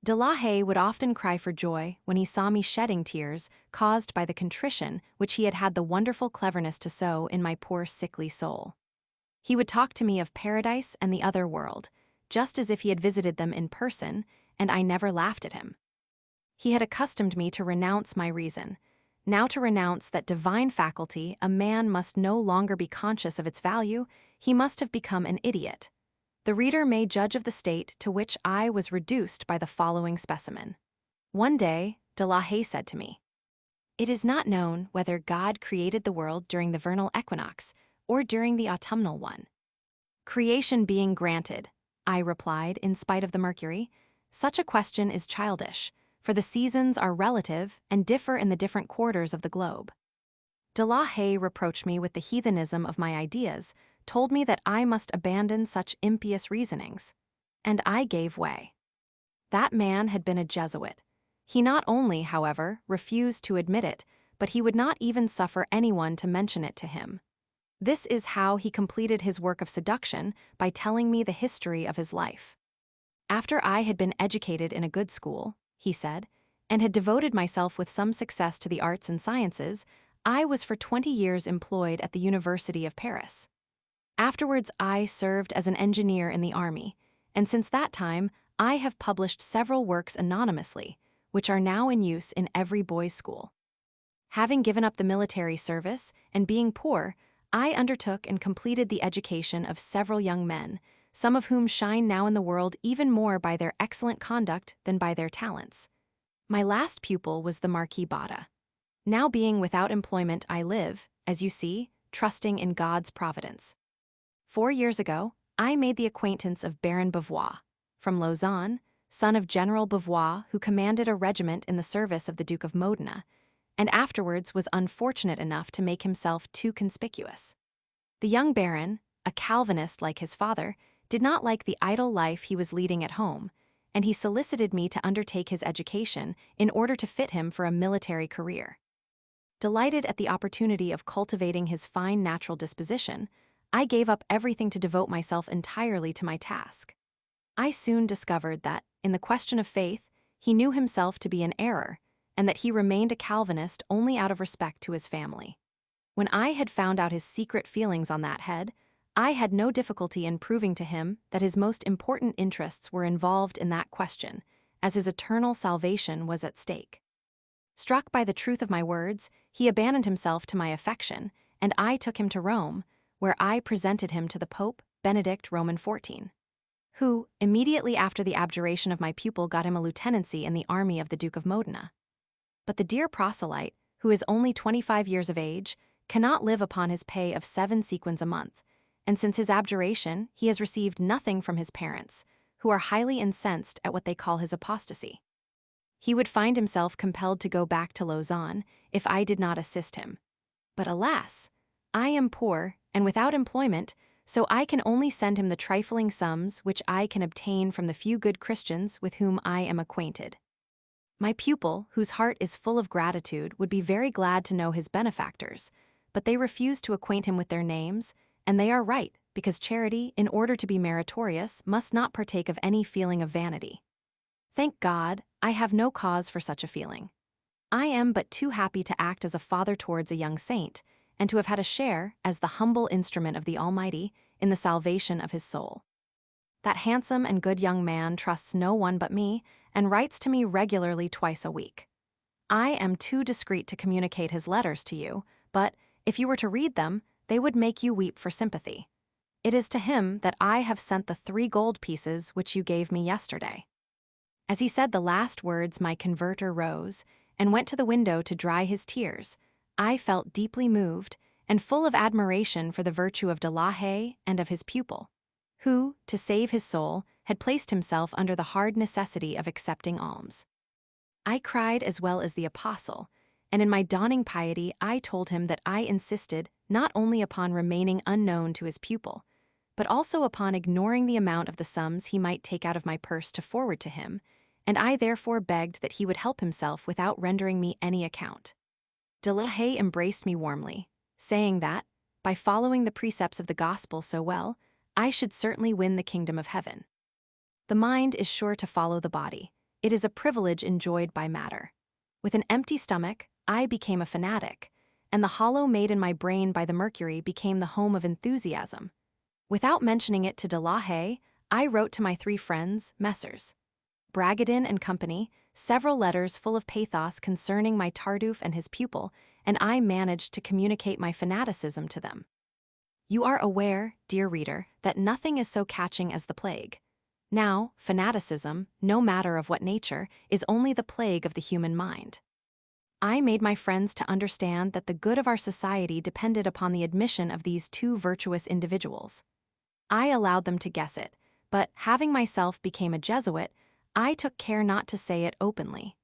De la Haye would often cry for joy when he saw me shedding tears caused by the contrition which he had had the wonderful cleverness to sow in my poor sickly soul. He would talk to me of paradise and the other world, just as if he had visited them in person, and I never laughed at him. He had accustomed me to renounce my reason. Now to renounce that divine faculty, a man must no longer be conscious of its value, he must have become an idiot. The reader may judge of the state to which I was reduced by the following specimen. One day, de la Haye said to me, "It is not known whether God created the world during the vernal equinox or during the autumnal one." "Creation being granted," I replied, in spite of the mercury, "such a question is childish, for the seasons are relative and differ in the different quarters of the globe." De la Haye reproached me with the heathenism of my ideas, told me that I must abandon such impious reasonings, and I gave way. That man had been a Jesuit. He not only, however, refused to admit it, but he would not even suffer anyone to mention it to him. This is how he completed his work of seduction, by telling me the history of his life. "After I had been educated in a good school," he said, "and had devoted myself with some success to the arts and sciences, I was for 20 years employed at the University of Paris. Afterwards I served as an engineer in the army, and since that time I have published several works anonymously, which are now in use in every boys' school. Having given up the military service, and being poor, I undertook and completed the education of several young men, some of whom shine now in the world even more by their excellent conduct than by their talents. My last pupil was the Marquis Botta. Now being without employment, I live, as you see, trusting in God's providence. 4 years ago, I made the acquaintance of Baron Bavois, from Lausanne, son of General Bavois, who commanded a regiment in the service of the Duke of Modena, and afterwards was unfortunate enough to make himself too conspicuous. The young baron, a Calvinist like his father, did not like the idle life he was leading at home, and he solicited me to undertake his education in order to fit him for a military career. Delighted at the opportunity of cultivating his fine natural disposition, I gave up everything to devote myself entirely to my task. I soon discovered that, in the question of faith, he knew himself to be in error, and that he remained a Calvinist only out of respect to his family. When I had found out his secret feelings on that head, I had no difficulty in proving to him that his most important interests were involved in that question, as his eternal salvation was at stake. Struck by the truth of my words, he abandoned himself to my affection, and I took him to Rome, where I presented him to the Pope, Benedict Roman XIV, who, immediately after the abjuration of my pupil, got him a lieutenancy in the army of the Duke of Modena. But the dear proselyte, who is only 25 years of age, cannot live upon his pay of 7 sequins a month, and since his abjuration he has received nothing from his parents, who are highly incensed at what they call his apostasy. He would find himself compelled to go back to Lausanne if I did not assist him. But alas, I am poor and without employment, so I can only send him the trifling sums which I can obtain from the few good Christians with whom I am acquainted. My pupil, whose heart is full of gratitude, would be very glad to know his benefactors, but they refuse to acquaint him with their names, and they are right, because charity, in order to be meritorious, must not partake of any feeling of vanity. Thank God, I have no cause for such a feeling. I am but too happy to act as a father towards a young saint, and to have had a share, as the humble instrument of the Almighty, in the salvation of his soul. That handsome and good young man trusts no one but me, and writes to me regularly twice a week. I am too discreet to communicate his letters to you, but, if you were to read them, they would make you weep for sympathy. It is to him that I have sent the 3 gold pieces which you gave me yesterday. As he said the last words, my converter rose, and went to the window to dry his tears. I felt deeply moved, and full of admiration for the virtue of de la Haye and of his pupil, who, to save his soul, had placed himself under the hard necessity of accepting alms. I cried as well as the apostle, and in my dawning piety I told him that I insisted not only upon remaining unknown to his pupil, but also upon ignoring the amount of the sums he might take out of my purse to forward to him, and I therefore begged that he would help himself without rendering me any account. De la Haye embraced me warmly, saying that, by following the precepts of the gospel so well, I should certainly win the kingdom of heaven. The mind is sure to follow the body. It is a privilege enjoyed by matter. With an empty stomach, I became a fanatic, and the hollow made in my brain by the mercury became the home of enthusiasm. Without mentioning it to de la Haye, I wrote to my 3 friends, Messrs. Bragadin and Company, several letters full of pathos concerning my Tartuffe and his pupil, and I managed to communicate my fanaticism to them. You are aware, dear reader, that nothing is so catching as the plague. Now, fanaticism, no matter of what nature, is only the plague of the human mind. I made my friends to understand that the good of our society depended upon the admission of these 2 virtuous individuals. I allowed them to guess it, but having myself become a Jesuit, I took care not to say it openly.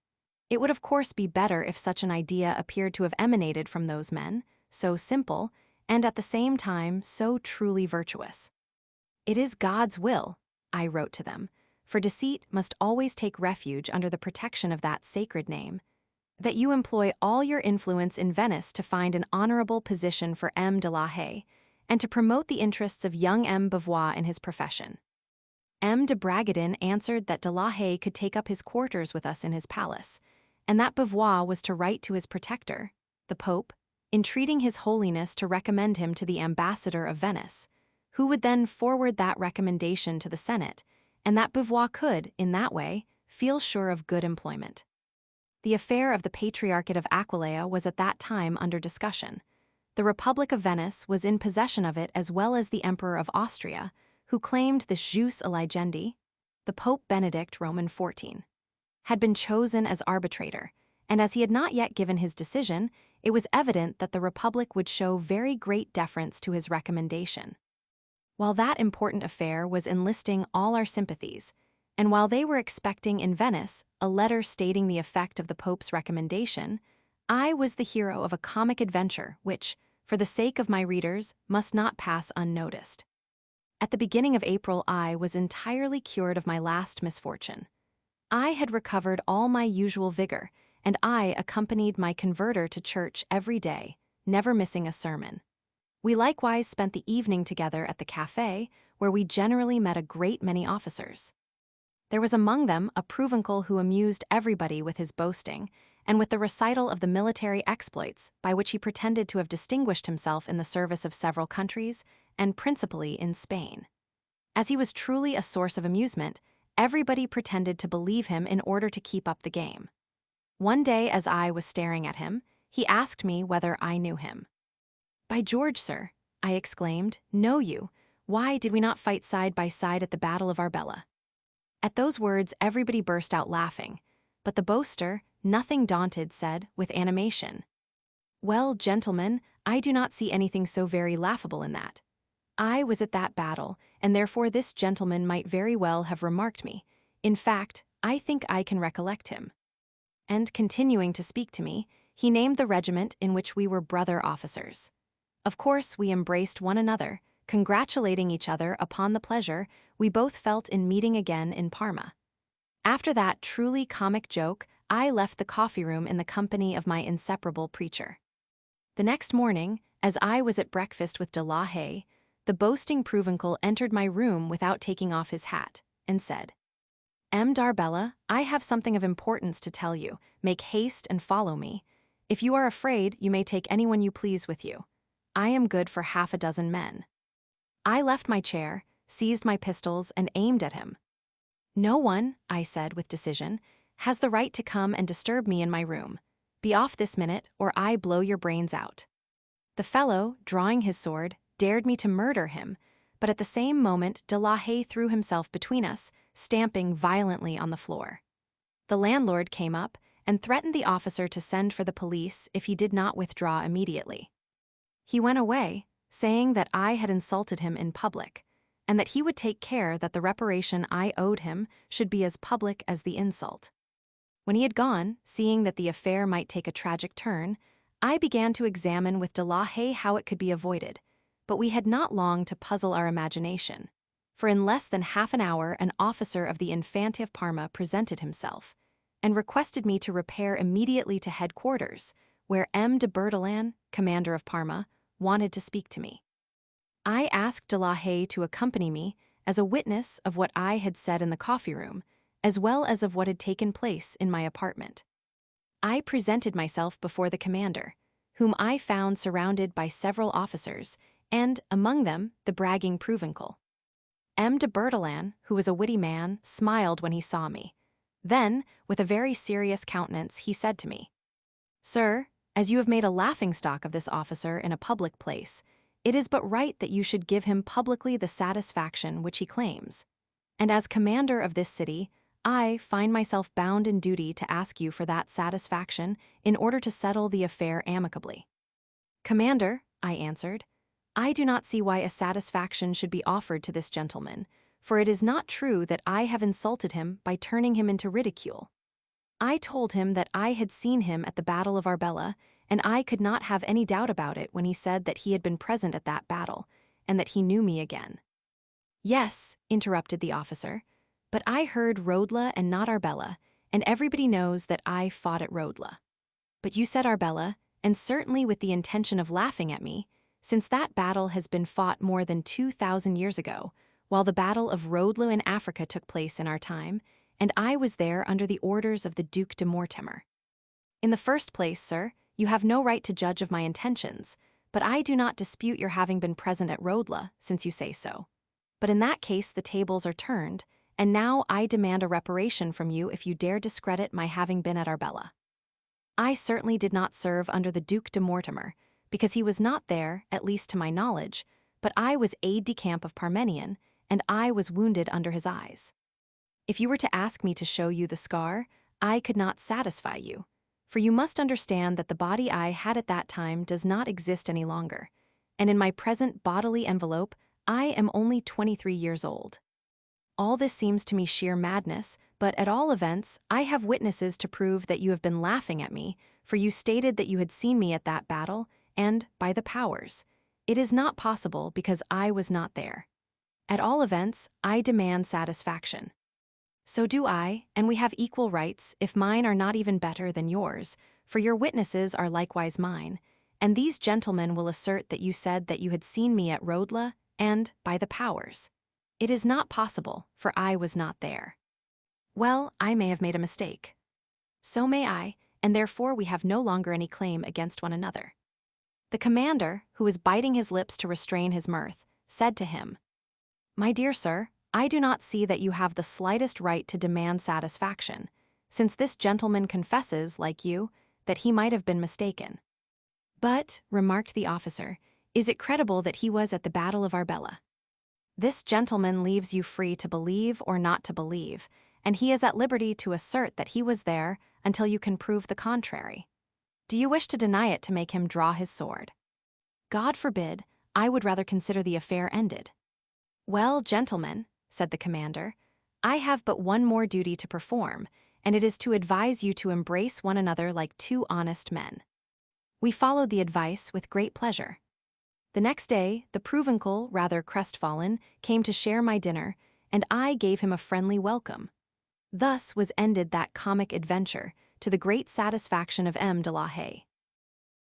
It would of course be better if such an idea appeared to have emanated from those men, so simple, and at the same time so truly virtuous. It is God's will, I wrote to them, for deceit must always take refuge under the protection of that sacred name, that you employ all your influence in Venice to find an honorable position for M. de la Haye, and to promote the interests of young M. Bavois in his profession. M. de Bragadin answered that de la Haye could take up his quarters with us in his palace, and that Bavois was to write to his protector, the Pope, entreating His Holiness to recommend him to the ambassador of Venice, who would then forward that recommendation to the Senate, and that Bavois could, in that way, feel sure of good employment. The affair of the Patriarchate of Aquileia was at that time under discussion. The Republic of Venice was in possession of it as well as the Emperor of Austria, who claimed the jus eligendi, the Pope Benedict Roman XIV, had been chosen as arbitrator, and as he had not yet given his decision, it was evident that the Republic would show very great deference to his recommendation. While that important affair was enlisting all our sympathies, and while they were expecting in Venice a letter stating the effect of the Pope's recommendation, I was the hero of a comic adventure which, for the sake of my readers, must not pass unnoticed. At the beginning of April, I was entirely cured of my last misfortune. I had recovered all my usual vigor, and I accompanied my converter to church every day, never missing a sermon. We likewise spent the evening together at the café, where we generally met a great many officers. There was among them a provincial who amused everybody with his boasting, and with the recital of the military exploits by which he pretended to have distinguished himself in the service of several countries, and principally in Spain. As he was truly a source of amusement, everybody pretended to believe him in order to keep up the game. One day, as I was staring at him, he asked me whether I knew him. "By George, sir," I exclaimed, "know you? Why did we not fight side by side at the Battle of Arbela?" At those words, everybody burst out laughing, but the boaster, nothing daunted, said, with animation, "Well, gentlemen, I do not see anything so very laughable in that. I was at that battle, and therefore this gentleman might very well have remarked me. In fact, I think I can recollect him." And continuing to speak to me, he named the regiment in which we were brother officers. Of course, we embraced one another, congratulating each other upon the pleasure we both felt in meeting again in Parma. After that truly comic joke, I left the coffee room in the company of my inseparable preacher. The next morning, as I was at breakfast with de la Haye, the boasting provincial entered my room without taking off his hat, and said, "M. d'Arbella, I have something of importance to tell you. Make haste and follow me. If you are afraid, you may take anyone you please with you. I am good for half a dozen men." I left my chair, seized my pistols, and aimed at him. "No one," I said with decision, "has the right to come and disturb me in my room. Be off this minute, or I blow your brains out." The fellow, drawing his sword, dared me to murder him, but at the same moment de la Haye threw himself between us, stamping violently on the floor. The landlord came up and threatened the officer to send for the police if he did not withdraw immediately. He went away, saying that I had insulted him in public, and that he would take care that the reparation I owed him should be as public as the insult. When he had gone, seeing that the affair might take a tragic turn, I began to examine with de la Haye how it could be avoided, but we had not long to puzzle our imagination, for in less than half an hour an officer of the Infante of Parma presented himself, and requested me to repair immediately to headquarters, where M. de Bertalan, commander of Parma, wanted to speak to me. I asked de la Haye to accompany me as a witness of what I had said in the coffee room, as well as of what had taken place in my apartment. I presented myself before the commander, whom I found surrounded by several officers, and, among them, the bragging provincial. M. de Bertalan, who was a witty man, smiled when he saw me. Then, with a very serious countenance, he said to me, "Sir, as you have made a laughingstock of this officer in a public place, it is but right that you should give him publicly the satisfaction which he claims. And as commander of this city, I find myself bound in duty to ask you for that satisfaction in order to settle the affair amicably." "Commander," I answered, "I do not see why a satisfaction should be offered to this gentleman, for it is not true that I have insulted him by turning him into ridicule. I told him that I had seen him at the Battle of Arbela, and I could not have any doubt about it when he said that he had been present at that battle, and that he knew me again." "Yes," interrupted the officer, "but I heard Rodela and not Arbela, and everybody knows that I fought at Rodela. But you said Arbela, and certainly with the intention of laughing at me, since that battle has been fought more than 2,000 years ago, while the Battle of Rodela in Africa took place in our time, and I was there under the orders of the Duc de Mortemer. In the first place, sir, you have no right to judge of my intentions, but I do not dispute your having been present at Rodela, since you say so. But in that case the tables are turned, and now I demand a reparation from you if you dare discredit my having been at Arbela. I certainly did not serve under the Duc de Mortemer, because he was not there, at least to my knowledge, but I was aide-de-camp of Parmenion, and I was wounded under his eyes. If you were to ask me to show you the scar, I could not satisfy you, for you must understand that the body I had at that time does not exist any longer, and in my present bodily envelope, I am only 23 years old. All this seems to me sheer madness, but at all events, I have witnesses to prove that you have been laughing at me, for you stated that you had seen me at that battle, and, by the powers, it is not possible because I was not there. At all events, I demand satisfaction. So do I, and we have equal rights, if mine are not even better than yours, for your witnesses are likewise mine, and these gentlemen will assert that you said that you had seen me at Rodla, and, by the powers, it is not possible, for I was not there. Well, I may have made a mistake. So may I, and therefore we have no longer any claim against one another. The commander, who was biting his lips to restrain his mirth, said to him, "My dear sir, I do not see that you have the slightest right to demand satisfaction, since this gentleman confesses, like you, that he might have been mistaken." "But," remarked the officer, "is it credible that he was at the Battle of Arbela?" "This gentleman leaves you free to believe or not to believe, and he is at liberty to assert that he was there until you can prove the contrary. Do you wish to deny it to make him draw his sword?" "God forbid, I would rather consider the affair ended." "Well, gentlemen," said the commander, "I have but one more duty to perform, and it is to advise you to embrace one another like two honest men." We followed the advice with great pleasure. The next day, the Provençal, rather crestfallen, came to share my dinner, and I gave him a friendly welcome. Thus was ended that comic adventure, to the great satisfaction of M. de la Haye.